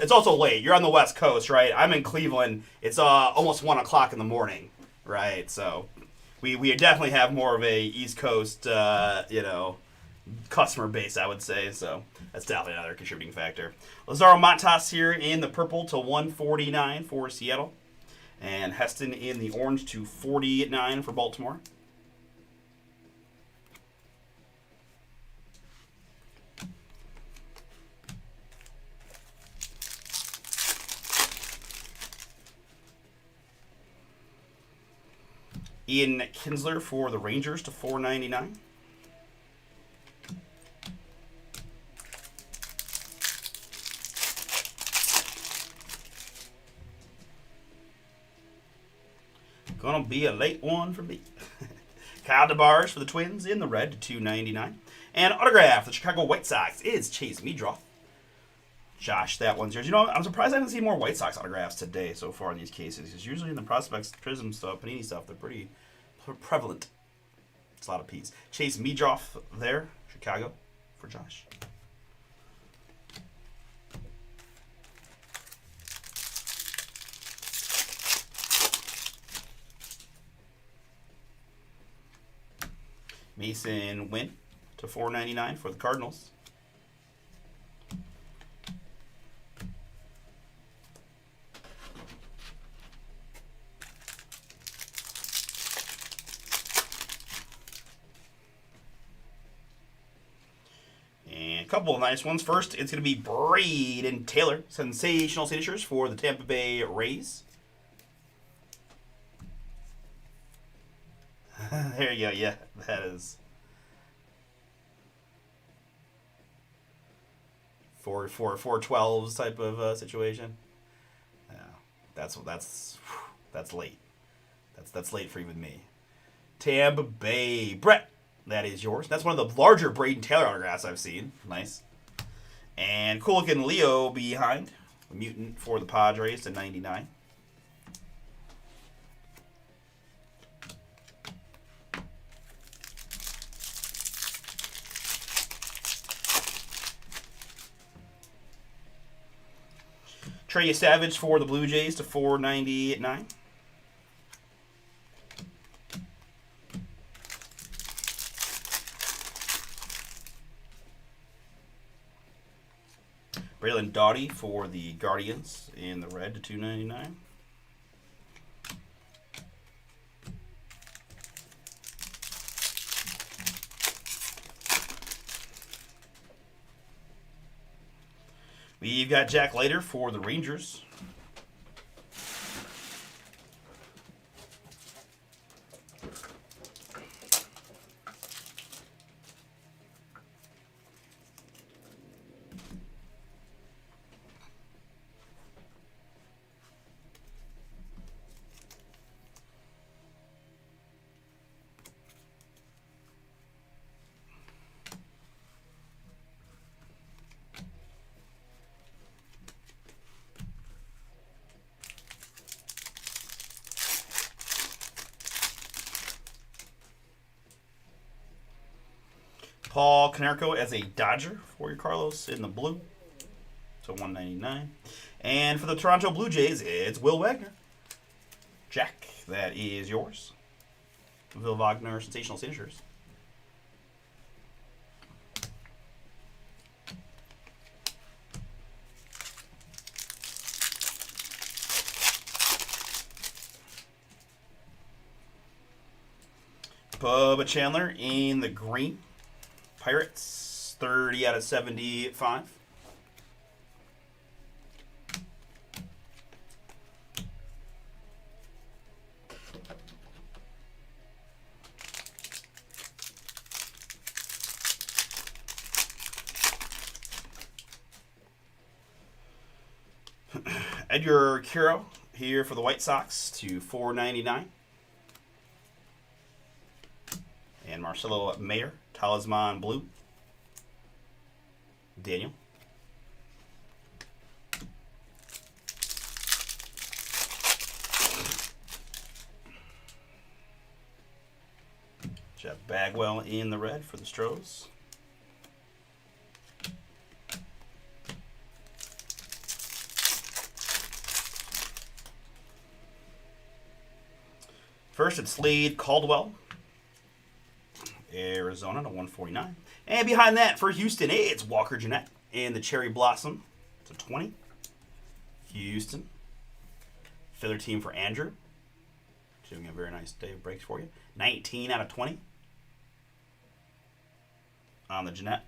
it's also late. You're on the West Coast, right? I'm in Cleveland. It's almost 1 o'clock in the morning, right? So we definitely have more of a East Coast, customer base, I would say. So that's definitely another contributing factor. Lazaro Matas here in the purple to 149 for Seattle, and Heston in the orange to 49 for Baltimore. Ian Kinsler for the Rangers to 499. Gonna be a late one for me. Kyle DeBarge for the Twins in the red to 299. And autograph for the Chicago White Sox is Chase Meadroff. Josh, that one's yours. You know, I'm surprised I haven't seen more White Sox autographs today so far in these cases. Because usually in the Prospects, Prism stuff, Panini stuff, they're pretty prevalent. It's a lot of P's. Chase Meadroff there, Chicago, for Josh. Mason Wynn to 499 for the Cardinals. And a couple of nice ones. First, it's going to be Braden Taylor. Sensational signatures for the Tampa Bay Rays. There you go. Yeah, that is 4-12s type of situation. Yeah, that's late. That's late for even me. Tampa Bay Brett, that is yours. That's one of the larger Braden Taylor autographs I've seen. Nice. And cool looking Leo behind, a mutant for the Padres to 99. Trey Savage for the Blue Jays to 499. Braylon Doughty for the Guardians in the red to 299. We've got Jack Leiter for the Rangers. Paul Konerko as a Dodger for your Carlos in the blue. So 199. And for the Toronto Blue Jays, it's Will Wagner. Jack, that is yours. Will Wagner, sensational signatures. Bubba Chandler in the green. Pirates, 30 out of 75. Edgar Quero here for the White Sox to 499. And Marcelo Mayer, Talisman Blue. Daniel. Jeff Bagwell in the red for the Stros. First, it's Slade Caldwell, Arizona to 149. And behind that, for Houston, it's Walker Jeanette and the Cherry Blossom to 20. Houston. Filler team for Andrew. Doing a very nice day of breaks for you. 19 out of 20 on the Jeanette.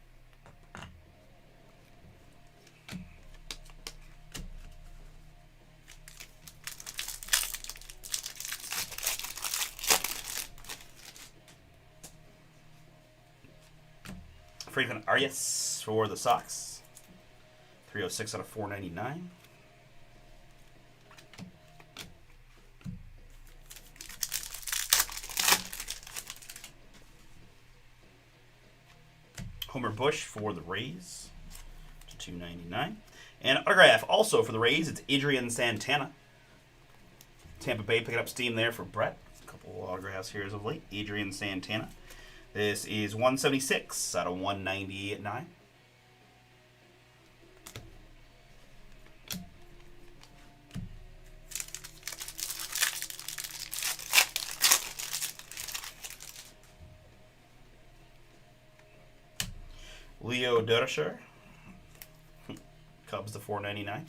Franklin Arias for the Sox. 306 out of 499. Homer Bush for the Rays to $2.99. And autograph also for the Rays, it's Adrian Santana. Tampa Bay picking up steam there for Brett. A couple autographs here as of late. Adrian Santana. This is 176 out of 199. Leo Durocher. Cubs to $4.99.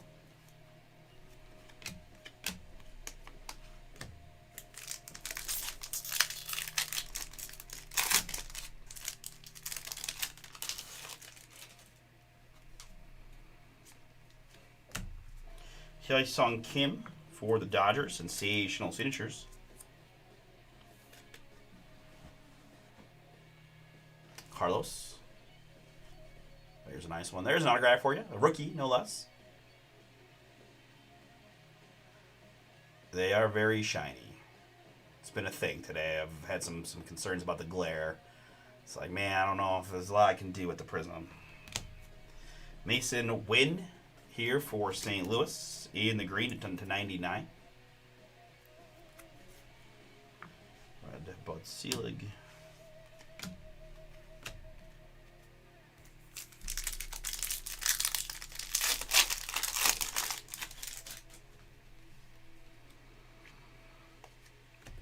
Hyesung Kim for the Dodgers, sensational signatures. Carlos. There's a nice one. There's an autograph for you. A rookie, no less. They are very shiny. It's been a thing today. I've had some concerns about the glare. It's like, man, I don't know if there's a lot I can do with the Prism. Mason Wynn here for St. Louis in the green to 99. Red Bud Selig.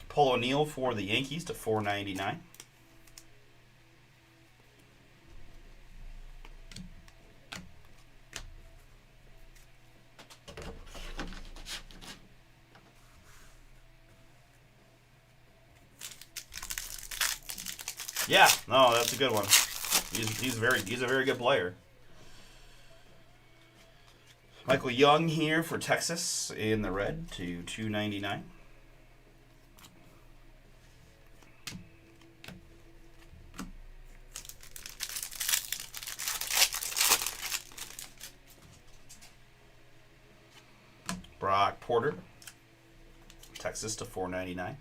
Paul O'Neill for the Yankees to $4.99. Yeah, no, that's a good one. He's a very good player. Michael Young here for Texas in the red to $2.99. Brock Porter, Texas to $4.99.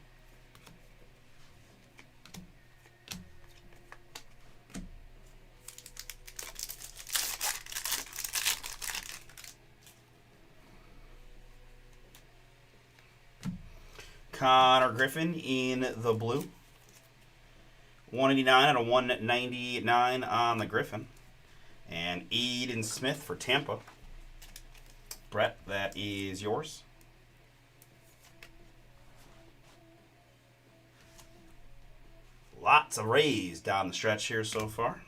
Connor Griffin in the blue. 189 out of 199 on the Griffin. And Aiden Smith for Tampa. Brett, that is yours. Lots of Rays down the stretch here so far.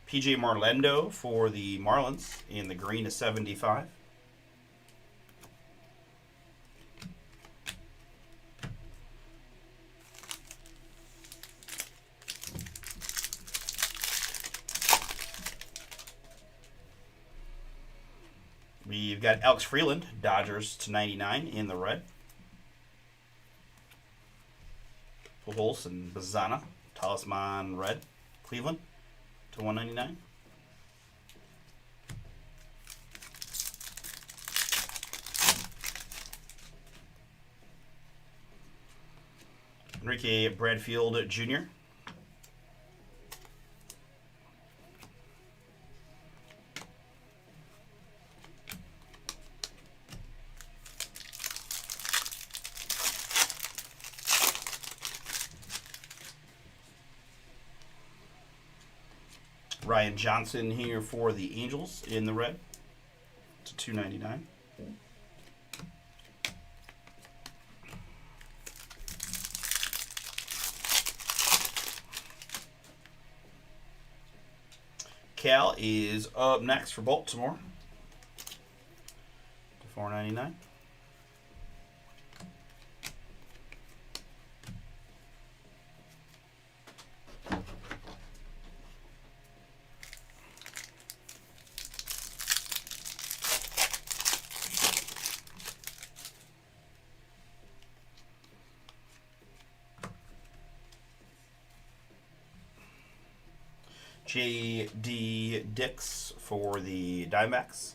PJ Marlendo for the Marlins in the green to 75. We've got Alex Freeland, Dodgers to 99 in the red. Pujols and Bazana, Talisman red, Cleveland to 199. Enrique Bradfield Jr. Ryan Johnson here for the Angels in the red to $2.99. Cal is up next for Baltimore to $4.99. J.D. Dix for the Diamondbacks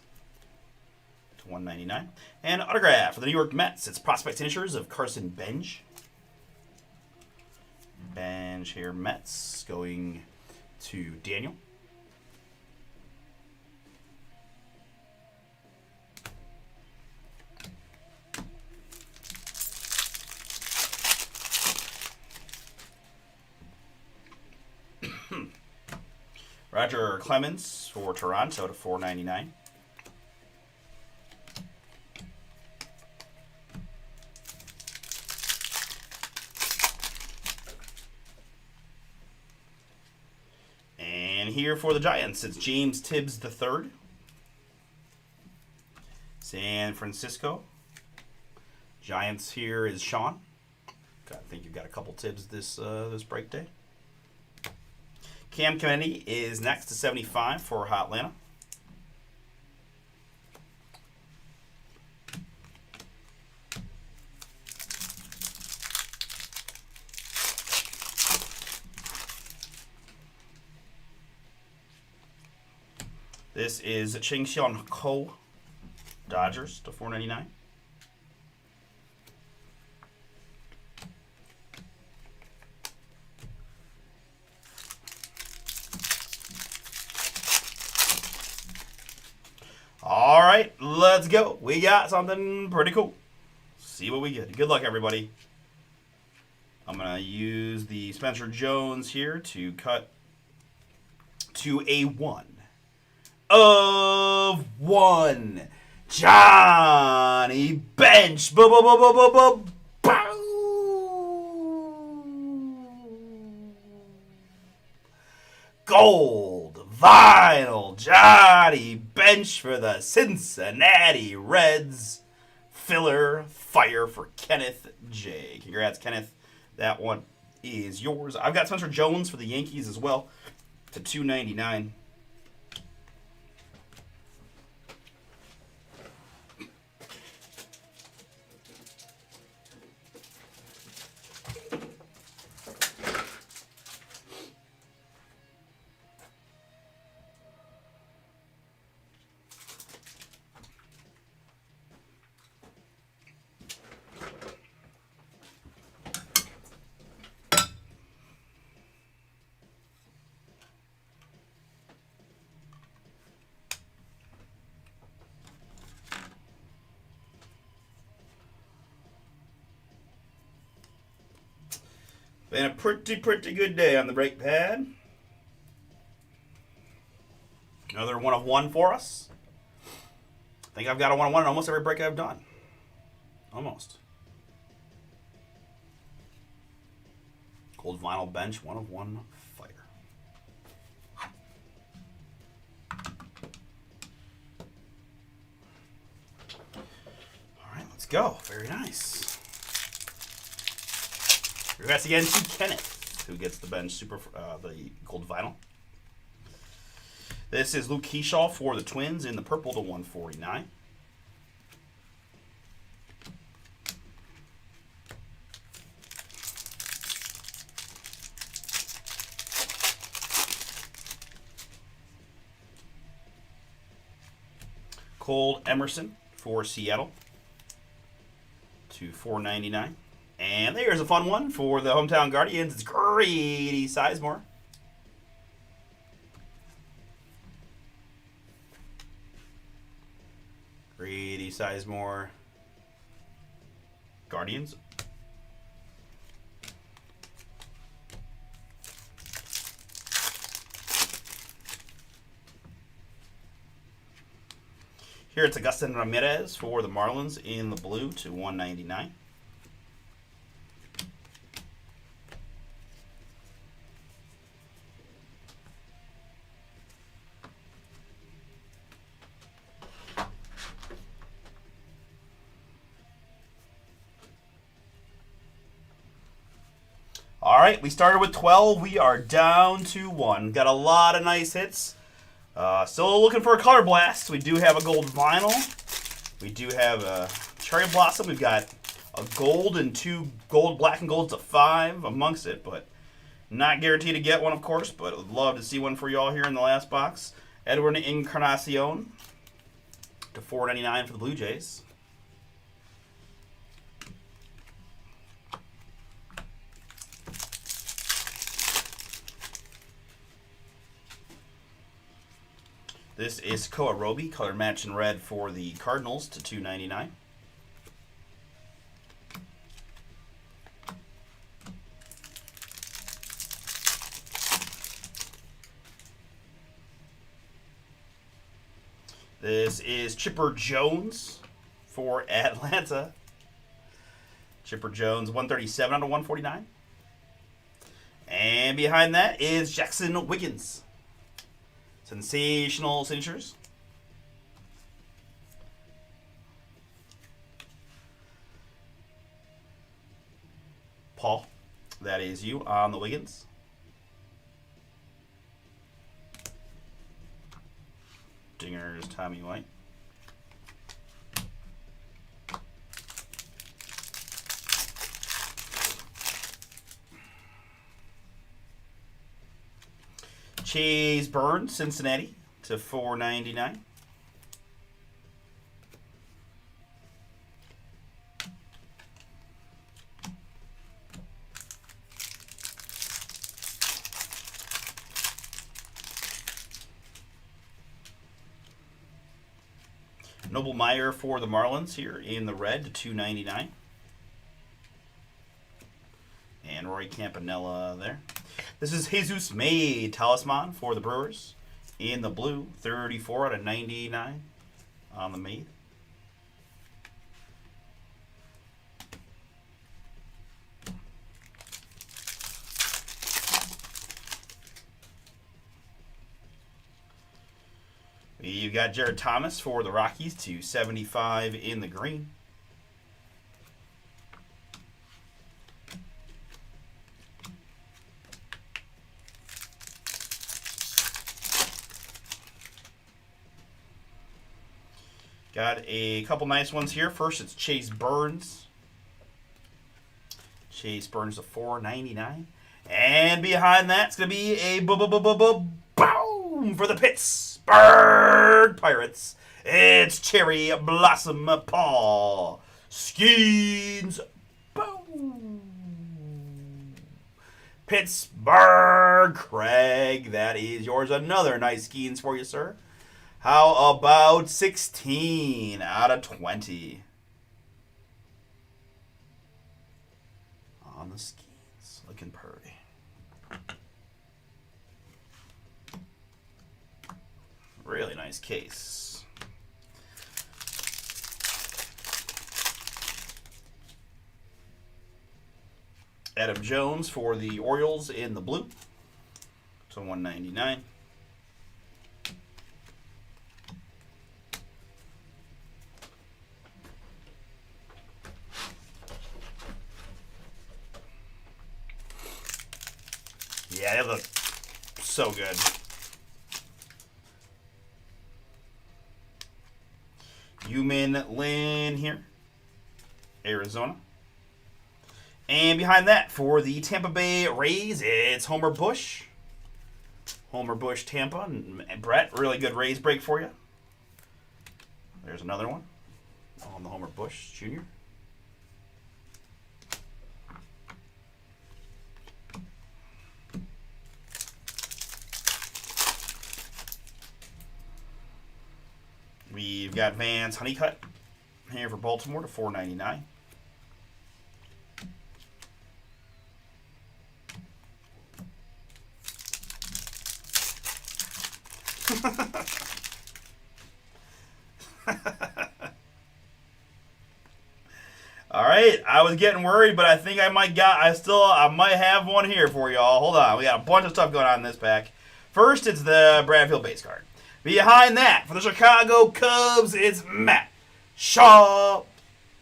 to to 199. And autograph for the New York Mets. It's prospect finishers of Carson Bench. Bench here, Mets, going to Daniel. Roger Clemens for Toronto to 499. And here for the Giants, it's James Tibbs III. San Francisco. Giants here is Sean. I think you've got a couple Tibbs this break day. Cam Kennedy is next to 75 for Atlanta. This is Ching-Hsun Ko, Dodgers to 499. All right, let's go. We got something pretty cool. See what we get. Good luck, everybody. I'm going to use the Spencer Jones here to cut to a 1 of 1. Johnny Bench. Bow. Gold vinyl Johnny Bench for the Cincinnati Reds. Filler fire for Kenneth J. Congrats, Kenneth. That one is yours. I've got Spencer Jones for the Yankees as well to 299. Been a pretty good day on the break pad. Another 1 of 1 for us. I think I've got a 1 of 1 in almost every break I've done. Almost. Gold vinyl bench, 1 of 1 fire. All right, let's go. Very nice. Congrats again to Kenneth, who gets the bench the gold vinyl. This is Luke Keyshaw for the Twins in the purple to 149. Cole Emerson for Seattle to 499. And there's a fun one for the hometown Guardians. It's Grady Sizemore. Grady Sizemore. Guardians. Here it's Agustin Ramirez for the Marlins in the blue to 199. All right, we started with 12. We are down to 1. Got a lot of nice hits. Still looking for a color blast. We do have a gold vinyl. We do have a cherry blossom. We've got a gold and 2 gold, black and golds to 5 amongst it, but not guaranteed to get one, of course. But would love to see one for y'all here in the last box. Edwin Encarnacion. to 499 for the Blue Jays. This is Koa Roby, color match in red for the Cardinals to 299. This is Chipper Jones for Atlanta. Chipper Jones, 137 out of 149. And behind that is Jackson Wiggins. Sensational signatures. Paul, that is you on the Wiggins. Dinger's Tommy White. Chase Burns, Cincinnati to 499. Noble Meyer for the Marlins here in the red to 299. And Roy Campanella there. This is Jesus May Talisman for the Brewers in the blue, 34 out of 99 on the Made. You've got Jared Thomas for the Rockies to 75 in the green. Got a couple nice ones here. First, it's Chase Burns. Chase Burns to 499. And behind that, it's going to be a boom for the Pittsburgh Pirates. It's Cherry Blossom Paul Skeens. Boom. Pittsburgh Craig, that is yours. Another nice Skeens for you, sir. How about 16 out of 20 on the Skeens? Looking pretty. Really nice case. Adam Jones for the Orioles in the blue to 199. Yeah, they look so good. Yumin Lin here, Arizona. And behind that, for the Tampa Bay Rays, it's Homer Bush. Homer Bush, Tampa. And Brett, really good Rays break for you. There's another one on the Homer Bush Jr. We've got Vance Honeycutt here for Baltimore to 499. All right, I was getting worried, but I think I might have one here for y'all. Hold on, we got a bunch of stuff going on in this pack. First, it's the Bradfield base card. Behind that, for the Chicago Cubs, it's Matt Shaw.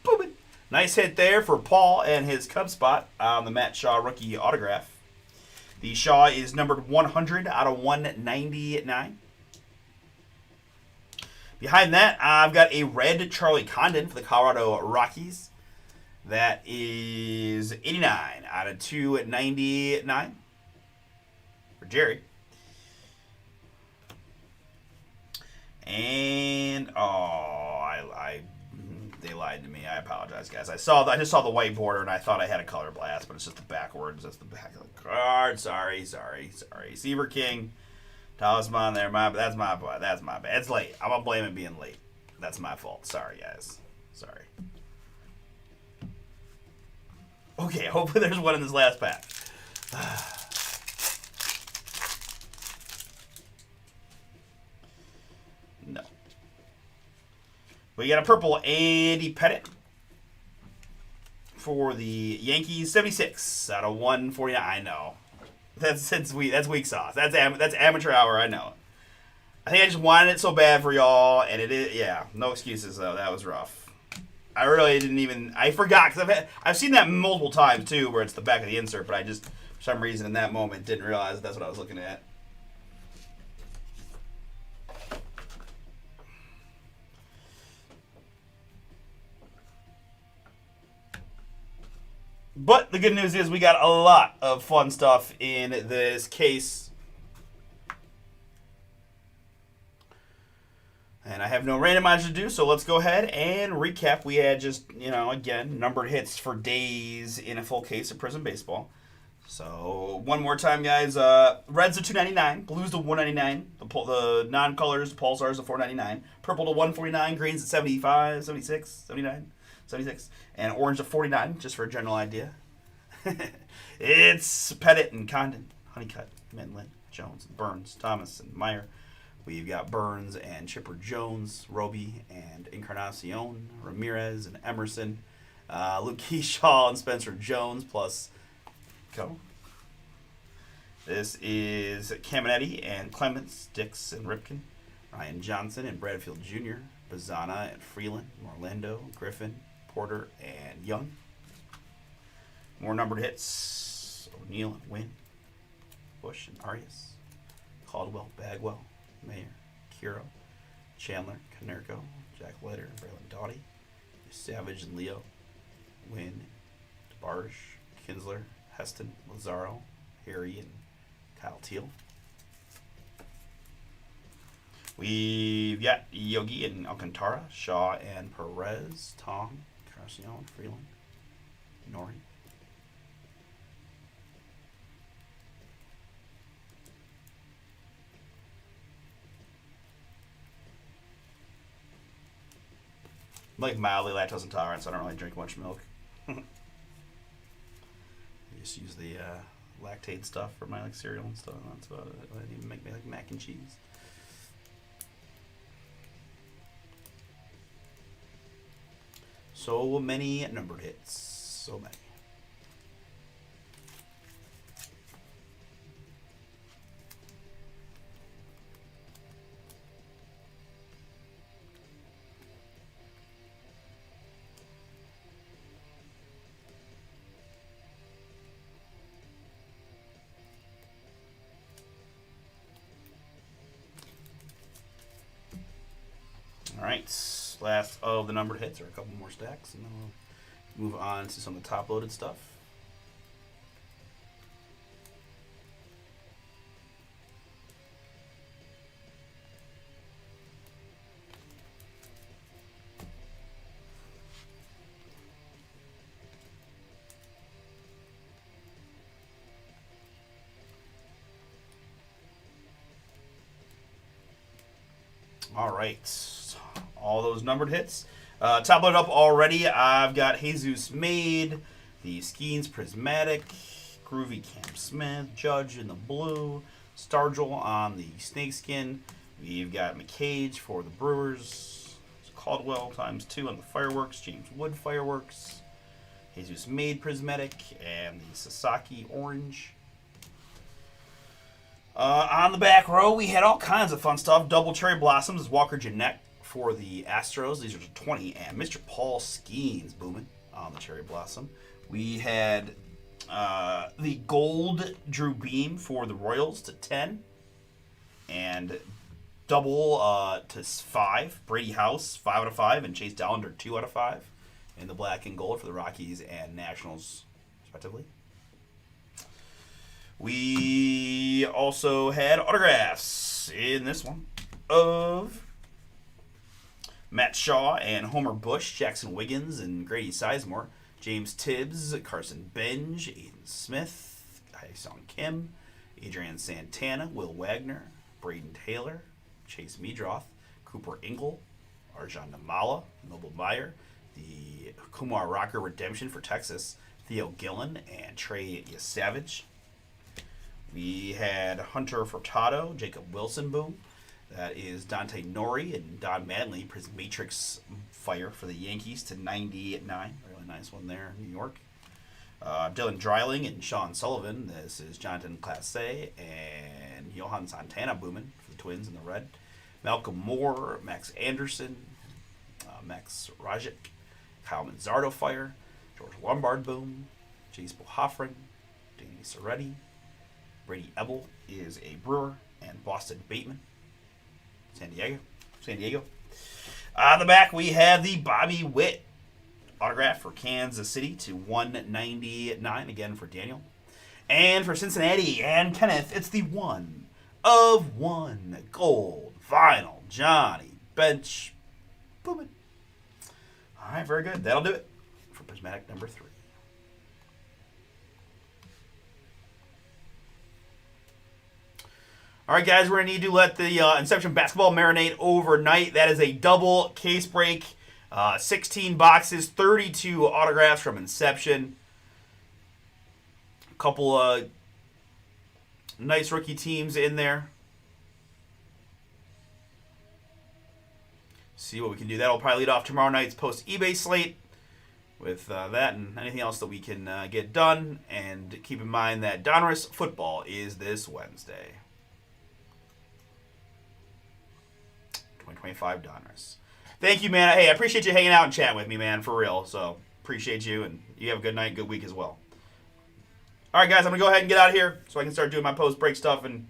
Boom. Nice hit there for Paul and his Cub spot on the Matt Shaw rookie autograph. The Shaw is numbered 100 out of 199. Behind that, I've got a red Charlie Condon for the Colorado Rockies. That is 89 out of 299 for Jerry. And, They lied to me. I apologize, guys. I just saw the white border and I thought I had a color blast, but it's just the backwards. That's the back of the card. Sorry. Seaver King, Talisman there. That's my boy. That's my bad. It's late. I'm gonna blame it being late. That's my fault. Sorry, guys. Sorry. Okay, hopefully there's one in this last pack. No. We got a purple Andy Pettitte for the Yankees, 76 out of 149. I know. That's weak sauce. That's amateur hour. I know. I think I just wanted it so bad for y'all, and it is. Yeah, no excuses though. That was rough. I really didn't even. I forgot because I've seen that multiple times too, where it's the back of the insert, but I just for some reason in that moment didn't realize that's what I was looking at. But the good news is we got a lot of fun stuff in this case. And I have no randomizer to do, so let's go ahead and recap. We had just, again, numbered hits for days in a full case of Prism Baseball. So, one more time, guys. Reds to $2.99, Blues to $1.99, the non-colors, Pulsars to $4.99, Purple to $1.49, Greens to $75, $76, $79, $76, and Orange to $49, just for a general idea. It's Pettitte and Condon, Honeycutt, Midland, Jones, Burns, Thomas, and Meyer. We've got Burns and Chipper Jones, Roby and Encarnacion, Ramirez and Emerson, Luke Keyshaw and Spencer Jones, plus go. This is Caminetti and Clements, Dix and Ripken, Ryan Johnson and Bradfield Jr., Bazana and Freeland, Orlando, Griffin, Porter, and Young. More numbered hits, O'Neill and Wynn, Bush and Arias, Caldwell, Bagwell, Mayer, Kiro, Chandler, Konerko, Jack Leiter, and Braylon Doughty, Savage and Leo, Wynn, DeBarge, Kinsler, Heston, Lazaro, Harry, and Kyle Teal. We've got Yogi and Alcantara, Shaw and Perez, Tom, Carcion, Freeland, Nori. I'm like mildly lactose intolerant, so I don't really drink much milk. I just use the lactate stuff for my cereal and stuff. That's about it. I didn't even make me like mac and cheese. So many numbered hits. So many. All right, last of the numbered hits are a couple more stacks, and then we'll move on to some of the top-loaded stuff. All right. All those numbered hits. Top loaded up already. I've got Jesus Made, the Skeens Prismatic, Groovy Cam Smith, Judge in the blue, Stargell on the Snakeskin. We've got McCage for the Brewers, Caldwell ×2 on the Fireworks, James Wood Fireworks, Jesus Made Prismatic, and the Sasaki Orange. On the back row, we had all kinds of fun stuff. Double Cherry Blossoms is Walker Jeanette for the Astros. These are 20. And Mr. Paul Skeens booming on the Cherry Blossom. We had the Gold Drew Beam for the Royals to 10. And double to 5. Brady House, 5 out of 5. And Chase Dollander, 2 out of 5. In the black and gold for the Rockies and Nationals, respectively. We also had autographs in this one of Matt Shaw and Homer Bush, Jackson Wiggins and Grady Sizemore, James Tibbs, Carson Benj, Aiden Smith, Hyesung Kim, Adrian Santana, Will Wagner, Braden Taylor, Chase Meadroth, Cooper Ingle, Arjan Namala, Noble Meyer, the Kumar Rocker Redemption for Texas, Theo Gillen, and Trey Yesavage. We had Hunter Furtado, Jacob Wilson Boom. That is Dante Nori and Don Madley, Prism Matrix Fire for the Yankees to 99. Really nice one there in New York. Dylan Dreiling and Sean Sullivan. This is Jonathan Classe and Johan Santana Boomin for the Twins in the red. Malcolm Moore, Max Anderson, Max Rajic, Kyle Manzardo Fire, George Lombard Boom, Jace Bohofring, Danny Soretti, Brady Ebel is a Brewer, and Boston Bateman, San Diego. On the back, we have the Bobby Witt autograph for Kansas City to 199, again for Daniel. And for Cincinnati and Kenneth, it's the 1 of 1 gold vinyl Johnny Bench Boomin. All right, very good. That'll do it for Prismatic number 3. All right, guys, we're going to need to let the Inception basketball marinate overnight. That is a double case break. 16 boxes, 32 autographs from Inception. A couple nice rookie teams in there. See what we can do. That'll probably lead off tomorrow night's post eBay slate with that and anything else that we can get done. And keep in mind that Donruss football is this Wednesday. 2025 Donruss. Thank you, man. Hey, I appreciate you hanging out and chatting with me, man, for real. So, appreciate you, and you have a good night, good week as well. All right, guys, I'm going to go ahead and get out of here so I can start doing my post-break stuff and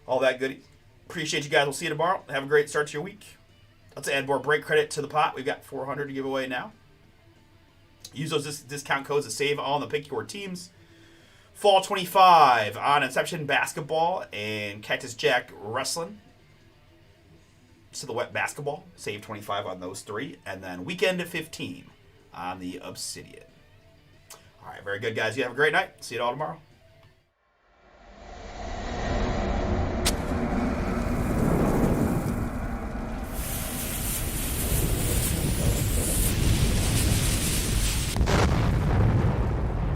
all that goodies. Appreciate you guys. We'll see you tomorrow. Have a great start to your week. Let's add more break credit to the pot. We've got 400 to give away now. Use those discount codes to save on the pick your teams. Fall 25 on Inception Basketball and Cactus Jack Wrestling. Silhouette Basketball. Save 25 on those 3. And then Weekend 15 on the Obsidian. All right, very good, guys. You have a great night. See you all tomorrow.